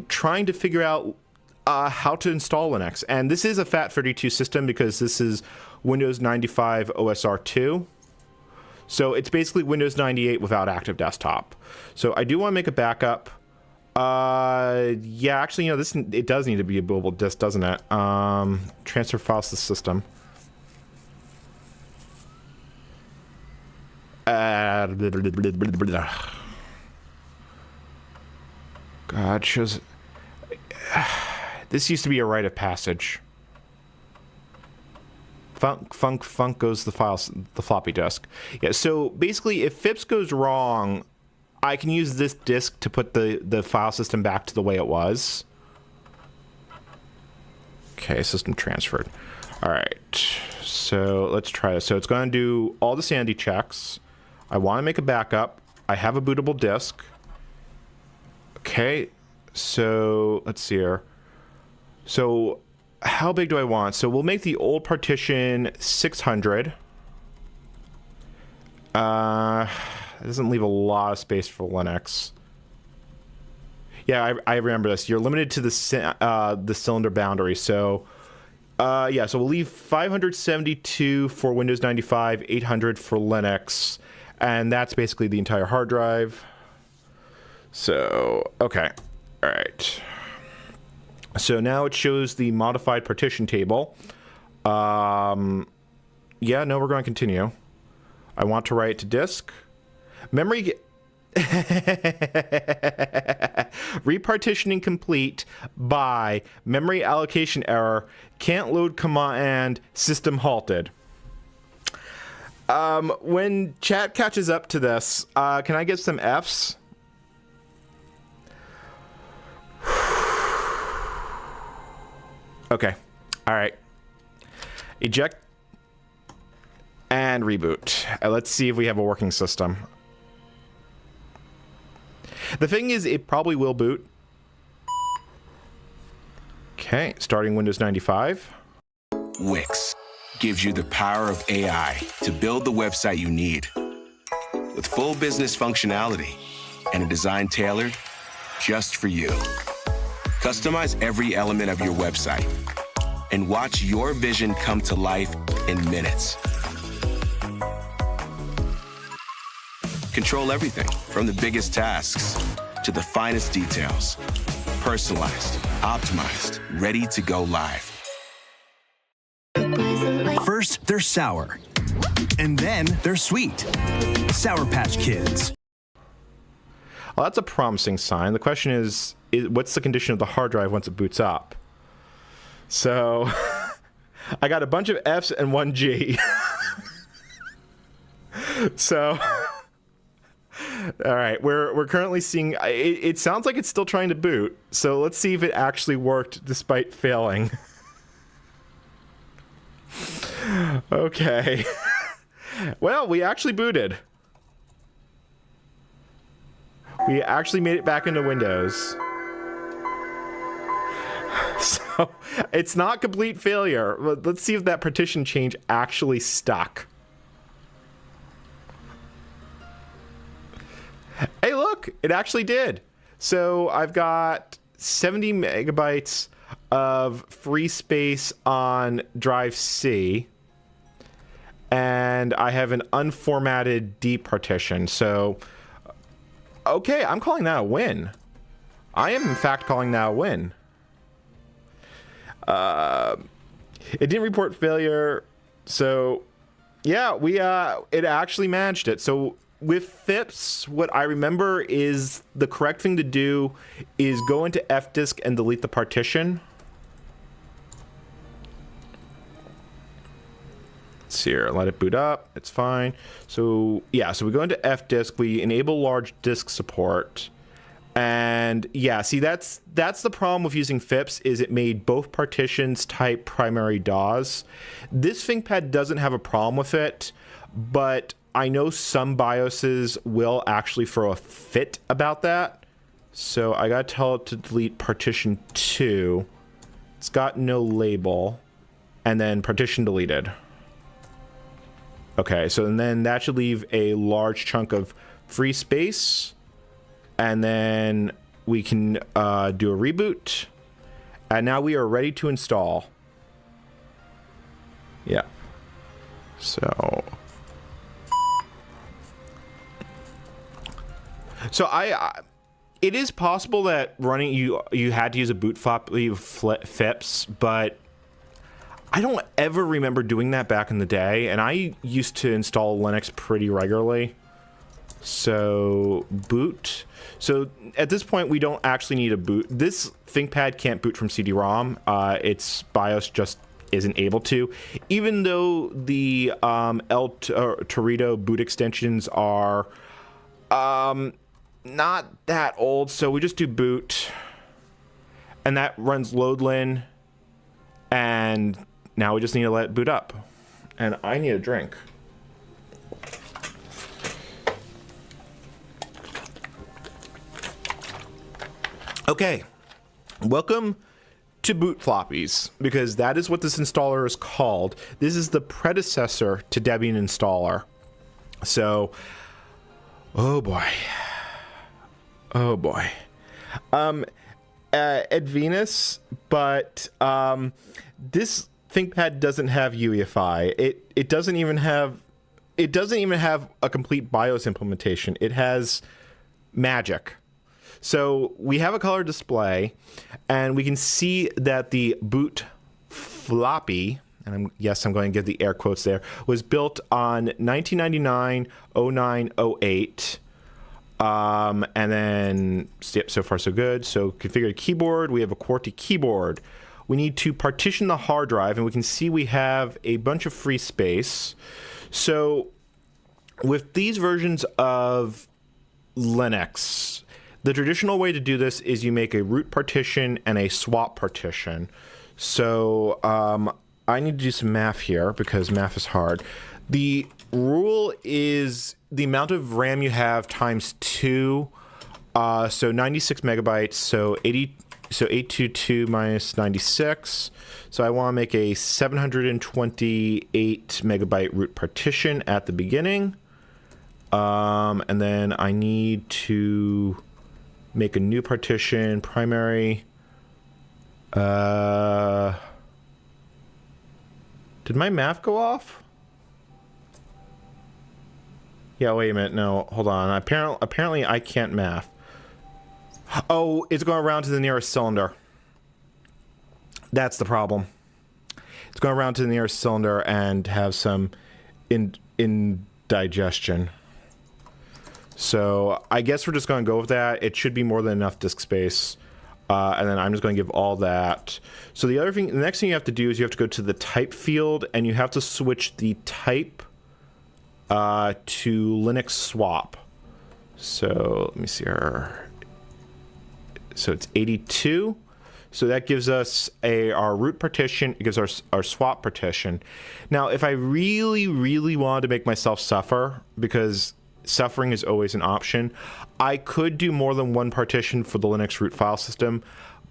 trying to figure out how to install Linux. And this is a FAT32 system because this is Windows 95 OSR 2. So it's basically Windows 98 without active desktop. So I do want to make a backup. Yeah, actually, you know, it does need to be a bootable disk, doesn't it? Transfer files to the system. God, shows... This used to be a rite of passage. Funk goes the floppy disk. Yeah, so basically if Fips goes wrong, I can use this disk to put the file system back to the way it was. Okay, system transferred. All right, so let's try this. So it's going to do all the sanity checks. I want to make a backup. I have a bootable disk. Okay, so let's see here. So how big do I want? So we'll make the old partition 600. It doesn't leave a lot of space for Linux. Yeah, I remember this. You're limited to the cylinder boundary. So yeah, so we'll leave 572 for Windows 95, 800 for Linux, and that's basically the entire hard drive. So, okay. All right. So now it shows the modified partition table. Yeah, no, we're going to continue. I want to write to disk. Memory... Repartitioning complete by memory allocation error. Can't load command. System halted. When chat catches up to this, can I get some Fs? Okay. All right. Eject. And reboot. Let's see if we have a working system. The thing is, it probably will boot. Okay, starting Windows 95. Wix gives you the power of AI to build the website you need. With full business functionality and a design tailored just for you. Customize every element of your website and watch your vision come to life in minutes. Control everything from the biggest tasks to the finest details. Personalized, optimized, ready to go live. First, they're sour. And then they're sweet. Sour Patch Kids. Well, that's a promising sign. The question is what's the condition of the hard drive once it boots up? So, I got a bunch of F's and one G. So, all right, we're currently seeing, it sounds like it's still trying to boot. So let's see if it actually worked despite failing. Okay. Well, we actually booted. We actually made it back into Windows. So, it's not complete failure. Let's see if that partition change actually stuck. Hey, look, it actually did. So, I've got 70 megabytes of free space on drive C. And I have an unformatted D partition. So, okay, I'm calling that a win. I am, in fact, calling that a win. It didn't report failure. So, yeah, it actually managed it. So, with FIPS, what I remember is the correct thing to do is go into fdisk and delete the partition. Let's see here, let it boot up, it's fine. So yeah, so we go into fdisk, we enable large disk support, and yeah, see that's the problem with using FIPS is it made both partitions type primary DAWs. This ThinkPad doesn't have a problem with it, but I know some BIOSes will actually throw a fit about that. So I gotta tell it to delete partition 2. It's got no label, and then partition deleted. Okay, so then that should leave a large chunk of free space. And then we can do a reboot. And now we are ready to install. Yeah. So it is possible that running you had to use a boot floppy FIPS, but I don't ever remember doing that back in the day, and I used to install Linux pretty regularly. So, boot. So, at this point, we don't actually need a boot. This ThinkPad can't boot from CD-ROM. Its BIOS just isn't able to. Even though the El Torito boot extensions are not that old, so we just do boot. And that runs loadlin. And now we just need to let it boot up. And I need a drink. Okay. Welcome to Boot Floppies, because that is what this installer is called. This is the predecessor to Debian installer. So, oh boy. Oh boy. At Venus, but this ThinkPad doesn't have UEFI. It doesn't even have a complete BIOS implementation. It has Magic. So we have a color display, and we can see that the boot floppy, and I'm going to give the air quotes there, was built on 1999, 09, 08. And then, yep, so far so good. So configured keyboard, we have a QWERTY keyboard. We need to partition the hard drive, and we can see we have a bunch of free space. So with these versions of Linux, the traditional way to do this is you make a root partition and a swap partition. So I need to do some math here because math is hard. The rule is the amount of RAM you have times 2. So 96 megabytes. So 822 minus 96. So I want to make a 728 megabyte root partition at the beginning. And then I need to make a new partition, primary. Did my math go off? Yeah, wait a minute. No, hold on. Apparently I can't math. Oh, it's going around to the nearest cylinder. That's the problem. It's going around to the nearest cylinder and have some indigestion. So I guess we're just going to go with that. It should be more than enough disk space. And then I'm just going to give all that. So the next thing you have to do is you have to go to the type field and you have to switch the type to Linux swap. So let me see here. So it's 82. So that gives us our root partition. It gives our swap partition. Now, if I really, really wanted to make myself suffer, because suffering is always an option, I could do more than one partition for the Linux root file system,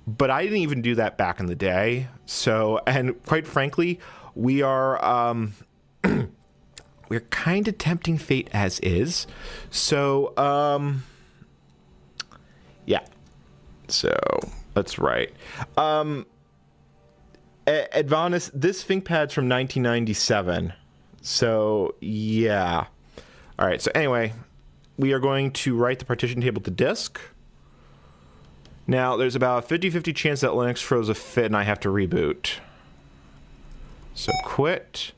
but I didn't even do that back in the day. So, and quite frankly, we are we're kind of tempting fate as is. So, yeah. So that's right. Advanis, this ThinkPad's from 1997. So yeah. All right. So anyway, we are going to write the partition table to disk. Now there's about a 50-50 chance that Linux throws a fit and I have to reboot. So quit.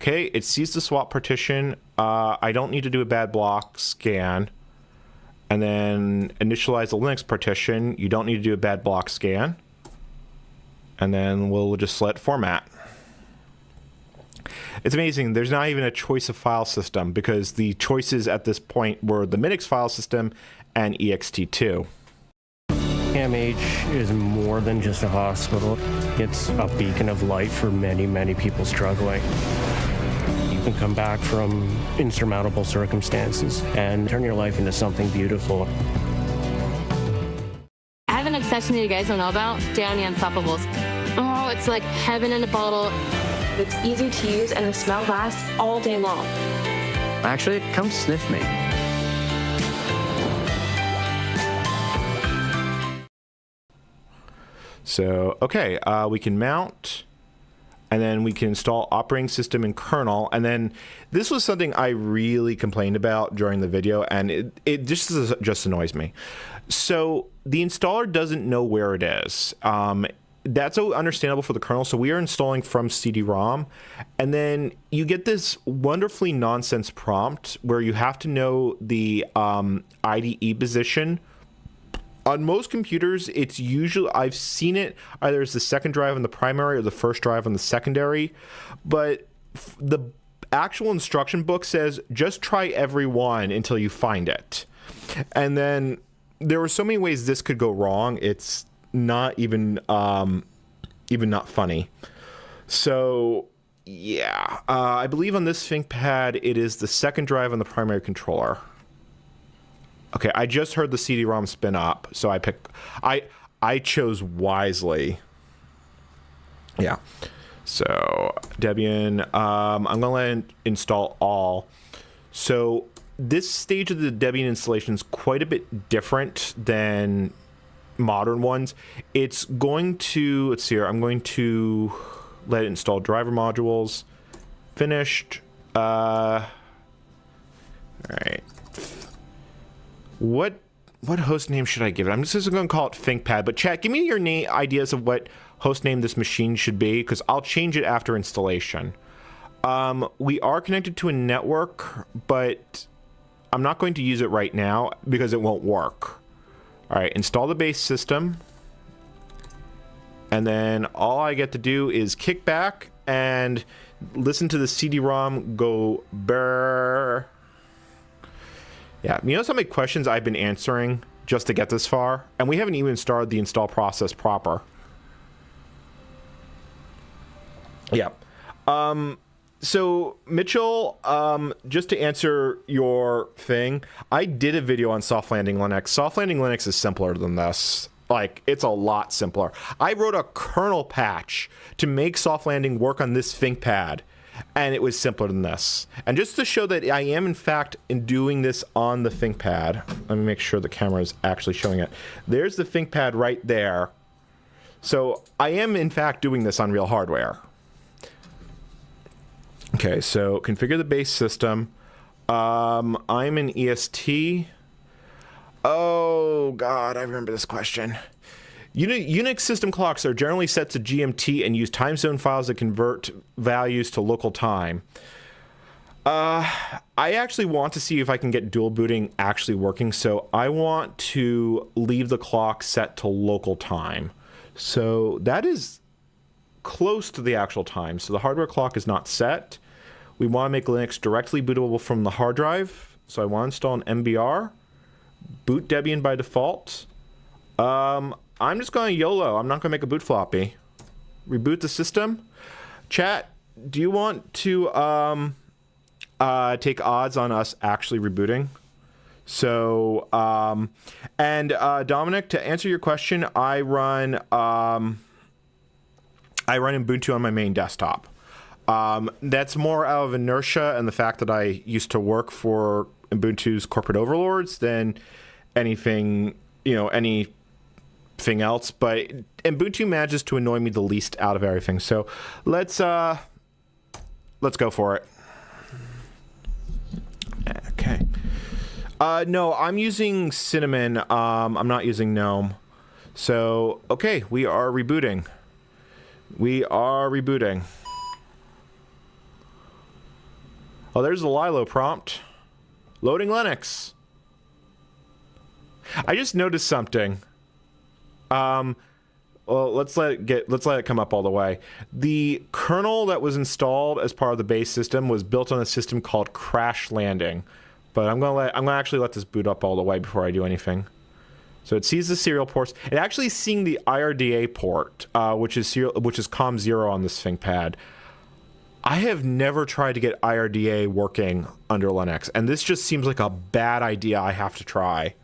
Okay, it sees the swap partition. I don't need to do a bad block scan. And then initialize the Linux partition. You don't need to do a bad block scan. And then we'll just select format. It's amazing. There's not even a choice of file system because the choices at this point were the Minix file system and ext2. AMH is more than just a hospital. It's a beacon of light for many, many people struggling. You can come back from insurmountable circumstances and turn your life into something beautiful. I have an obsession that you guys don't know about, Downy Unstoppables. Oh, it's like heaven in a bottle. It's easy to use and the smell lasts all day long. Actually, come sniff me. So, okay, we can mount. And then we can install operating system and kernel. And then this was something I really complained about during the video, and it just annoys me. So the installer doesn't know where it is. That's understandable for the kernel. So we are installing from CD-ROM. And then you get this wonderfully nonsense prompt where you have to know the IDE position. On most computers, it's usually, I've seen it either as the second drive on the primary or the first drive on the secondary, but the actual instruction book says just try every one until you find it. And then there were so many ways this could go wrong. It's not even not funny. So yeah, I believe on this ThinkPad, it is the second drive on the primary controller. Okay, I just heard the CD-ROM spin up, so I chose wisely. Yeah. So Debian, I'm gonna let it install all. So this stage of the Debian installation is quite a bit different than modern ones. It's going to, let's see here, I'm going to let it install driver modules. Finished. All right. What host name should I give it? I'm just going to call it ThinkPad. But chat, give me your ideas of what host name this machine should be, because I'll change it after installation. We are connected to a network, but I'm not going to use it right now because it won't work. All right, install the base system. And then all I get to do is kick back and listen to the CD-ROM go brrr. Yeah, you know how many questions I've been answering just to get this far? And we haven't even started the install process proper. Yeah. So Mitchell, just to answer your thing, I did a video on soft landing Linux. Soft landing Linux is simpler than this. Like, it's a lot simpler. I wrote a kernel patch to make soft landing work on this ThinkPad, and it was simpler than this. And just to show that I am, in fact, doing this on the ThinkPad, let me make sure the camera is actually showing it. There's the ThinkPad right there. So I am, in fact, doing this on real hardware. Okay, so configure the base system. I'm in EST. Oh, God, I remember this question. Unix system clocks are generally set to GMT and use time zone files that convert values to local time. I actually want to see if I can get dual booting actually working, so I want to leave the clock set to local time. So that is close to the actual time. So the hardware clock is not set. We want to make Linux directly bootable from the hard drive. So I want to install an MBR. Boot Debian by default. I'm just going YOLO. I'm not going to make a boot floppy. Reboot the system. Chat, do you want to take odds on us actually rebooting? So, Dominic, to answer your question, I run Ubuntu on my main desktop. That's more out of inertia and the fact that I used to work for Ubuntu's corporate overlords than anything else. But Ubuntu manages to annoy me the least out of everything. So let's go for it. Okay. No, I'm using Cinnamon. I'm not using GNOME. So, okay, we are rebooting. Oh, there's the Lilo prompt. Loading Linux. I just noticed something. Well, let's let it come up all the way. The kernel that was installed as part of the base system was built on a system called Crash Landing. But I'm gonna actually let this boot up all the way before I do anything. So it sees the serial ports. It actually is seeing the IRDA port, which is COM0 on this ThinkPad. I have never tried to get IRDA working under Linux, and this just seems like a bad idea I have to try.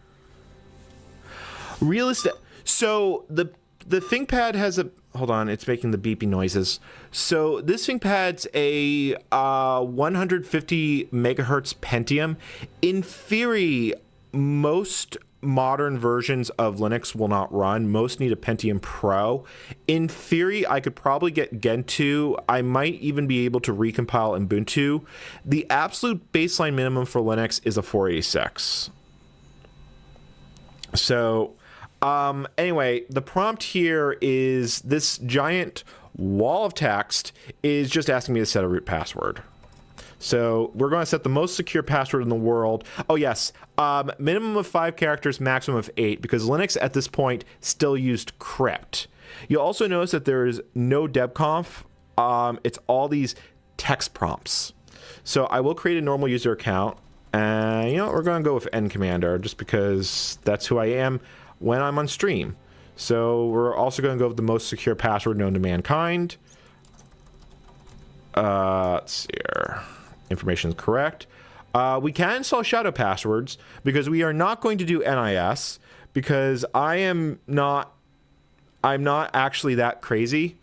So the ThinkPad has a... Hold on, it's making the beeping noises. So this ThinkPad's a 150 megahertz Pentium. In theory, most modern versions of Linux will not run. Most need a Pentium Pro. In theory, I could probably get Gentoo. I might even be able to recompile Ubuntu. The absolute baseline minimum for Linux is a 486. So, anyway, the prompt here is this giant wall of text is just asking me to set a root password. So we're going to set the most secure password in the world. Oh, yes. Minimum of 5 characters, maximum of 8, because Linux at this point still used crypt. You'll also notice that there is no debconf. It's all these text prompts. So I will create a normal user account. And, we're going to go with NCommander just because that's who I am when I'm on stream. So we're also going to go with the most secure password known to mankind. Let's see here. Information is correct. We can install shadow passwords because we are not going to do NIS because I'm not actually that crazy.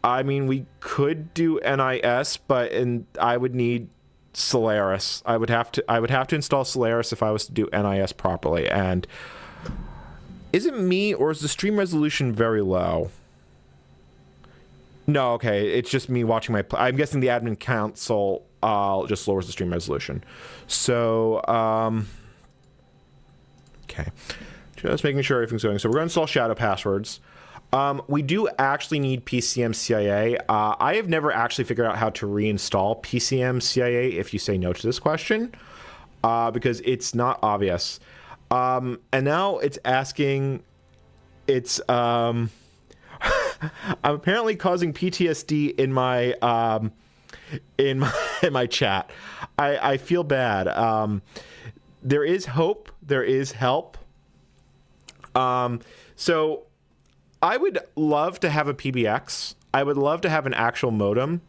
I mean, we could do NIS, but I would need Solaris. I would have to install Solaris if I was to do NIS properly. And is it me or is the stream resolution very low? No, okay, it's just me watching I'm guessing the admin console just lowers the stream resolution. So, okay, just making sure everything's going. So we're going to install shadow passwords. We do actually need PCM-CIA. I have never actually figured out how to reinstall PCM-CIA if you say no to this question, because it's not obvious. And now it's asking, I'm apparently causing PTSD in my chat. I feel bad. There is hope. There is help. So I would love to have a PBX. I would love to have an actual modem,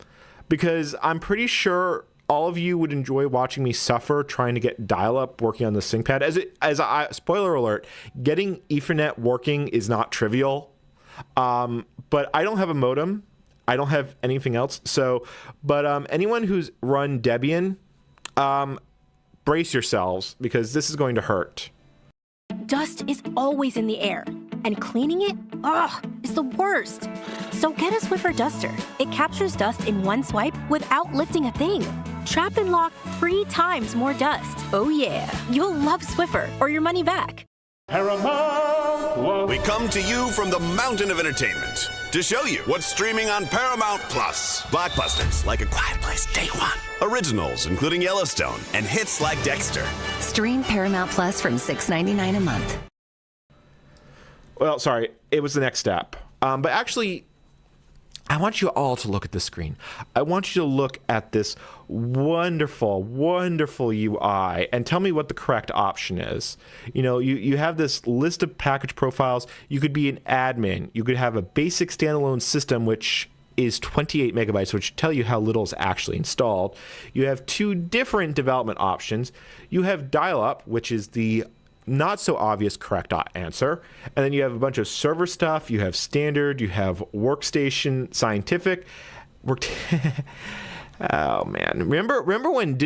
because I'm pretty sure all of you would enjoy watching me suffer trying to get dial-up working on the ThinkPad. Spoiler alert, getting Ethernet working is not trivial. But I don't have a modem. I don't have anything else. But anyone who's run Debian, brace yourselves because this is going to hurt. Dust is always in the air, and cleaning it, is the worst. So get a Swiffer duster. It captures dust in one swipe without lifting a thing. Trap and lock 3 times more dust. Oh yeah, you'll love Swiffer or your money back. We come to you from the mountain of entertainment to show you what's streaming on Paramount Plus. Blockbusters like A Quiet Place Day One, originals including Yellowstone, and hits like Dexter. Stream Paramount Plus from $6.99 a month. Well, sorry, it was the next step. But actually, I want you all to look at the screen. I want you to look at this wonderful, wonderful UI and tell me what the correct option is. You know, you have this list of package profiles. You could be an admin. You could have a basic standalone system, which is 28 megabytes, which tell you how little is actually installed. You have 2 different development options. You have dial-up, which is the not so obvious correct answer. And then you have a bunch of server stuff. You have standard, you have workstation, scientific. Oh man. Remember when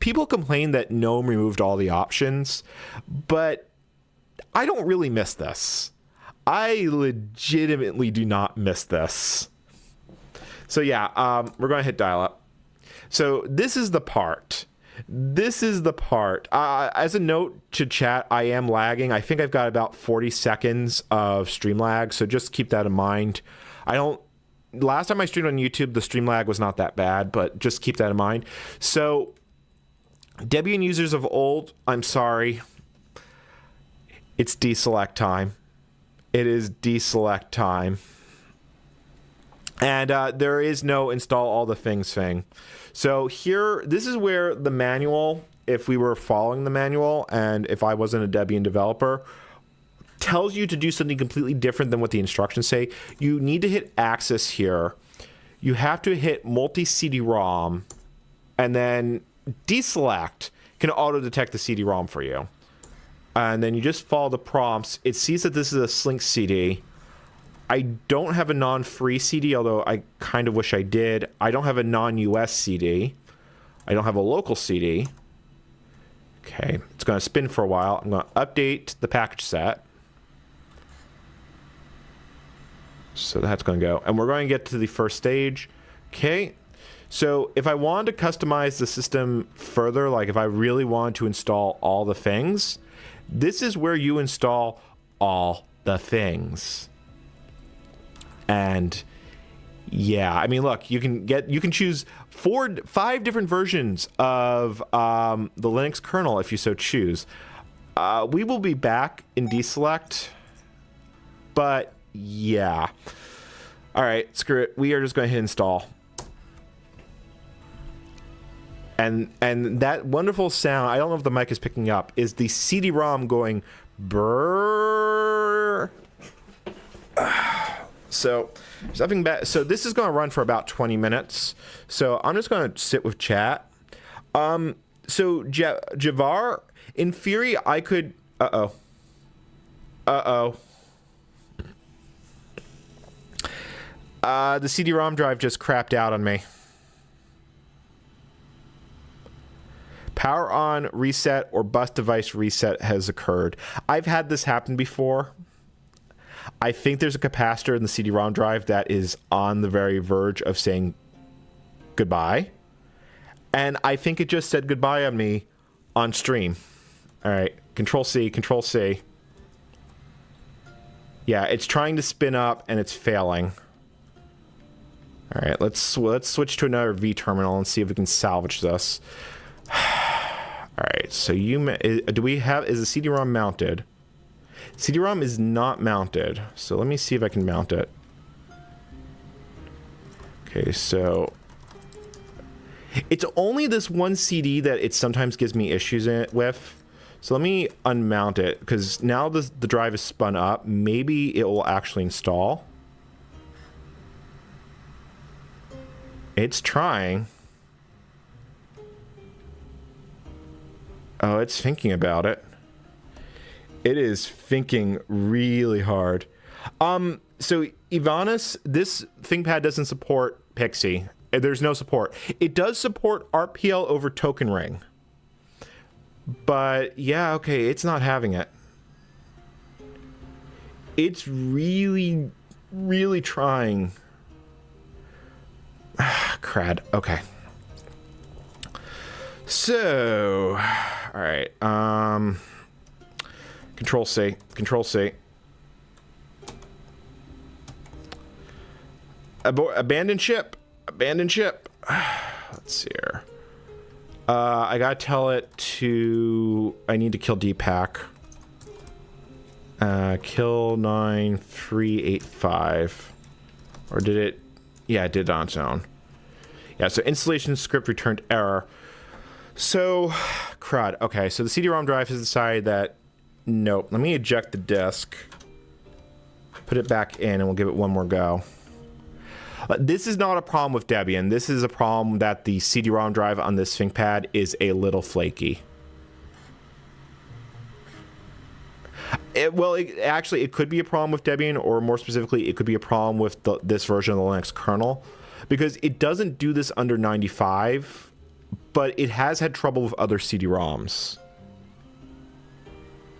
people complain that GNOME removed all the options, but I don't really miss this. I legitimately do not miss this. So yeah, we're going to hit dial up. So this is the part. As a note to chat, I am lagging. I think I've got about 40 seconds of stream lag, so just keep that in mind. Last time I streamed on YouTube, the stream lag was not that bad, but just keep that in mind. So, Debian users of old, I'm sorry. It's deselect time. It is deselect time. And there is no install all the things thing. So here, this is where the manual, if we were following the manual and if I wasn't a Debian developer, tells you to do something completely different than what the instructions say. You need to hit access here. You have to hit multi-CD-ROM, and then deselect can auto-detect the CD-ROM for you. And then you just follow the prompts. It sees that this is a Slink CD. I don't have a non-free CD, although I kind of wish I did. I don't have a non-US CD. I don't have a local CD. Okay, it's going to spin for a while. I'm going to update the package set. So that's going to go. And we're going to get to the first stage. Okay, so if I wanted to customize the system further, like if I really wanted to install all the things, this is where you install all the things. And yeah, I mean, look, you can choose 5 different versions of the Linux kernel if you so choose. We will be back in deselect, but yeah. All right, screw it. We are just going to hit install. And that wonderful sound, I don't know if the mic is picking up, is the CD-ROM going brrrr. So something bad. So this is going to run for about 20 minutes. So I'm just going to sit with chat. So Javar, in theory, I could. The CD-ROM drive just crapped out on me. Power on reset or bus device reset has occurred. I've had this happen before. I think there's a capacitor in the CD-ROM drive that is on the very verge of saying goodbye. And I think it just said goodbye on me on stream. All right, Control C, Control C. Yeah, it's trying to spin up and it's failing. All right, let's switch to another V terminal and see if we can salvage this. All right, so is the CD-ROM mounted? CD-ROM is not mounted, so let me see if I can mount it. Okay, so it's only this one CD that it sometimes gives me issues with. So let me unmount it, because now the drive is spun up. Maybe it will actually install. It's trying. Oh, it's thinking about it. It is thinking really hard. So Ivanis, this ThinkPad doesn't support Pixie. There's no support. It does support RPL over Token Ring. But yeah, okay, it's not having it. It's really, really trying. Crad. Okay. So, all right. Control C. Control C. Abandon ship. Abandon ship. Let's see here. I gotta tell it to... I need to kill Deepak. Kill 9385. Or did it... Yeah, it did on its own. Yeah, so installation script returned error. So, crud. Okay, so the CD-ROM drive has decided that... Nope. Let me eject the disk. Put it back in and we'll give it one more go. This is not a problem with Debian. This is a problem that the CD-ROM drive on this ThinkPad is a little flaky. Actually, it could be a problem with Debian, or more specifically, it could be a problem with this version of the Linux kernel, because it doesn't do this under 95, but it has had trouble with other CD-ROMs.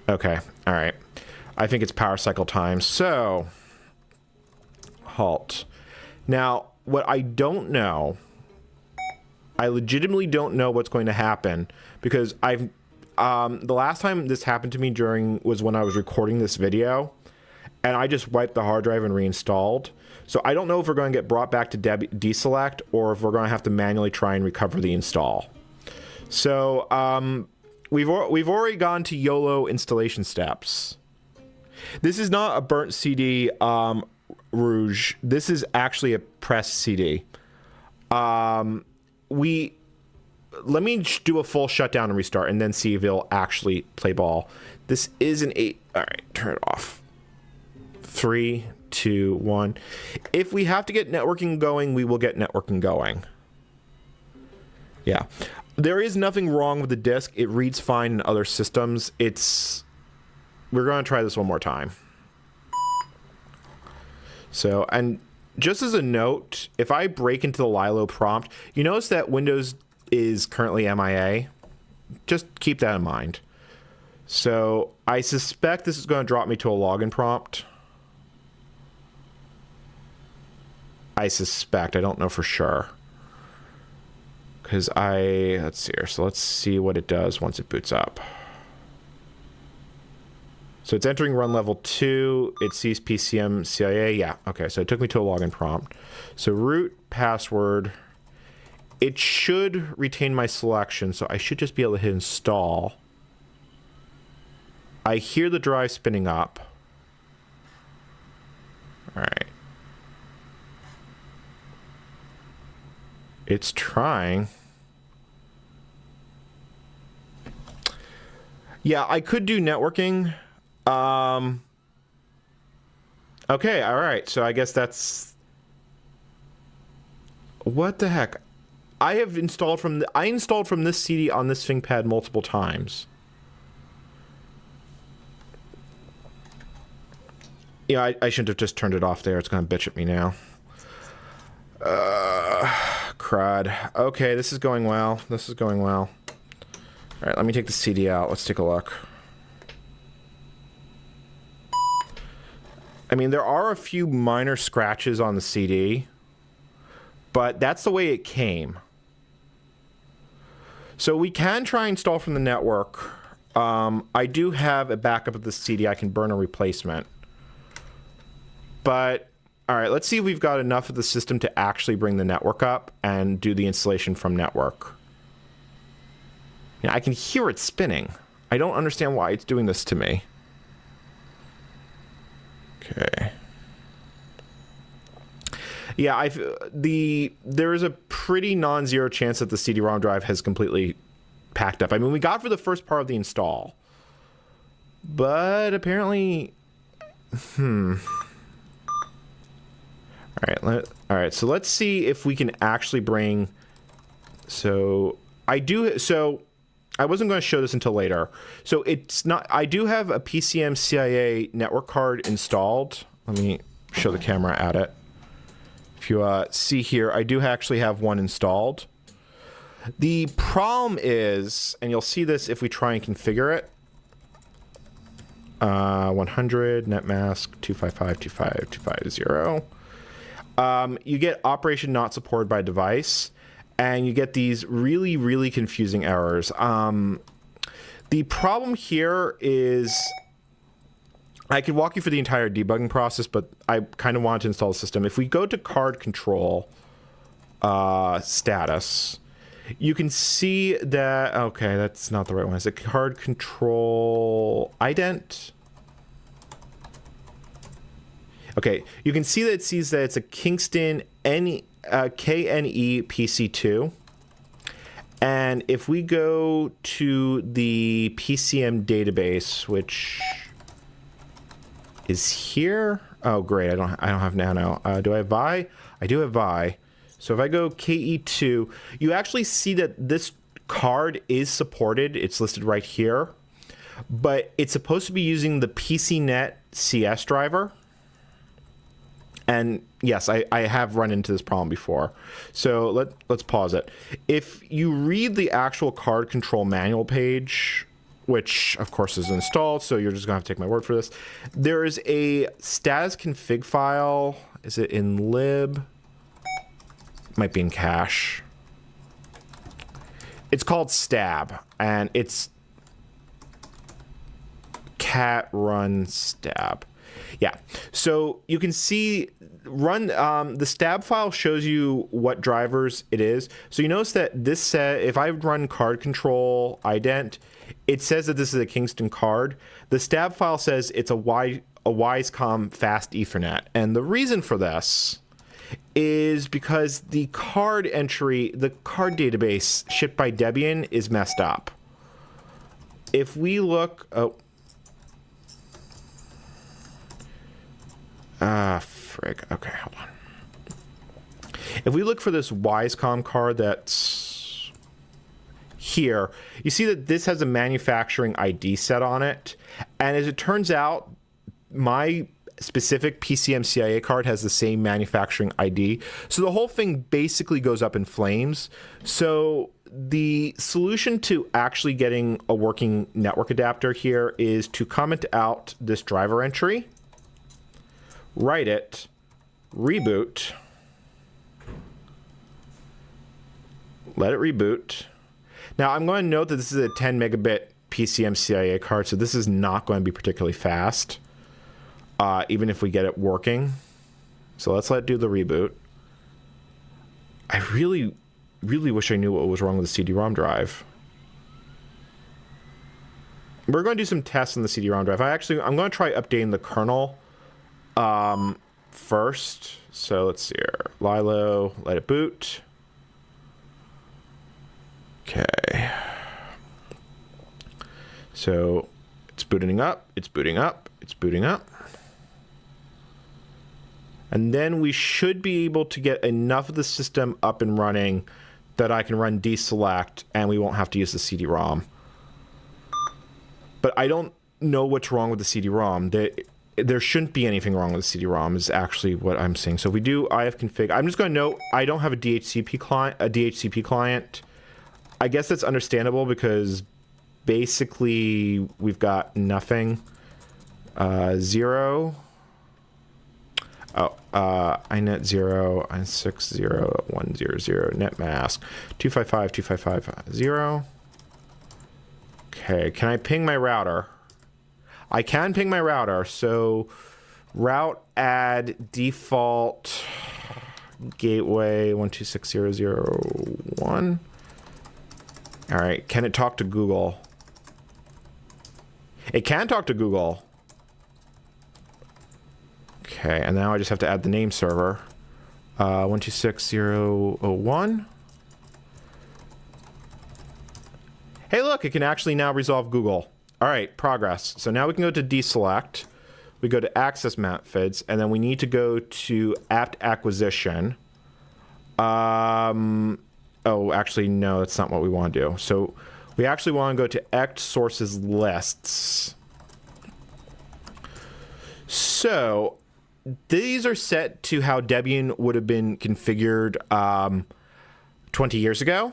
Okay, all right. I think it's power cycle time, so... Halt. Now, what I don't know, I legitimately don't know what's going to happen, because I've, the last time this happened to me was when I was recording this video, and I just wiped the hard drive and reinstalled. So I don't know if we're going to get brought back to deselect, or if we're going to have to manually try and recover the install. So, we've already gone to YOLO installation steps. This is not a burnt CD, Rouge. This is actually a pressed CD. Let me do a full shutdown and restart, and then see if it'll actually play ball. This is an 8. All right, turn it off. 3, 2, 1. If we have to get networking going, we will get networking going. Yeah. There is nothing wrong with the disk. It reads fine in other systems. We're going to try this one more time. So, and just as a note, if I break into the Lilo prompt, you notice that Windows is currently MIA. Just keep that in mind. So, I suspect this is going to drop me to a login prompt. I suspect. I don't know for sure. Because let's see here. So, let's see what it does once it boots up. So it's entering run level 2. It sees PCM CIA. Yeah, okay, so it took me to a login prompt. So root password. It should retain my selection, so I should just be able to hit install. I hear the drive spinning up. All right. It's trying. Yeah, I could do networking. Okay, all right. So I guess that's... What the heck? I installed from this CD on this ThinkPad multiple times. Yeah, I shouldn't have just turned it off there. It's going to bitch at me now. Crud. Okay, this is going well. This is going well. All right, let me take the CD out. Let's take a look. I mean, there are a few minor scratches on the CD, but that's the way it came. So we can try and install from the network. I do have a backup of the CD. I can burn a replacement. But, all right, let's see if we've got enough of the system to actually bring the network up and do the installation from network. I can hear it spinning. I don't understand why it's doing this to me. Okay. Yeah, there is a pretty non-zero chance that the CD-ROM drive has completely packed up. I mean, we got for the first part of the install, but apparently, all All right. So let's see if we can actually bring. So I wasn't going to show this until later. So it's not. I do have a PCM CIA network card installed. Let me show the camera at it. If you see here, I do actually have one installed. The problem is, and you'll see this if we try and configure it. 100 net mask 255.25250. You get operation not supported by device, and you get these really, really confusing errors. The problem here is I could walk you through the entire debugging process, but I kind of wanted to install the system. If we go to card control status, you can see that, okay, that's not the right one. Is it card control ident? Okay, you can see that it sees that it's a Kingston KNE PC2. And if we go to the PCM database, which is here. Oh, great. I don't have Nano. Do I have Vi? I do have Vi. So if I go KE2, you actually see that this card is supported. It's listed right here. But it's supposed to be using the PCNet CS driver. And yes, I have run into this problem before. So let's pause it. If you read the actual card control manual page, which of course is installed, so you're just gonna have to take my word for this. There is a status config file. Is it in lib? Might be in cache. It's called stab, and it's cat run stab. Yeah, so you can see the stab file shows you what drivers it is. So you notice that this said, if I run card control ident, it says that this is a Kingston card. The stab file says it's a Wisecom fast Ethernet. And the reason for this is because the card entry, the card database shipped by Debian is messed up. If we look, frig. Okay, hold on. If we look for this Wisecom card that's here, you see that this has a manufacturing ID set on it. And as it turns out, my specific PCM CIA card has the same manufacturing ID. So the whole thing basically goes up in flames. So the solution to actually getting a working network adapter here is to comment out this driver entry, write it, reboot, let it reboot. Now I'm going to note that this is a 10 megabit PCM CIA card, so this is not going to be particularly fast, even if we get it working. So let's let it do the reboot. I really, really wish I knew what was wrong with the CD-ROM drive. We're going to do some tests on the CD-ROM drive. I'm going to try updating the kernel first. So let's see here. Lilo, let it boot. Okay. So it's booting up, it's booting up, it's booting up. And then we should be able to get enough of the system up and running that I can run deselect and we won't have to use the CD-ROM. But I don't know what's wrong with the CD-ROM. There shouldn't be anything wrong with the CD-ROM is actually what I'm saying. So if we do ifconfig, I'm just going to note I don't have a DHCP client. I guess that's understandable because basically we've got nothing. 0. Oh, inet 0, i60.100, net mask 255.255.0. Okay, can I ping my router? I can ping my router, so route add default gateway 126.0.0.1. All right, can it talk to Google? It can talk to Google. Okay, and now I just have to add the name server. 126.0.0.1. Hey, look, it can actually now resolve Google. All right, progress. So now we can go to deselect. we go to access methods, and then we need to go to apt acquisition. Oh, actually, no, that's not what we want to do. So we actually want to go to act sources lists. So these are set to how Debian would have been configured 20 years ago.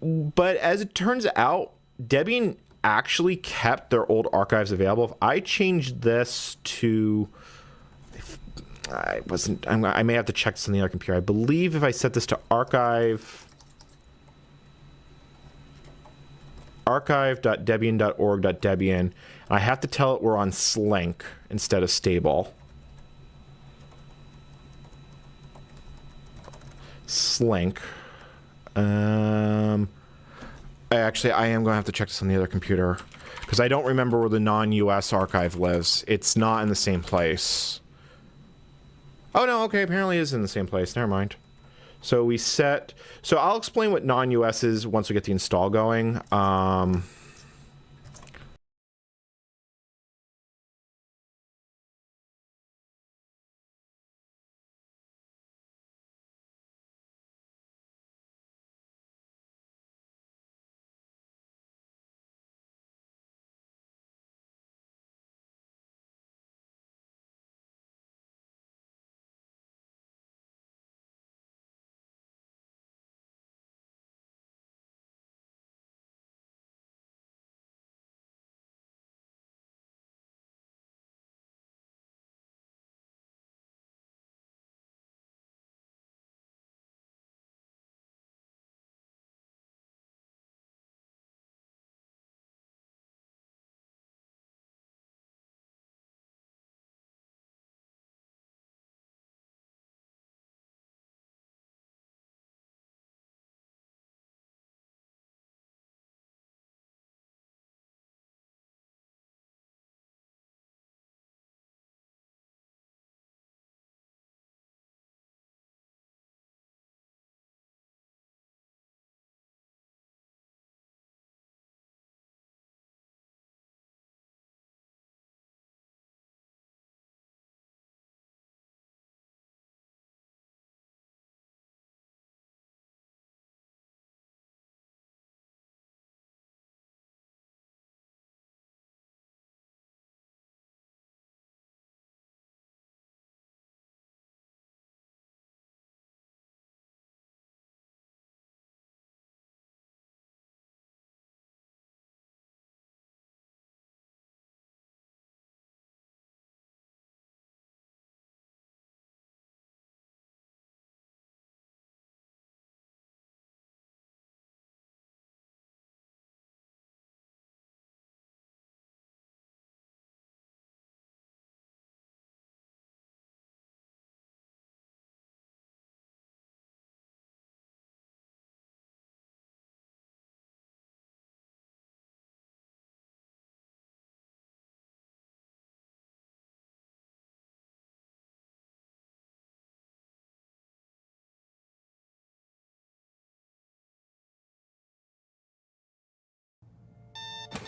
But as it turns out, Debian actually kept their old archives available. If I change this to... I may have to check this on the other computer. I believe if I set this to archive.debian.org.debian, I have to tell it we're on Slink instead of stable. Slink. Actually, I am going to have to check this on the other computer because I don't remember where the non-US archive lives. It's not in the same place. Oh, no, okay, apparently it is in the same place. Never mind. So we set... So I'll explain what non-US is once we get the install going.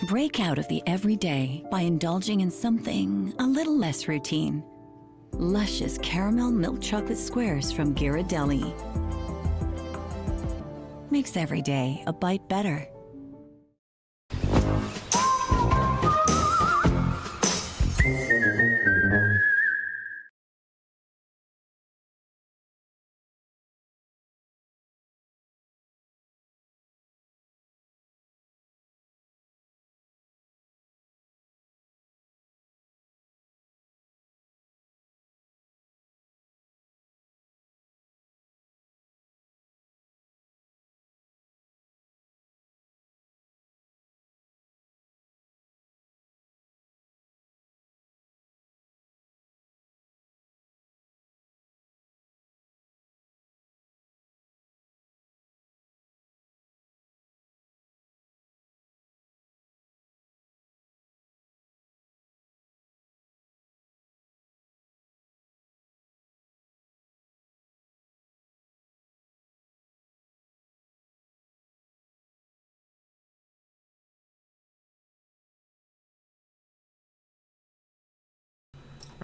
Break out of the everyday by indulging in something a little less routine. Luscious caramel milk chocolate squares from Ghirardelli makes every day a bite better.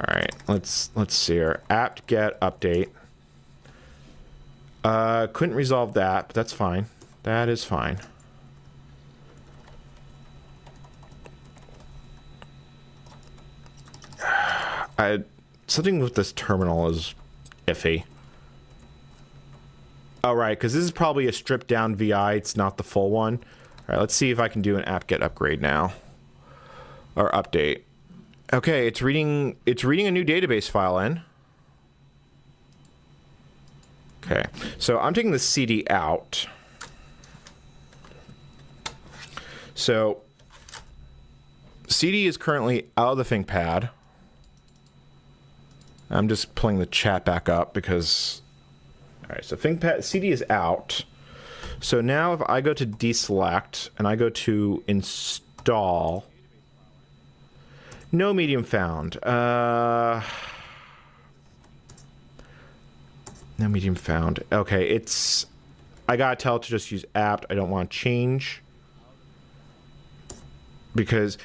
All right, let's see here. Apt get update. Couldn't resolve that, but that's fine. That is fine. Something with this terminal is iffy. Oh, right, because this is probably a stripped down VI. It's not the full one. All right, let's see if I can do an apt-get upgrade now. Or update. Okay, it's reading a new database file in. Okay, so I'm taking the CD out. So CD is currently out of the ThinkPad. I'm just pulling the chat back up because... All right, so ThinkPad CD is out. So now if I go to deselect and I go to install... No medium found. No medium found. Okay, it's... I gotta tell it to just use apt. I don't want to change. Because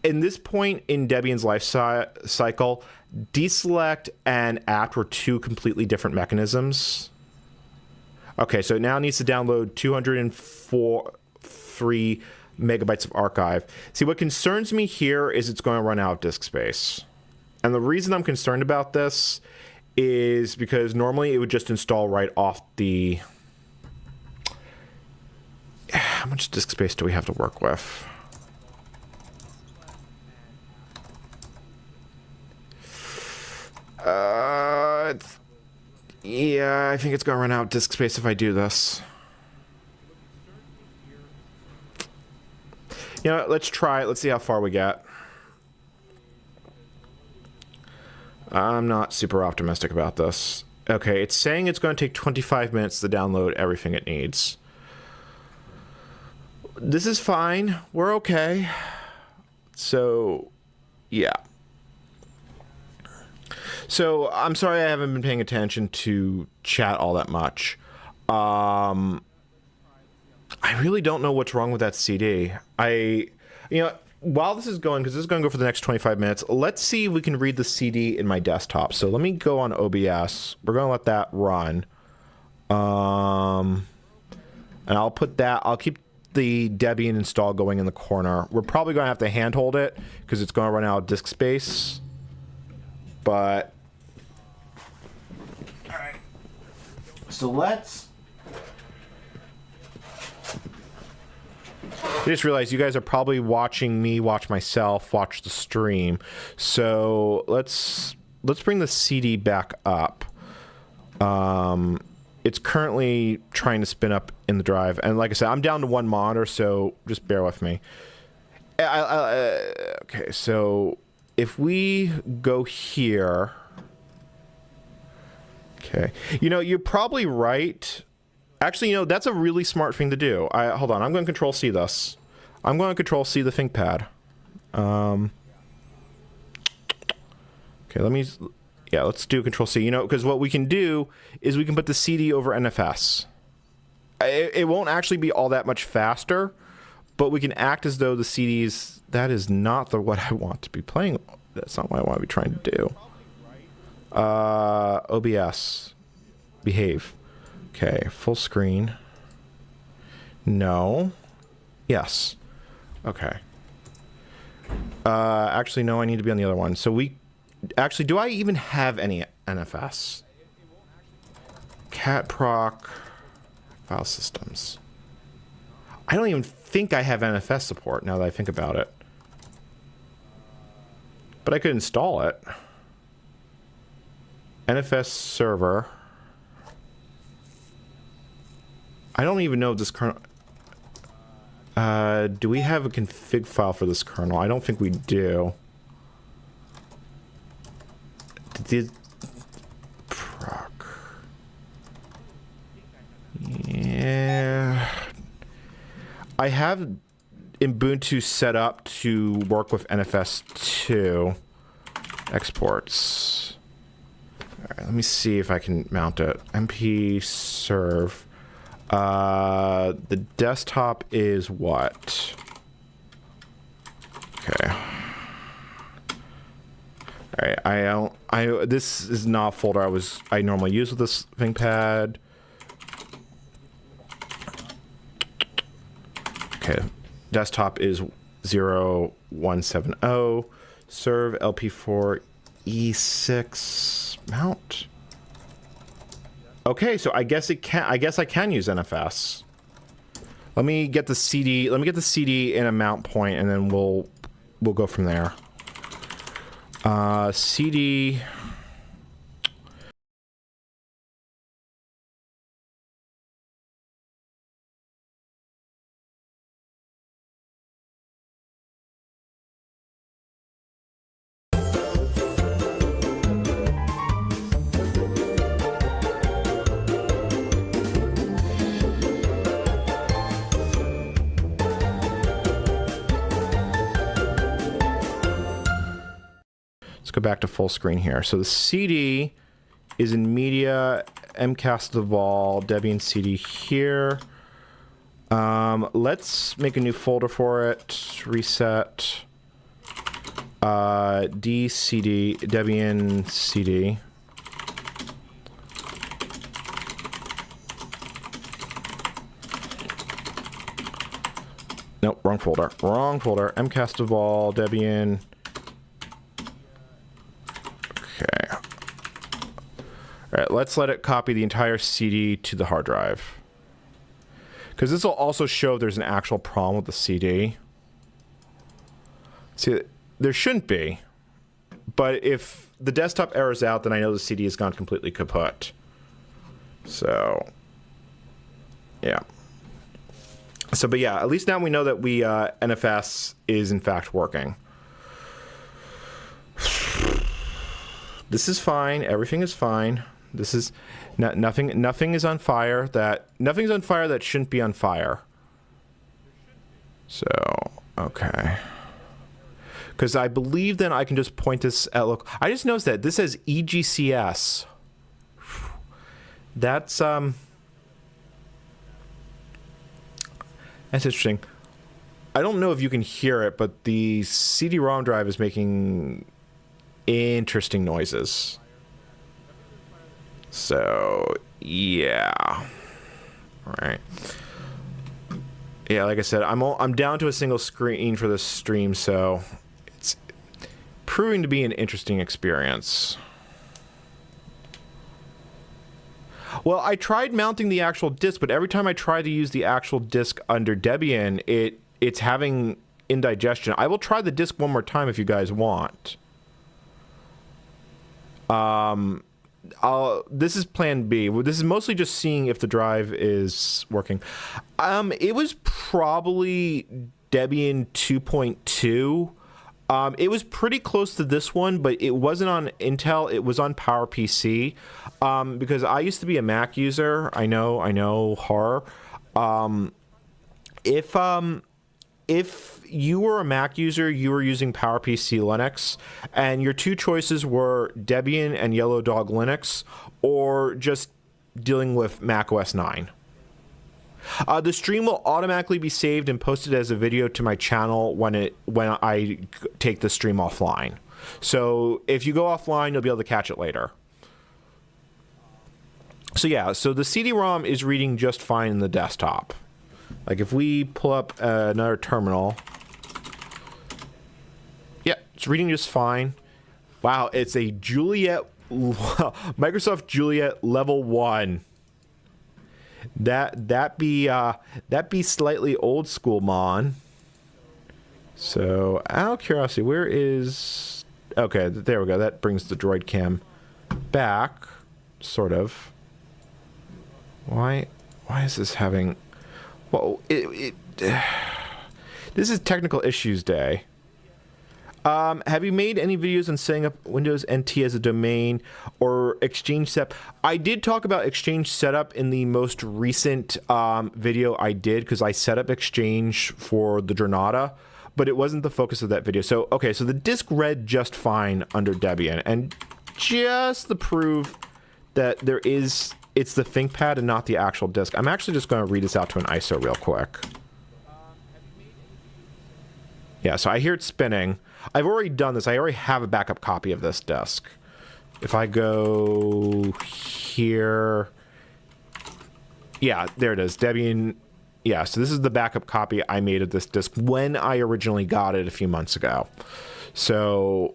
in this point in Debian's life cycle, deselect and apt were two completely different mechanisms. Okay, so it now needs to download 203 megabytes of archive. See, what concerns me here is it's going to run out of disk space. And the reason I'm concerned about this is because normally it would just install right off the... How much disk space do we have to work with? Yeah, I think it's going to run out of disk space if I do this. You know what, let's try it. Let's see how far we get. I'm not super optimistic about this. Okay, it's saying it's going to take 25 minutes to download everything it needs. This is fine. We're okay. So, yeah. So, I'm sorry I haven't been paying attention to chat all that much. I really don't know what's wrong with that CD. You know, while this is going, because this is going to go for the next 25 minutes, let's see if we can read the CD in my desktop. So let me go on OBS. We're going to let that run. And I'll put that, I'll keep the Debian install going in the corner. We're probably going to have to handhold it because it's going to run out of disk space. But, all right. So let's... I just realized you guys are probably watching me watch myself watch the stream. So let's bring the CD back up. It's currently trying to spin up in the drive, and like I said, I'm down to one monitor, so just bear with me. Okay, so if we go here, okay, you know, you're probably right. Actually, you know, that's a really smart thing to do. Hold on, I'm going to Control-C this. I'm going to Control-C the ThinkPad. Okay, let's do Control-C. You know, because what we can do is we can put the CD over NFS. It won't actually be all that much faster, but we can act as though the CDs... That is not what I want to be playing. That's not what I want to be trying to do. OBS. Behave. Okay, full screen. No. Yes. Okay. Actually, no, I need to be on the other one. So we... Actually, do I even have any NFS? Cat proc... File systems. I don't even think I have NFS support now that I think about it. But I could install it. NFS server... I don't even know if this kernel... do we have a config file for this kernel? I don't think we do. Proc. Yeah. I have Ubuntu set up to work with NFS2 exports. All right, let me see if I can mount it. MP serve. The desktop is what? Okay. All right, this is not a folder I normally use with this ThinkPad. Okay, desktop is 0170. Serve LP4 E6 mount. Okay, so I guess I can use NFS. Let me get the CD. Let me get the CD in a mount point, and then we'll go from there. CD. Go back to full screen here. So the CD is in media, MCAS Deval, Debian CD here. Let's make a new folder for it. Reset. DCD, Debian CD. Nope, wrong folder. Wrong folder. MCAS Deval, Debian. Okay. All right, let's let it copy the entire CD to the hard drive. Because this will also show if there's an actual problem with the CD. See, there shouldn't be. But if the desktop errors out, then I know the CD has gone completely kaput. So, yeah. So, but yeah, at least now we know that NFS is in fact working. This is fine. Everything is fine. This is nothing is on fire nothing's on fire that shouldn't be on fire. So, okay. Because I believe then I can just point this at look. I just noticed that this says EGCS. That's interesting. I don't know if you can hear it, but the CD-ROM drive is making interesting noises. So, yeah. All right. Yeah, like I said, I'm down to a single screen for this stream, so it's proving to be an interesting experience. Well, I tried mounting the actual disk, but every time I try to use the actual disk under Debian, it's having indigestion. I will try the disk one more time if you guys want. This is plan B. This is mostly just seeing if the drive is working. It was probably Debian 2.2. It was pretty close to this one, but it wasn't on Intel. It was on PowerPC. Because I used to be a Mac user. I know, horror. If you were a Mac user, you were using PowerPC Linux, and your two choices were Debian and Yellow Dog Linux, or just dealing with Mac OS 9. The stream will automatically be saved and posted as a video to my channel when I take the stream offline. So if you go offline, you'll be able to catch it later. So yeah, so the CD-ROM is reading just fine in the desktop. Like if we pull up another terminal, yeah, it's reading just fine. Wow, it's a Juliet, Microsoft Juliet level 1. That be slightly old school, mon. So out of curiosity, where is? Okay, there we go. That brings the droid cam back, sort of. Why is this having? Well, this is technical issues day. Have you made any videos on setting up Windows NT as a domain or Exchange setup? I did talk about Exchange setup in the most recent video I did, because I set up Exchange for the Jornada, but it wasn't the focus of that video. So, okay, so the disk read just fine under Debian, and just to prove that it's the ThinkPad and not the actual disk, I'm actually just going to read this out to an ISO real quick. Yeah, so I hear it spinning. I've already done this. I already have a backup copy of this disk. If I go here... Yeah, there it is. Debian... Yeah, so this is the backup copy I made of this disk when I originally got it a few months ago. So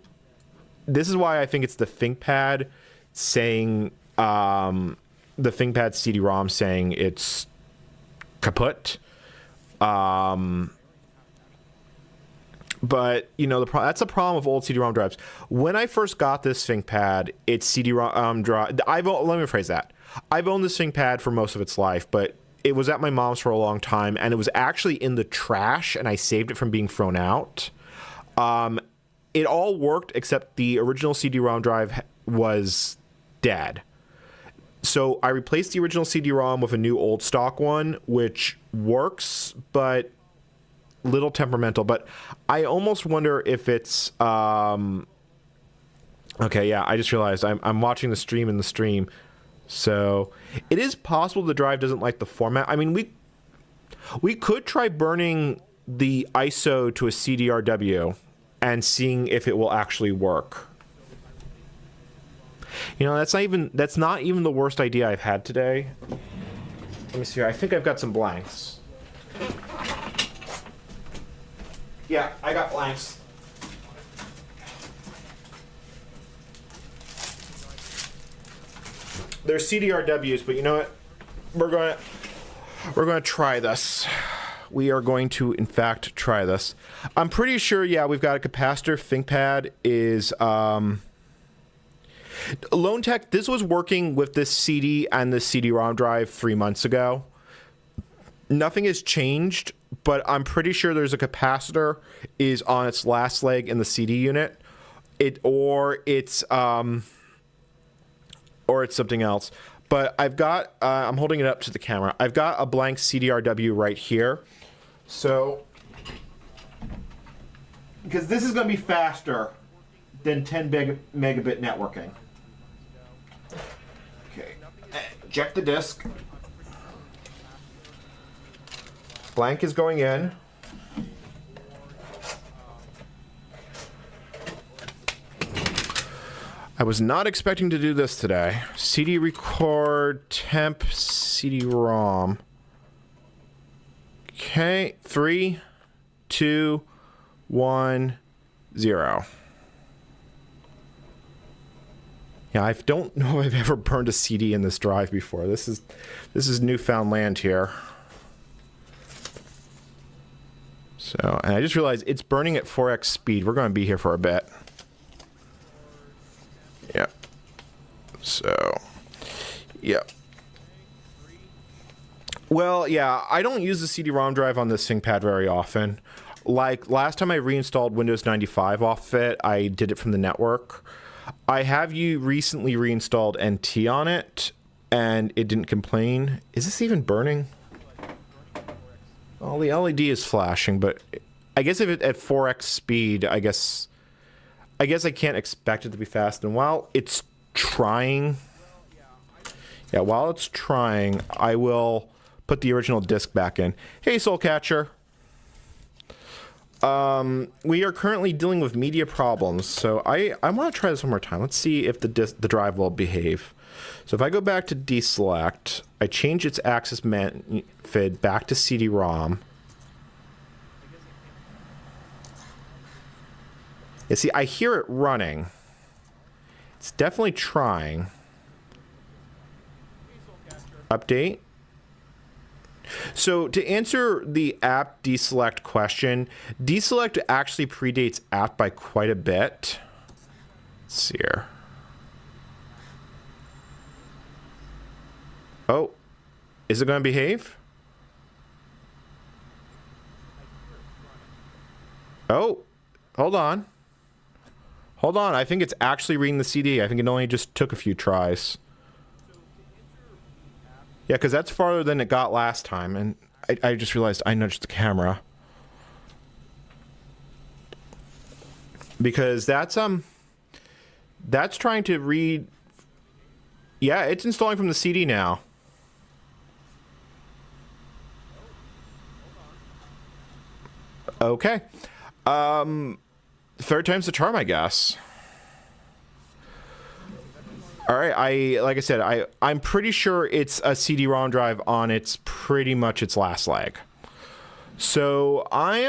this is why I think it's the ThinkPad saying... the ThinkPad CD-ROM saying it's kaput. But, you know, that's the problem with old CD-ROM drives. When I first got this ThinkPad, its CD-ROM drive... let me rephrase that. I've owned this ThinkPad for most of its life, but it was at my mom's for a long time, and it was actually in the trash, and I saved it from being thrown out. It all worked, except the original CD-ROM drive was dead. So I replaced the original CD-ROM with a new old stock one, which works, but little temperamental. But I almost wonder if it's... Okay, yeah, I just realized I'm watching the stream in the stream. So it is possible the drive doesn't like the format. I mean, we could try burning the ISO to a CDRW and seeing if it will actually work. You know, that's not even the worst idea I've had today. Let me see here. I think I've got some blanks. Yeah, I got blanks. They're CDRWs, but you know what? We're going to try this. We are going to, in fact, try this. I'm pretty sure, yeah, we've got a capacitor. ThinkPad is... Lone Tech, this was working with this CD and the CD-ROM drive 3 months ago. Nothing has changed, but I'm pretty sure there's a capacitor is on its last leg in the CD unit. Or it's something else. But I've got, I'm holding it up to the camera. I've got a blank CDRW right here. So, because this is going to be faster than 10 megabit networking. Okay, eject the disk. Blank is going in. I was not expecting to do this today. CD record, temp, CD-ROM. Okay, 3, 2, 1, 0. Yeah, I don't know if I've ever burned a CD in this drive before. This is newfound land here. So, and I just realized it's burning at 4x speed. We're going to be here for a bit. Yeah. So, yeah. Well, yeah, I don't use the CD-ROM drive on this ThinkPad very often. Like, last time I reinstalled Windows 95 off of it, I did it from the network. I have recently reinstalled NT on it, and it didn't complain. Is this even burning? Well, the LED is flashing, but I guess if it's at 4x speed, I guess I can't expect it to be fast. And while it's trying, I will put the original disc back in. Hey, Soulcatcher. We are currently dealing with media problems, so I want to try this one more time. Let's see if the drive will behave. So if I go back to deselect, I change its access fid back to CD-ROM. You see, I hear it running. It's definitely trying. Update. So to answer the app deselect question, deselect actually predates app by quite a bit. Let's see here. Oh, is it going to behave? Oh, hold on. Hold on, I think it's actually reading the CD. I think it only just took a few tries. Yeah, because that's farther than it got last time, and I just realized I nudged the camera. Because that's trying to read... Yeah, it's installing from the CD now. Okay. Third time's the charm, I guess. All right, like I said, I'm pretty sure it's a CD-ROM drive on its pretty much its last leg. So I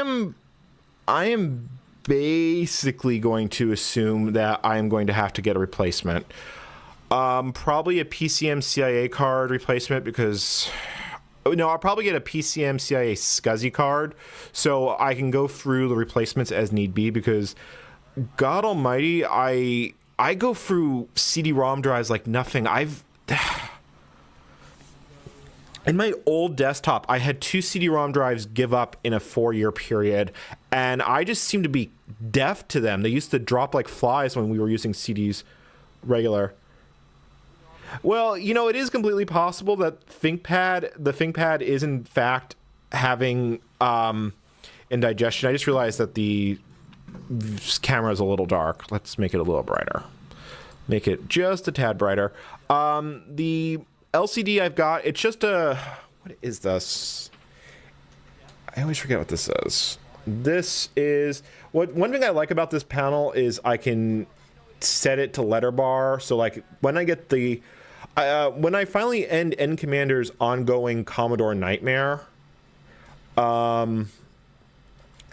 am basically going to assume that I am going to have to get a replacement. Probably a PCM CIA card replacement because... No, I'll probably get a PCM CIA SCSI card so I can go through the replacements as need be because, God almighty, I go through CD-ROM drives like nothing. In my old desktop, I had 2 CD-ROM drives give up in a 4-year period, and I just seem to be deaf to them. They used to drop like flies when we were using CDs regular. Well, you know, it is completely possible that the ThinkPad is in fact having indigestion. I just realized that the camera is a little dark. Let's make it a little brighter. Make it just a tad brighter. The LCD I've got, it's just a... What is this? I always forget what this is. This is... One thing I like about this panel is I can set it to letter bar. So, like, when I get the... when I finally end Commander's ongoing Commodore Nightmare,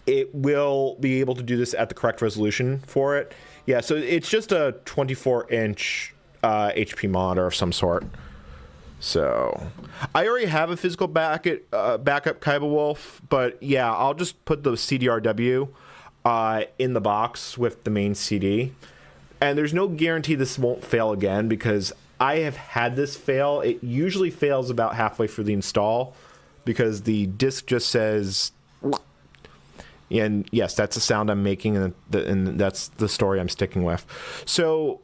it will be able to do this at the correct resolution for it. Yeah, so it's just a 24-inch HP monitor of some sort. So I already have a physical backup Kaiba Wolf, but yeah, I'll just put the CDRW in the box with the main CD. And there's no guarantee this won't fail again because I have had this fail. It usually fails about halfway through the install because the disk just says... And yes, that's the sound I'm making, and that's the story I'm sticking with. So,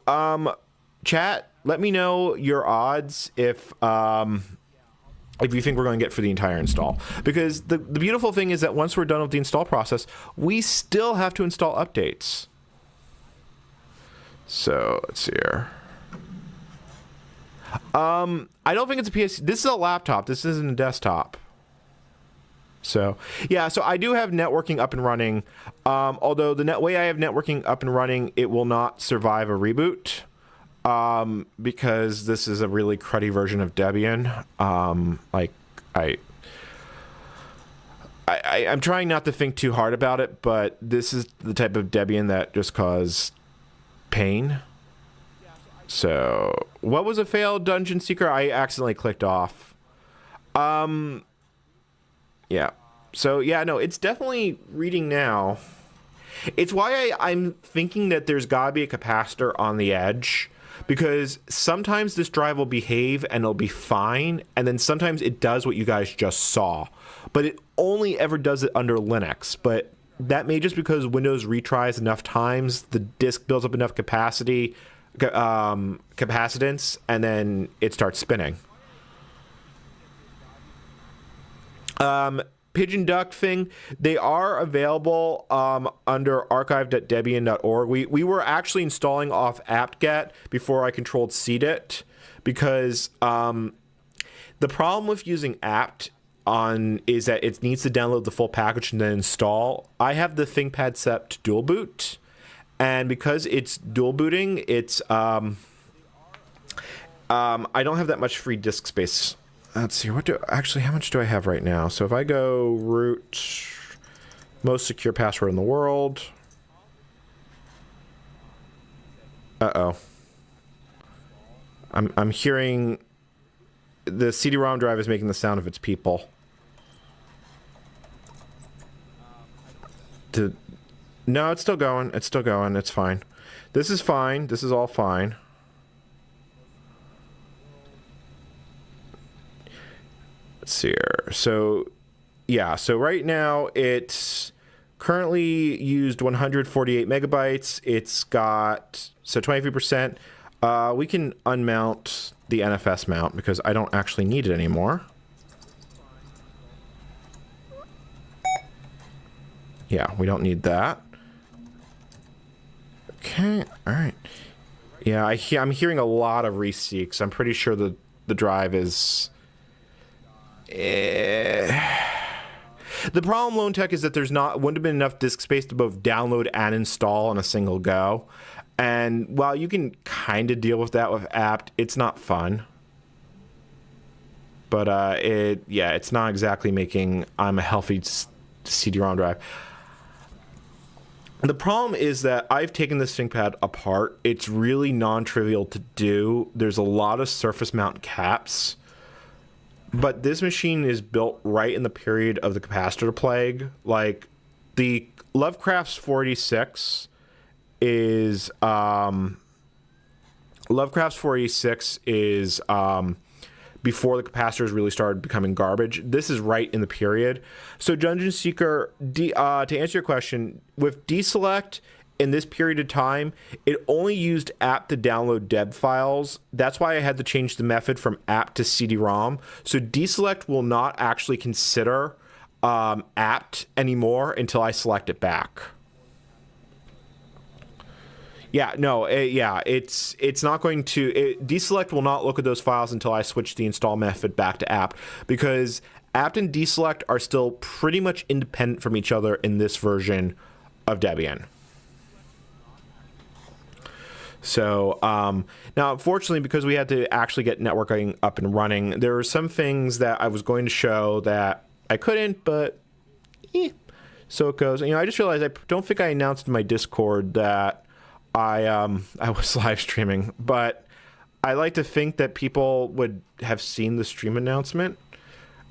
chat, let me know your odds if you think we're going to get for the entire install. Because the beautiful thing is that once we're done with the install process, we still have to install updates. So, let's see here. I don't think it's a PS... This is a laptop. This isn't a desktop. So, yeah, so I do have networking up and running. Although the way I have networking up and running, it will not survive a reboot. Because this is a really cruddy version of Debian. I'm trying not to think too hard about it, but this is the type of Debian that just caused pain. So, what was a failed Dungeon Seeker? I accidentally clicked off. Yeah. So, yeah, no, it's definitely reading now. It's why I'm thinking that there's got to be a capacitor on the edge, because sometimes this drive will behave and it'll be fine, and then sometimes it does what you guys just saw. But it only ever does it under Linux. But that may just because Windows retries enough times, the disk builds up enough capacitance, and then it starts spinning. Pigeon Duck thing, they are available under archive.debian.org. We were actually installing off apt-get before I controlled cdit, because the problem with using apt is that it needs to download the full package and then install. I have the ThinkPad set to dual boot, and because it's dual booting, it's I don't have that much free disk space. Let's see, how much do I have right now? So if I go root most secure password in the world. Uh-oh. I'm hearing the CD-ROM drive is making the sound of its people. No, it's still going. It's still going. It's fine. This is fine. This is all fine. Let's see here. So, yeah. So right now it's currently used 148 megabytes. It's got 23%. We can unmount the NFS mount because I don't actually need it anymore. Yeah, we don't need that. Okay, all right. Yeah, I'm hearing a lot of reseeks. I'm pretty sure the drive is... The problem, Lone Tech, is that wouldn't have been enough disk space to both download and install in a single go. And while you can kind of deal with that with apt, it's not fun. But it's not exactly making a healthy CD-ROM drive. The problem is that I've taken this ThinkPad apart. It's really non-trivial to do. There's a lot of surface mount caps. But this machine is built right in the period of the capacitor plague. Like, the Lovecraft's 486 is... Lovecraft's 486 is... before the capacitors really started becoming garbage. This is right in the period. So Dungeon Seeker, to answer your question, with deselect in this period of time, it only used apt to download deb files. That's why I had to change the method from apt to CD-ROM. So deselect will not actually consider apt anymore until I select it back. It's not going to... deselect will not look at those files until I switch the install method back to apt, because apt and deselect are still pretty much independent from each other in this version of Debian. So, now, unfortunately, because we had to actually get networking up and running, there were some things that I was going to show that I couldn't, but so it goes. I just realized I don't think I announced in my Discord that I was live streaming, but I like to think that people would have seen the stream announcement.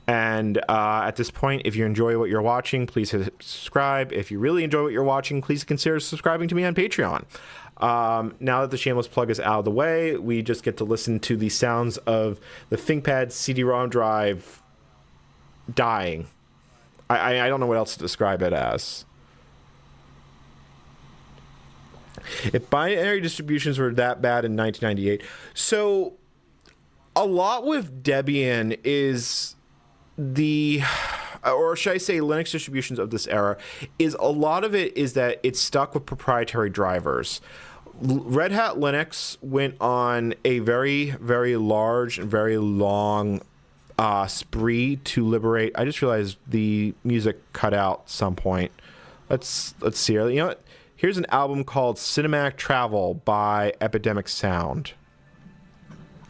And at this point, if you enjoy what you're watching, please hit subscribe. If you really enjoy what you're watching, please consider subscribing to me on Patreon. Now that the shameless plug is out of the way, we just get to listen to the sounds of the ThinkPad CD-ROM drive dying. I don't know what else to describe it as. If binary distributions were that bad in 1998. So a lot with Debian is or should I say Linux distributions of this era, is a lot of it is that it's stuck with proprietary drivers. Red Hat Linux went on a very, very large and very long spree to liberate. I just realized the music cut out some point. Let's see. You know what? Here's an album called Cinematic Travel by Epidemic Sound.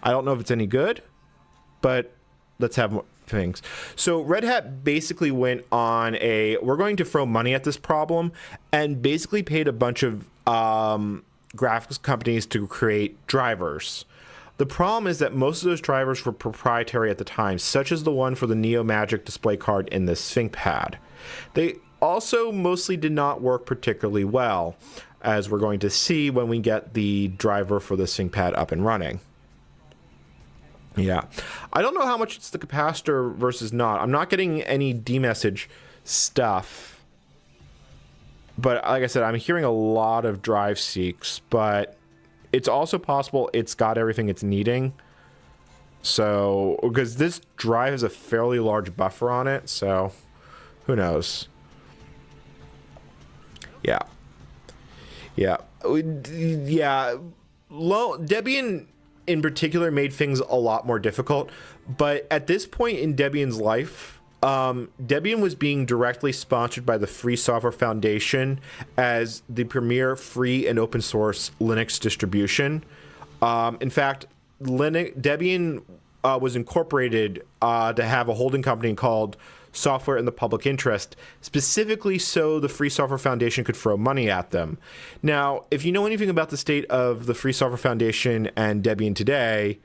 I don't know if it's any good, but let's have more things. So Red Hat basically went on we're going to throw money at this problem, and basically paid a bunch of graphics companies to create drivers. The problem is that most of those drivers were proprietary at the time, such as the one for the Neo Magic display card in this ThinkPad. They also mostly did not work particularly well, as we're going to see when we get the driver for the ThinkPad up and running. Yeah. I don't know how much it's the capacitor versus not. I'm not getting any D-message stuff. But like I said, I'm hearing a lot of drive seeks, but it's also possible it's got everything it's needing. So, because this drive has a fairly large buffer on it, so who knows? Yeah. Debian in particular made things a lot more difficult, but at this point in Debian's life, Debian was being directly sponsored by the Free Software Foundation as the premier free and open source Linux distribution. In fact, Debian was incorporated to have a holding company called Software in the Public Interest, specifically so the Free Software Foundation could throw money at them. Now, if you know anything about the state of the Free Software Foundation and Debian today,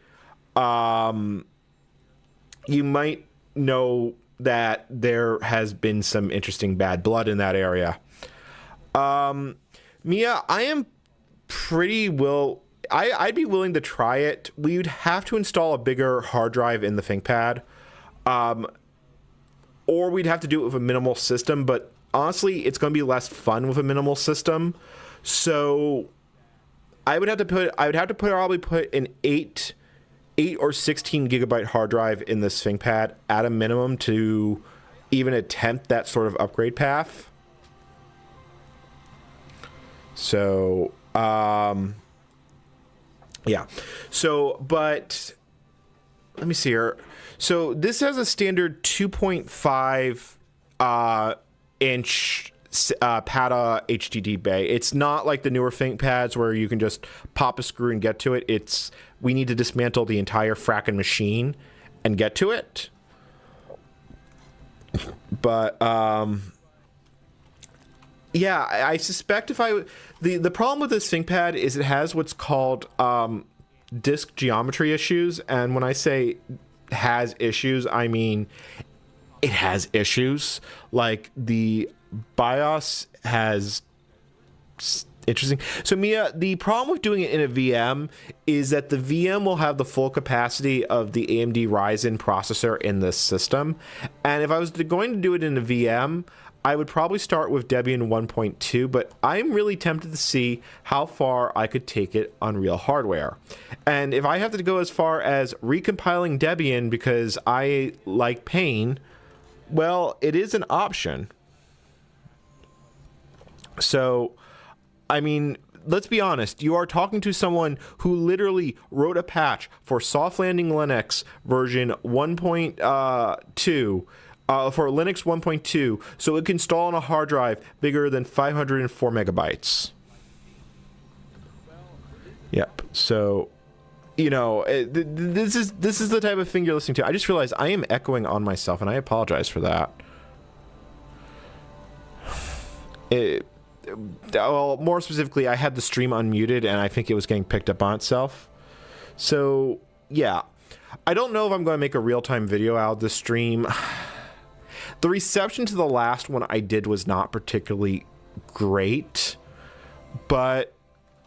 you might know that there has been some interesting bad blood in that area. Mia, I am pretty I'd be willing to try it. We would have to install a bigger hard drive in the ThinkPad. Or we'd have to do it with a minimal system, but honestly, it's going to be less fun with a minimal system. So I would have to probably put an 8 or 16 gigabyte hard drive in this ThinkPad at a minimum to even attempt that sort of upgrade path. So, yeah. So, but let me see here. So this has a standard 2.5 inch PATA HDD bay. It's not like the newer ThinkPads where you can just pop a screw and get to it. We need to dismantle the entire fracking machine and get to it. But yeah, I suspect the problem with this ThinkPad is it has what's called disk geometry issues, and when I say has issues, I mean it has issues. Like the BIOS has interesting. So Mia, the problem with doing it in a VM is that the VM will have the full capacity of the AMD Ryzen processor in this system, and if I was going to do it in a VM, I would probably start with Debian 1.2, but I'm really tempted to see how far I could take it on real hardware. And if I have to go as far as recompiling Debian because I like pain, well, it is an option. So, I mean, let's be honest. You are talking to someone who literally wrote a patch for Soft Landing Linux version 1.2 for Linux 1.2, so it can install on a hard drive bigger than 504 megabytes. Yep. So, you know, this is the type of thing you're listening to. I just realized I am echoing on myself, and I apologize for that. Well, more specifically, I had the stream unmuted, and I think it was getting picked up on itself. So, yeah. I don't know if I'm going to make a real-time video out of this stream. The reception to the last one I did was not particularly great, but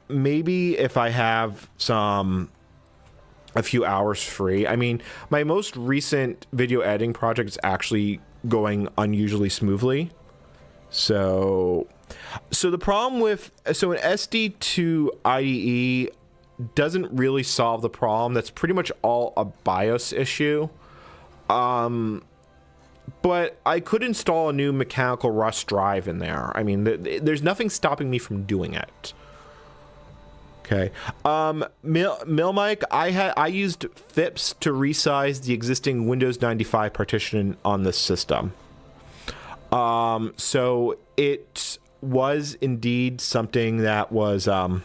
maybe if I have a few hours free. I mean, my most recent video editing project is actually going unusually smoothly. So the problem with an SD2 IDE doesn't really solve the problem. That's pretty much all a BIOS issue. But I could install a new mechanical Rust drive in there. I mean, there's nothing stopping me from doing it. Okay. Milmike, I used FIPS to resize the existing Windows 95 partition on this system. So it was indeed something that was I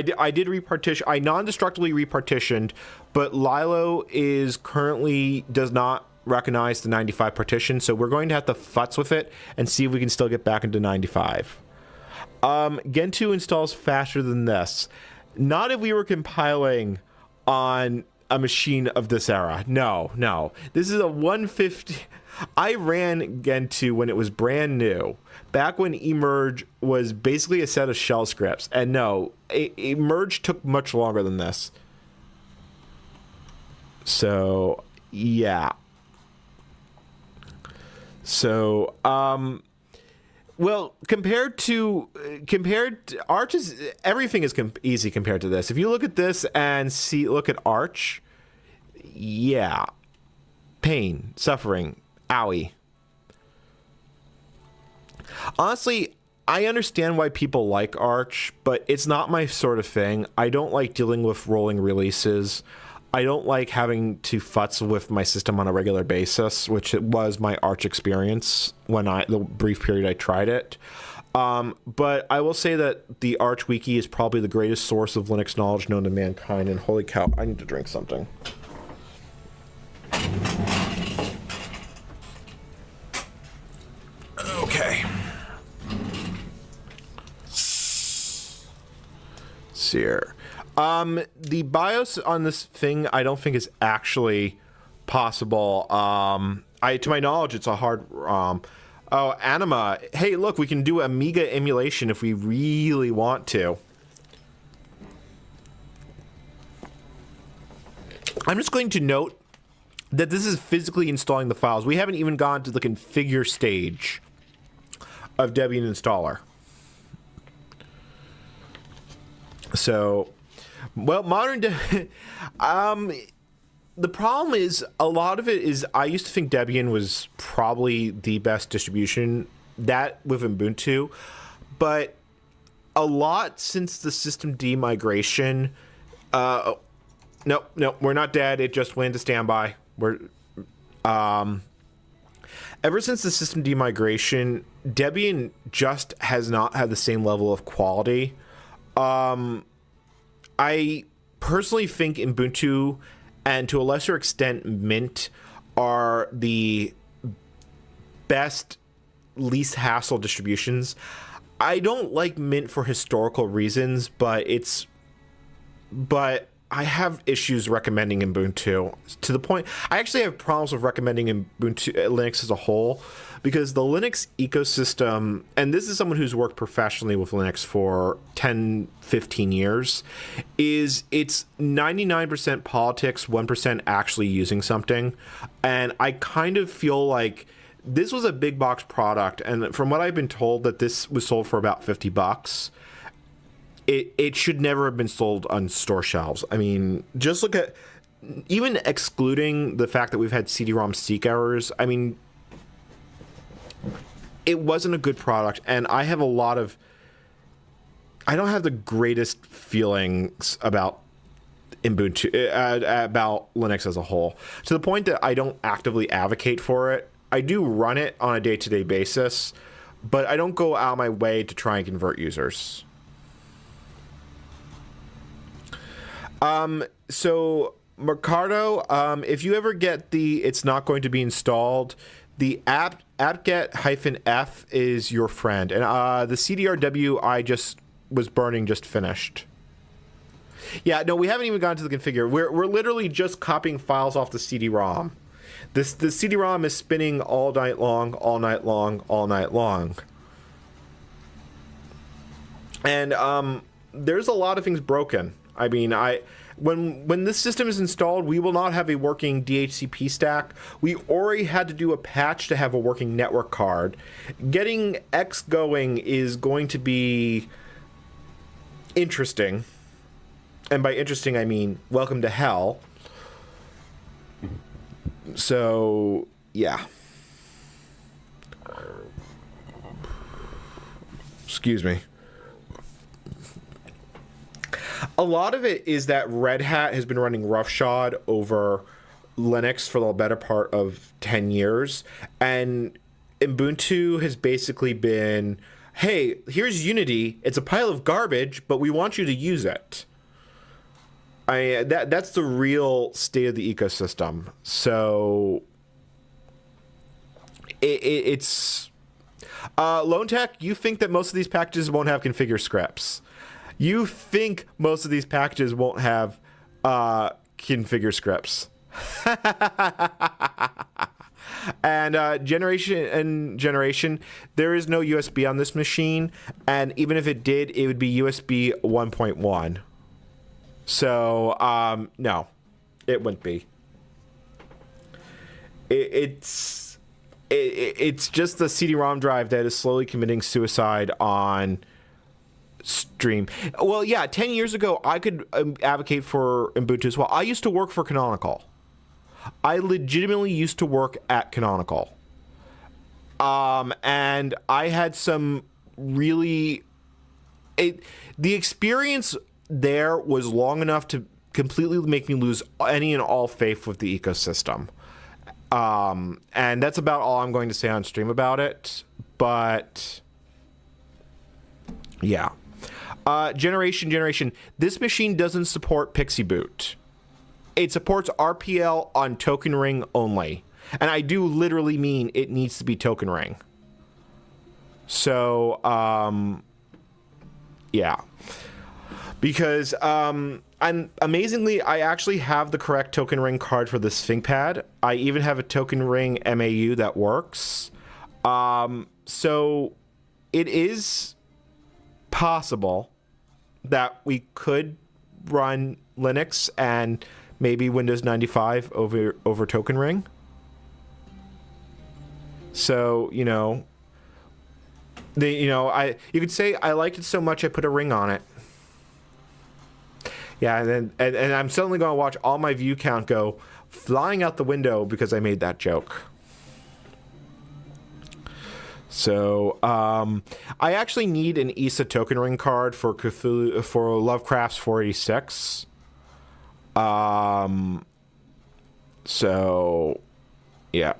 did repartition. I non-destructively repartitioned, but Lilo does not recognize the 95 partition, so we're going to have to futz with it and see if we can still get back into 95. Gentoo installs faster than this. Not if we were compiling on a machine of this era. No. This is a 150. I ran Gentoo when it was brand new, back when emerge was basically a set of shell scripts. And no, emerge took much longer than this. So, yeah. So, well, compared to Arch everything is easy compared to this. If you look at this and look at Arch, yeah, pain, suffering, owie. Honestly, I understand why people like Arch, but it's not my sort of thing. I don't like dealing with rolling releases. I don't like having to futz with my system on a regular basis, which it was my Arch experience when the brief period I tried it. But I will say that the Arch Wiki is probably the greatest source of Linux knowledge known to mankind, and holy cow, I need to drink something. Okay. See here. The BIOS on this thing, I don't think is actually possible. To my knowledge, it's a hard. Oh, Anima. Hey, look, we can do Amiga emulation if we really want to. I'm just going to note that this is physically installing the files. We haven't even gone to the configure stage of Debian installer. So, well, the problem is a lot of it is I used to think Debian was probably the best distribution, that with Ubuntu, but a lot since the system demigration. No, we're not dead. It just went into standby. Ever since the system demigration, Debian just has not had the same level of quality. I personally think Ubuntu and to a lesser extent Mint are the best, least hassle distributions. I don't like Mint for historical reasons, but I have issues recommending Ubuntu to the point I actually have problems with recommending Ubuntu Linux as a whole, because the Linux ecosystem, and this is someone who's worked professionally with Linux for 10, 15 years, is it's 99% politics, 1% actually using something. And I kind of feel like this was a big box product, and from what I've been told that this was sold for about $50. It should never have been sold on store shelves. I mean, just look at, even excluding the fact that we've had CD-ROM seek errors, I mean, it wasn't a good product, and I don't have the greatest feelings about Ubuntu, about Linux as a whole, to the point that I don't actively advocate for it. I do run it on a day-to-day basis, but I don't go out of my way to try and convert users. So Mercado, if you ever get the it's not going to be installed, the apt-get-f is your friend. And the CDRW I just was burning just finished. Yeah, no, we haven't even gotten to the configure. We're literally just copying files off the CD-ROM. The CD-ROM is spinning all night long, all night long, all night long. And there's a lot of things broken. I mean, when this system is installed, we will not have a working DHCP stack. We already had to do a patch to have a working network card. Getting X going is going to be interesting. And by interesting, I mean welcome to hell. So, yeah. Excuse me. A lot of it is that Red Hat has been running roughshod over Linux for the better part of 10 years. And Ubuntu has basically been, hey, here's Unity. It's a pile of garbage, but we want you to use it. That's the real state of the ecosystem. So it's Lone Tech, you think that most of these packages won't have configure scripts. You think most of these packages won't have configure scripts. And generation, there is no USB on this machine. And even if it did, it would be USB 1.1. So, no, it wouldn't be. It's just the CD-ROM drive that is slowly committing suicide on stream. Well, yeah, 10 years ago, I could advocate for Ubuntu as well. I used to work for Canonical. I legitimately used to work at Canonical. And I had some really... the experience there was long enough to completely make me lose any and all faith with the ecosystem. And that's about all I'm going to say on stream about it. But... yeah. Generation. This machine doesn't support Pixie Boot. It supports RPL on Token Ring only. And I do literally mean it needs to be Token Ring. So, yeah. Because, amazingly, I actually have the correct Token Ring card for this ThinkPad. I even have a Token Ring MAU that works. So, it is possible that we could run Linux and maybe Windows 95 over Token Ring. So, you could say I liked it so much I put a ring on it. Yeah, and I'm suddenly going to watch all my view count go flying out the window because I made that joke. So, I actually need an ESA Token Ring card for Cthulhu, for Lovecraft's 486. So, yeah.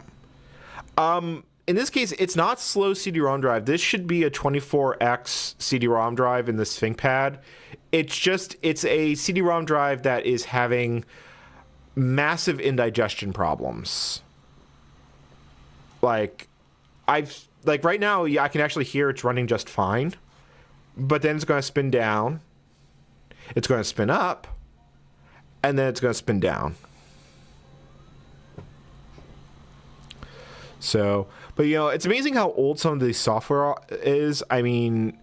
In this case, it's not slow CD-ROM drive. This should be a 24x CD-ROM drive in this ThinkPad. It's a CD-ROM drive that is having massive indigestion problems. Like right now, I can actually hear it's running just fine, but then it's going to spin down. It's going to spin up, and then it's going to spin down. So, but it's amazing how old some of the software is. I mean,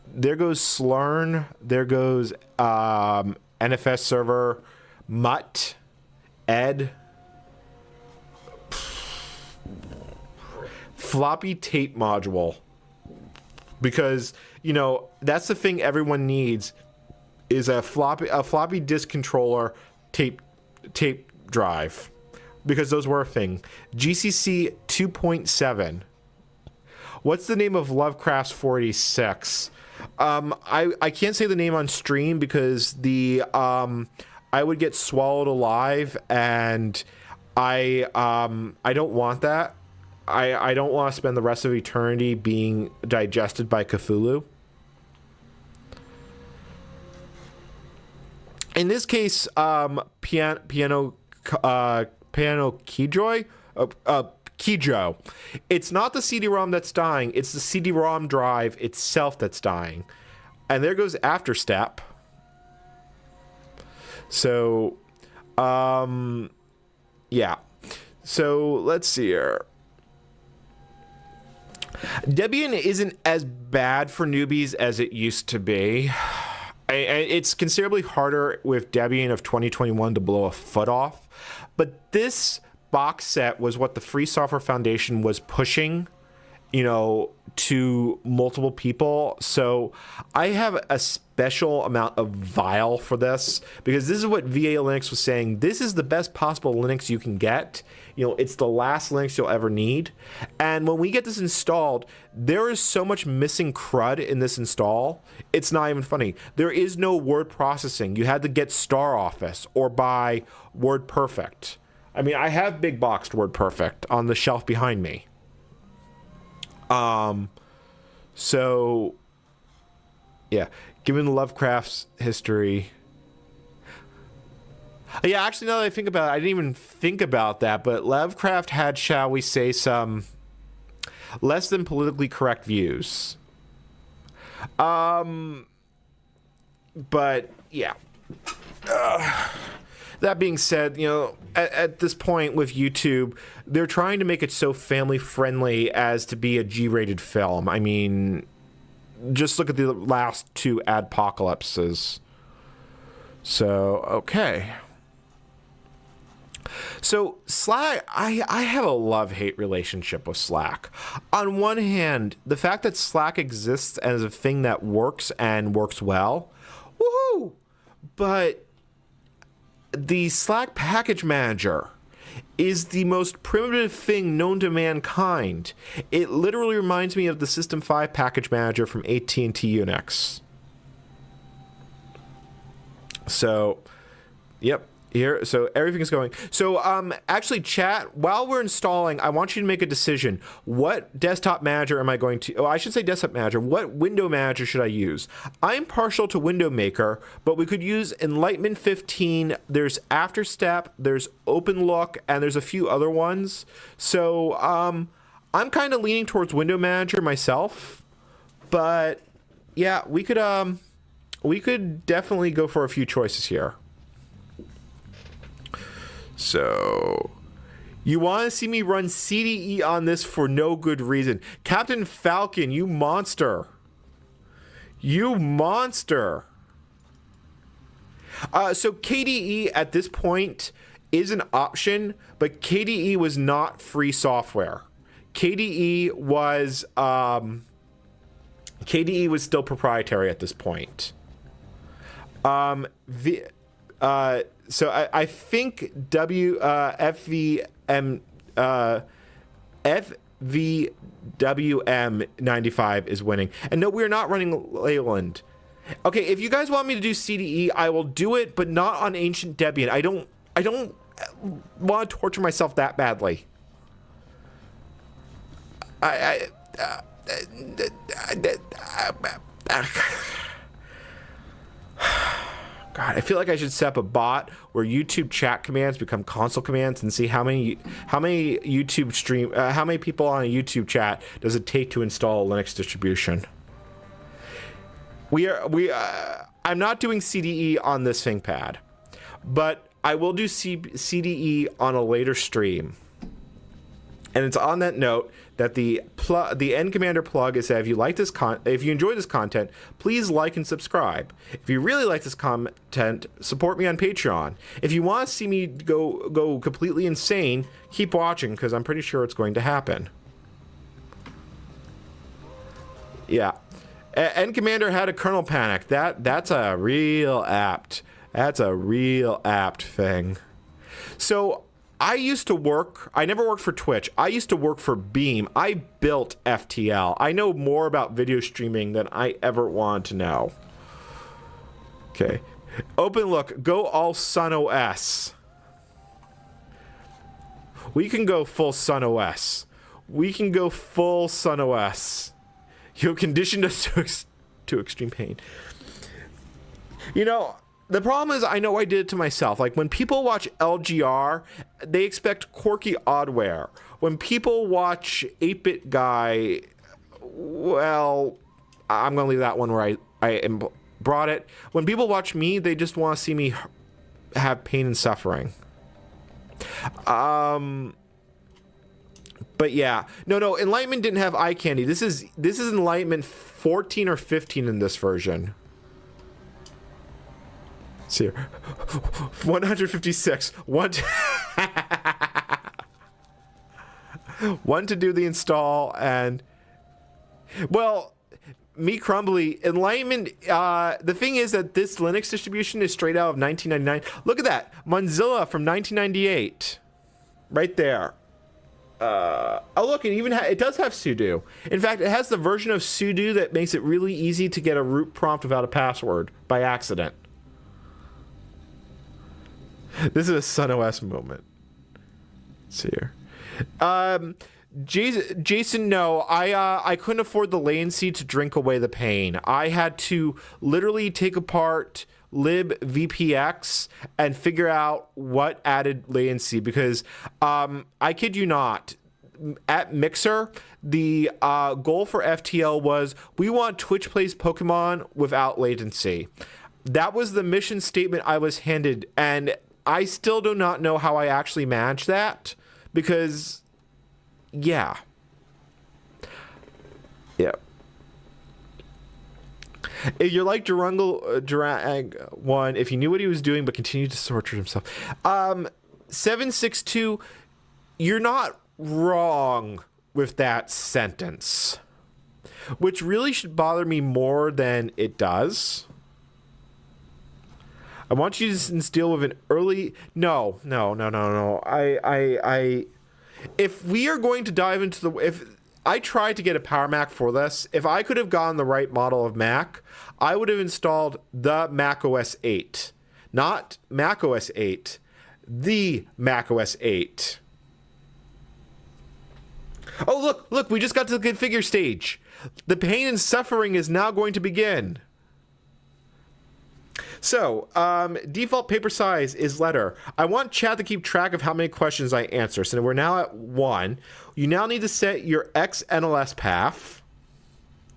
there goes Slurm, there goes NFS server, Mutt, Ed, floppy tape module. Because, that's the thing everyone needs is a floppy disk controller tape drive. Because those were a thing. GCC 2.7. What's the name of Lovecraft's 46? I can't say the name on stream because I would get swallowed alive, and I don't want that. I don't want to spend the rest of eternity being digested by Cthulhu. In this case, Piano Keyjoy? Keyjo. It's not the CD-ROM that's dying, it's the CD-ROM drive itself that's dying. And there goes Afterstep. So, yeah. So, let's see here. Debian isn't as bad for newbies as it used to be. It's considerably harder with Debian of 2021 to blow a foot off. But this box set was what the Free Software Foundation was pushing, to multiple people. So I have a special amount of vile for this because this is what VA Linux was saying. This is the best possible Linux you can get. It's the last Linux you'll ever need. And when we get this installed, there is so much missing crud in this install. It's not even funny. There is no word processing. You had to get StarOffice or buy WordPerfect. I mean, I have big boxed WordPerfect on the shelf behind me. So, yeah, given Lovecraft's history. Yeah, actually, now that I think about it, I didn't even think about that, but Lovecraft had, shall we say, some less than politically correct views. But, yeah. That being said, at this point with YouTube, they're trying to make it so family-friendly as to be a G-rated film. I mean, just look at the last two adpocalypses. So, okay. So, Slack, I have a love-hate relationship with Slack. On one hand, the fact that Slack exists as a thing that works and works well, woohoo! But the Slack package manager is the most primitive thing known to mankind. It literally reminds me of the System 5 package manager from AT&T Unix. So, yep. Here, so everything is going. So, actually, chat, while we're installing, I want you to make a decision. What desktop manager am I going to... Oh, I should say desktop manager. What window manager should I use? I'm partial to Window Maker, but we could use Enlightenment 15. There's Afterstep, there's OpenLook, and there's a few other ones. So, I'm kind of leaning towards Window Manager myself. But, yeah, we could definitely go for a few choices here. So, you want to see me run CDE on this for no good reason. Captain Falcon, you monster. You monster. So KDE at this point is an option, but KDE was not free software. KDE was still proprietary at this point. So I think FVWM 95 is winning. And no, we're not running Leyland. Okay, if you guys want me to do CDE, I will do it, but not on Ancient Debian. I don't want to torture myself that badly. God, I feel like I should set up a bot where YouTube chat commands become console commands and see how many YouTube how many people on a YouTube chat does it take to install a Linux distribution. I'm not doing CDE on this ThinkPad, but I will do CDE on a later stream. And it's on that note that the NCommander plug is that if you like this if you enjoy this content, please like and subscribe. If you really like this content, support me on Patreon. If you want to see me go completely insane, keep watching because I'm pretty sure it's going to happen. Yeah. NCommander had a kernel panic. That's a real apt thing. So I used to work, I never worked for Twitch. I used to work for Beam. I built FTL. I know more about video streaming than I ever wanted to know. Okay. Open look, go all Sun OS. We can go full Sun OS. We can go full Sun OS. You've conditioned us to extreme pain. You know, the problem is I know I did it to myself. Like when people watch LGR, they expect quirky oddware. When people watch 8-Bit Guy, well, I'm going to leave that one where I brought it. When people watch me, they just want to see me have pain and suffering. But yeah, no, Enlightenment didn't have eye candy. This is Enlightenment 14 or 15 in this version. See here, 156. One to do the install, and well, me crumbly Enlightenment. The thing is that this Linux distribution is straight out of 1999. Look at that, Mozilla from 1998, right there. Oh look, it does have sudo. In fact, it has the version of sudo that makes it really easy to get a root prompt without a password by accident. This is a Sun OS moment. Let's see here. Jason, no, I couldn't afford the latency to drink away the pain. I had to literally take apart libvpx and figure out what added latency because I kid you not, at Mixer, the goal for FTL was we want Twitch plays Pokemon without latency. That was the mission statement I was handed, and I still do not know how I actually managed that because, yeah. If you're like Durang one, if he knew what he was doing but continued to torture himself. 762, you're not wrong with that sentence, which really should bother me more than it does. I want you to deal with an early... No. If we are going to dive into the... If I tried to get a Power Mac for this, if I could have gotten the right model of Mac, I would have installed the Mac OS 8. Not Mac OS 8. The Mac OS 8. Oh, look, we just got to the configure stage. The pain and suffering is now going to begin. So, default paper size is letter. I want chat to keep track of how many questions I answer. So we're now at 1. You now need to set your XNLS path.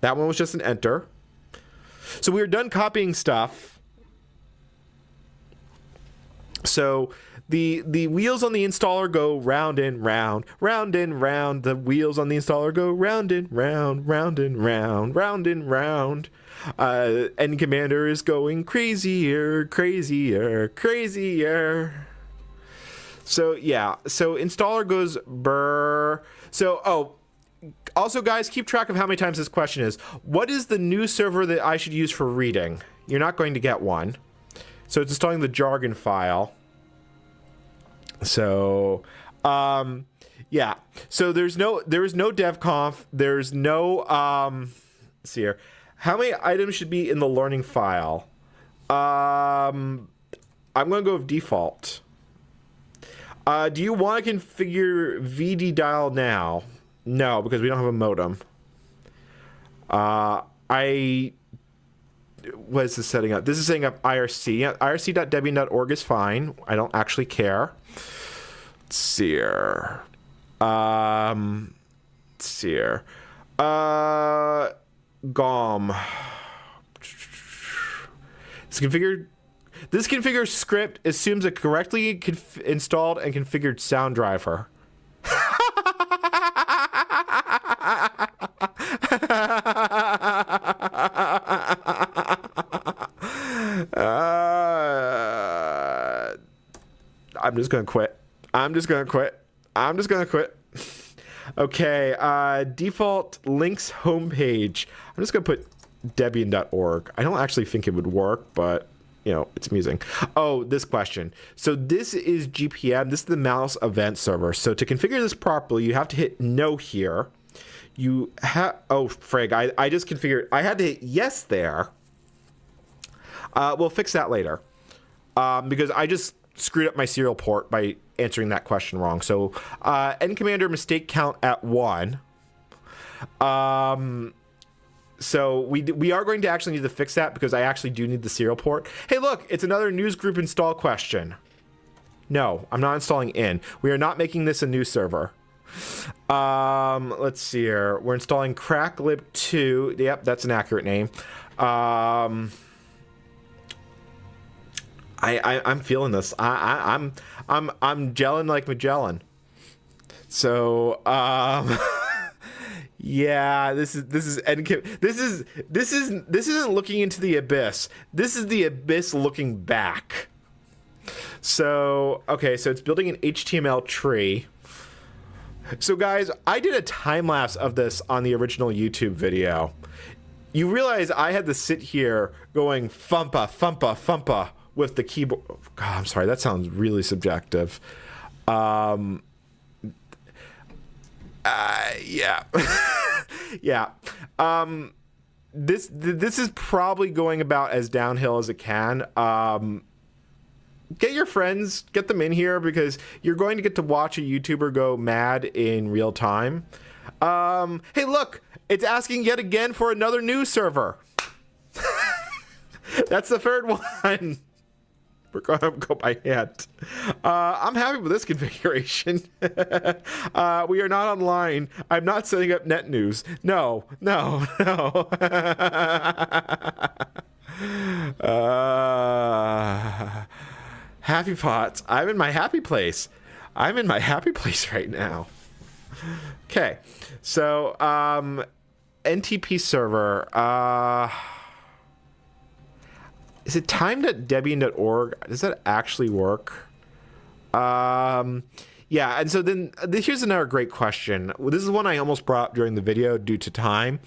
That one was just an enter. So we are done copying stuff. So the wheels on the installer go round and round, round and round. The wheels on the installer go round and round, round and round, round and round. NCommander is going crazier. So yeah, so installer goes brr. So also guys, keep track of how many times this question is. What is the new server that I should use for reading? You're not going to get one. So it's installing the jargon file. So yeah, so there is no devconf, there's no let's see here. How many items should be in the learning file? I'm going to go with default. Do you want to configure VD dial now? No, because we don't have a modem. What is this setting up? This is setting up IRC. IRC.debian.org is fine. I don't actually care. Let's see here. GOM. This configure script assumes a correctly installed and configured sound driver. I'm just gonna quit. Okay, default links homepage. I'm just gonna put debian.org. I don't actually think it would work, but you know, it's amusing. Oh, this question. So this is GPM. This is the mouse event server. So to configure this properly, you have to hit no here. You have, oh, frig, I just configured, I had to hit yes there. We'll fix that later. Because I just screwed up my serial port by answering that question wrong. So ncommander mistake count at 1. So we are going to actually need to fix that because I actually do need the serial port. Hey, look, it's another newsgroup install question. No, I'm not installing in. We are not making this a new server. Let's see here. We're installing cracklib2. Yep, that's an accurate name. I'm feeling this. I'm gelling like Magellan. So yeah, this isn't looking into the abyss. This is the abyss looking back. So okay, so it's building an HTML tree. So guys, I did a time lapse of this on the original YouTube video. You realize I had to sit here going thumpa, thumpa, thumpa with the keyboard. God, I'm sorry, that sounds really subjective. Yeah. Yeah. This is probably going about as downhill as it can. Get your friends, get them in here because you're going to get to watch a YouTuber go mad in real time. Hey, look, it's asking yet again for another news server. That's the third one. We're going to go by hand. I'm happy with this configuration. We are not online. I'm not setting up net news. No. Happy Pots. I'm in my happy place. I'm in my happy place right now. Okay. So, NTP server. Is it timed@debian.org? Does that actually work? Yeah, and so then here's another great question. This is one I almost brought up during the video due to time.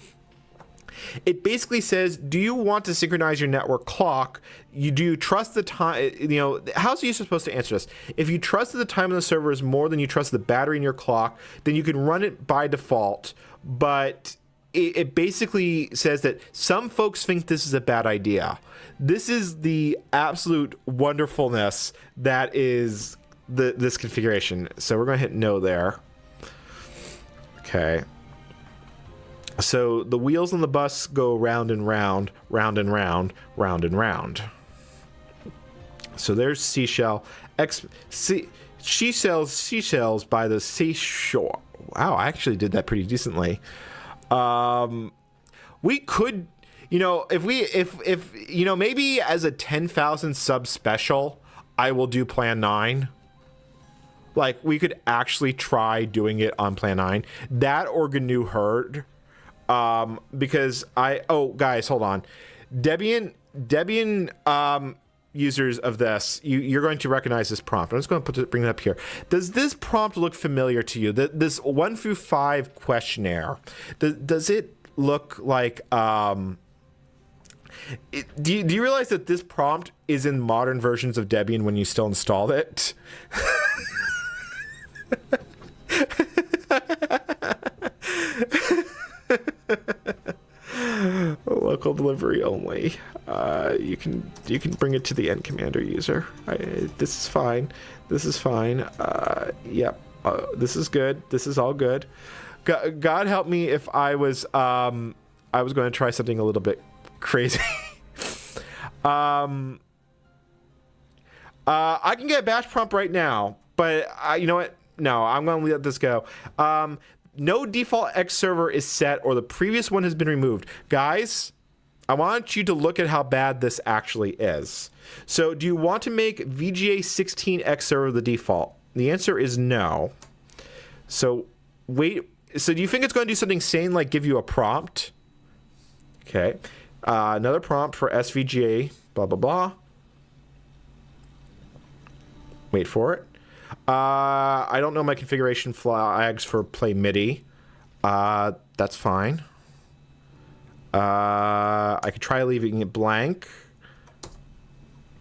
It basically says, do you want to synchronize your network clock? Do you trust the time? You know, how's the user supposed to answer this? If you trust that the time on the server is more than you trust the battery in your clock, then you can run it by default. But it basically says that some folks think this is a bad idea. This is the absolute wonderfulness that is this configuration. So we're going to hit no there. Okay. So the wheels on the bus go round and round, round and round, round and round. So there's seashell. She sells seashells by the seashore. Wow, I actually did that pretty decently. We could, you know, if you know, maybe as a 10,000 sub special, I will do Plan 9. Like, we could actually try doing it on Plan 9. That or GNU Herd. Because guys, hold on. Debian users of this, you're going to recognize this prompt. I'm just going to bring it up here. Does this prompt look familiar to you? This 1 through 5 questionnaire. Does it look like? Do you realize that this prompt is in modern versions of Debian when you still installed it? Local delivery only. You can bring it to the end commander user. This is fine. This is fine. Yep. This is good. This is all good. God help me if I was going to try something a little bit crazy. I can get a bash prompt right now, but you know what? No, I'm going to let this go. No default X server is set or the previous one has been removed. Guys, I want you to look at how bad this actually is. So do you want to make VGA 16 X server the default? The answer is no. So wait. So do you think it's going to do something sane like give you a prompt? Okay. Another prompt for SVGA, blah, blah, blah. Wait for it. I don't know my configuration flags for play MIDI. That's fine. I could try leaving it blank.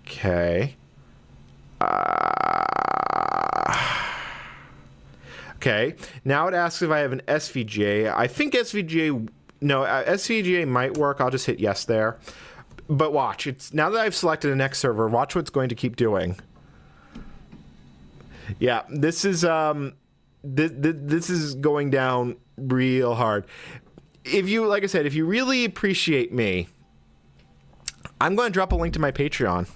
Okay. Okay. Now it asks if I have an SVGA. I think SVGA... No, SVGA might work. I'll just hit yes there. But watch. It's now that I've selected an X server, watch what it's going to keep doing. Yeah, this is this is going down real hard. If you, like I said, if you really appreciate me, I'm going to drop a link to my Patreon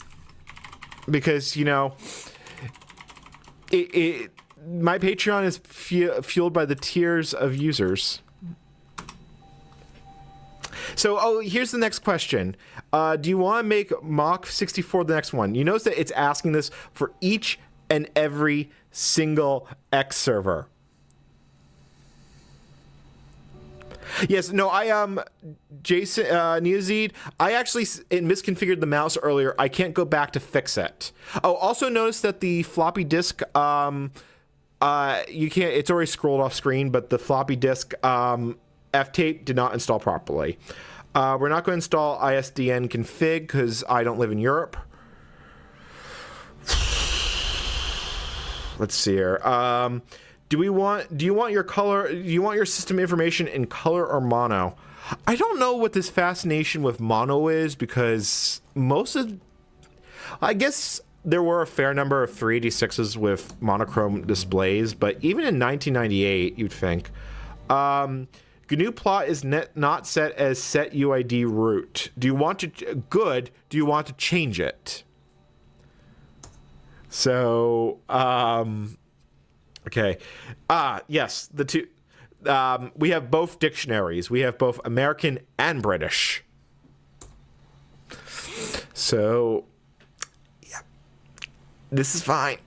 because, you know, my Patreon is fueled by the tears of users. So, here's the next question. Do you want to make Mach 64 the next one? You notice that it's asking this for each and every single X server. Yes, no, Jason, Neozed, I actually misconfigured the mouse earlier. I can't go back to fix it. Oh, also notice that the floppy disk, you can't, it's already scrolled off screen, but the floppy disk, F-tape did not install properly. We're not going to install ISDN config because I don't live in Europe. Let's see here. Do you want your system information in color or mono? I don't know what this fascination with mono is because I guess there were a fair number of 386s with monochrome displays, but even in 1998, you'd think. GNU plot is not set as set UID root. Do you want to change it? So, okay. Yes, the two, we have both dictionaries. We have both American and British. So, yeah, this is fine.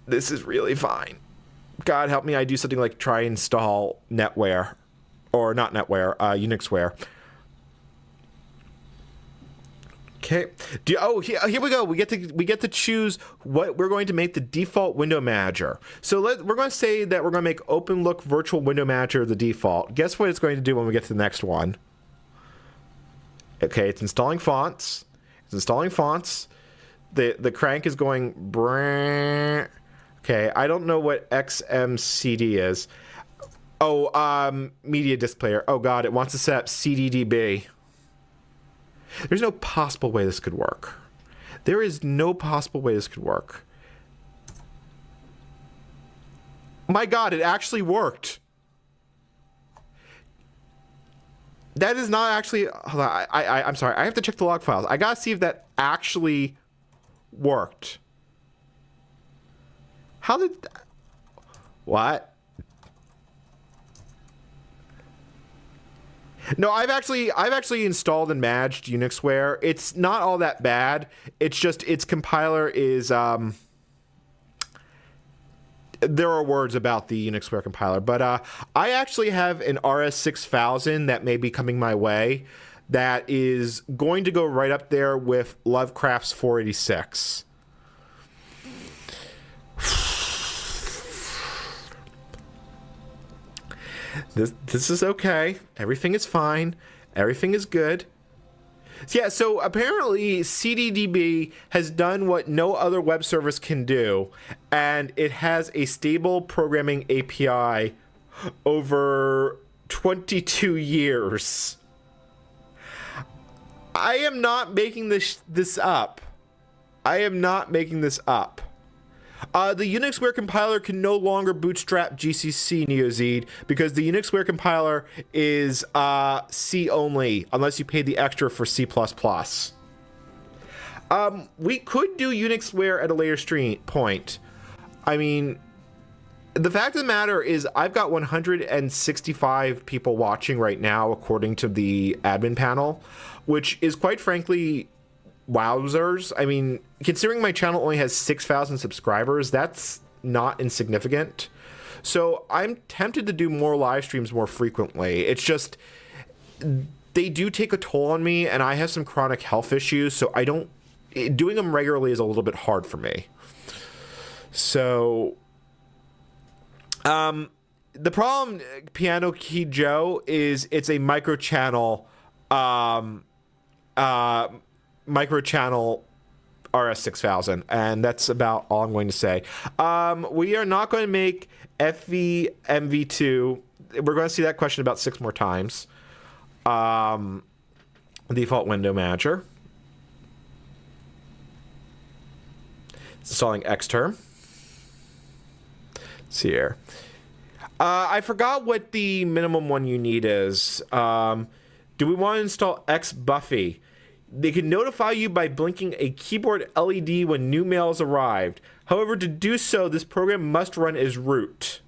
This is really fine. God help me, I do something like try install NetWare, or not NetWare, Unixware. Okay. Here we go. We get to choose what we're going to make the default window manager. So we're going to say that we're going to make OpenLook Virtual Window Manager the default. Guess what it's going to do when we get to the next one? Okay, it's installing fonts. The crank is going brrrr. Okay, I don't know what XMCD is. Oh, media disk player. Oh God, it wants to set up CDDB. There's no possible way this could work. There is no possible way this could work. My God, it actually worked. That is not actually... Hold on, I'm sorry. I have to check the log files. I gotta see if that actually worked. How did... What? No, I've actually installed and managed Unixware. It's not all that bad. It's just its compiler is there are words about the Unixware compiler, but I actually have an RS6000 that may be coming my way that is going to go right up there with Lovecraft's 486. This is okay. Everything is fine. Everything is good. Yeah, so apparently CDDB has done what no other web service can do, and it has a stable programming API over 22 years. I am not making this up. I am not making this up. The UnixWare compiler can no longer bootstrap GCC NeoZed because the UnixWare compiler is C only, unless you pay the extra for C++. We could do UnixWare at a later stream point. I mean, the fact of the matter is I've got 165 people watching right now, according to the admin panel, which is quite frankly wowzers. I mean, considering my channel only has 6,000 subscribers, that's not insignificant. So I'm tempted to do more live streams more frequently. It's just, they do take a toll on me, and I have some chronic health issues, so doing them regularly is a little bit hard for me. So, the problem, Piano Key Joe, is it's a micro-channel RS6000, and that's about all I'm going to say. We are not going to make MV2. We're going to see that question about 6 more times. Default window manager. Installing Xterm. Let's see here. I forgot what the minimum one you need is. Do we want to install XBuffy? They can notify you by blinking a keyboard LED when new mail has arrived. However, to do so, this program must run as root.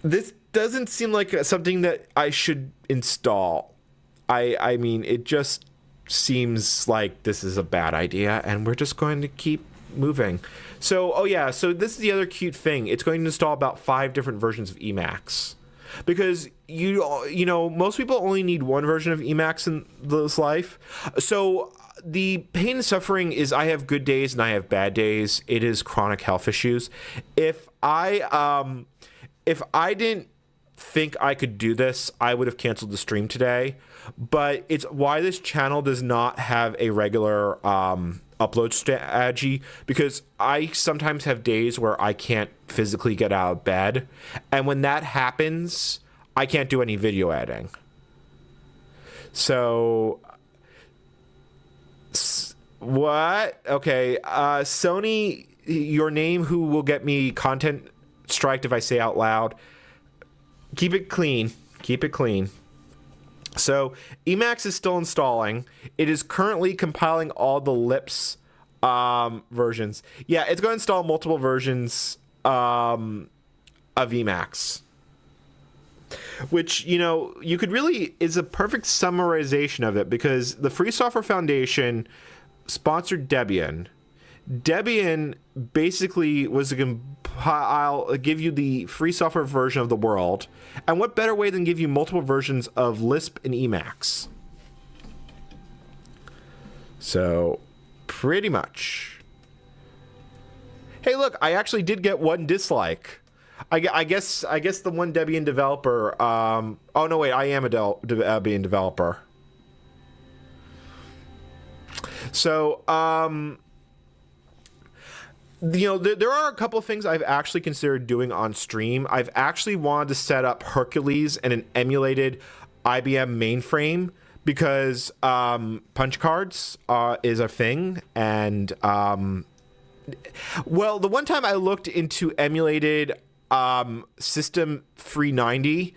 This doesn't seem like something that I should install. I mean, it just seems like this is a bad idea, and we're just going to keep moving. So, oh yeah, so this is the other cute thing. It's going to install about 5 different versions of Emacs. Because, you know, most people only need one version of Emacs in this life. So the pain and suffering is I have good days and I have bad days. It is chronic health issues. If I didn't think I could do this, I would have canceled the stream today. But it's why this channel does not have a regular upload strategy, because I sometimes have days where I can't physically get out of bed, and when that happens, I can't do any video editing. So, what? Okay, Sony, your name, who will get me content striked if I say out loud. Keep it clean. Keep it clean. So Emacs is still installing. It is currently compiling all the lips versions. Yeah, it's going to install multiple versions of Emacs, which, you know, you could really is a perfect summarization of it, because the Free Software Foundation sponsored Debian. Debian basically was to give you the free software version of the world. And what better way than give you multiple versions of Lisp and Emacs? So, pretty much. Hey, look, I actually did get one dislike. I guess the one Debian developer. Oh no, wait, I am a Debian developer. So, you know, there are a couple of things I've actually considered doing on stream. I've actually wanted to set up Hercules and an emulated IBM mainframe, because punch cards is a thing. And, well, the one time I looked into emulated System 390,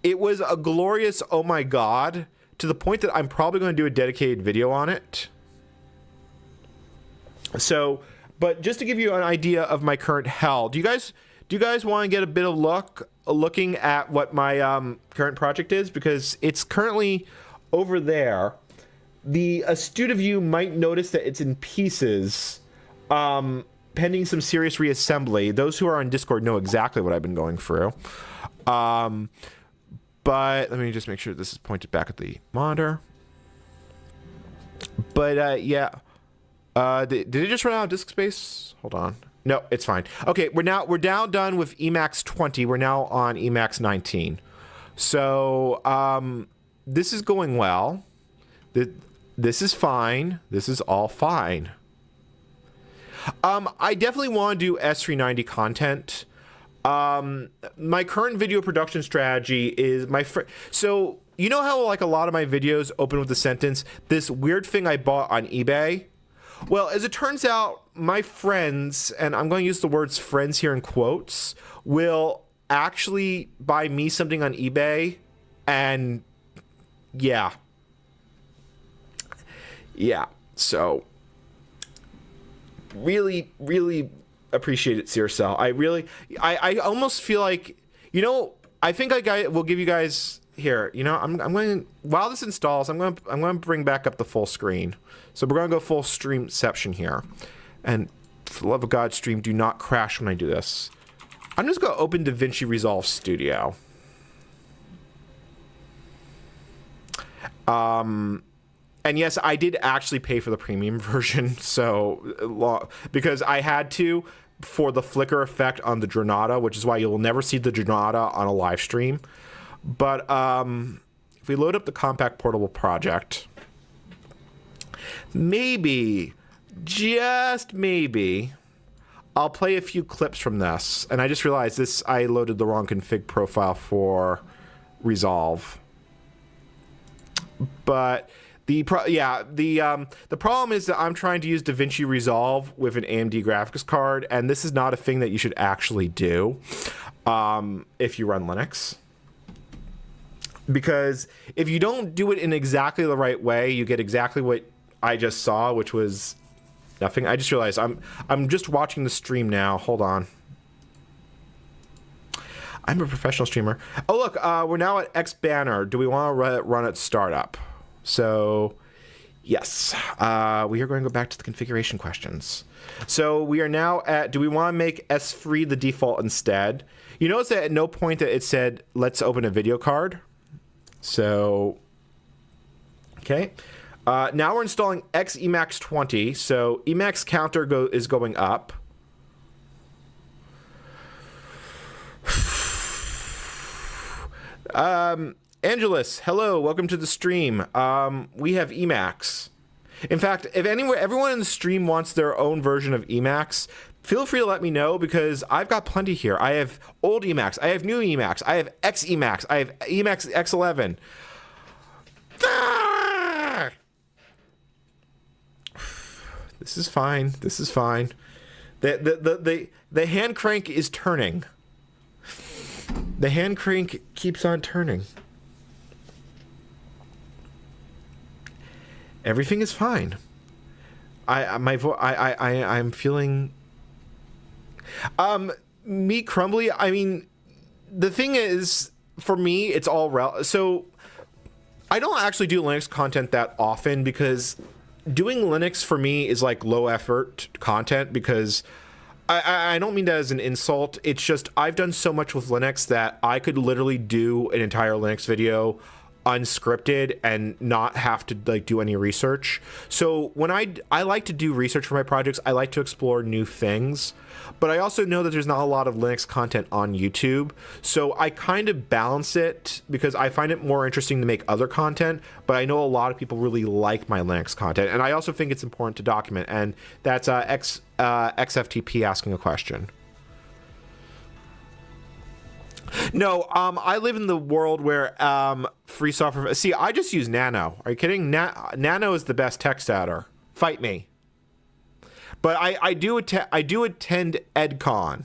it was a glorious oh my god, to the point that I'm probably going to do a dedicated video on it. So, but just to give you an idea of my current hell, do you guys want to get a bit of looking at what my current project is? Because it's currently over there. The astute of you might notice that it's in pieces, pending some serious reassembly. Those who are on Discord know exactly what I've been going through. But let me just make sure this is pointed back at the monitor. But yeah. Did it just run out of disk space? Hold on. No, it's fine. Okay, we're now done with Emacs 20. We're now on Emacs 19. So this is going well. This is fine. This is all fine. I definitely want to do S390 content. My current video production strategy is so you know how like a lot of my videos open with the sentence, "This weird thing I bought on eBay." Well, as it turns out, my friends, and I'm going to use the words friends here in quotes, will actually buy me something on eBay, and yeah. So really, really appreciate it, Searcell. I almost feel like, I think I will give you guys here. I'm going to, while this installs, I'm going to bring back up the full screen. So we're going to go full streamception here. And for the love of God, stream, do not crash when I do this. I'm just going to open DaVinci Resolve Studio. And yes, I did actually pay for the premium version, so because I had to for the flicker effect on the Dronata, which is why you'll never see the Dronata on a live stream. But if we load up the compact portable project, maybe, just maybe, I'll play a few clips from this. And I just realized I loaded the wrong config profile for Resolve. But the problem is that I'm trying to use DaVinci Resolve with an AMD graphics card, and this is not a thing that you should actually do if you run Linux. Because if you don't do it in exactly the right way, you get exactly what I just saw, which was nothing. I just realized I'm just watching the stream now. Hold on. I'm a professional streamer. Oh, look, we're now at X Banner. Do we want to run at startup? So, yes, we are going to go back to the configuration questions. So we are now at, do we want to make S3 the default instead? You notice that at no point that it said, let's open a video card. So, okay. Now we're installing Emacs 20. So Emacs counter is going up. Angelus, hello, welcome to the stream. We have Emacs. In fact, if everyone in the stream wants their own version of Emacs, feel free to let me know, because I've got plenty here. I have old Emacs, I have new Emacs, I have X Emacs, I have Emacs X11. Ah! This is fine. This is fine. The hand crank is turning. The hand crank keeps on turning. Everything is fine. I'm feeling me crumbly. I mean, the thing is, for me, it's all so I don't actually do Linux content that often, because doing Linux for me is like low effort content, because I don't mean that as an insult. It's just I've done so much with Linux that I could literally do an entire Linux video unscripted and not have to like do any research. So when I like to do research for my projects, I like to explore new things, but I also know that there's not a lot of Linux content on YouTube. So I kind of balance it, because I find it more interesting to make other content, but I know a lot of people really like my Linux content, and I also think it's important to document. And that's XFTP asking a question. No, I live in the world where free software. See, I just use Nano. Are you kidding? Nano is the best text editor. Fight me. But I do attend EdCon,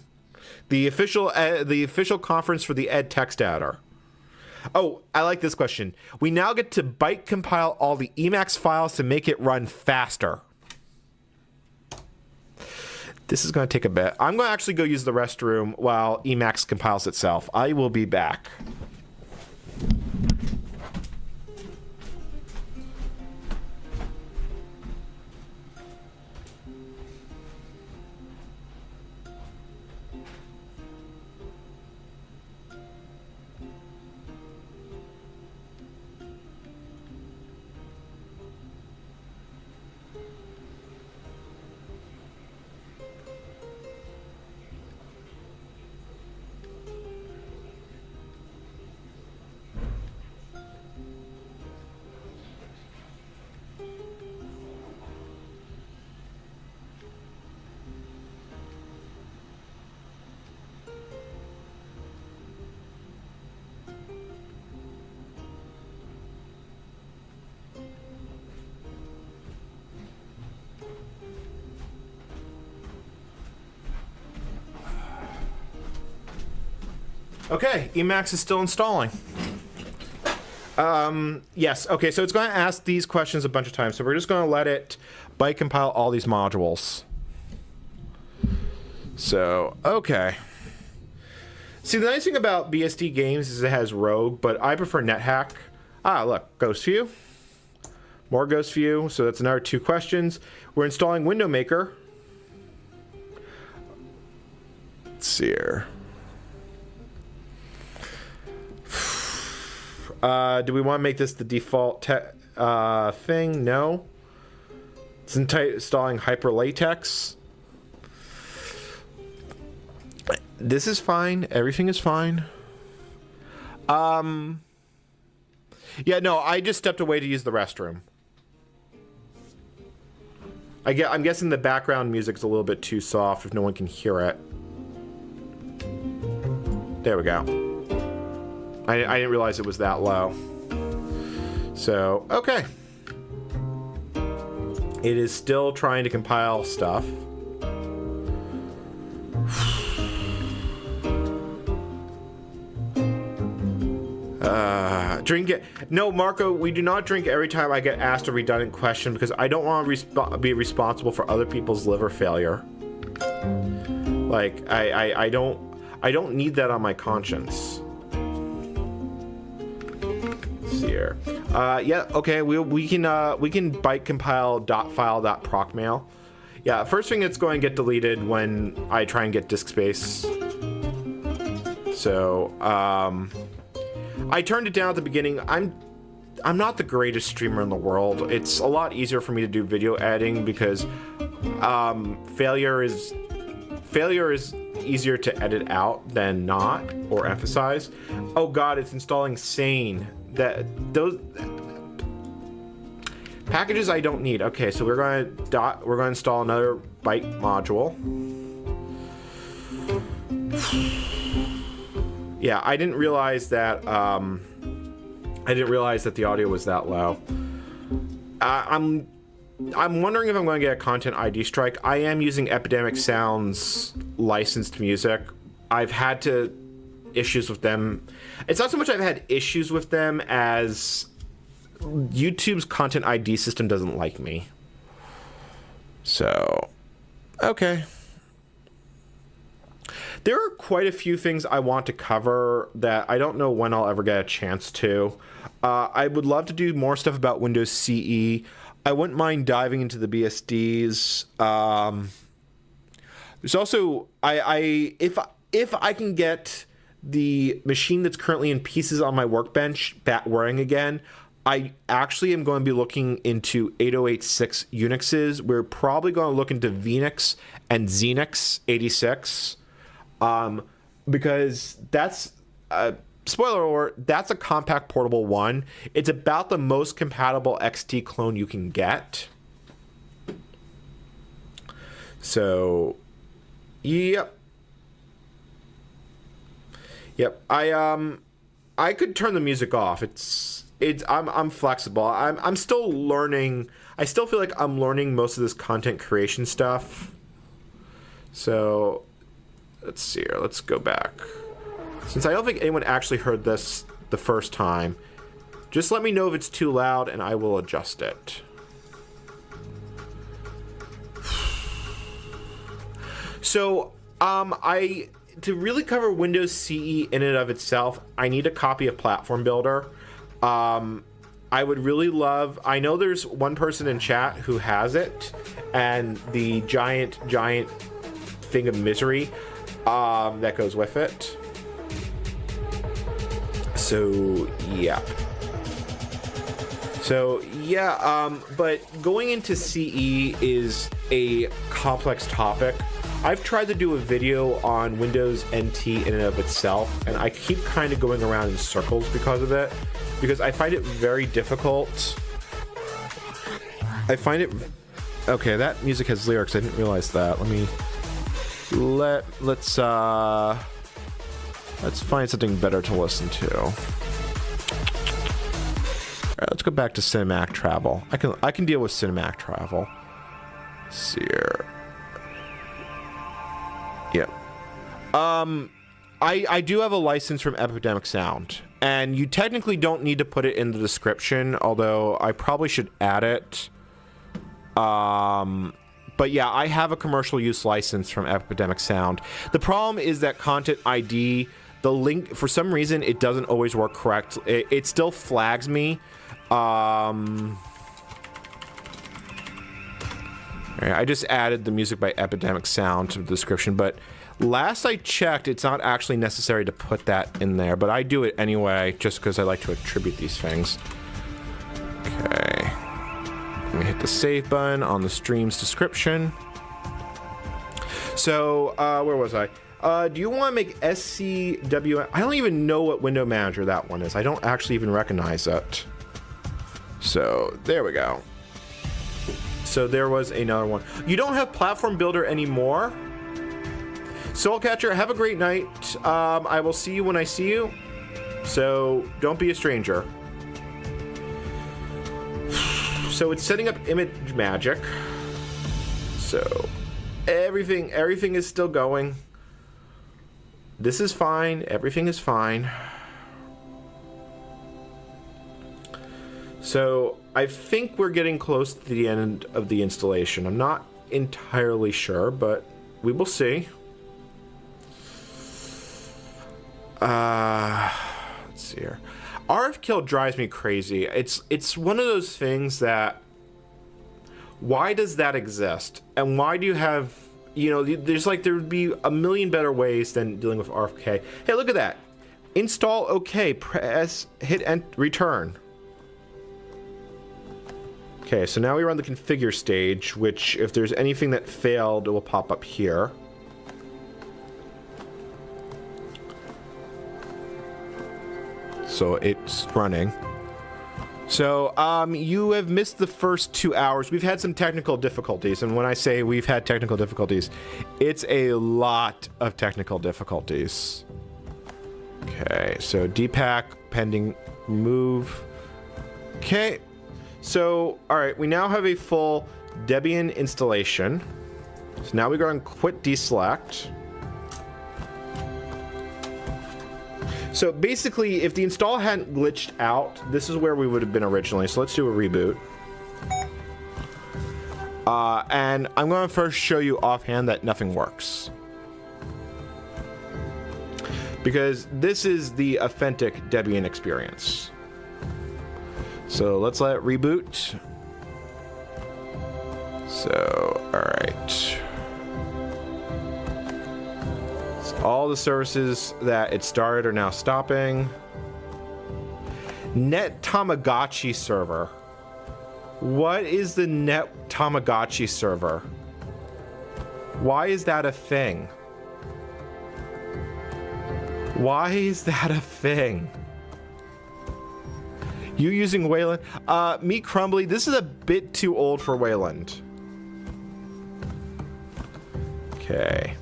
the official conference for the Ed text editor. Oh, I like this question. We now get to byte compile all the Emacs files to make it run faster. This is going to take a bit. I'm going to actually go use the restroom while Emacs compiles itself. I will be back. Okay, Emacs is still installing. Yes, okay, so it's going to ask these questions a bunch of times, so we're just going to let it byte compile all these modules. So, okay. See, the nice thing about BSD games is it has Rogue, but I prefer NetHack. Ah, look, Ghost View. More Ghost View, so that's another 2 questions. We're installing Window Maker. Let's see here. Do we want to make this the default thing? No. It's installing HyperLatex. This is fine. Everything is fine. Yeah, no, I just stepped away to use the restroom. I'm guessing the background music's a little bit too soft if no one can hear it. There we go. I didn't realize it was that low. So, okay. It is still trying to compile stuff. Drink it. No, Marco, we do not drink every time I get asked a redundant question because I don't want to be responsible for other people's liver failure. Like, I don't need that on my conscience. Let's see here. Yeah, okay, we can byte compile .file.procmail. Yeah, first thing it's going to get deleted when I try and get disk space. So, I turned it down at the beginning. I'm not the greatest streamer in the world. It's a lot easier for me to do video editing because failure is easier to edit out than not or emphasize. Oh god, it's installing Sane. Those packages I don't need. Okay, so we're going to install another byte module. Yeah, I didn't realize that the audio was that low. I'm wondering if I'm going to get a content ID strike. I am using Epidemic Sound's licensed music. I've had issues with them. It's not so much I've had issues with them as YouTube's content ID system doesn't like me. So, okay. There are quite a few things I want to cover that I don't know when I'll ever get a chance to. I would love to do more stuff about Windows CE. I wouldn't mind diving into the BSDs. There's also if I can get the machine that's currently in pieces on my workbench back working again, I actually am going to be looking into 8086 Unixes. We're probably going to look into Venix and Xenix 86. Because that's spoiler alert, that's a compact portable one. It's about the most compatible XT clone you can get. So, yep. I could turn the music off. I'm flexible. I'm still learning. I still feel like I'm learning most of this content creation stuff. So, let's see here. Let's go back. Since I don't think anyone actually heard this the first time, just let me know if it's too loud and I will adjust it. So, to really cover Windows CE in and of itself, I need a copy of Platform Builder. I would really love, I know there's one person in chat who has it, and the giant thing of misery that goes with it. So yeah, but going into CE is a complex topic. I've tried to do a video on Windows NT in and of itself, and I keep kind of going around in circles because of it, because I find it very difficult. Okay, that music has lyrics. I didn't realize that. Let's find something better to listen to. All right, let's go back to Cinematic Travel. I can deal with Cinematic Travel. Let's see here. Yep. I do have a license from Epidemic Sound, and you technically don't need to put it in the description, although I probably should add it. But yeah, I have a commercial use license from Epidemic Sound. The problem is that Content ID, the link, for some reason, it doesn't always work correct. It still flags me. I just added the music by Epidemic Sound to the description, but last I checked, it's not actually necessary to put that in there, but I do it anyway, just because I like to attribute these things. Okay. Let me hit the save button on the stream's description. So, where was I? Do you want to make SCWM? I don't even know what window manager that one is. I don't actually even recognize it. So, there we go. So there was another one. You don't have Platform Builder anymore? Soulcatcher, have a great night. I will see you when I see you. So don't be a stranger. So it's setting up image magic. So everything is still going. This is fine. Everything is fine. So I think we're getting close to the end of the installation. I'm not entirely sure, but we will see. Let's see here. RF kill drives me crazy. It's one of those things that, why does that exist? And why do you have, you know, there's like, there would be a million better ways than dealing with RFK. Hey, look at that. Install OK, press, hit and return. Okay, so now we run the configure stage, which if there's anything that failed, it will pop up here. So it's running. So you have missed the first 2 hours. We've had some technical difficulties, and when I say we've had technical difficulties, it's a lot of technical difficulties. Okay, so DPAC pending remove. Okay. So, all right, we now have a full Debian installation. So now we go and quit deselect. So basically, if the install hadn't glitched out, this is where we would have been originally. So let's do a reboot. And I'm going to first show you offhand that nothing works. Because this is the authentic Debian experience. So let's let it reboot. So, all right. So all the services that it started are now stopping. Net Tamagotchi server. What is the Net Tamagotchi server? Why is that a thing? Why is that a thing? You using Wayland? Meet Crumbly. This is a bit too old for Wayland. Okay.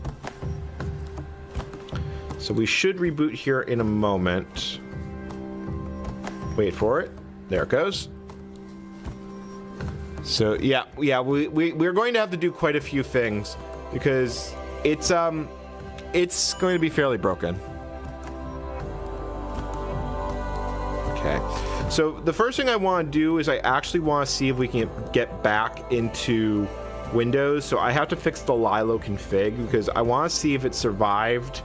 So we should reboot here in a moment. Wait for it. There it goes. So yeah, we're going to have to do quite a few things because it's going to be fairly broken. Okay. So the first thing I want to do is I actually want to see if we can get back into Windows. So I have to fix the Lilo config because I want to see if it survived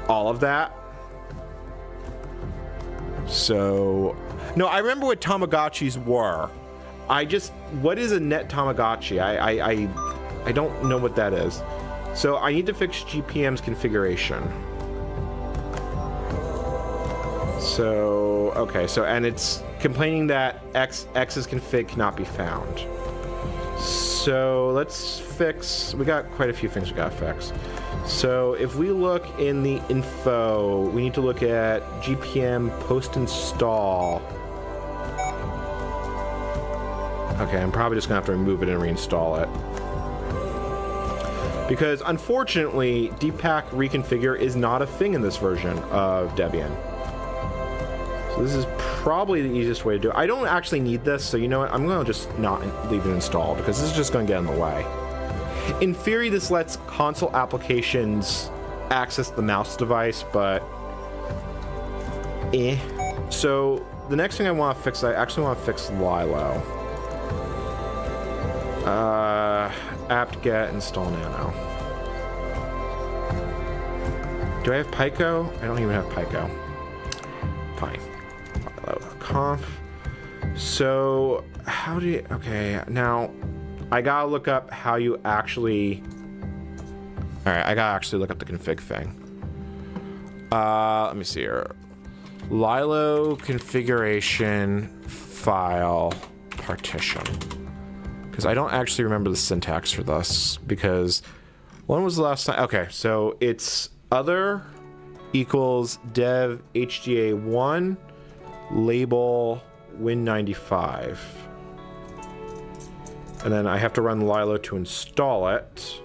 all of that. So, no, I remember what Tamagotchis were. What is a Net Tamagotchi? I don't know what that is. So I need to fix GPM's configuration. So, okay, so, and it's complaining that X's config cannot be found. So let's fix, we got quite a few things we gotta fix. So if we look in the info, we need to look at GPM post install. Okay, I'm probably just gonna have to remove it and reinstall it. Because unfortunately, dpack reconfigure is not a thing in this version of Debian. So this is probably the easiest way to do it. I don't actually need this, so you know what? I'm going to just not leave it installed because this is just going to get in the way. In theory, this lets console applications access the mouse device, but So the next thing I want to fix, I actually want to fix Lilo. apt-get install nano. Do I have Pico? I don't even have Pico. Fine. Conf. So how do you, okay, now I gotta look up how you actually, all right, I gotta actually look up the config thing. Let me see here. Lilo configuration file partition. Because I don't actually remember the syntax for this, because when was the last time? Okay, so it's other equals dev HGA1 label win95. And then I have to run Lilo to install it.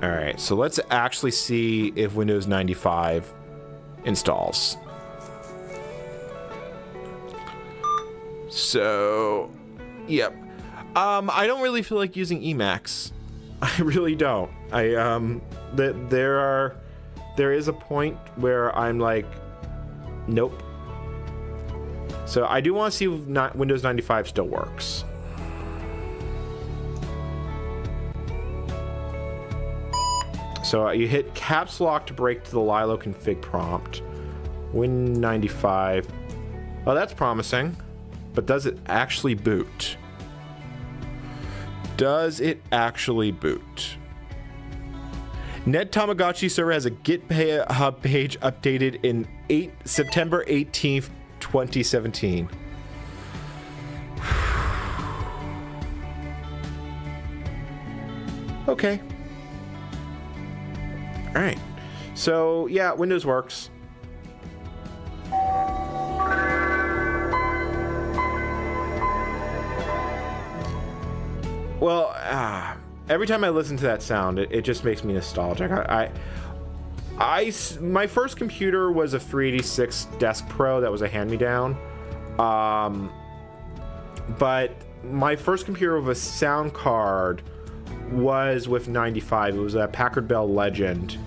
All right, so let's actually see if Windows 95 installs. So, yep. I don't really feel like using Emacs. I really don't. There is a point where I'm like, nope. So I do want to see if Windows 95 still works. So you hit caps lock to break to the Lilo config prompt. Win95. Oh, that's promising. But does it actually boot? Does it actually boot? Net Tamagotchi server has a GitHub page updated in September 18th, 2017. Okay. All right. So, yeah, Windows works. Well, every time I listen to that sound, it just makes me nostalgic. My first computer was a 386 Desk Pro that was a hand-me-down. But my first computer with a sound card was with 95. It was a Packard Bell Legend.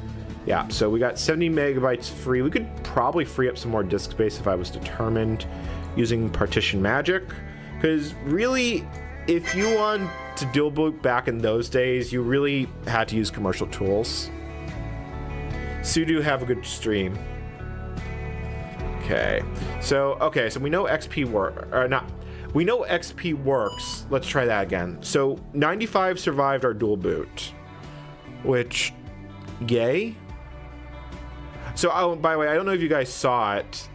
Yeah, so we got 70 megabytes free. We could probably free up some more disk space if I was determined using partition magic. Because really, if you want to dual boot back in those days, you really had to use commercial tools. Sudo, have a good stream. Okay, so we know XP we know XP works. Let's try that again. So 95 survived our dual boot, which, yay. So, by the way, I don't know if you guys saw it.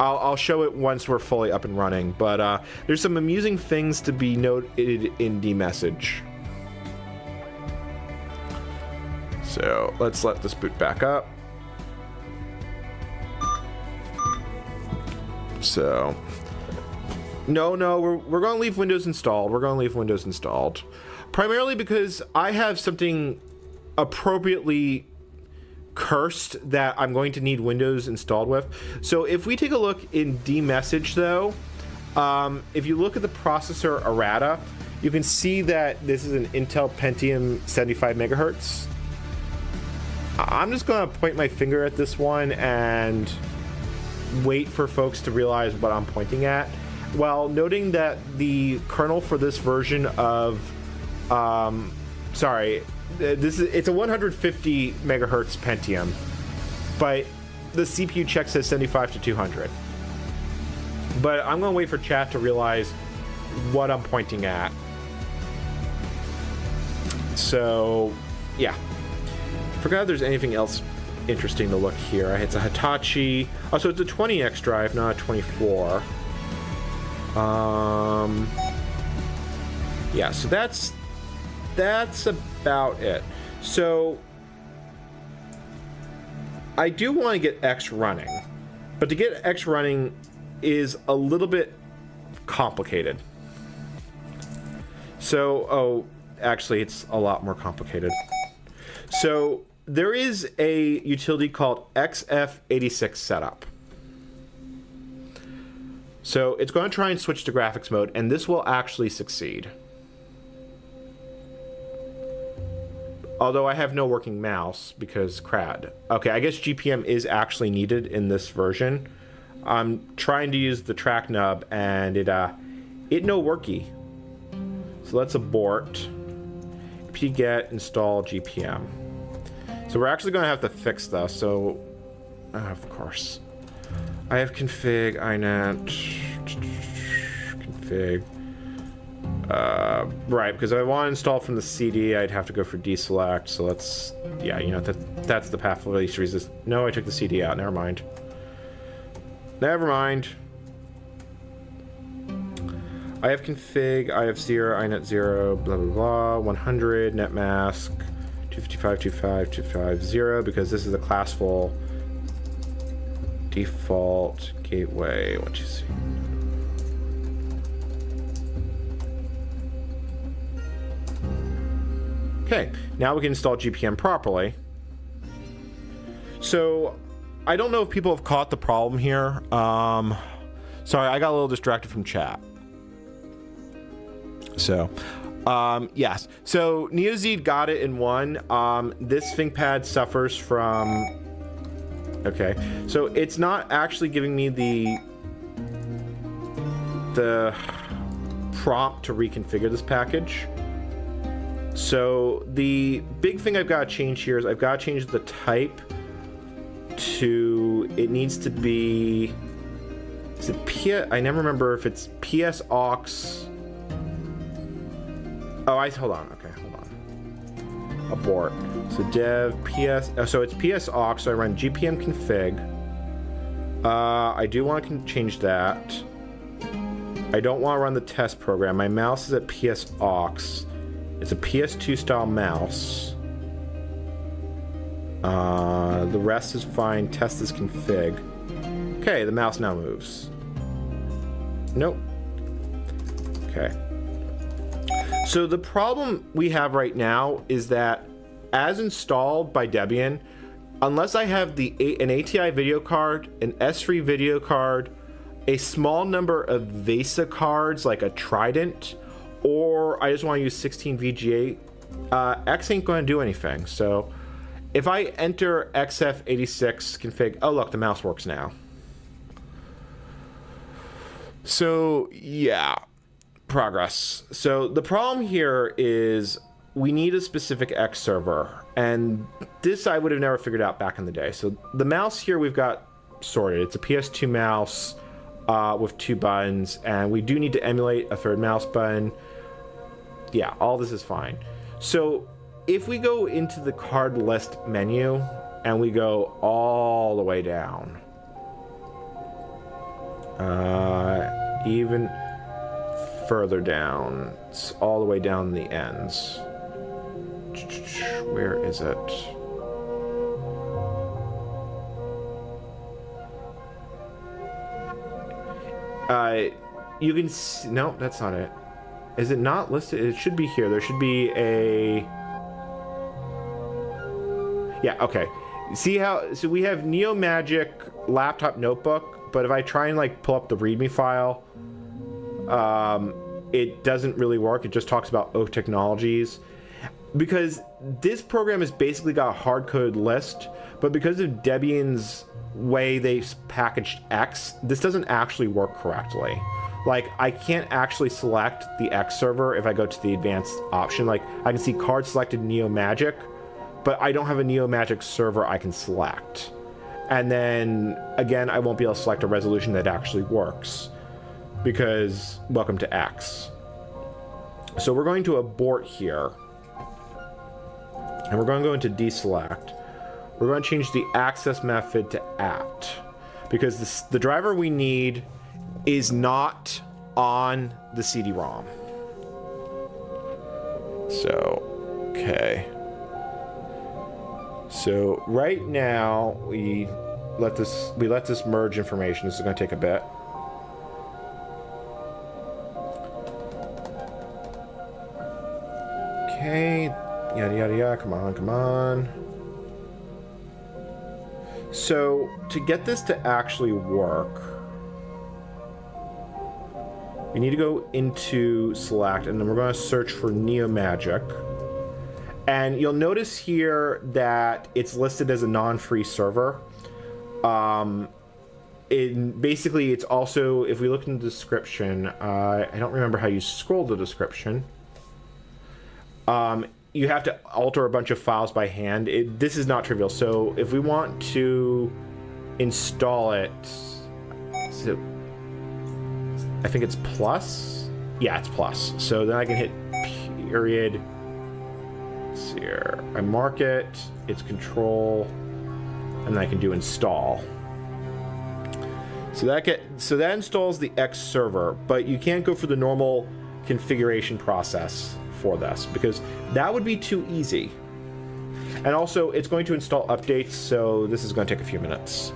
I'll show it once we're fully up and running, but there's some amusing things to be noted in the message. So let's let this boot back up. So, no, we're going to leave Windows installed. We're going to leave Windows installed. Primarily because I have something appropriately cursed that I'm going to need Windows installed with. So if we take a look in dmessage though, if you look at the processor errata, you can see that this is an Intel Pentium 75 megahertz. I'm just going to point my finger at this one and wait for folks to realize what I'm pointing at, while noting that the kernel for this version of it's a 150 megahertz Pentium, but the CPU check says 75 to 200. But I'm going to wait for chat to realize what I'm pointing at. So, yeah. Forgot if there's anything else interesting to look here. It's a Hitachi. Oh, so it's a 20X drive, not a 24. Yeah, so that's about it. So I do want to get X running, but to get X running is a little bit complicated. So, actually it's a lot more complicated. So there is a utility called XF86 setup. So it's going to try and switch to graphics mode, and this will actually succeed. Although I have no working mouse because crad. Okay, I guess GPM is actually needed in this version. I'm trying to use the track nub and it no worky. So let's abort. Pget install GPM. So we're actually going to have to fix this. So, of course, I have config inet config. Right, because if I want to install from the CD, I'd have to go for deselect. So let's, yeah, you know, that's the path of least resistance. No, I took the CD out. Never mind. Never mind. I have config, I have 0, inet 0, blah, blah, blah, 100, net mask, 255.25.250, because this is a classful default gateway. What you see? Okay, now we can install GPM properly. So, I don't know if people have caught the problem here. Sorry, I got a little distracted from chat. So, yes. So, NeoZed got it in one. This ThinkPad suffers from... Okay. So, it's not actually giving me the prompt to reconfigure this package. So, the big thing I've got to change here is I've got to change the type to... It needs to be... Is it I never remember if it's PS aux... Oh, hold on. Okay, hold on. Abort. So dev ps. Oh, so it's ps aux. So I run GPM config. I do want to change that. I don't want to run the test program. My mouse is at ps aux. It's a PS2 style mouse. The rest is fine. Test is config. Okay, the mouse now moves. Nope. Okay. So the problem we have right now is that as installed by Debian, unless I have an ATI video card, an S3 video card, a small number of VESA cards like a Trident, or I just want to use 16 VGA, X ain't going to do anything. So if I enter XF86 config, oh look, the mouse works now. So yeah. Progress. So the problem here is we need a specific X server, and this I would have never figured out back in the day. So the mouse here we've got sorted. It's a PS2 mouse with 2 buttons, and we do need to emulate a 3rd mouse button. Yeah, all this is fine. So if we go into the card list menu and we go all the way down, even further down, it's all the way down the ends. Where is it? You can see, no, that's not it. Is it not listed? It should be here. There should be a... Yeah, okay. See how, so we have NeoMagic laptop notebook, but if I try and like pull up the README file, it doesn't really work. It just talks about Oak Technologies. Because this program has basically got a hard-coded list, but because of Debian's way they packaged X, this doesn't actually work correctly. Like, I can't actually select the X server if I go to the advanced option. Like, I can see card selected NeoMagic, but I don't have a NeoMagic server I can select. And then, again, I won't be able to select a resolution that actually works, because welcome to X. So we're going to abort here. And we're going to go into deselect. We're going to change the access method to apt, because the driver we need is not on the CD-ROM. So, okay. So right now we let this merge information. This is going to take a bit. Okay, yada yada yada. Come on, come on. So to get this to actually work, we need to go into select, and then we're going to search for NeoMagic. And you'll notice here that it's listed as a non-free server. Basically, it's also, if we look in the description, I don't remember how you scroll the description. You have to alter a bunch of files by hand. This is not trivial. So if we want to install it, so I think it's plus. Yeah, it's plus. So then I can hit period. Let's see here. I mark it. It's control, and then I can do install. So that installs the X server, but you can't go for the normal configuration process for this because that would be too easy. And also, it's going to install updates, so this is going to take a few minutes.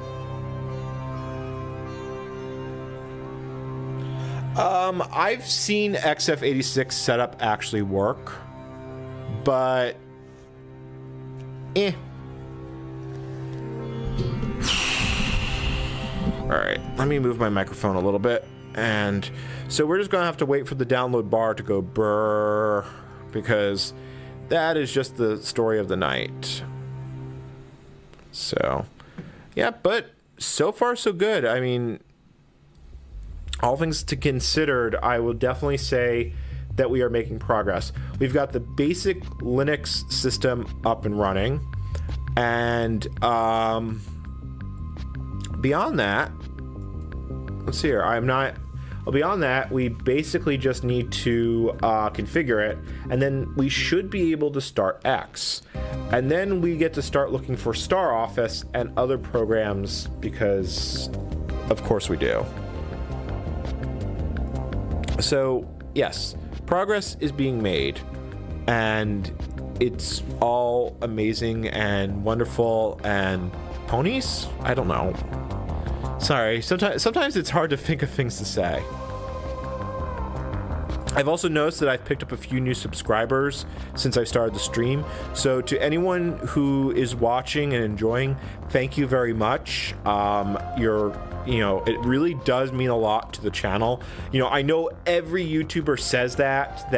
I've seen XF86 setup actually work, but Alright, let me move my microphone a little bit. And so we're just going to have to wait for the download bar to go brrr, because that is just the story of the night. So, yeah, but so far so good. I mean, all things to considered, I will definitely say that we are making progress. We've got the basic Linux system up and running, and beyond that, let's see here. Beyond that, we basically just need to configure it, and then we should be able to start X. And then we get to start looking for Star Office and other programs because, of course, we do. So, yes, progress is being made, and it's all amazing and wonderful and ponies? I don't know. Sorry, sometimes it's hard to think of things to say. I've also noticed that I've picked up a few new subscribers since I started the stream. So to anyone who is watching and enjoying, thank you very much. It really does mean a lot to the channel. I know every YouTuber says that,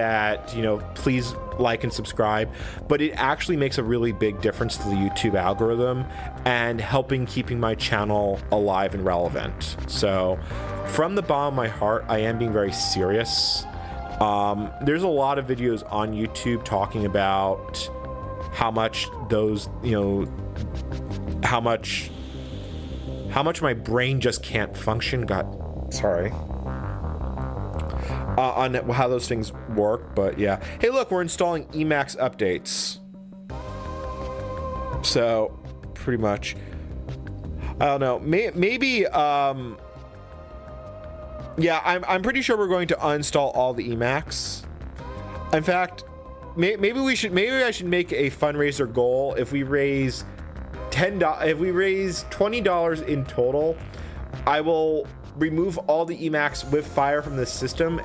please like and subscribe, but it actually makes a really big difference to the YouTube algorithm and helping keeping my channel alive and relevant. So from the bottom of my heart, I am being very serious. There's a lot of videos on YouTube talking about how much those, how much my brain just can't function. On how those things work, but yeah. Hey, look, we're installing Emacs updates. So, pretty much, I don't know. Maybe, yeah, I'm pretty sure we're going to uninstall all the Emacs. In fact, maybe I should make a fundraiser goal. If we raise $20 in total, I will remove all the Emacs with Fire from the system,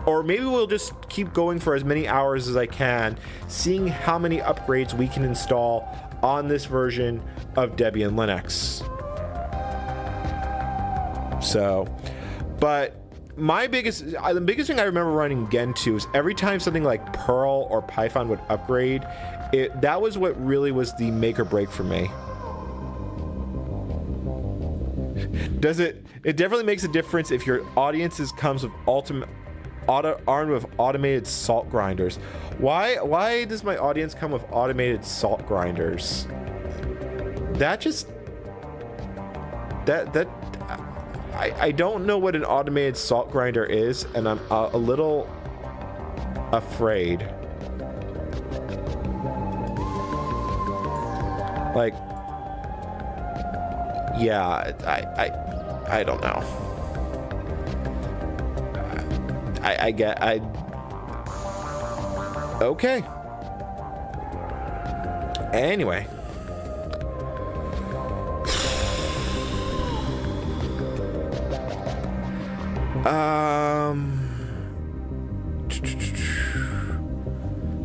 or maybe we'll just keep going for as many hours as I can, seeing how many upgrades we can install on this version of Debian Linux. So, but the biggest thing I remember running Gentoo is every time something like Perl or Python would upgrade, that was what really was the make or break for me. It definitely makes a difference if your audiences comes with armed with automated salt grinders. Why does my audience come with automated salt grinders? I don't know what an automated salt grinder is, and I'm a little afraid. Like, yeah, I don't know. Okay. Anyway. Let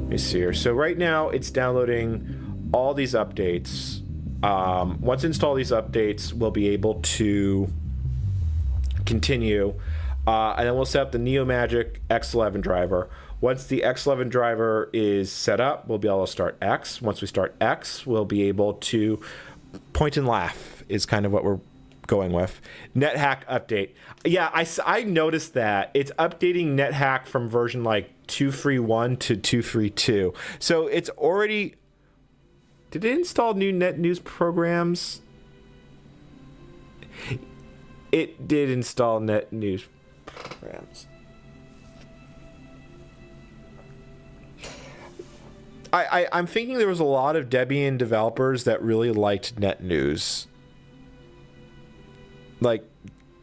me see here. So right now it's downloading all these updates. Once install these updates, we'll be able to continue. And then we'll set up the NeoMagic X11 driver. Once the X11 driver is set up, we'll be able to start X. Once we start X, we'll be able to point and laugh is kind of what we're going with. NetHack update. Yeah, I noticed that. It's updating NetHack from version like 2.3.1 to 2.3.2. So it's already... Did it install new net news programs? It did install net news programs. I'm thinking there was a lot of Debian developers that really liked NetNews. Like,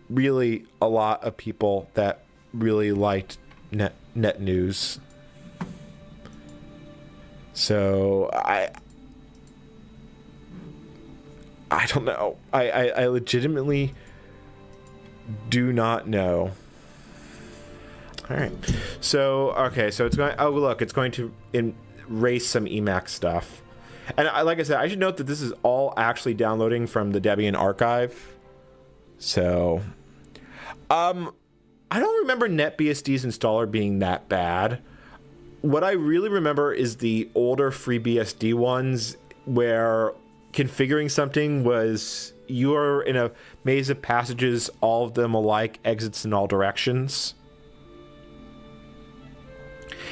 really a lot of people that really liked NetNews. So, I don't know. I legitimately do not know. All right. So, okay. So it's going... Oh, look. It's going to... erase some Emacs stuff. And like I said, I should note that this is all actually downloading from the Debian archive. So, I don't remember NetBSD's installer being that bad. What I really remember is the older FreeBSD ones where configuring something was you are in a maze of passages, all of them alike, exits in all directions.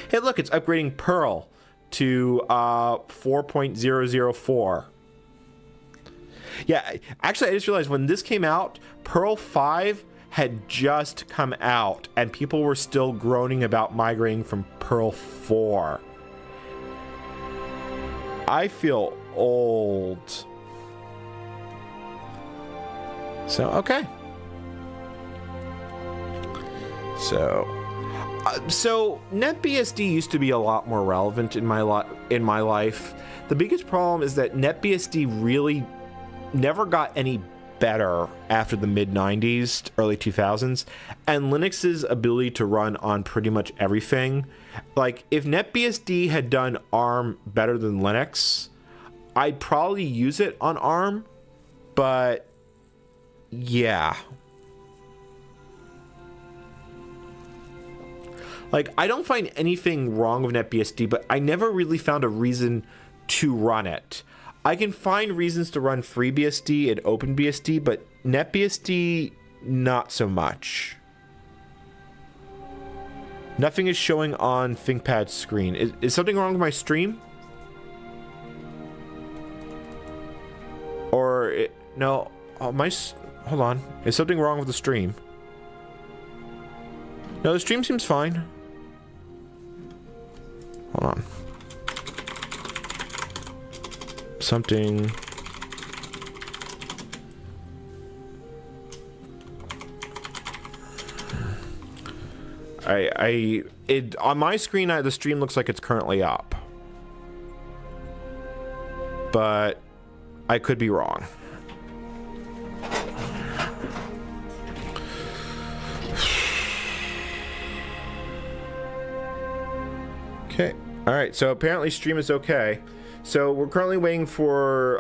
Hey, look, it's upgrading Perl to 4.004. Yeah, actually, I just realized when this came out, Perl 5 had just come out, and people were still groaning about migrating from Perl 4. I feel old. So, okay. So NetBSD used to be a lot more relevant in my life. The biggest problem is that NetBSD really never got any better after the mid-90s, early 2000s, and Linux's ability to run on pretty much everything. Like, if NetBSD had done ARM better than Linux, I'd probably use it on ARM, but yeah. Like, I don't find anything wrong with NetBSD, but I never really found a reason to run it. I can find reasons to run FreeBSD and OpenBSD, but NetBSD, not so much. Nothing is showing on ThinkPad's screen. Is something wrong with my stream? Or, no, hold on. Is something wrong with the stream? No, the stream seems fine. Hold on. Something... on my screen, the stream looks like it's currently up. But I could be wrong. Okay. All right. So apparently stream is okay. So we're currently waiting for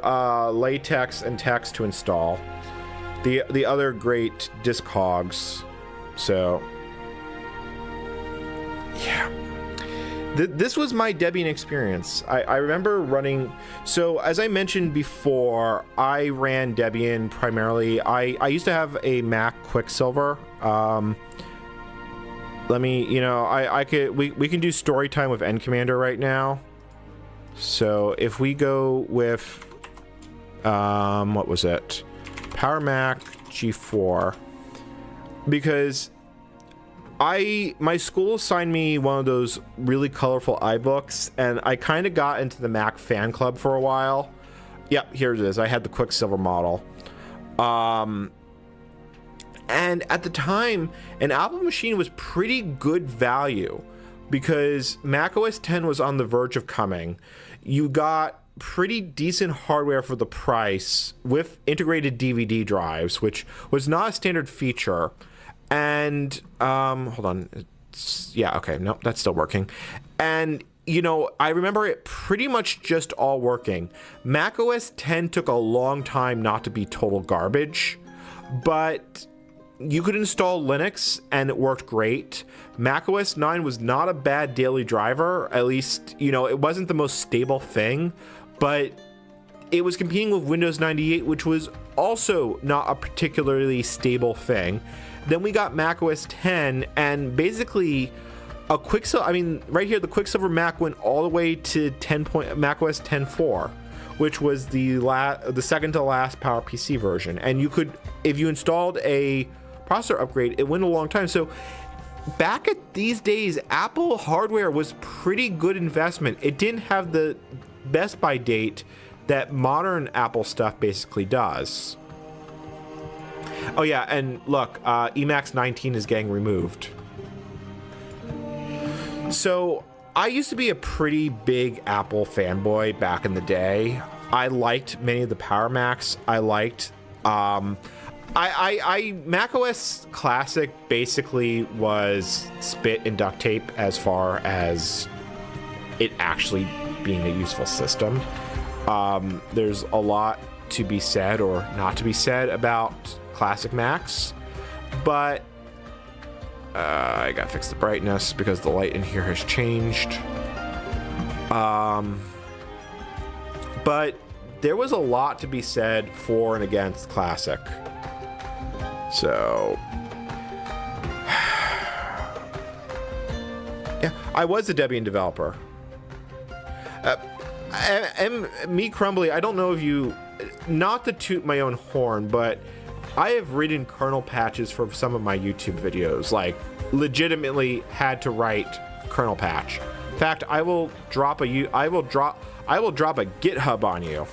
latex and text to install. The other great disk hogs. So yeah. This was my Debian experience. I remember running... So, as I mentioned before, I ran Debian primarily. I used to have a Mac Quicksilver. Let me... You know, we can do story time with NCommander right now. So, if we go with... what was it? Power Mac G4. Because... my school assigned me one of those really colorful iBooks, and I kind of got into the Mac fan club for a while. Yep, here it is. I had the Quicksilver model. And at the time, an Apple machine was pretty good value because Mac OS X was on the verge of coming. You got pretty decent hardware for the price with integrated DVD drives, which was not a standard feature. And, hold on. Yeah, okay. No, that's still working. And, you know, I remember it pretty much just all working. Mac OS X took a long time not to be total garbage, but you could install Linux and it worked great. macOS 9 was not a bad daily driver. At least, you know, it wasn't the most stable thing, but it was competing with Windows 98, which was also not a particularly stable thing. Then we got macOS 10, and basically right here, the Quicksilver Mac went all the way to macOS 10.4, which was the second to last PowerPC version. And you could, if you installed a processor upgrade, it went a long time. So back at these days, Apple hardware was pretty good investment. It didn't have the best by date that modern Apple stuff basically does. Oh yeah, and look, Emacs 19 is getting removed. So I used to be a pretty big Apple fanboy back in the day. I liked many of the Power Macs. I liked macOS Classic basically was spit and duct tape as far as it actually being a useful system. There's a lot to be said or not to be said about Classic Macs, but I gotta fix the brightness because the light in here has changed. But there was a lot to be said for and against Classic. So yeah, I was a Debian developer. And me, Crumbly, I don't know if you, not to toot my own horn, but I have written kernel patches for some of my YouTube videos, like legitimately had to write kernel patch. In fact, I will drop a GitHub on you.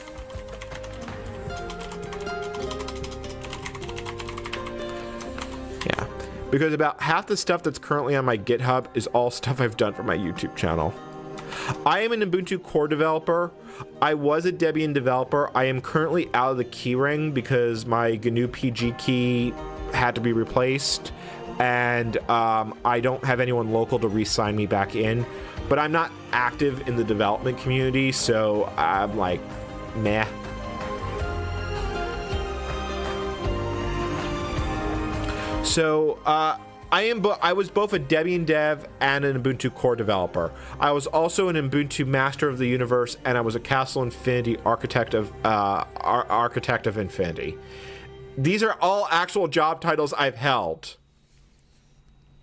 Yeah, because about half the stuff that's currently on my GitHub is all stuff I've done for my YouTube channel. I am an Ubuntu core developer. I was a Debian developer. I am currently out of the keyring because my GNU PG key had to be replaced, and I don't have anyone local to re-sign me back in. But I'm not active in the development community, so I'm like, meh. So I was both a Debian dev and an Ubuntu core developer. I was also an Ubuntu Master of the Universe, and I was a Castle Infinity Architect of Infinity. These are all actual job titles I've held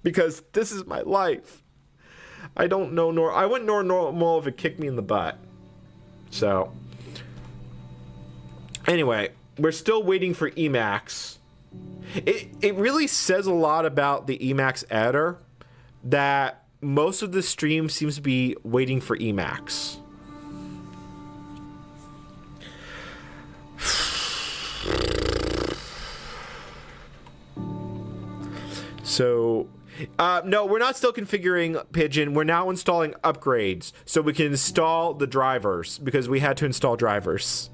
because this is my life. I don't know I wouldn't know normal if it kicked me in the butt. So anyway, we're still waiting for Emacs. It really says a lot about the Emacs editor that most of the stream seems to be waiting for Emacs. So, no, we're not still configuring Pigeon. We're now installing upgrades so we can install the drivers because we had to install drivers.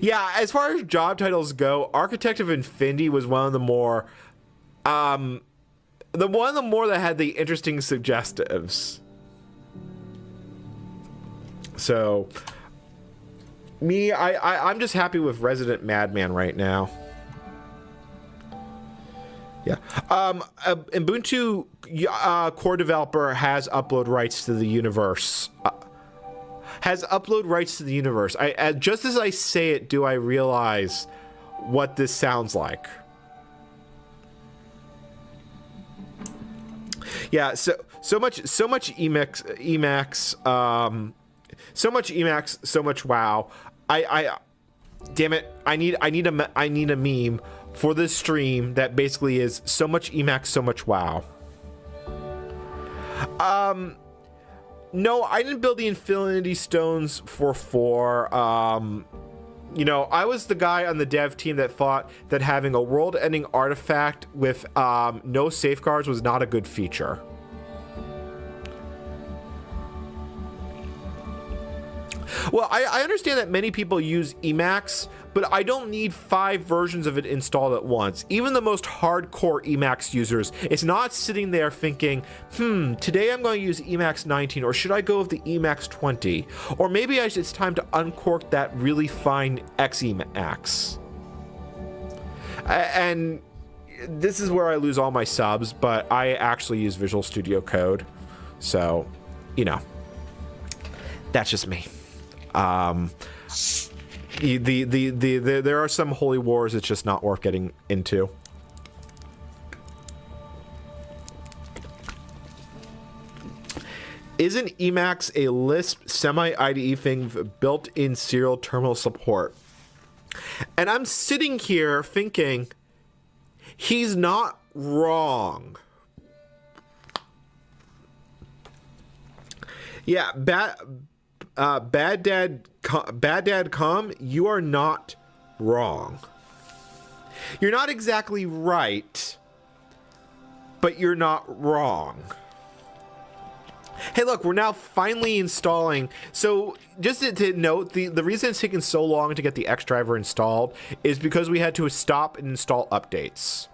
Yeah, as far as job titles go, Architect of Infinity was one of the more, that had the interesting suggestives. So, I'm just happy with Resident Madman right now. Yeah. Ubuntu core developer has upload rights to the universe. Just as I say it, do I realize what this sounds like? Yeah, so much Emacs, so much WoW. Damn it! I need a meme for this stream that basically is so much Emacs, so much WoW. No, I didn't build the Infinity Stones for 4. You know, I was the guy on the dev team that thought that having a world-ending artifact with no safeguards was not a good feature. Well, I understand that many people use Emacs, but I don't need 5 versions of it installed at once. Even the most hardcore Emacs users, it's not sitting there thinking, today I'm going to use Emacs 19, or should I go with the Emacs 20? Or maybe it's time to uncork that really fine X Emacs. And this is where I lose all my subs, but I actually use Visual Studio Code. So, you know, that's just me. There are some holy wars it's just not worth getting into. Isn't Emacs a Lisp semi-IDE thing with built-in serial terminal support? And I'm sitting here thinking, he's not wrong. Yeah, Bad Dad Com, you are not wrong. You're not exactly right, but you're not wrong. Hey, look, we're now finally installing. So just to note, the reason it's taken so long to get the X driver installed is because we had to stop and install updates.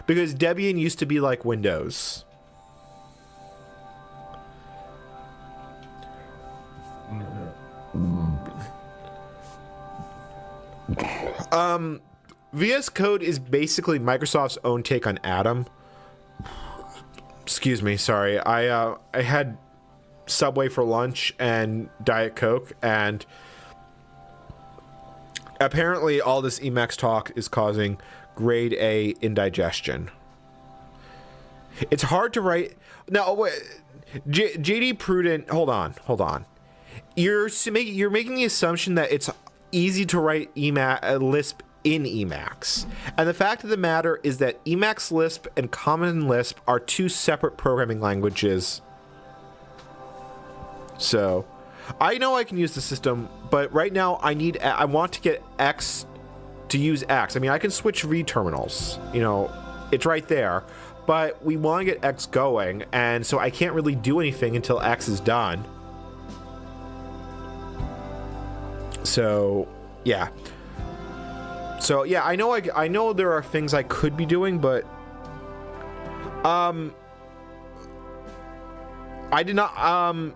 Because Debian used to be like Windows. VS Code is basically Microsoft's own take on Atom. Excuse me, sorry. I had Subway for lunch and Diet Coke, and apparently all this Emacs talk is causing grade A indigestion. It's hard to write. Now, JD Prudent, hold on. You're making the assumption that it's easy to write Lisp in Emacs. And the fact of the matter is that Emacs Lisp and Common Lisp are two separate programming languages. So, I know I can use the system, but right now I want to get X to use X. I mean, I can switch read terminals. You know, it's right there. But we want to get X going, and so I can't really do anything until X is done. So, yeah. So, yeah, I know there are things I could be doing, but I did not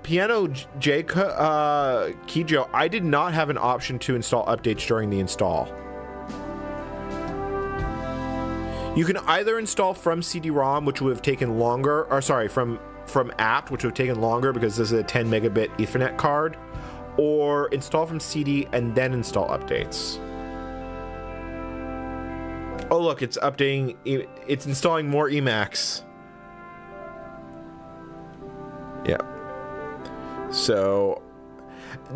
Piano Kijo, I did not have an option to install updates during the install. You can either install from CD-ROM, which would have taken longer, or sorry, from apt, which would have taken longer because this is a 10 megabit Ethernet card, or install from CD and then install updates. Oh look, it's updating, it's installing more Emacs. Yeah. So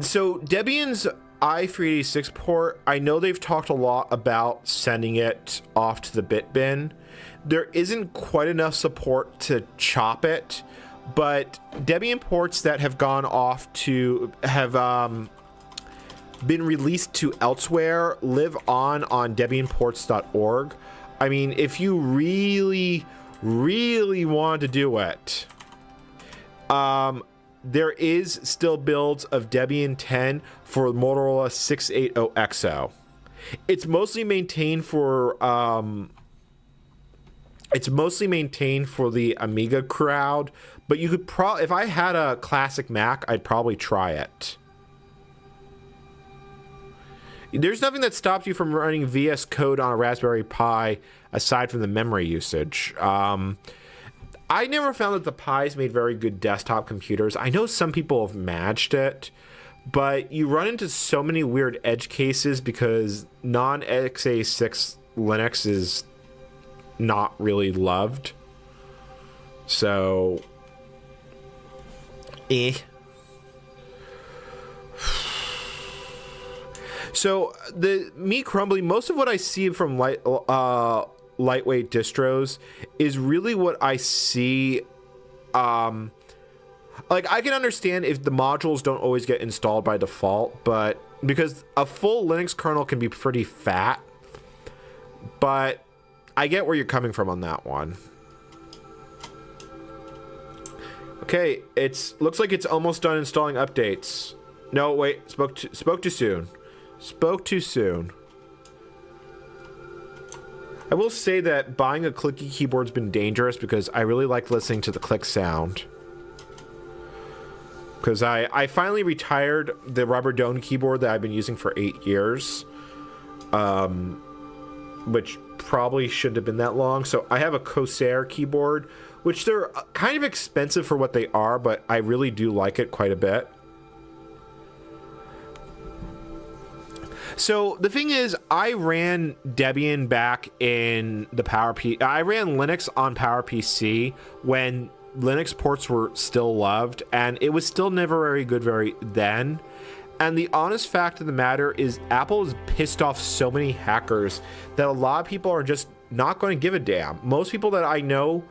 Debian's i386 port, I know they've talked a lot about sending it off to the bit bin. There isn't quite enough support to chop it, but Debian ports that have gone off to have been released to elsewhere live on debianports.org. I mean, if you really, really want to do it, there is still builds of Debian 10 for Motorola 680XO. It's mostly maintained for the Amiga crowd, but you could if I had a classic Mac, I'd probably try it. There's nothing that stops you from running VS Code on a Raspberry Pi aside from the memory usage. I never found that the Pis made very good desktop computers. I know some people have matched it, but you run into so many weird edge cases because non-x86 Linux is not really loved. So, So Crumbly, most of what I see from lightweight distros is really what I see. Like, I can understand if the modules don't always get installed by default, but because a full Linux kernel can be pretty fat, but I get where you're coming from on that one. Okay, looks like it's almost done installing updates. No, wait, spoke too soon. Spoke too soon. I will say that buying a clicky keyboard's been dangerous because I really like listening to the click sound. Because I finally retired the rubber dome keyboard that I've been using for 8 years. which probably shouldn't have been that long. So I have a Corsair keyboard, which they're kind of expensive for what they are, but I really do like it quite a bit. So the thing is, I ran Debian back in the PowerPC. I ran Linux on PowerPC when Linux ports were still loved, and it was still never very good then. And the honest fact of the matter is Apple has pissed off so many hackers that a lot of people are just not going to give a damn. Most people that I know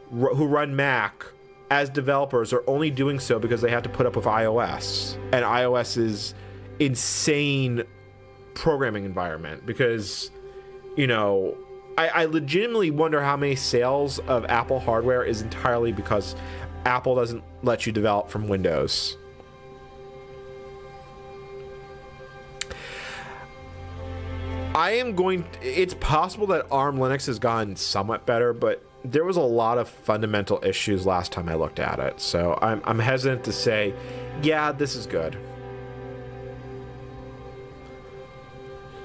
who run Mac as developers are only doing so because they have to put up with iOS. And iOS is insane programming environment because, you know, I legitimately wonder how many sales of Apple hardware is entirely because Apple doesn't let you develop from Windows. It's possible that ARM Linux has gotten somewhat better, but there was a lot of fundamental issues last time I looked at it. So I'm hesitant to say, yeah, this is good.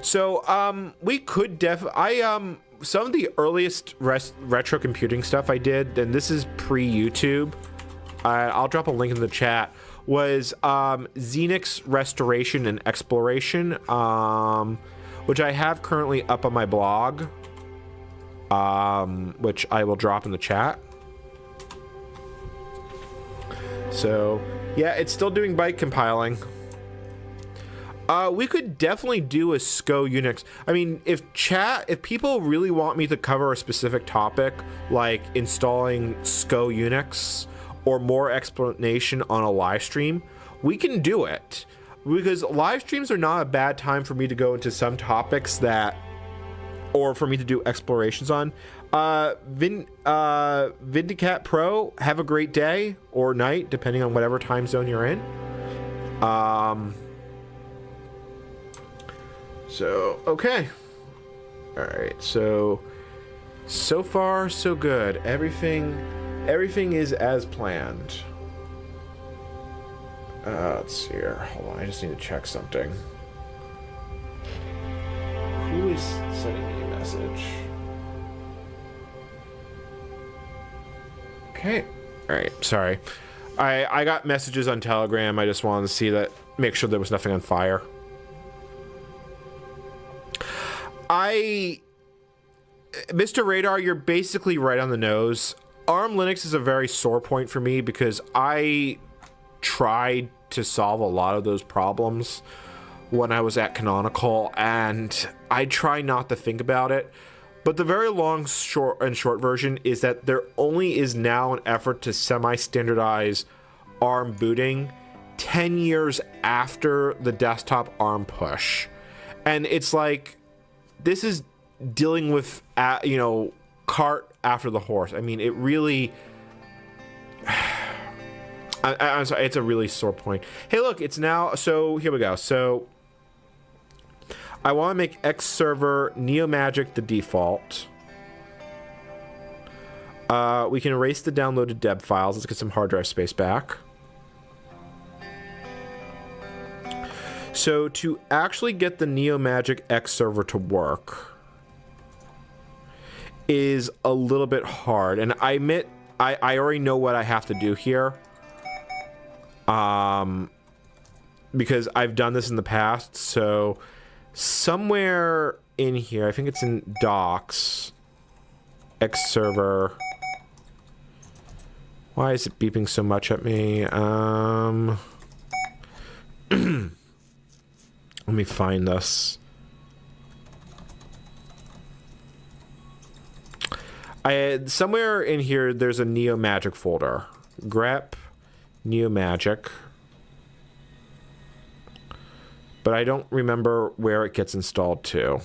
So we could some of the earliest retro computing stuff I did, and this is pre-YouTube, I'll drop a link in the chat, was Xenix Restoration and Exploration, which I have currently up on my blog, which I will drop in the chat. So yeah, it's still doing byte compiling. We could definitely do a SCO Unix. I mean, if people really want me to cover a specific topic, like installing SCO Unix or more explanation on a live stream, we can do it. Because live streams are not a bad time for me to go into some topics or for me to do explorations on. Vindicat Pro, have a great day or night, depending on whatever time zone you're in. So, okay. Alright, so far, so good. Everything is as planned. Let's see here. Hold on, I just need to check something. Who is sending me a message? Okay. Alright, sorry. I got messages on Telegram. I just wanted to see make sure there was nothing on fire. Mr. Radar, you're basically right on the nose. ARM Linux is a very sore point for me because I tried to solve a lot of those problems when I was at Canonical, and I try not to think about it. But the very short version is that there only is now an effort to semi-standardize ARM booting 10 years after the desktop ARM push. And it's like, this is dealing with, cart after the horse. I mean, it really... I'm sorry, it's a really sore point. Hey, look, it's now... So, here we go. So, I want to make X server NeoMagic the default. We can erase the downloaded deb files. Let's get some hard drive space back. So to actually get the NeoMagic X server to work is a little bit hard. And I admit, I already know what I have to do here. Because I've done this in the past. So somewhere in here, I think it's in docs, X server. Why is it beeping so much at me? Let me find this. Somewhere in here, there's a NeoMagic folder. grep NeoMagic. But I don't remember where it gets installed to.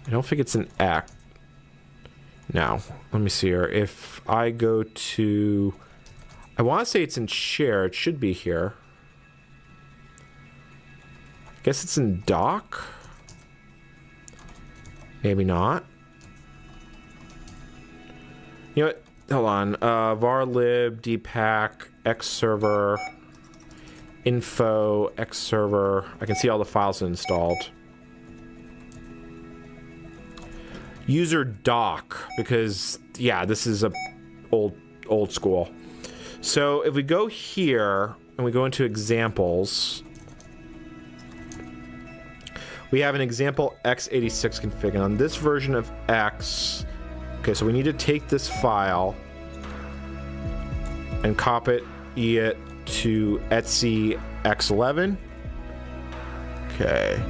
I don't think it's an X. No. Let me see here. If I go to... I want to say it's in share. It should be here. I guess it's in doc. Maybe not. You know what? Hold on. Varlib, dpack, xserver, info, xserver. I can see all the files installed. user dock, because yeah, this is a old school. So if we go here and we go into examples, we have an example x86 config. And on this version of X, okay, so we need to take this file and copy it to etc x11. Okay.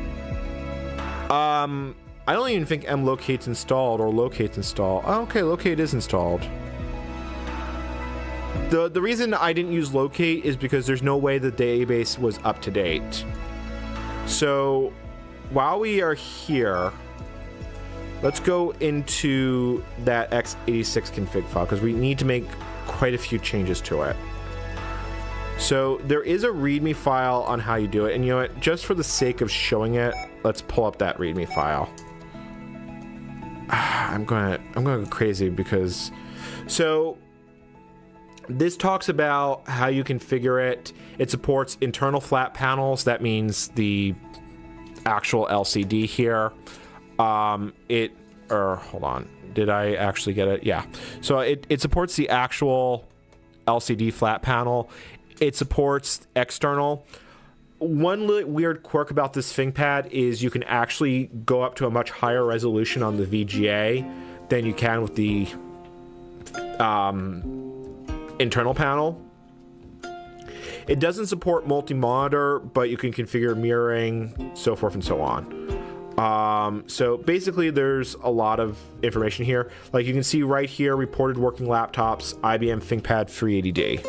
I don't even think mlocate's installed or locate's installed. Oh, okay, locate is installed. The reason I didn't use locate is because there's no way the database was up to date. So while we are here, let's go into that x86 config file because we need to make quite a few changes to it. So there is a README file on how you do it, and you know what? Just for the sake of showing it, let's pull up that README file. I'm gonna go crazy because so this talks about how you configure it. It supports internal flat panels. That means the actual LCD here. Hold on. Did I actually get it? Yeah. So it supports the actual LCD flat panel. It supports external. One weird quirk about this ThinkPad is you can actually go up to a much higher resolution on the VGA than you can with the internal panel. It doesn't support multi-monitor, but you can configure mirroring, so forth and so on. So basically there's a lot of information here. Like you can see right here, reported working laptops, IBM ThinkPad 380D.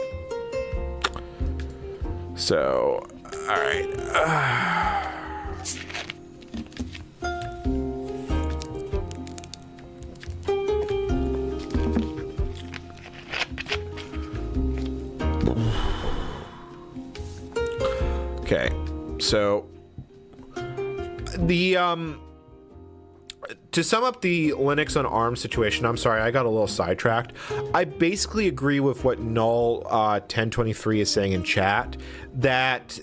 So, all right. Okay, so the to sum up the Linux on ARM situation, I'm sorry, I got a little sidetracked. I basically agree with what Null 1023 is saying in chat, that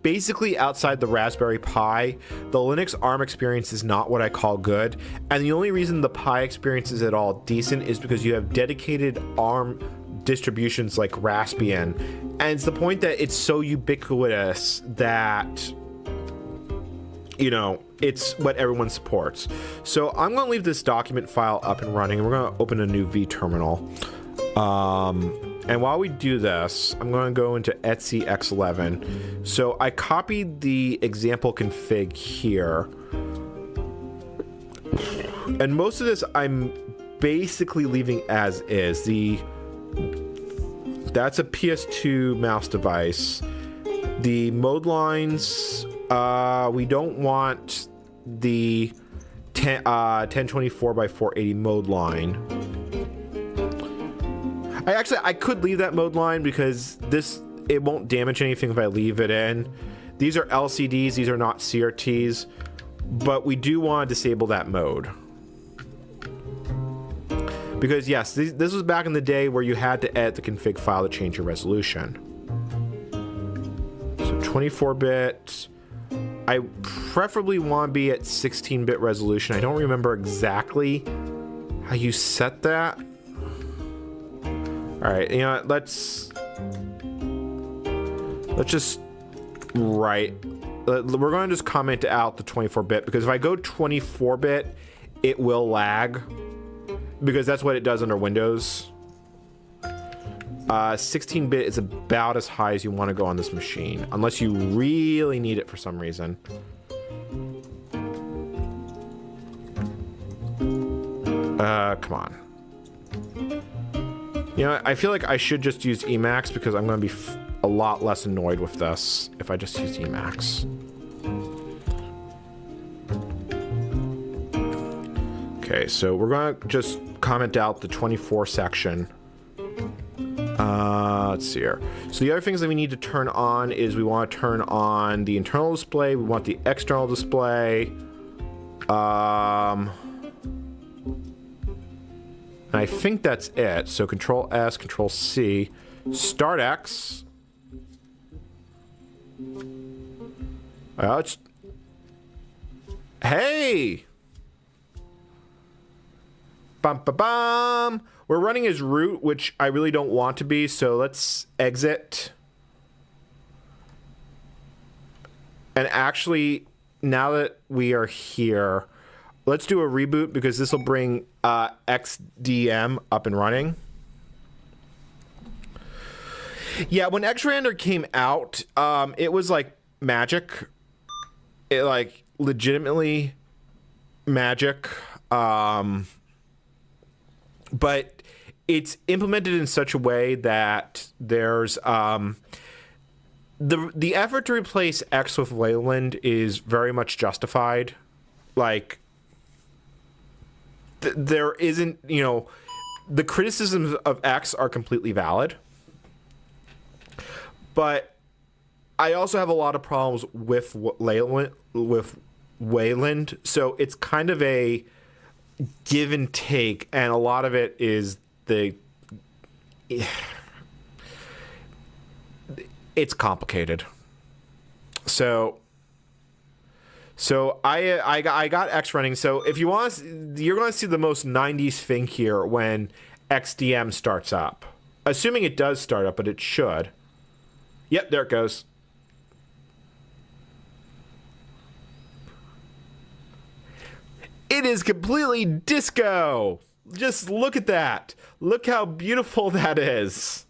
basically outside the Raspberry Pi, the Linux ARM experience is not what I call good. And the only reason the Pi experience is at all decent is because you have dedicated ARM distributions like Raspbian. And it's the point that it's so ubiquitous that, you know, it's what everyone supports. So I'm going to leave this document file up and running, and we're going to open a new vTerminal. And while we do this, I'm going to go into etc x11. So I copied the example config here. And most of this I'm basically leaving as is. That's a PS2 mouse device. The mode lines, we don't want the 1024 by 480 mode line. I could leave that mode line because it won't damage anything if I leave it in. These are LCDs, these are not CRTs, but we do want to disable that mode. Because yes, this was back in the day where you had to edit the config file to change your resolution. So 24-bit, I preferably want to be at 16-bit resolution. I don't remember exactly how you set that. All right, you know what, let's just write. We're going to just comment out the 24-bit because if I go 24-bit, it will lag because that's what it does under Windows. 16-bit is about as high as you want to go on this machine, unless you really need it for some reason. Come on. You know, I feel like I should just use Emacs because I'm going to be a lot less annoyed with this if I just use Emacs. Okay, so we're going to just comment out the 24 section. Let's see here. So the other things that we need to turn on is we want to turn on the internal display. We want the external display. And I think that's it. So Control S, Control C, Start X. Hey! We're running as root, which I really don't want to be, so let's exit. And actually, now that we are here, let's do a reboot because this will bring XDM up and running. Yeah, when Xrandr came out, it was like magic. It like legitimately magic. But it's implemented in such a way that there's the effort to replace X with Leyland is very much justified. Like there isn't, the criticisms of X are completely valid. But I also have a lot of problems with Wayland, so it's kind of a give and take, and a lot of it is it's complicated. So I got X running. So if you want, you're going to see the most 90s thing here when XDM starts up, assuming it does start up, but it should. Yep, there it goes. It is completely disco. Just look at that. Look how beautiful that is.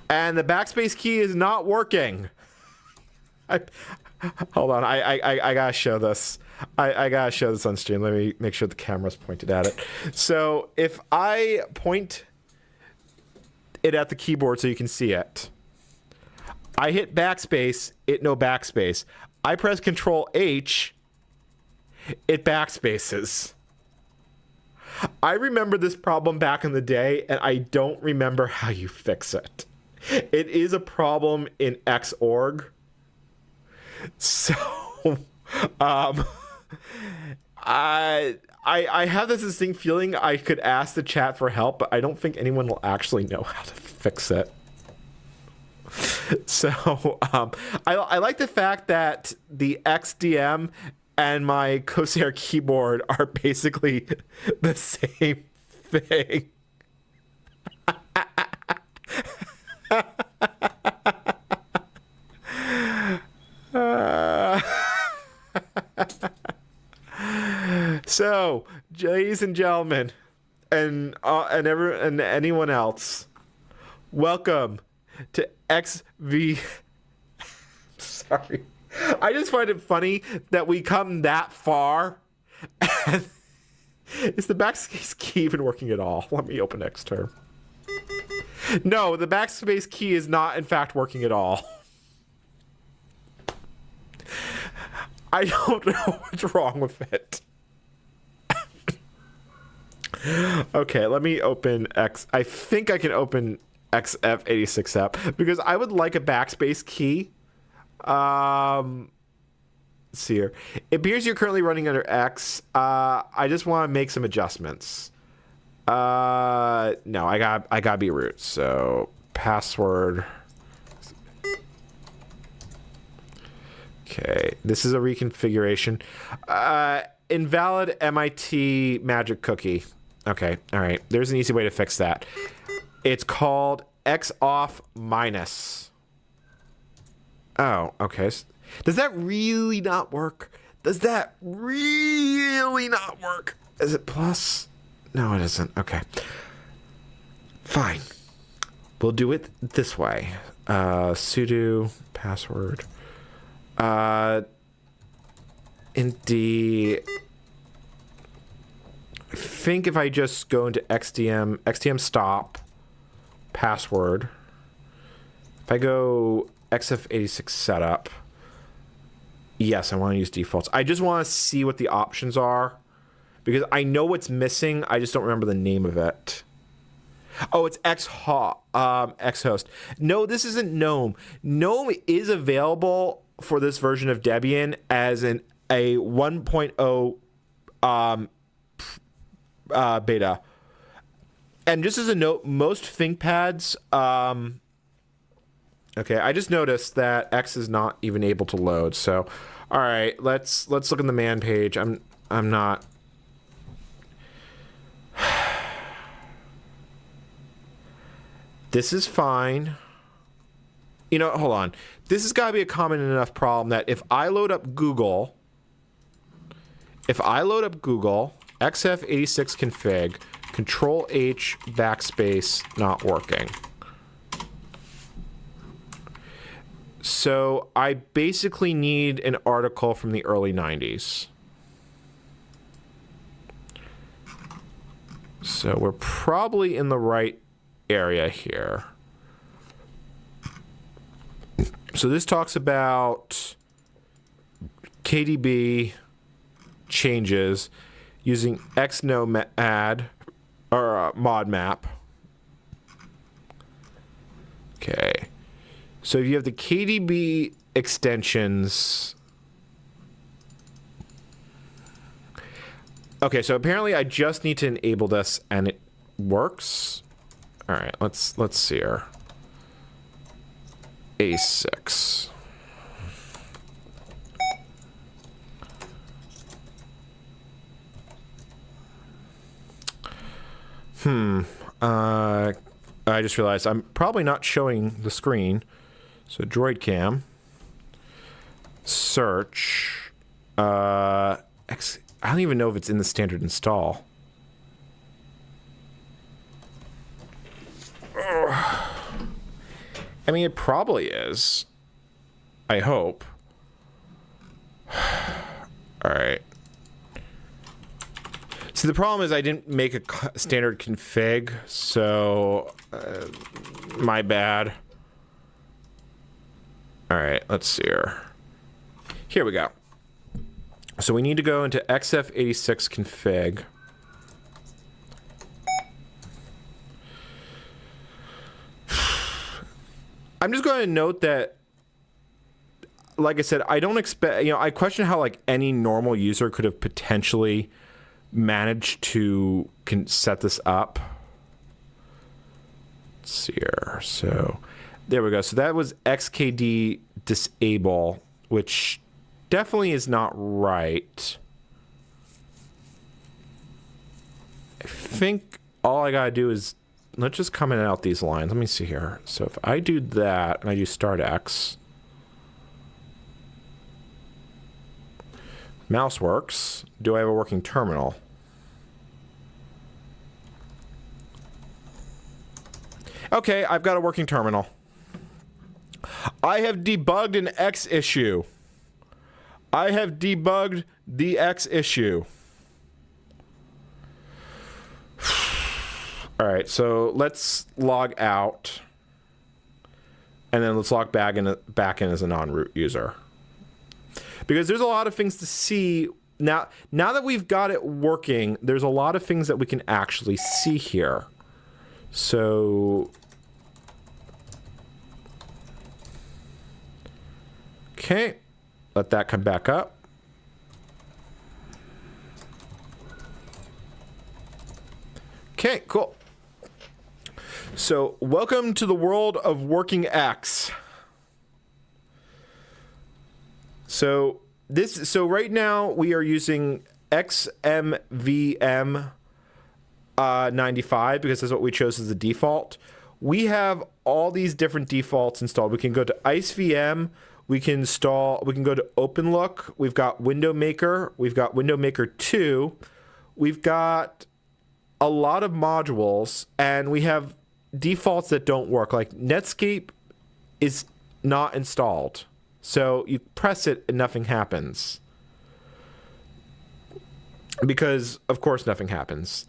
And the backspace key is not working. Hold on, I gotta show this. I gotta show this on stream. Let me make sure the camera's pointed at it. So if I point it at the keyboard so you can see it, I hit backspace, it no backspace. I press Control H, it backspaces. I remember this problem back in the day, and I don't remember how you fix it. It is a problem in Xorg. So, I have this distinct feeling I could ask the chat for help, but I don't think anyone will actually know how to fix it. So, I like the fact that the XDM and my Corsair keyboard are basically the same thing. So, ladies and gentlemen, and anyone else, welcome to XV. Sorry, I just find it funny that we come that far. And is the backspace key even working at all? Let me open Xterm. No, the backspace key is not, in fact, working at all. I don't know what's wrong with it. Okay, let me open X. I think I can open XF86 app because I would like a backspace key. Let's see here. It appears you're currently running under X. I just want to make some adjustments. No, I gotta be root. So password. Okay, this is a reconfiguration. Invalid MIT magic cookie. Okay, all right. There's an easy way to fix that. It's called xoff minus. Oh, okay. Does that really not work? Does that really not work? Is it plus? No, it isn't. Okay. Fine. We'll do it this way. Sudo password. Indeed. I think if I just go into XDM stop, password. If I go XF86 setup, yes, I want to use defaults. I just want to see what the options are because I know what's missing. I just don't remember the name of it. Oh, it's Xhost. No, this isn't GNOME. GNOME is available for this version of Debian as a 1.0 beta. And just as a note, most ThinkPads, okay, I just noticed that X is not even able to load. So All right, let's look in the man page. I'm not. This is fine. You know, hold on. This has got to be a common enough problem that if I load up Google, xf86 config, Control H backspace not working. So I basically need an article from the early 90s. So we're probably in the right area here. So this talks about KDB changes using xnomad or mod map. Okay. So you have the KDB extensions. Okay, so apparently I just need to enable this and it works. All right, let's see here. A6. I just realized I'm probably not showing the screen. So droid cam. Search. I don't even know if it's in the standard install. I mean, it probably is. I hope. All right. See, the problem is I didn't make a standard config, so my bad. All right, let's see here. Here we go. So we need to go into xf86 config. I'm just going to note that, like I said, I don't expect, I question how like any normal user could have potentially managed to set this up. Let's see here. So there we go. So that was xkd disable, which definitely is not right. I think all I got to do is, let's just comment out these lines. Let me see here. So if I do that and I do start X, mouse works. Do I have a working terminal? Okay, I've got a working terminal. I have debugged an X issue. I have debugged the X issue. All right, so let's log out, and then let's log back in as a non-root user. Because there's a lot of things to see. Now that we've got it working, there's a lot of things that we can actually see here. So, okay, let that come back up. Okay, cool. So, welcome to the world of working X. So right now we are using XMVM 95 because that's what we chose as the default. We have all these different defaults installed. We can go to IceVM. We can go to OpenLook. We've got Window Maker. We've got Window Maker 2. We've got a lot of modules, and we have defaults that don't work. Like Netscape is not installed. So you press it and nothing happens. Because, of course, nothing happens.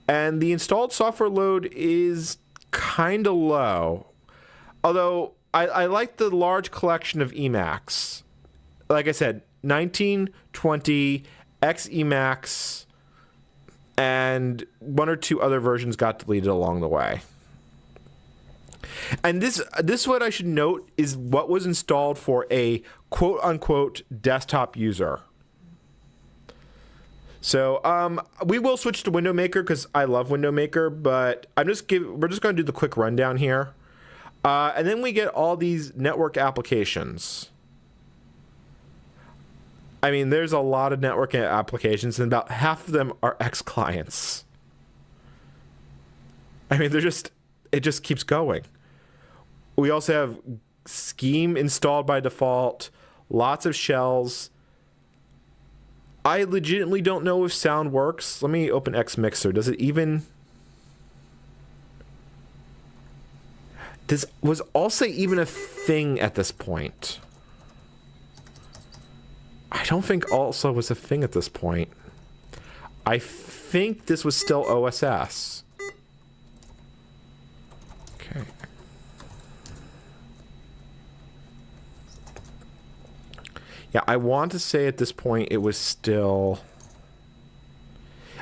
And the installed software load is kind of low. Although, I like the large collection of Emacs. Like I said, 1920, X-Emacs, and one or two other versions got deleted along the way. And this what I should note is what was installed for a quote-unquote desktop user. So we will switch to Window Maker because I love Window Maker, but we're just going to do the quick rundown here. And then we get all these network applications. I mean, there's a lot of networking applications, and about half of them are X clients. I mean, it just keeps going. We also have Scheme installed by default, lots of shells. I legitimately don't know if sound works. Let me open Xmixer. Does it even... Was Alsa even a thing at this point? I don't think Alsa was a thing at this point. I think this was still OSS. Okay. Yeah, I want to say at this point it was still...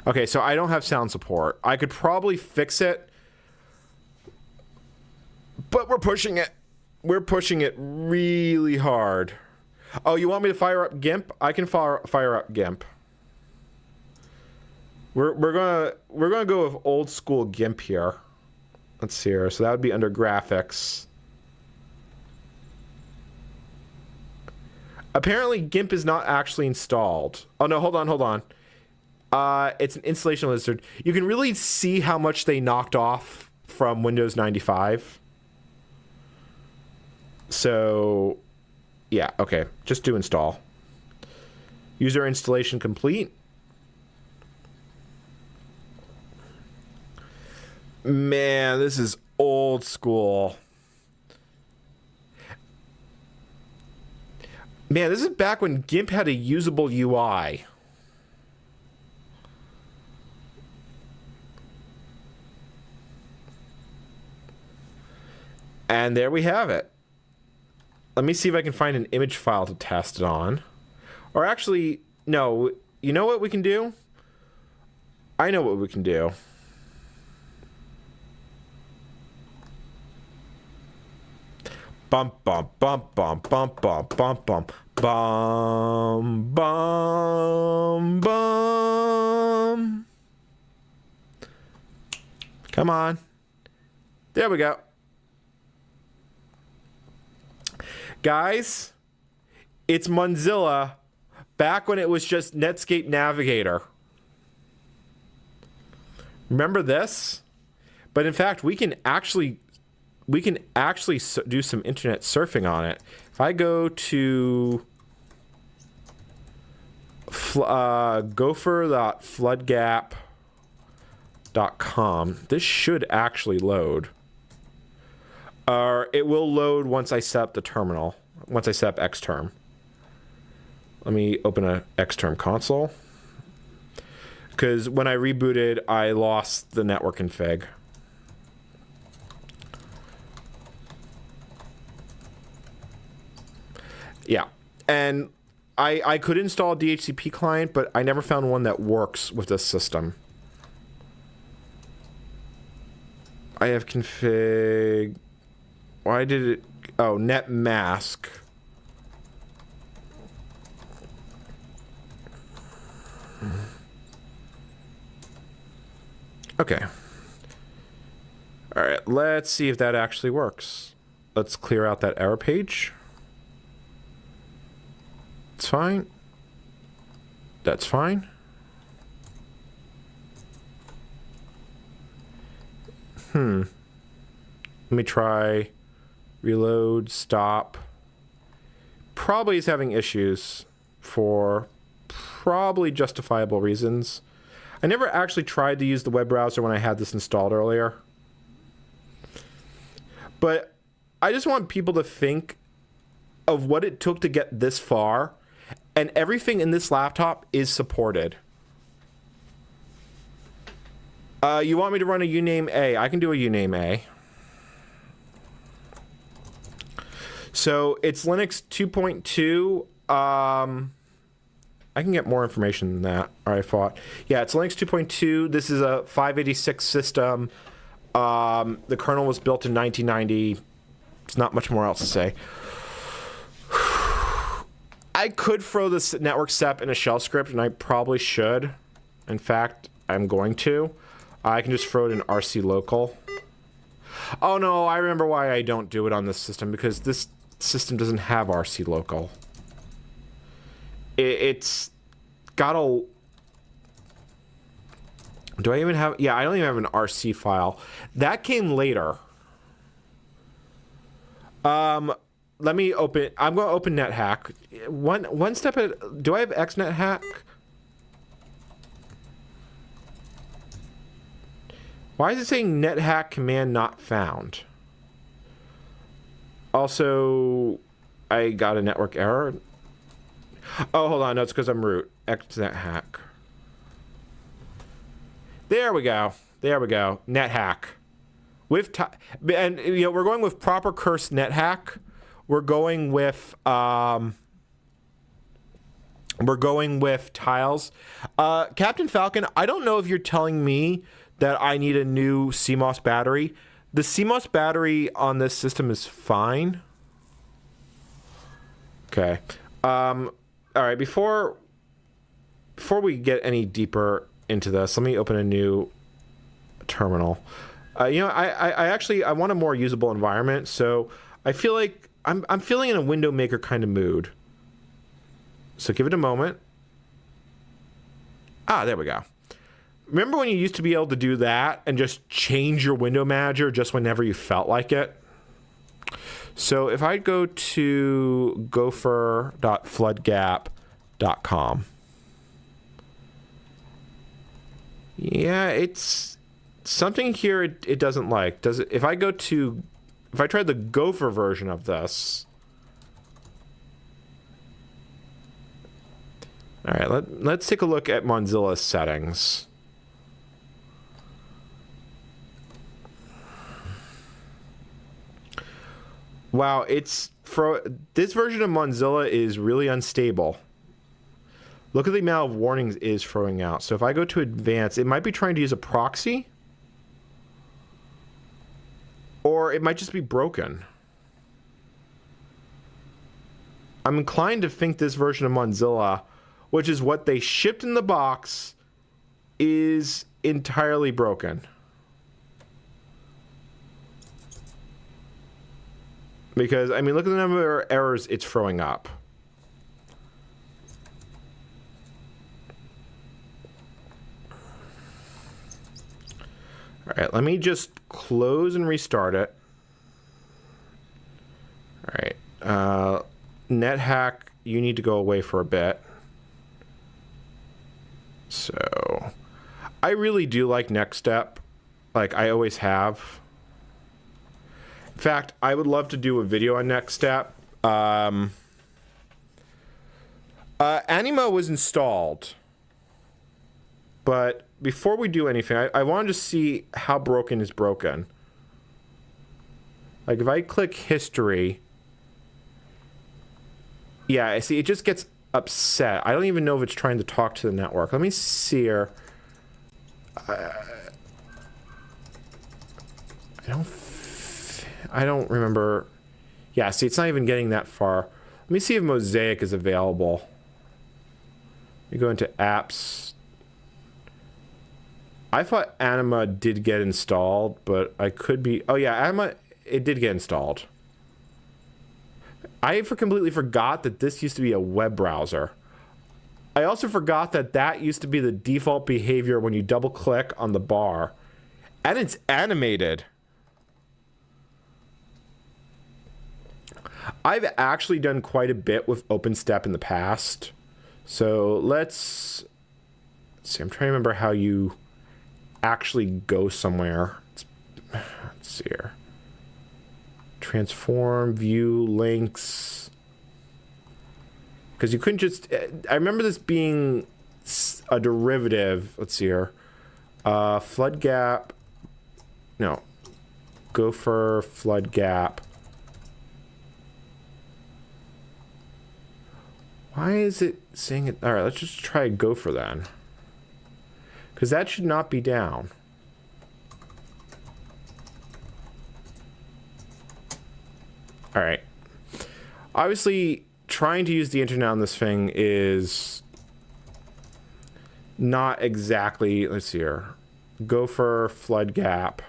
Okay, so I don't have sound support. I could probably fix it, but we're pushing it. We're pushing it really hard. Oh, you want me to fire up GIMP? I can fire up GIMP. We're gonna go with old school GIMP here. Let's see here. So that would be under graphics. Apparently GIMP is not actually installed. Oh no, hold on. It's an installation lizard. You can really see how much they knocked off from Windows 95. So, yeah, okay. Just do install. User installation complete. Man, this is old school. Man, this is back when GIMP had a usable UI. And there we have it. Let me see if I can find an image file to test it on. Or actually, no. You know what we can do? I know what we can do. Bum bum bum bum bum bum bum bum bum bum bum. Come on. There we go. Guys, it's Mozilla back when it was just Netscape Navigator. Remember this? But in fact, we can actually do some internet surfing on it. If I go to gopher.floodgap.com, this should actually load. It will load once I set up the terminal, once I set up Xterm. Let me open a Xterm console. Because when I rebooted, I lost the network config. Yeah, and I could install a DHCP client, but I never found one that works with this system. I have config... Why did it... Oh, net mask. Okay. All right, let's see if that actually works. Let's clear out that error page. It's fine. That's fine. Let me try reload, stop. Probably is having issues for probably justifiable reasons. I never actually tried to use the web browser when I had this installed earlier. But I just want people to think of what it took to get this far, and everything in this laptop is supported. You want me to run a uname A? I can do a uname A. So it's Linux 2.2. I can get more information than that, or I thought. Yeah, it's Linux 2.2. This is a 586 system. The kernel was built in 1990. There's not much more else to say. I could throw this network sep in a shell script, and I probably should. In fact, I'm going to. I can just throw it in RC local. Oh no, I remember why I don't do it on this system, because this system doesn't have RC local. it's got a... Do I even have... Yeah, I don't even have an RC file. That came later. Let me open... I'm going to open NetHack. One step at... Do I have XNetHack? Why is it saying NetHack command not found? Also, I got a network error. Oh, hold on. No, it's because I'm root. XNetHack. There we go. There we go. NetHack. And you know, we're going with proper cursed NetHack. We're going with tiles. Captain Falcon, I don't know if you're telling me that I need a new CMOS battery. The CMOS battery on this system is fine. Okay. All right. Before we get any deeper into this, let me open a new terminal. You know, I actually want a more usable environment, so I feel like I'm feeling in a window maker kind of mood. So give it a moment. Ah, there we go. Remember when you used to be able to do that and just change your window manager just whenever you felt like it? So if I go to gopher.floodgap.com. Yeah, it's something here it doesn't like. Does it? If I try the Gopher version of this. All right, let's take a look at Mozilla's settings. Wow, this version of Mozilla is really unstable. Look at the amount of warnings it is throwing out. So if I go to advanced, it might be trying to use a proxy. Or it might just be broken. I'm inclined to think this version of Mozilla, which is what they shipped in the box, is entirely broken. Because, I mean, look at the number of errors it's throwing up. All right, let me just close and restart it. All right. NetHack, you need to go away for a bit. So, I really do like Next Step. Like, I always have. In fact, I would love to do a video on Next Step. Anima was installed. But before we do anything, I want to see how broken is broken. Like, if I click history... Yeah, I see, it just gets upset. I don't even know if it's trying to talk to the network. Let me see here. I don't remember. Yeah, see, it's not even getting that far. Let me see if Mosaic is available. You go into apps. I thought Anima did get installed, but I could be... Oh yeah, Anima, it did get installed. I completely forgot that this used to be a web browser. I also forgot that that used to be the default behavior when you double click on the bar. And it's animated. I've actually done quite a bit with OpenStep in the past. So let's see, I'm trying to remember how you actually go somewhere. Let's see here. Transform, view, links. Because you couldn't just... I remember this being a derivative. Let's see here. Flood gap. No. Gopher, flood gap. Why is it saying it? All right, let's just try Gopher then. Because that should not be down. All right. Obviously, trying to use the internet on this thing is not exactly... Let's see here. Gopher, floodgap.com.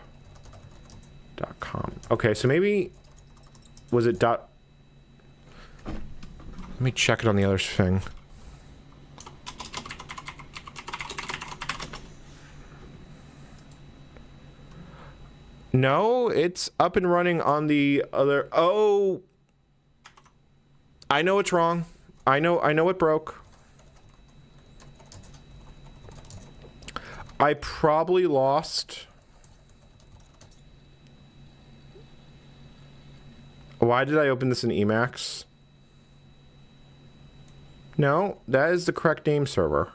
Okay, so maybe... Was it dot... Let me check it on the other thing. No, it's up and running on the other. Oh, I know it's wrong. I know it broke. I probably lost. Why did I open this in Emacs? No, that is the correct name server.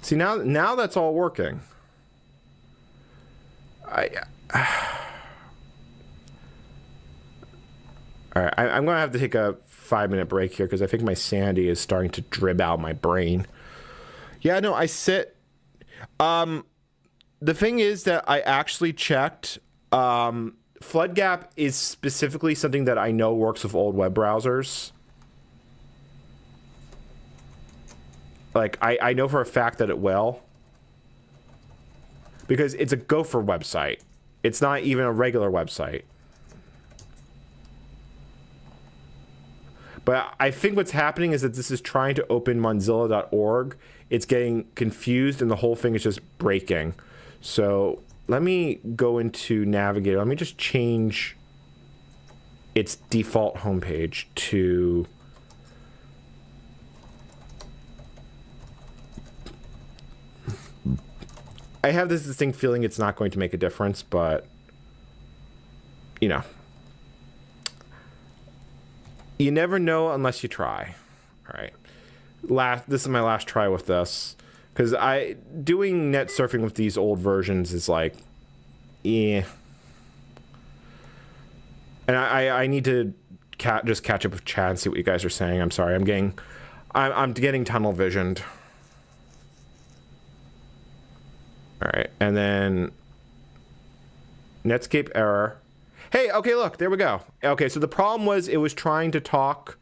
See, now that's all working. All right, I'm going to have to take a 5-minute break here because I think my sanity is starting to drib out my brain. Yeah, no, I sit. The thing is that I actually checked. FloodGap is specifically something that I know works with old web browsers. Like, I know for a fact that it will. Because it's a Gopher website. It's not even a regular website. But I think what's happening is that this is trying to open Mozilla.org. It's getting confused and the whole thing is just breaking. So let me go into Navigator. Let me just change its default homepage to... I have this distinct feeling it's not going to make a difference, but, you know. You never know unless you try. All right. This is my last try with this. Because doing net surfing with these old versions is like, yeah. And I need to just catch up with chat and see what you guys are saying. I'm sorry. I'm getting tunnel visioned. All right, and then Netscape error. Hey, okay, look, there we go. Okay, so the problem was it was trying to talk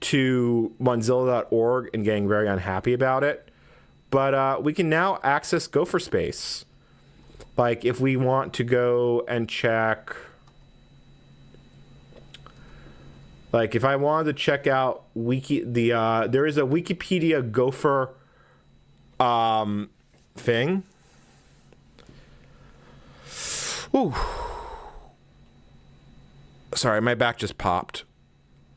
to Mozilla.org and getting very unhappy about it. But we can now access Gopher Space. Like, if we want to go and check... Like, if I wanted to check out there is a Wikipedia Gopher thing. Ooh. Sorry, my back just popped.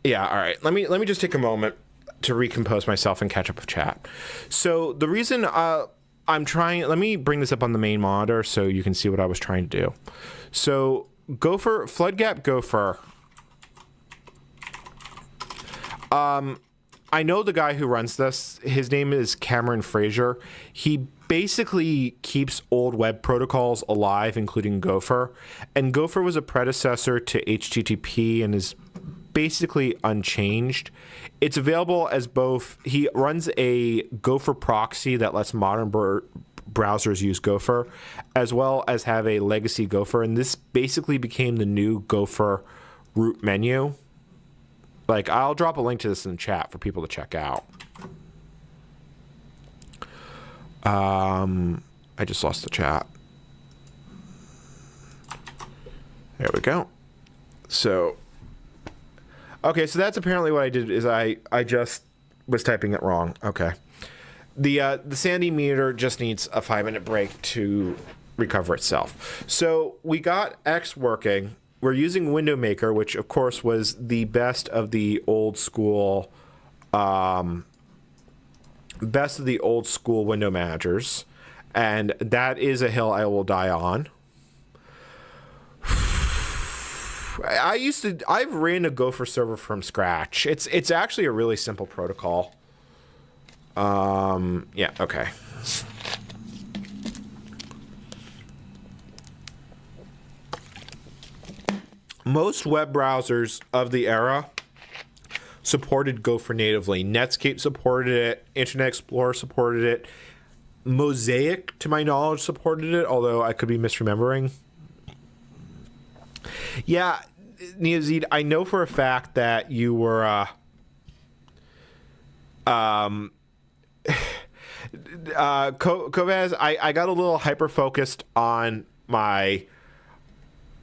Yeah, all right. Let me just take a moment to recompose myself and catch up with chat. So the reason I'm trying... Let me bring this up on the main monitor so you can see what I was trying to do. So Gopher, FloodGap Gopher. I know the guy who runs this. His name is Cameron Fraser. He basically keeps old web protocols alive, including Gopher. And Gopher was a predecessor to HTTP and is basically unchanged. It's available as both... He runs a Gopher proxy that lets modern browsers use Gopher, as well as have a legacy Gopher. And this basically became the new Gopher root menu. Like, I'll drop a link to this in the chat for people to check out. I just lost the chat. There we go. So, okay, so that's apparently what I did is I just was typing it wrong. Okay. The Sandy meter just needs a 5-minute break to recover itself. So we got X working. We're using Window Maker, which of course was the best of the old school window managers, and that is a hill I will die on. I've ran a Gopher server from scratch. It's actually a really simple protocol. Yeah, okay. Most web browsers of the era supported Gopher natively. Netscape supported it. Internet Explorer supported it. Mosaic, to my knowledge, supported it, although I could be misremembering. Yeah, Neozid, I know for a fact that you were... Kovaz, I got a little hyper-focused on my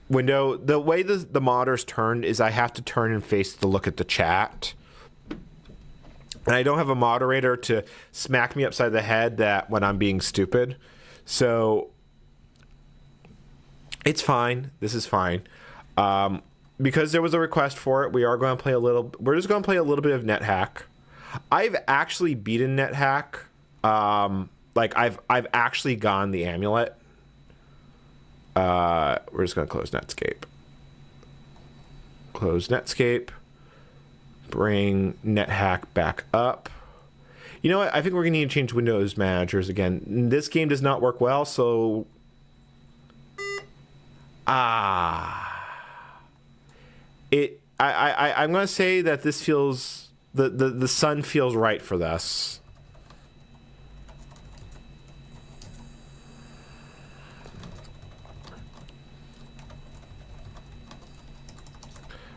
window. The way the monitor's turned is I have to turn and face to look at the chat. And I don't have a moderator to smack me upside the head that when I'm being stupid. So it's fine. This is fine. Because there was a request for it, we are going to play a little. We're just going to play a little bit of NetHack. I've actually beaten NetHack. I've actually gone the amulet. We're just going to close Netscape. Close Netscape. Bring NetHack back up. You know what? I think we're going to need to change Windows managers again. This game does not work well, so... I'm going to say that this feels... The sun feels right for this.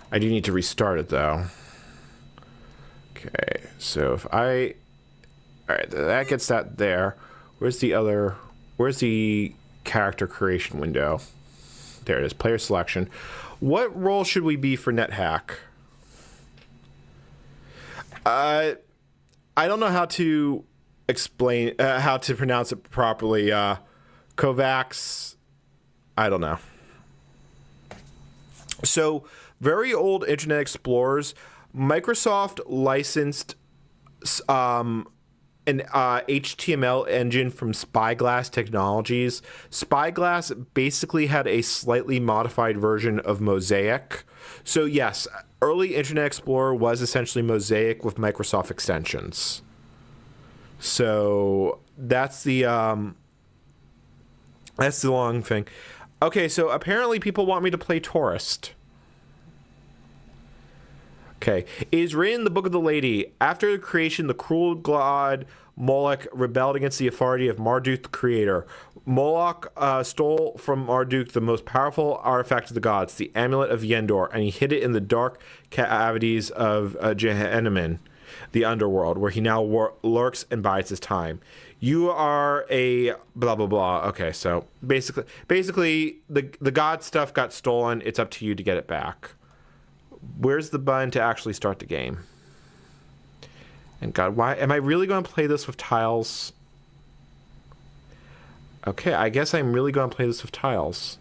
I do need to restart it, though. Okay, so if I... Alright, that gets that there. Where's the character creation window? There it is, player selection. What role should we be for NetHack? I don't know how to explain, how to pronounce it properly. Kovacs, I don't know. So, very old Internet Explorers, Microsoft licensed an HTML engine from Spyglass Technologies. Spyglass basically had a slightly modified version of Mosaic. So yes, early Internet Explorer was essentially Mosaic with Microsoft extensions. So that's the long thing. Okay, so apparently people want me to play Tourist. Okay. It is written in the Book of the Lady. After the creation, the cruel god Moloch rebelled against the authority of Marduk, the creator. Moloch stole from Marduk the most powerful artifact of the gods, the Amulet of Yendor, and he hid it in the dark cavities of Gehenna, the underworld, where he now lurks and bides his time. You are a blah, blah, blah. Okay, so basically the god stuff got stolen. It's up to you to get it back. Where's the button to actually start the game? And God, why am I really going to play this with tiles? Okay, I guess I'm really going to play this with tiles.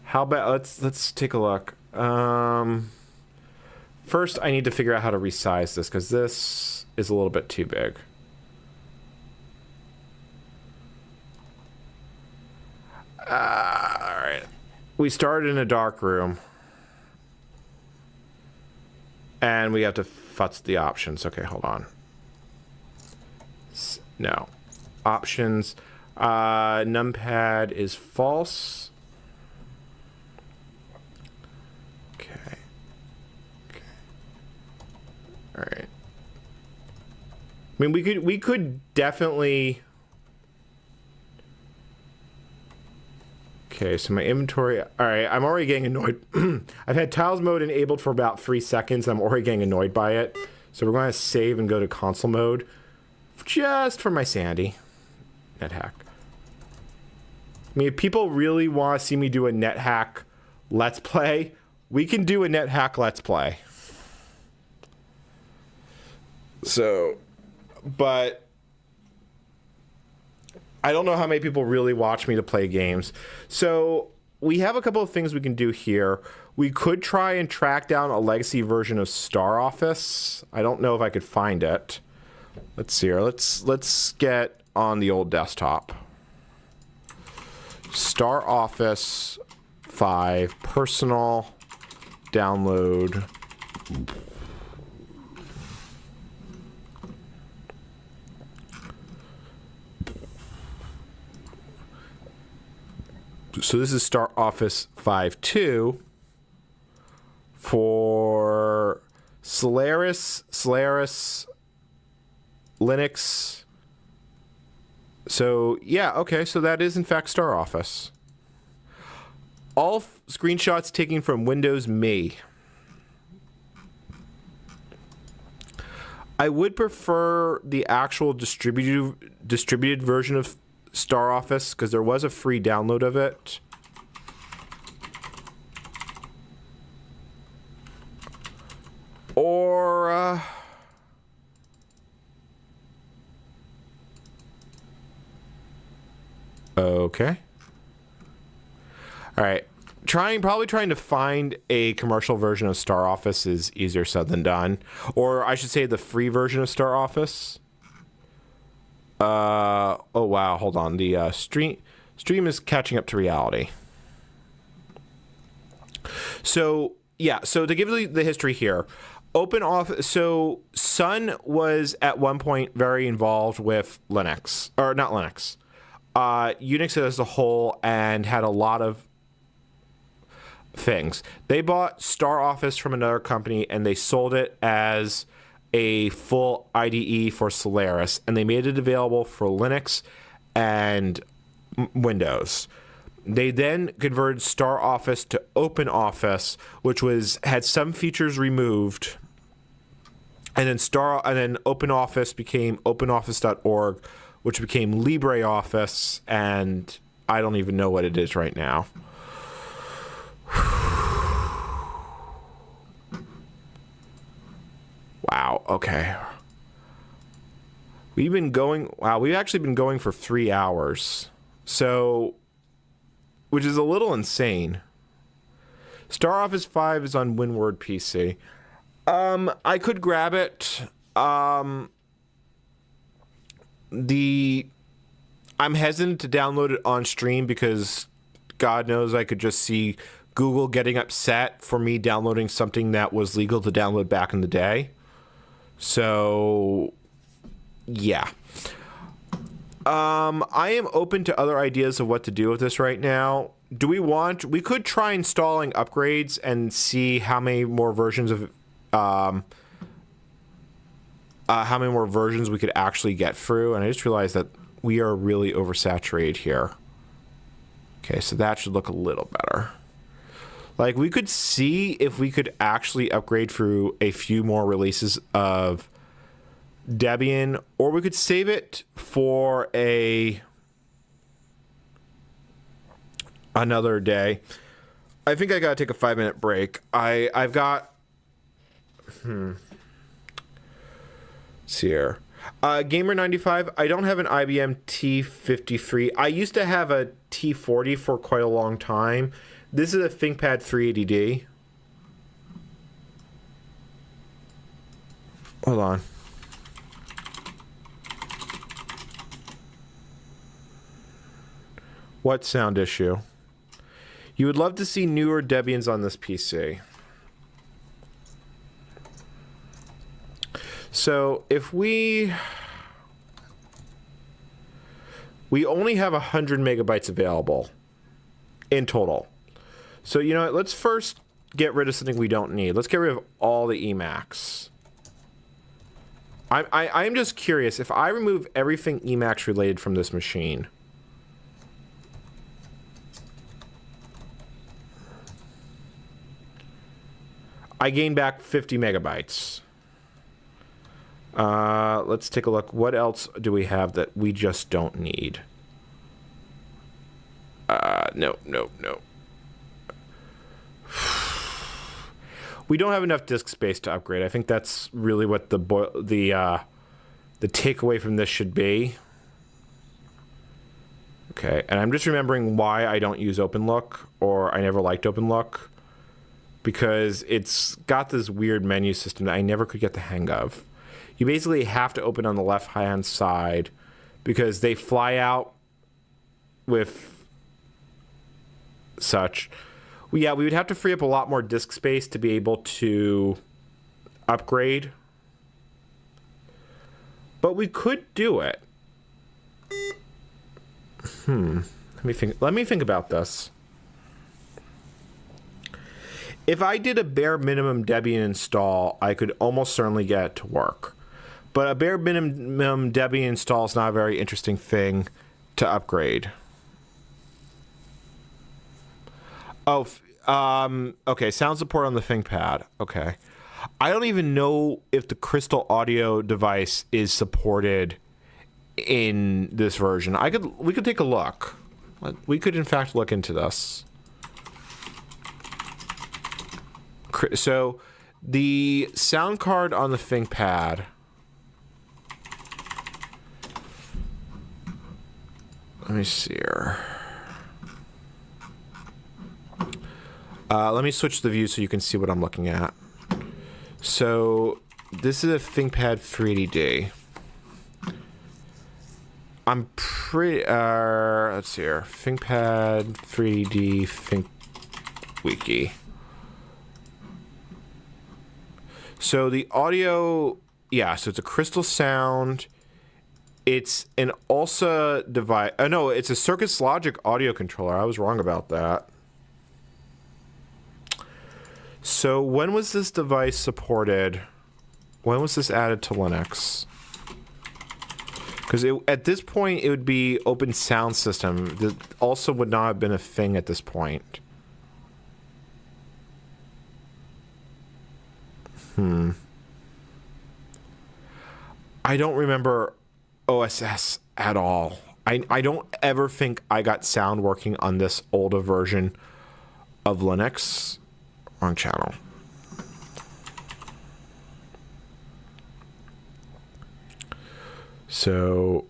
How about let's take a look. First, I need to figure out how to resize this because this is a little bit too big. All right, we started in a dark room. And we have to futz the options. Okay, hold on. No. Options. Numpad is false. Okay. All right. I mean, we could definitely... Okay, so my inventory... All right, I'm already getting annoyed. I've had tiles mode enabled for about 3 seconds, and I'm already getting annoyed by it. So we're going to save and go to console mode. Just for my sanity. NetHack. I mean, if people really want to see me do a NetHack Let's Play, we can do a NetHack Let's Play. So, but... I don't know how many people really watch me to play games. So we have a couple of things we can do here. We could try and track down a legacy version of Star Office. I don't know if I could find it. Let's see here. Let's get on the old desktop. Star Office 5 personal download. So this is Star Office 5.2 for Solaris, Linux. So yeah, okay, so that is in fact Star Office. All screenshots taken from Windows Me. I would prefer the actual distributed version of Star Office because there was a free download of it. Okay. All right. Probably trying to find a commercial version of Star Office is easier said than done. Or I should say the free version of Star Office. Oh, wow. Hold on. The stream is catching up to reality. So, yeah. So to give you the history here, so Sun was at one point very involved with Linux. Or not Linux. Unix as a whole, and had a lot of things. They bought Star Office from another company and they sold it as a full IDE for Solaris, and they made it available for Linux and Windows. They then converted Star Office to Open Office, which had some features removed, and then Open Office became OpenOffice.org, which became LibreOffice, and I don't even know what it is right now. Wow, okay. We've actually been going for 3 hours. So, which is a little insane. Star Office 5 is on WinWord PC. I could grab it. I'm hesitant to download it on stream because God knows I could just see Google getting upset for me downloading something that was legal to download back in the day. So, yeah. I am open to other ideas of what to do with this right now. We could try installing upgrades and see how many more versions of we could actually get through. And I just realized that we are really oversaturated here. Okay, so that should look a little better. Like, we could see if we could actually upgrade through a few more releases of Debian, or we could save it for another day. I think I gotta take a 5-minute break. I've got let's see here. Gamer95, I don't have an IBM T53. I used to have a T40 for quite a long time. This is a ThinkPad 380D. Hold on. What sound issue? You would love to see newer Debians on this PC. So if we only have 100 megabytes available in total. So, you know what? Let's first get rid of something we don't need. Let's get rid of all the Emacs. I'm just curious, if I remove everything Emacs related from this machine, I gain back 50 megabytes. Let's take a look. What else do we have that we just don't need? No. We don't have enough disk space to upgrade. I think that's really what the takeaway from this should be. Okay, and I'm just remembering why I don't use OpenLook, or I never liked OpenLook, because it's got this weird menu system that I never could get the hang of. You basically have to open on the left-hand side because they fly out with such. Well, yeah, we would have to free up a lot more disk space to be able to upgrade. But we could do it. Let me think about this. If I did a bare minimum Debian install, I could almost certainly get it to work. But a bare minimum Debian install is not a very interesting thing to upgrade. Oh, okay, sound support on the ThinkPad. Okay. I don't even know if the Crystal Audio device is supported in this version. We could take a look. We could, in fact, look into this. So, the sound card on the ThinkPad. Let me see here. Let me switch the view so you can see what I'm looking at. So this is a ThinkPad 3D. I'm pretty, let's see here. ThinkPad 3D ThinkWiki. So the audio, yeah, so it's a crystal sound. It's an ALSA device. Oh no, it's a Circus Logic audio controller. I was wrong about that. So when was this device supported? When was this added to Linux? Because at this point, it would be Open Sound System. That also would not have been a thing at this point. I don't remember OSS at all. I don't ever think I got sound working on this older version of Linux. Wrong channel. So,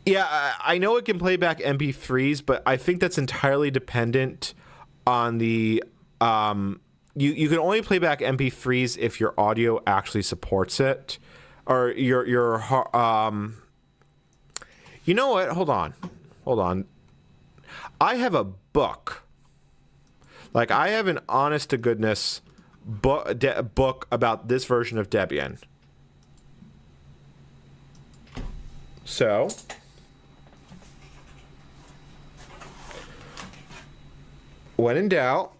yeah, I know it can play back MP3s, but I think that's entirely dependent on the... You can only play back MP3s if your audio actually supports it. Or your you know what? Hold on. I have a book. Like, I have an honest-to-goodness book about this version of Debian. So, when in doubt,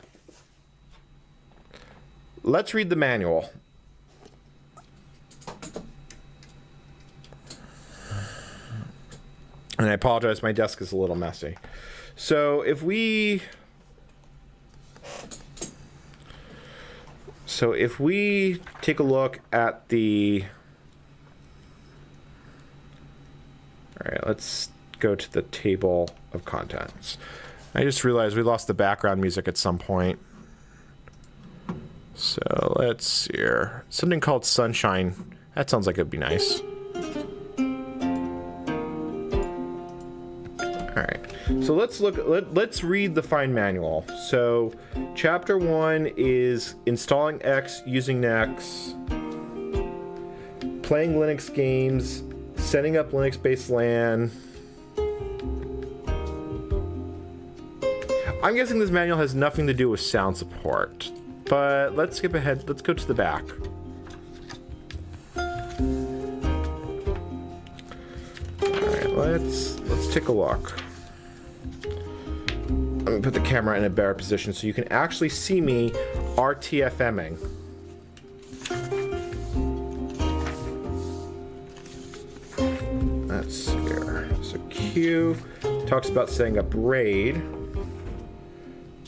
let's read the manual. And I apologize, my desk is a little messy. So if we take a look at the... All right, let's go to the table of contents. I just realized we lost the background music at some point. So let's see here. Something called Sunshine. That sounds like it'd be nice. All right. So let's read the fine manual. So chapter 1 is installing X using Nex, playing Linux games, setting up Linux-based LAN. I'm guessing this manual has nothing to do with sound support, but let's skip ahead. Let's go to the back. All right, let's take a look. Let me put the camera in a better position so you can actually see me RTFMing. Let's see here. So Q talks about setting up RAID.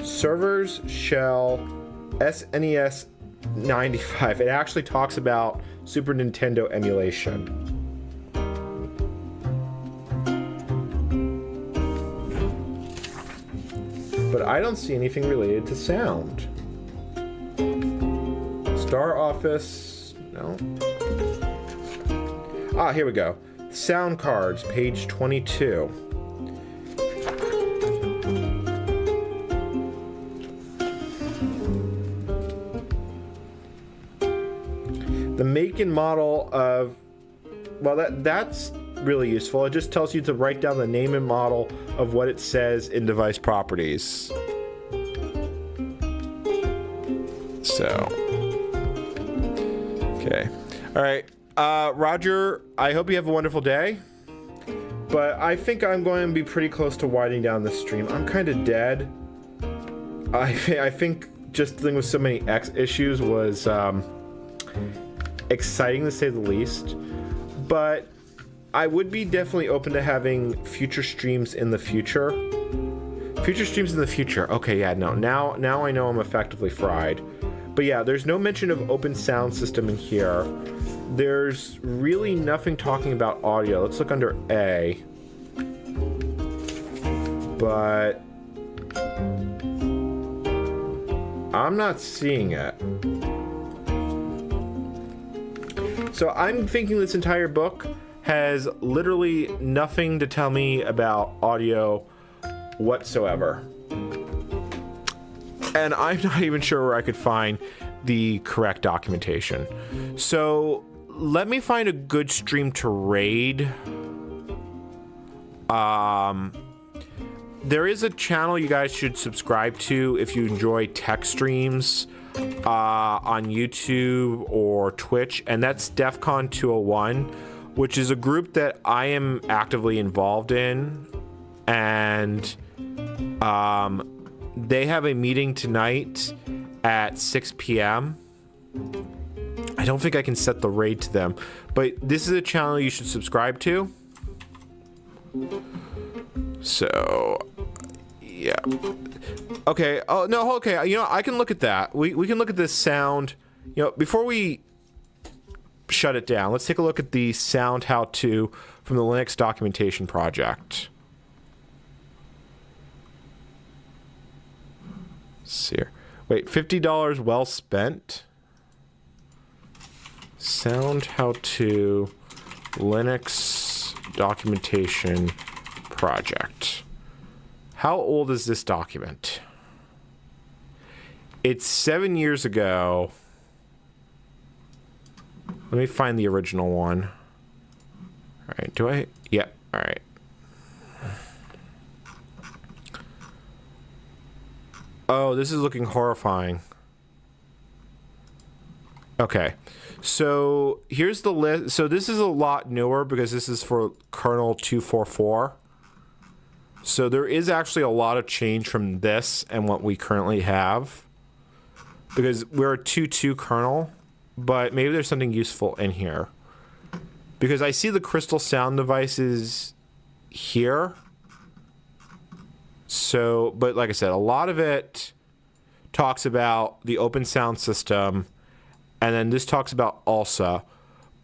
Servers, shell, SNES 95. It actually talks about Super Nintendo emulation. But I don't see anything related to sound. Star Office, no. Ah, here we go. Sound cards, page 22. The make and model of, well, that's really useful. It just tells you to write down the name and model of what it says in device properties. So, okay. All right. Roger, I hope you have a wonderful day. But I think I'm going to be pretty close to winding down this stream. I'm kind of dead. I think just dealing with so many X issues was exciting to say the least. But I would be definitely open to having future streams in the future. Future streams in the future. Okay, yeah, no. Now I know I'm effectively fried. But yeah, there's no mention of Open Sound System in here. There's really nothing talking about audio. Let's look under A. But I'm not seeing it. So I'm thinking this entire book has literally nothing to tell me about audio whatsoever. And I'm not even sure where I could find the correct documentation. So let me find a good stream to raid. There is a channel you guys should subscribe to if you enjoy tech streams on YouTube or Twitch, and that's DEFCON 201, which is a group that I am actively involved in, and they have a meeting tonight at 6 p.m. I don't think I can set the raid to them, but this is a channel you should subscribe to. So, yeah. Okay. Oh, no, okay. You know, I can look at that. We can look at this sound. You know, before we shut it down, let's take a look at the sound how-to from the Linux documentation project. Let's see here. Wait, $50 well spent? Sound how-to Linux documentation project. How old is this document? It's 7 years ago. Let me find the original one. All right, do I? Yeah, all right. Oh, this is looking horrifying. Okay, so here's the list. So this is a lot newer because this is for kernel 244. So there is actually a lot of change from this and what we currently have, because we're a 2.2 kernel, but maybe there's something useful in here. Because I see the crystal sound devices here. So, but like I said, a lot of it talks about the open sound system, and then this talks about ALSA.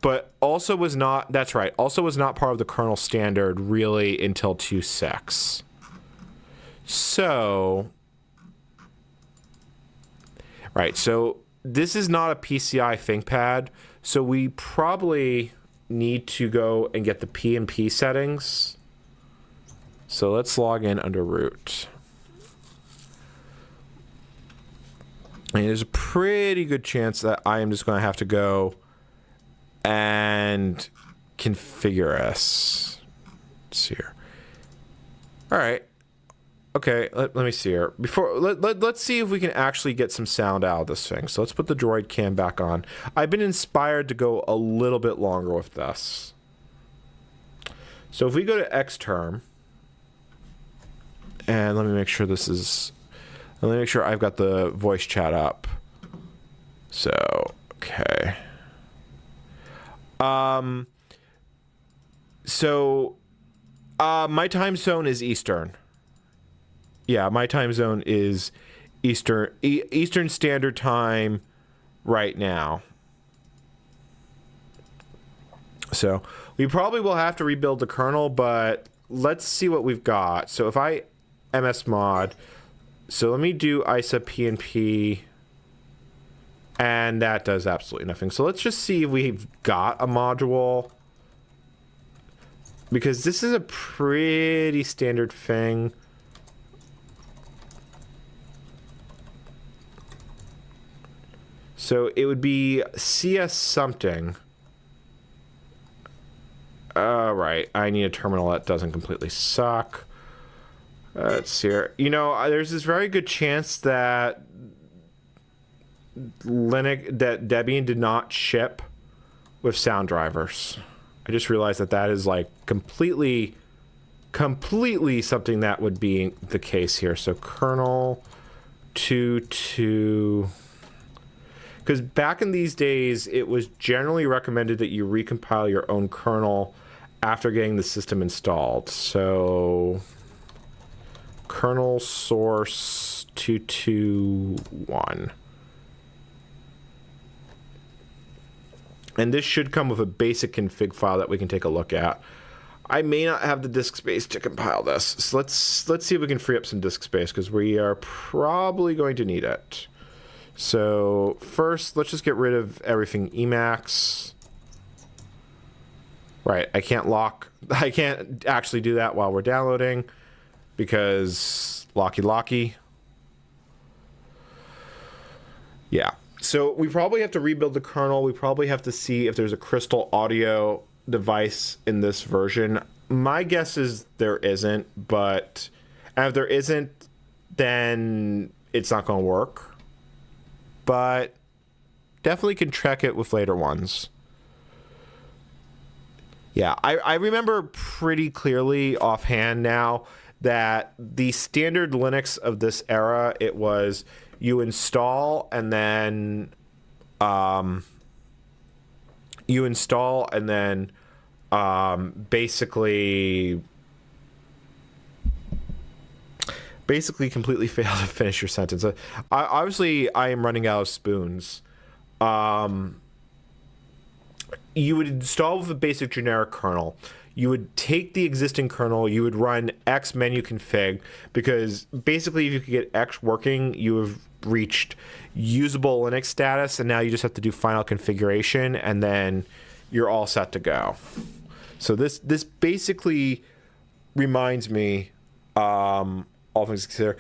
But ALSA was not, that's right, ALSA was not part of the kernel standard really until 2.6. So, right, so this is not a PCI ThinkPad, so we probably need to go and get the PnP settings. So let's log in under root. And there's a pretty good chance that I am just going to have to go and configure us. Let's see here. All right. Okay, let me see here. Let's see if we can actually get some sound out of this thing. So let's put the droid cam back on. I've been inspired to go a little bit longer with this. So if we go to xterm, and let me make sure this is, let me make sure I've got the voice chat up. So, okay. My time zone is Eastern. Yeah, my time zone is Eastern Standard Time right now. So we probably will have to rebuild the kernel, but let's see what we've got. So if I msmod, so let me do ISA PnP, and that does absolutely nothing. So let's just see if we've got a module, because this is a pretty standard thing. So it would be CS something. Right, I need a terminal that doesn't completely suck. Let's see here. You know, there's this very good chance that Debian did not ship with sound drivers. I just realized that is like completely something that would be the case here. So kernel 2.2, because back in these days, it was generally recommended that you recompile your own kernel after getting the system installed. So kernel source 2.2.1. And this should come with a basic config file that we can take a look at. I may not have the disk space to compile this. So let's see if we can free up some disk space, because we are probably going to need it. So first, let's just get rid of everything Emacs. Right, I can't actually do that while we're downloading because locky. Yeah, so we probably have to rebuild the kernel. We probably have to see if there's a Crystal Audio device in this version. My guess is there isn't, but if there isn't, then it's not going to work. But definitely can check it with later ones. Yeah, I remember pretty clearly offhand now that the standard Linux of this era, it was you install and then basically completely fail to finish your sentence. Obviously, I am running out of spoons. You would install with a basic generic kernel. You would take the existing kernel, you would run X menu config, because basically if you could get X working, you have reached usable Linux status, and now you just have to do final configuration, and then you're all set to go. So this basically reminds me, all things considered,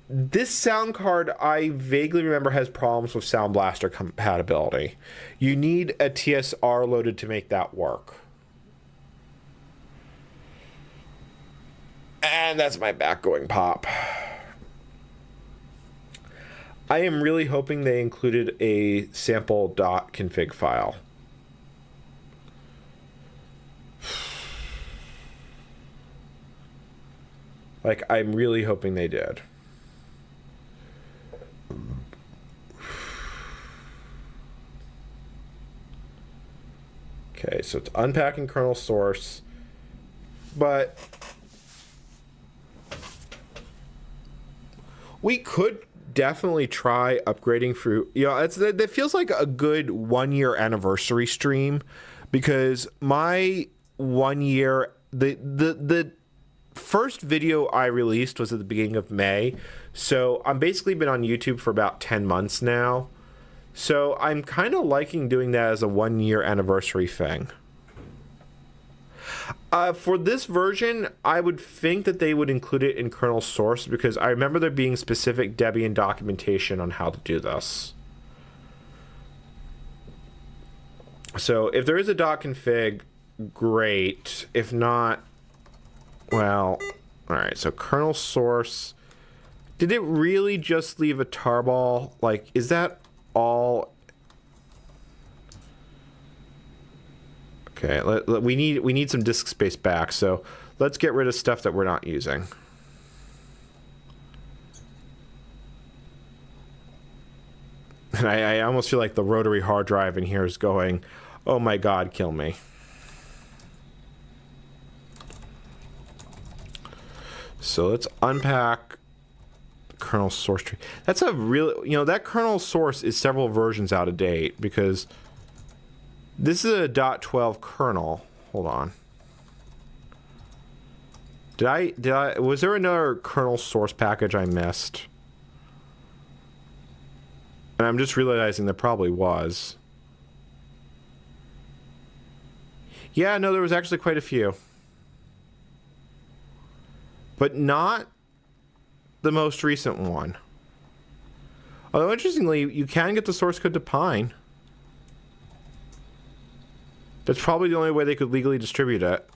this sound card I vaguely remember has problems with Sound Blaster compatibility. You need a TSR loaded to make that work. And that's my back going pop. I am really hoping they included a sample.config file. Like, I'm really hoping they did. Okay, so it's unpacking kernel source, but we could definitely try upgrading through. You know, that feels like a good 1 year anniversary stream, because my 1 year, the first video I released was at the beginning of May, so I'm basically been on YouTube for about 10 months now. So I'm kind of liking doing that as a 1 year anniversary thing. For this version, I would think that they would include it in kernel source, because I remember there being specific Debian documentation on how to do this. So if there is a .config, great. If not, well, all right. So kernel source. Did it really just leave a tarball? Like, is that all? Okay, we need some disk space back, so let's get rid of stuff that we're not using. And I almost feel like the rotary hard drive in here is going, oh my god, kill me. So let's unpack kernel source tree. That's a real, you know, that kernel source is several versions out of date, because this is a .12 kernel. Hold on. Was there another kernel source package I missed? And I'm just realizing there probably was. Yeah, no, there was actually quite a few. But not the most recent one. Although, interestingly, you can get the source code to Pine. That's probably the only way they could legally distribute it.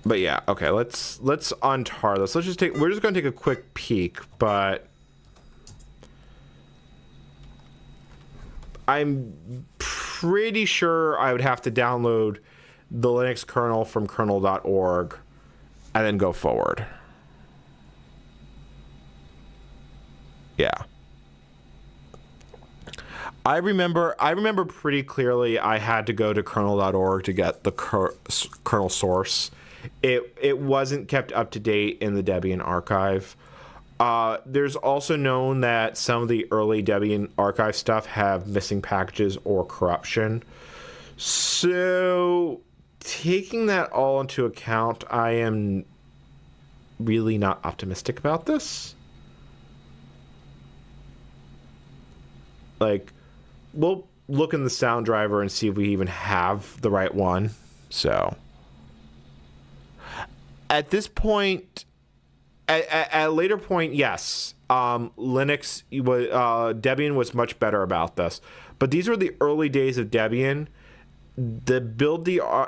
But yeah, okay, let's untar this. We're just gonna take a quick peek, but I'm pretty sure I would have to download the Linux kernel from kernel.org and then go forward. Yeah. I remember pretty clearly I had to go to kernel.org to get the kernel source. It wasn't kept up to date in the Debian archive. There's also known that some of the early Debian archive stuff have missing packages or corruption. So, taking that all into account, I am really not optimistic about this. Like, we'll look in the sound driver and see if we even have the right one. So at this point, at a later point, yes, Linux Debian was much better about this. But these were the early days of Debian. The build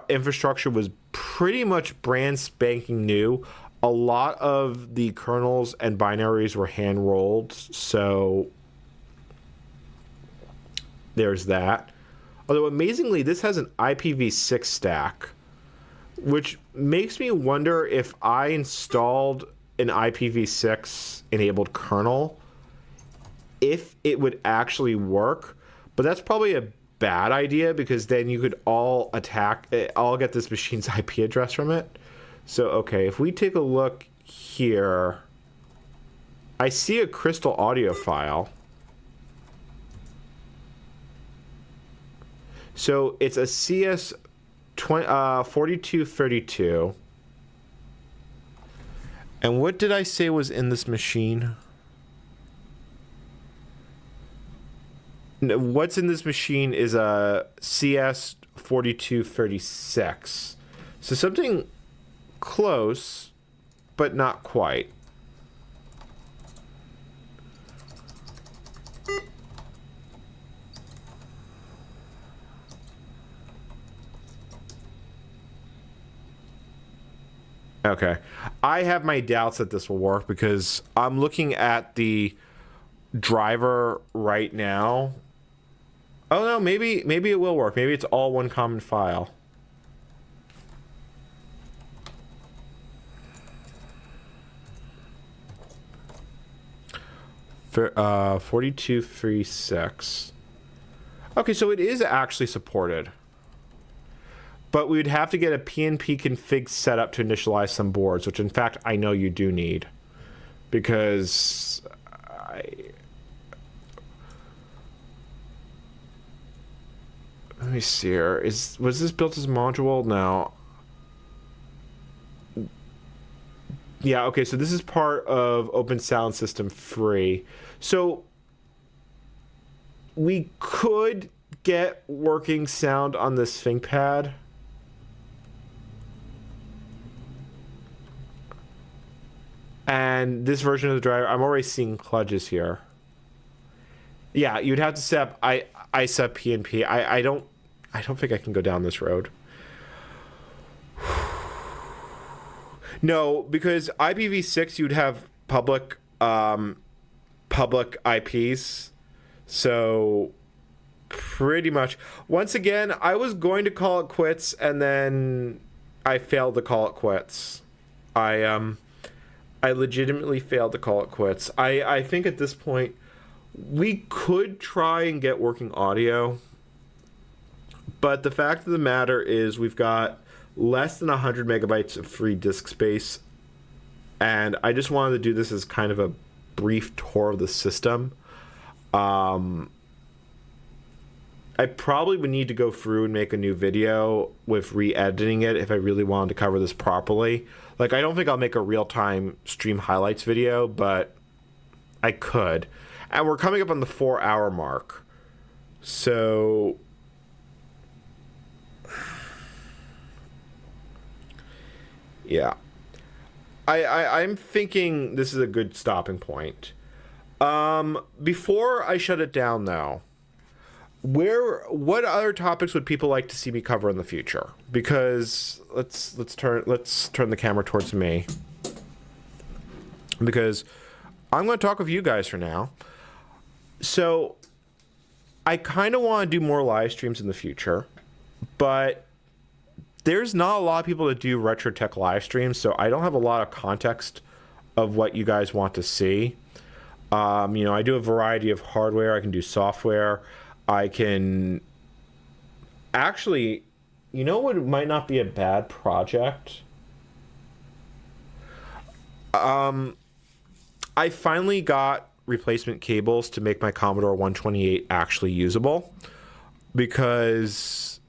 infrastructure was pretty much brand spanking new. A lot of the kernels and binaries were hand rolled, so there's that. Although amazingly, this has an IPv6 stack, which makes me wonder if I installed an IPv6 enabled kernel, if it would actually work. But that's probably a bad idea, because then you could all get this machine's IP address from it. So, okay, if we take a look here, I see a Crystal audio file. So it's a CS 4232. And what did I say was in this machine? What's in this machine is a CS 4236. So something close, but not quite. Okay. I have my doubts that this will work, because I'm looking at the driver right now. Oh no, maybe it will work. Maybe it's all one common file. For 4236. Okay, so it is actually supported. But we'd have to get a PNP config set up to initialize some boards, which in fact I know you do need, because let me see here. Was this built as a module? No. Yeah, okay, so this is part of Open Sound System Free. So we could get working sound on this ThinkPad. And this version of the driver, I'm already seeing kludges here. Yeah, you'd have to set up ISA PNP. I don't think I can go down this road. No, because IPv6 you'd have public IPs. So pretty much, once again, I was going to call it quits, and then I failed to call it quits. I legitimately failed to call it quits. I think at this point we could try and get working audio, but the fact of the matter is we've got less than 100 megabytes of free disk space, and I just wanted to do this as kind of a brief tour of the system. I probably would need to go through and make a new video with re-editing it if I really wanted to cover this properly. Like, I don't think I'll make a real-time stream highlights video, but I could. And we're coming up on the 4-hour mark. So yeah. I'm thinking this is a good stopping point. Before I shut it down, though, what other topics would people like to see me cover in the future? Because let's turn the camera towards me, because I'm going to talk with you guys for now. So I kind of want to do more live streams in the future, but there's not a lot of people that do retro tech live streams, so I don't have a lot of context of what you guys want to see. I do a variety of hardware. I can do software. I can actually, what might not be a bad project? I finally got replacement cables to make my Commodore 128 actually usable, because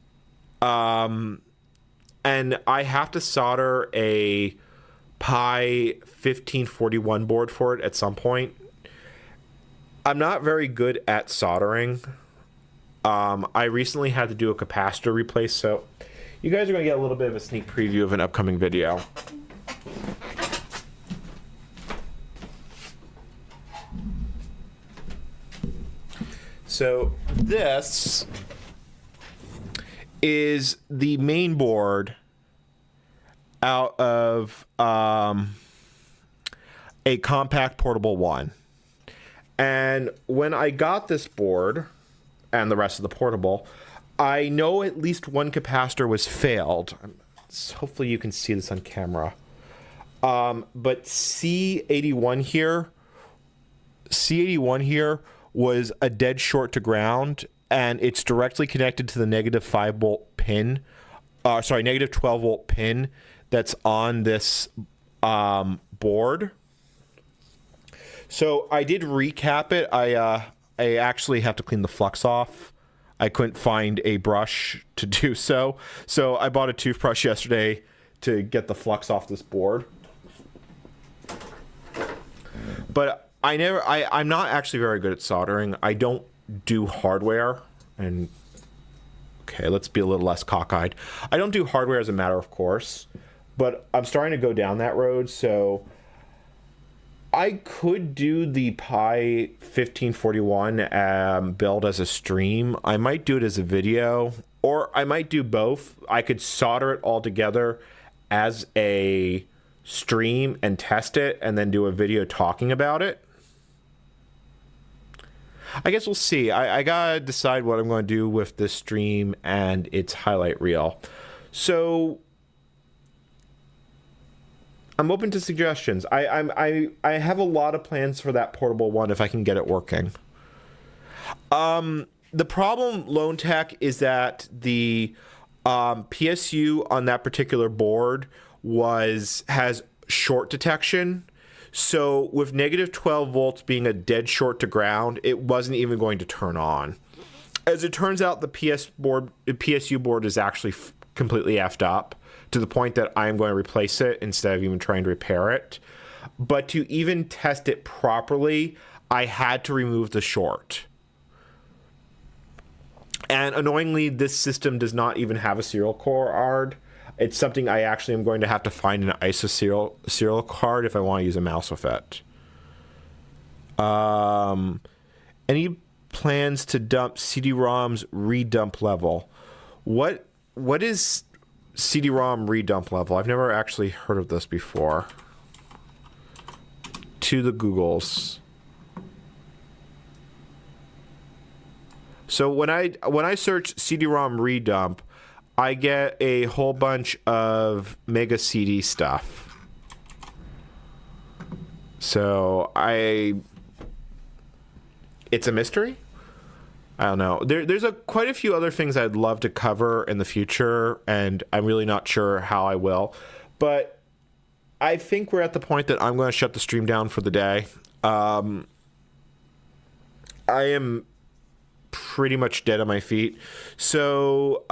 and I have to solder a Pi 1541 board for it at some point. I'm not very good at soldering. I recently had to do a capacitor replace, so you guys are going to get a little bit of a sneak preview of an upcoming video. So this is the main board out of a compact portable one. And when I got this board and the rest of the portable, I know at least one capacitor was failed. Hopefully you can see this on camera. But C81 here was a dead short to ground, and it's directly connected to the negative 5 volt pin, negative 12 volt pin that's on this board. So I did recap it. I actually have to clean the flux off. I couldn't find a brush to do so. So I bought a toothbrush yesterday to get the flux off this board. But I'm not actually very good at soldering. I don't do hardware. And okay, let's be a little less cockeyed. I don't do hardware as a matter of course, but I'm starting to go down that road. So I could do the Pi 1541 build as a stream. I might do it as a video, or I might do both. I could solder it all together as a stream and test it, and then do a video talking about it. I guess we'll see. I gotta decide what I'm going to do with this stream and its highlight reel. So I'm open to suggestions. I have a lot of plans for that portable one if I can get it working. The problem, Lone Tech, is that the PSU on that particular board has short detection. So with negative 12 volts being a dead short to ground, it wasn't even going to turn on. As it turns out, the PSU board is actually completely effed up, to the point that I'm going to replace it instead of even trying to repair it. But to even test it properly, I had to remove the short. And annoyingly, this system does not even have a serial card. It's something I actually am going to have to find an ISO serial card if I want to use a mouse with it. Any plans to dump CD-ROMs redump level? What is CD-ROM redump level? I've never actually heard of this before. To the Googles. So when I search CD-ROM redump, I get a whole bunch of Mega CD stuff. So it's a mystery? I don't know. There's quite a few other things I'd love to cover in the future, and I'm really not sure how I will. But I think we're at the point that I'm going to shut the stream down for the day. I am pretty much dead on my feet. So,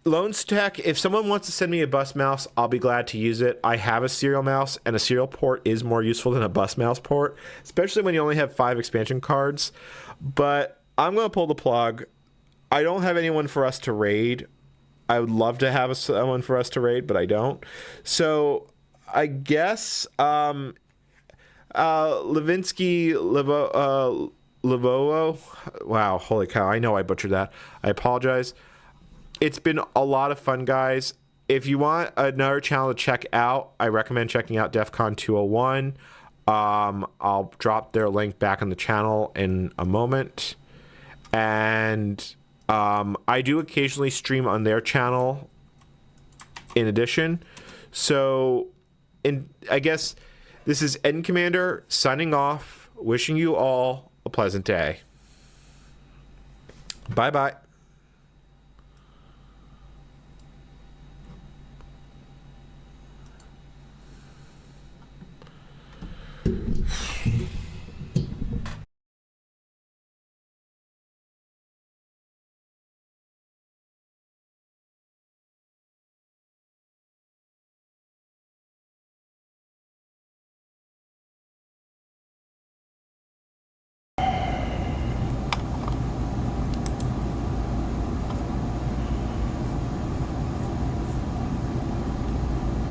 Lone Tech, if someone wants to send me a bus mouse, I'll be glad to use it. I have a serial mouse, and a serial port is more useful than a bus mouse port, especially when you only have 5 expansion cards. But I'm going to pull the plug. I don't have anyone for us to raid. I would love to have someone for us to raid, but I don't. So I guess Levinsky Levovo. Wow, holy cow. I know I butchered that. I apologize. It's been a lot of fun, guys. If you want another channel to check out, I recommend checking out DEFCON 201. I'll drop their link back in the channel in a moment. And I do occasionally stream on their channel in addition. So I guess this is Ed Commander signing off, wishing you all a pleasant day. Bye-bye.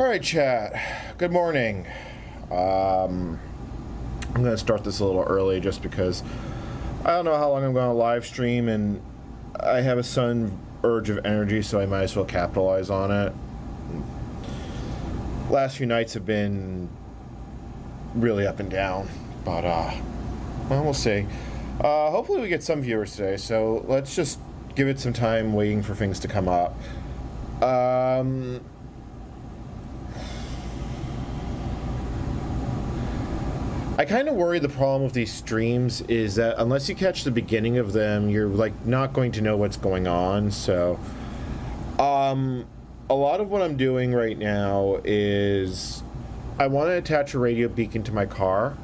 All right, chat. Good morning. I'm going to start this a little early just because I don't know how long I'm going to live stream, and I have a sudden urge of energy, so I might as well capitalize on it. Last few nights have been really up and down, but well, we'll see. Hopefully we get some viewers today, so let's just give it some time waiting for things to come up. I kind of worry the problem with these streams is that unless you catch the beginning of them, you're like not going to know what's going on. So a lot of what I'm doing right now is I want to attach a radio beacon to my car,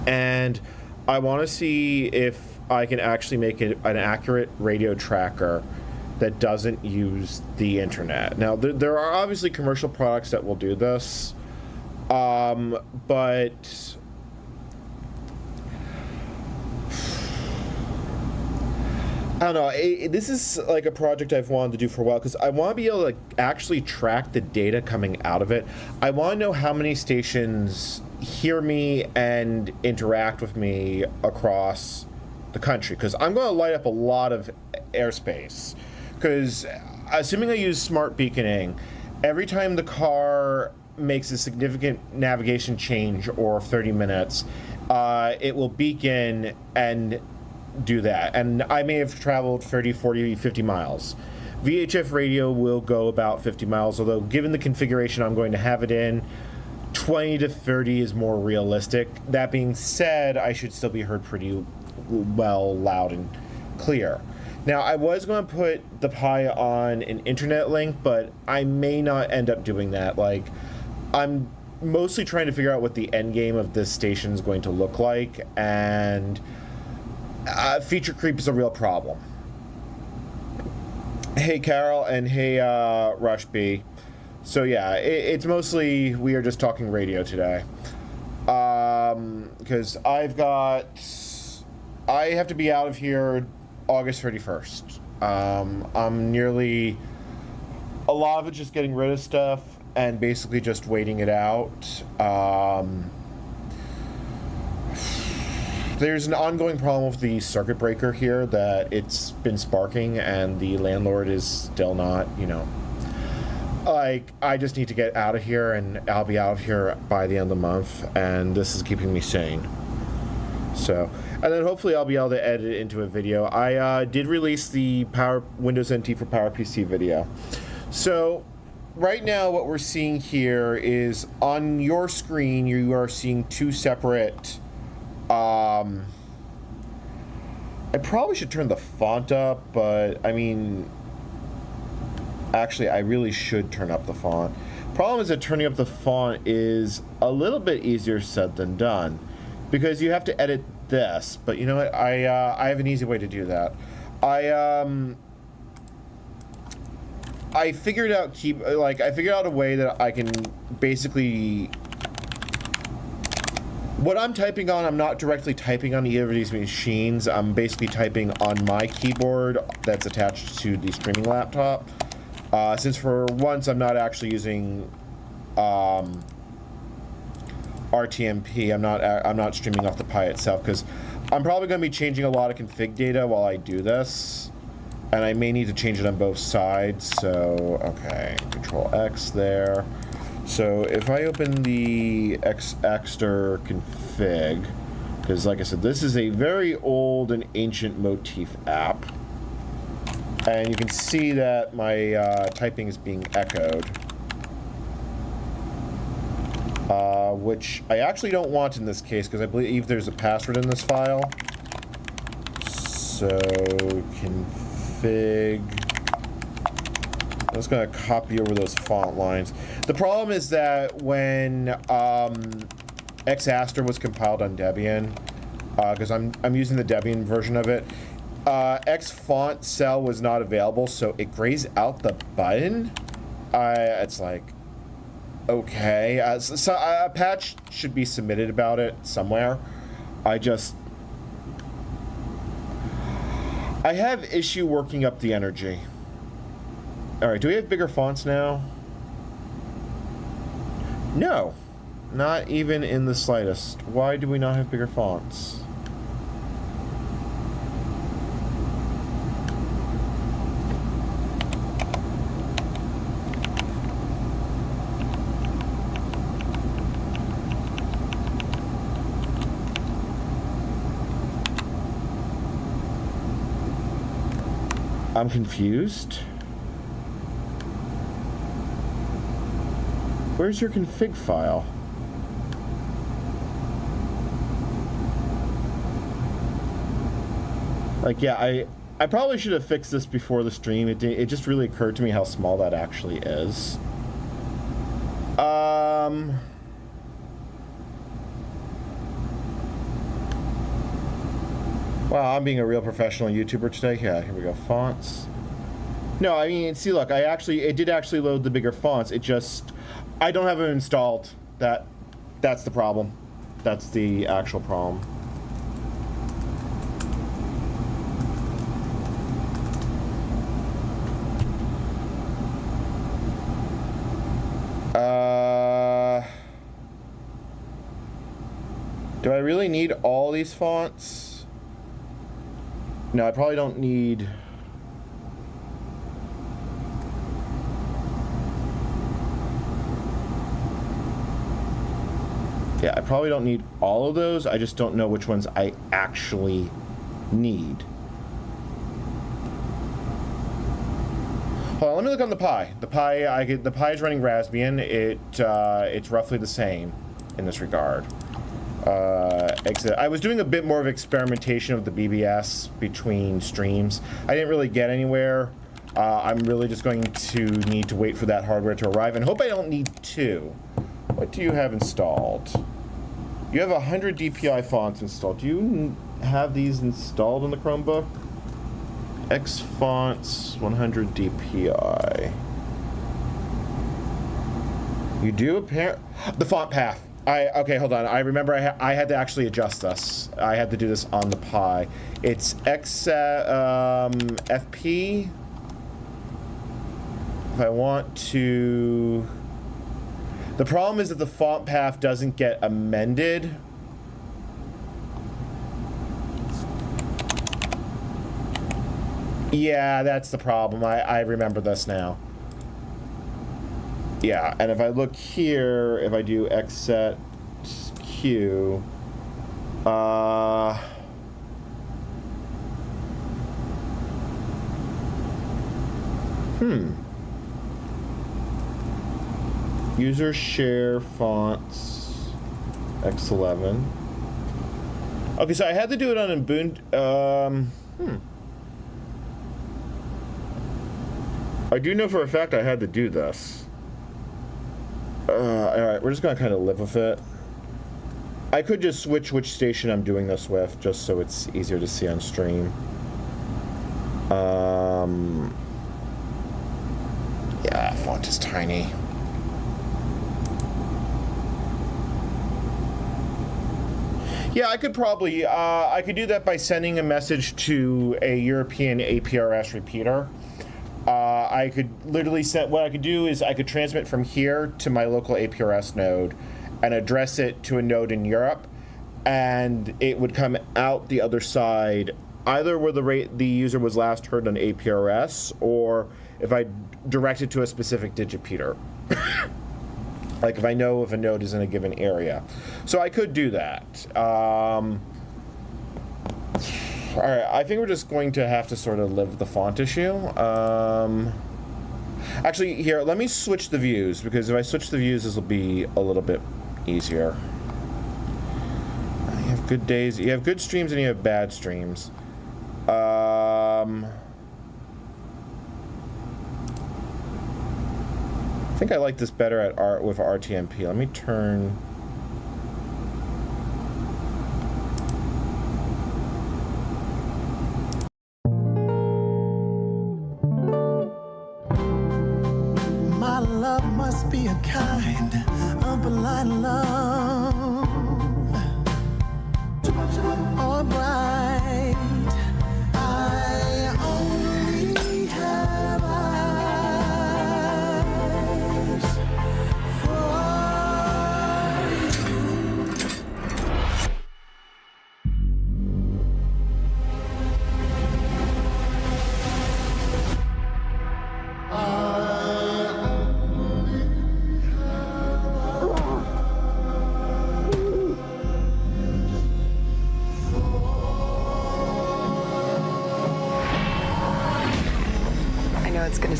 and I want to see if I can actually make it an accurate radio tracker that doesn't use the internet. Now, there are obviously commercial products that will do this, but I don't know. This is like a project I've wanted to do for a while because I want to be able to actually track the data coming out of it. I want to know how many stations hear me and interact with me across the country, because I'm going to light up a lot of airspace. Because assuming I use smart beaconing, every time the car makes a significant navigation change or 30 minutes, it will beacon and do that. And I may have traveled 30, 40, 50 miles. VHF radio will go about 50 miles, although given the configuration I'm going to have it in, 20 to 30 is more realistic. That being said, I should still be heard pretty well, loud and clear. Now, I was going to put the Pi on an internet link, but I may not end up doing that. Like, I'm mostly trying to figure out what the end game of this station is going to look like, and feature creep is a real problem. Hey, Carol, and hey, Rush B. So yeah, it's mostly we are just talking radio today, because I have to be out of here August 31st. I'm nearly, a lot of it just getting rid of stuff and basically just waiting it out. There's an ongoing problem with the circuit breaker here that it's been sparking, and the landlord is still not, like, I just need to get out of here, and I'll be out of here by the end of the month, and this is keeping me sane. So, and then hopefully I'll be able to edit it into a video. I did release the Windows NT for PowerPC video. So, right now what we're seeing here is on your screen, you are seeing two separate, I probably should turn the font up, but I mean, actually I really should turn up the font. Problem is that turning up the font is a little bit easier said than done, because you have to edit this, but you know what, I have an easy way to do that. I figured out a way that I can basically, what I'm typing on, I'm not directly typing on either of these machines. I'm basically typing on my keyboard that's attached to the streaming laptop. Since for once I'm not actually using RTMP, I'm not streaming off the Pi itself, because I'm probably going to be changing a lot of config data while I do this, and I may need to change it on both sides. So okay, Control X there. So if I open the Xter config, because like I said, this is a very old and ancient motif app, and you can see that my typing is being echoed, which I actually don't want in this case, because I believe there's a password in this file. So config, I'm just going to copy over those font lines. The problem is that when Xaster was compiled on Debian, because I'm using the Debian version of it, Xfont cell was not available, so it grays out the button. It's like, okay, so a patch should be submitted about it somewhere. I have issue working up the energy. All right, do we have bigger fonts now? No, not even in the slightest. Why do we not have bigger fonts? I'm confused. Where's your config file? Like, yeah, I probably should have fixed this before the stream. It just really occurred to me how small that actually is. Wow, I'm being a real professional YouTuber today. Yeah, here we go. Fonts. No, I mean, see, look, it did actually load the bigger fonts. It just, I don't have it installed. That's the problem. That's the actual problem. Do I really need all these fonts? No, I probably don't need... Yeah, I probably don't need all of those. I just don't know which ones I actually need. Hold on, let me look on the Pi. The Pi is running Raspbian. It's roughly the same in this regard. I was doing a bit more of experimentation of the BBS between streams. I didn't really get anywhere. I'm really just going to need to wait for that hardware to arrive and hope I don't need two. What do you have installed? You have 100 DPI fonts installed. Do you have these installed on the Chromebook? X fonts 100 DPI. You do apparently the font path. Okay, hold on. I remember I had to actually adjust this. I had to do this on the Pi. It's X FP. If I want to, the problem is that the font path doesn't get amended. Yeah, that's the problem. I remember this now. Yeah, and if I look here, if I do xset q, user share fonts x11. Okay, so I had to do it on Ubuntu. I do know for a fact I had to do this. Alright, we're just gonna kind of live with it. I could just switch which station I'm doing this with, just so it's easier to see on stream. Yeah, font is tiny. Yeah, I could probably, I could do that by sending a message to a European APRS repeater. I could literally set, what I could do is I could transmit from here to my local APRS node and address it to a node in Europe, and it would come out the other side, either where the user was last heard on APRS, or if I direct it to a specific digipeater. Like if I know if a node is in a given area. So I could do that. All right, I think we're just going to have to sort of live the font issue. Actually, here, let me switch the views, because if I switch the views, this will be a little bit easier. You have good days, you have good streams, and you have bad streams. I think I like this better at with RTMP. Let me turn. My love must be a kind of blind love, or bright. I only have eyes for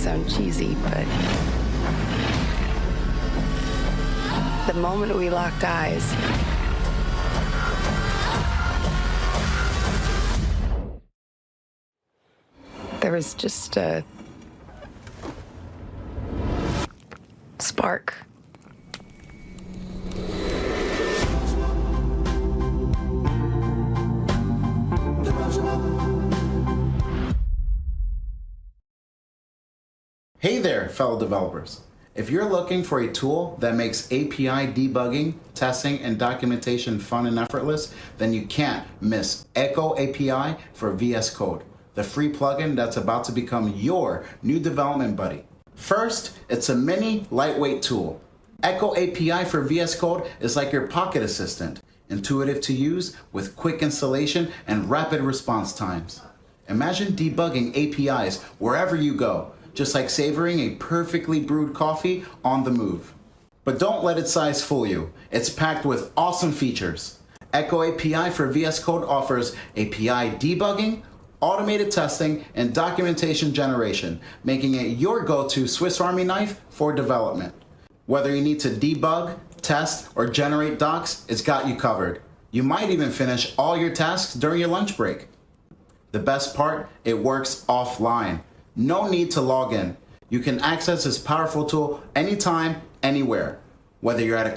sound cheesy, but the moment we locked eyes, there was just a spark. Hey there, fellow developers. If you're looking for a tool that makes API debugging, testing, and documentation fun and effortless, then you can't miss Echo API for VS Code, the free plugin that's about to become your new development buddy. First, it's a mini, lightweight tool. Echo API for VS Code is like your pocket assistant, intuitive to use with quick installation and rapid response times. Imagine debugging APIs wherever you go, just like savoring a perfectly brewed coffee on the move. But don't let its size fool you. It's packed with awesome features. Echo API for VS Code offers API debugging, automated testing, and documentation generation, making it your go-to Swiss Army knife for development. Whether you need to debug, test, or generate docs, it's got you covered. You might even finish all your tasks during your lunch break. The best part, it works offline. No need to log in. You can access this powerful tool anytime, anywhere. Whether you're at a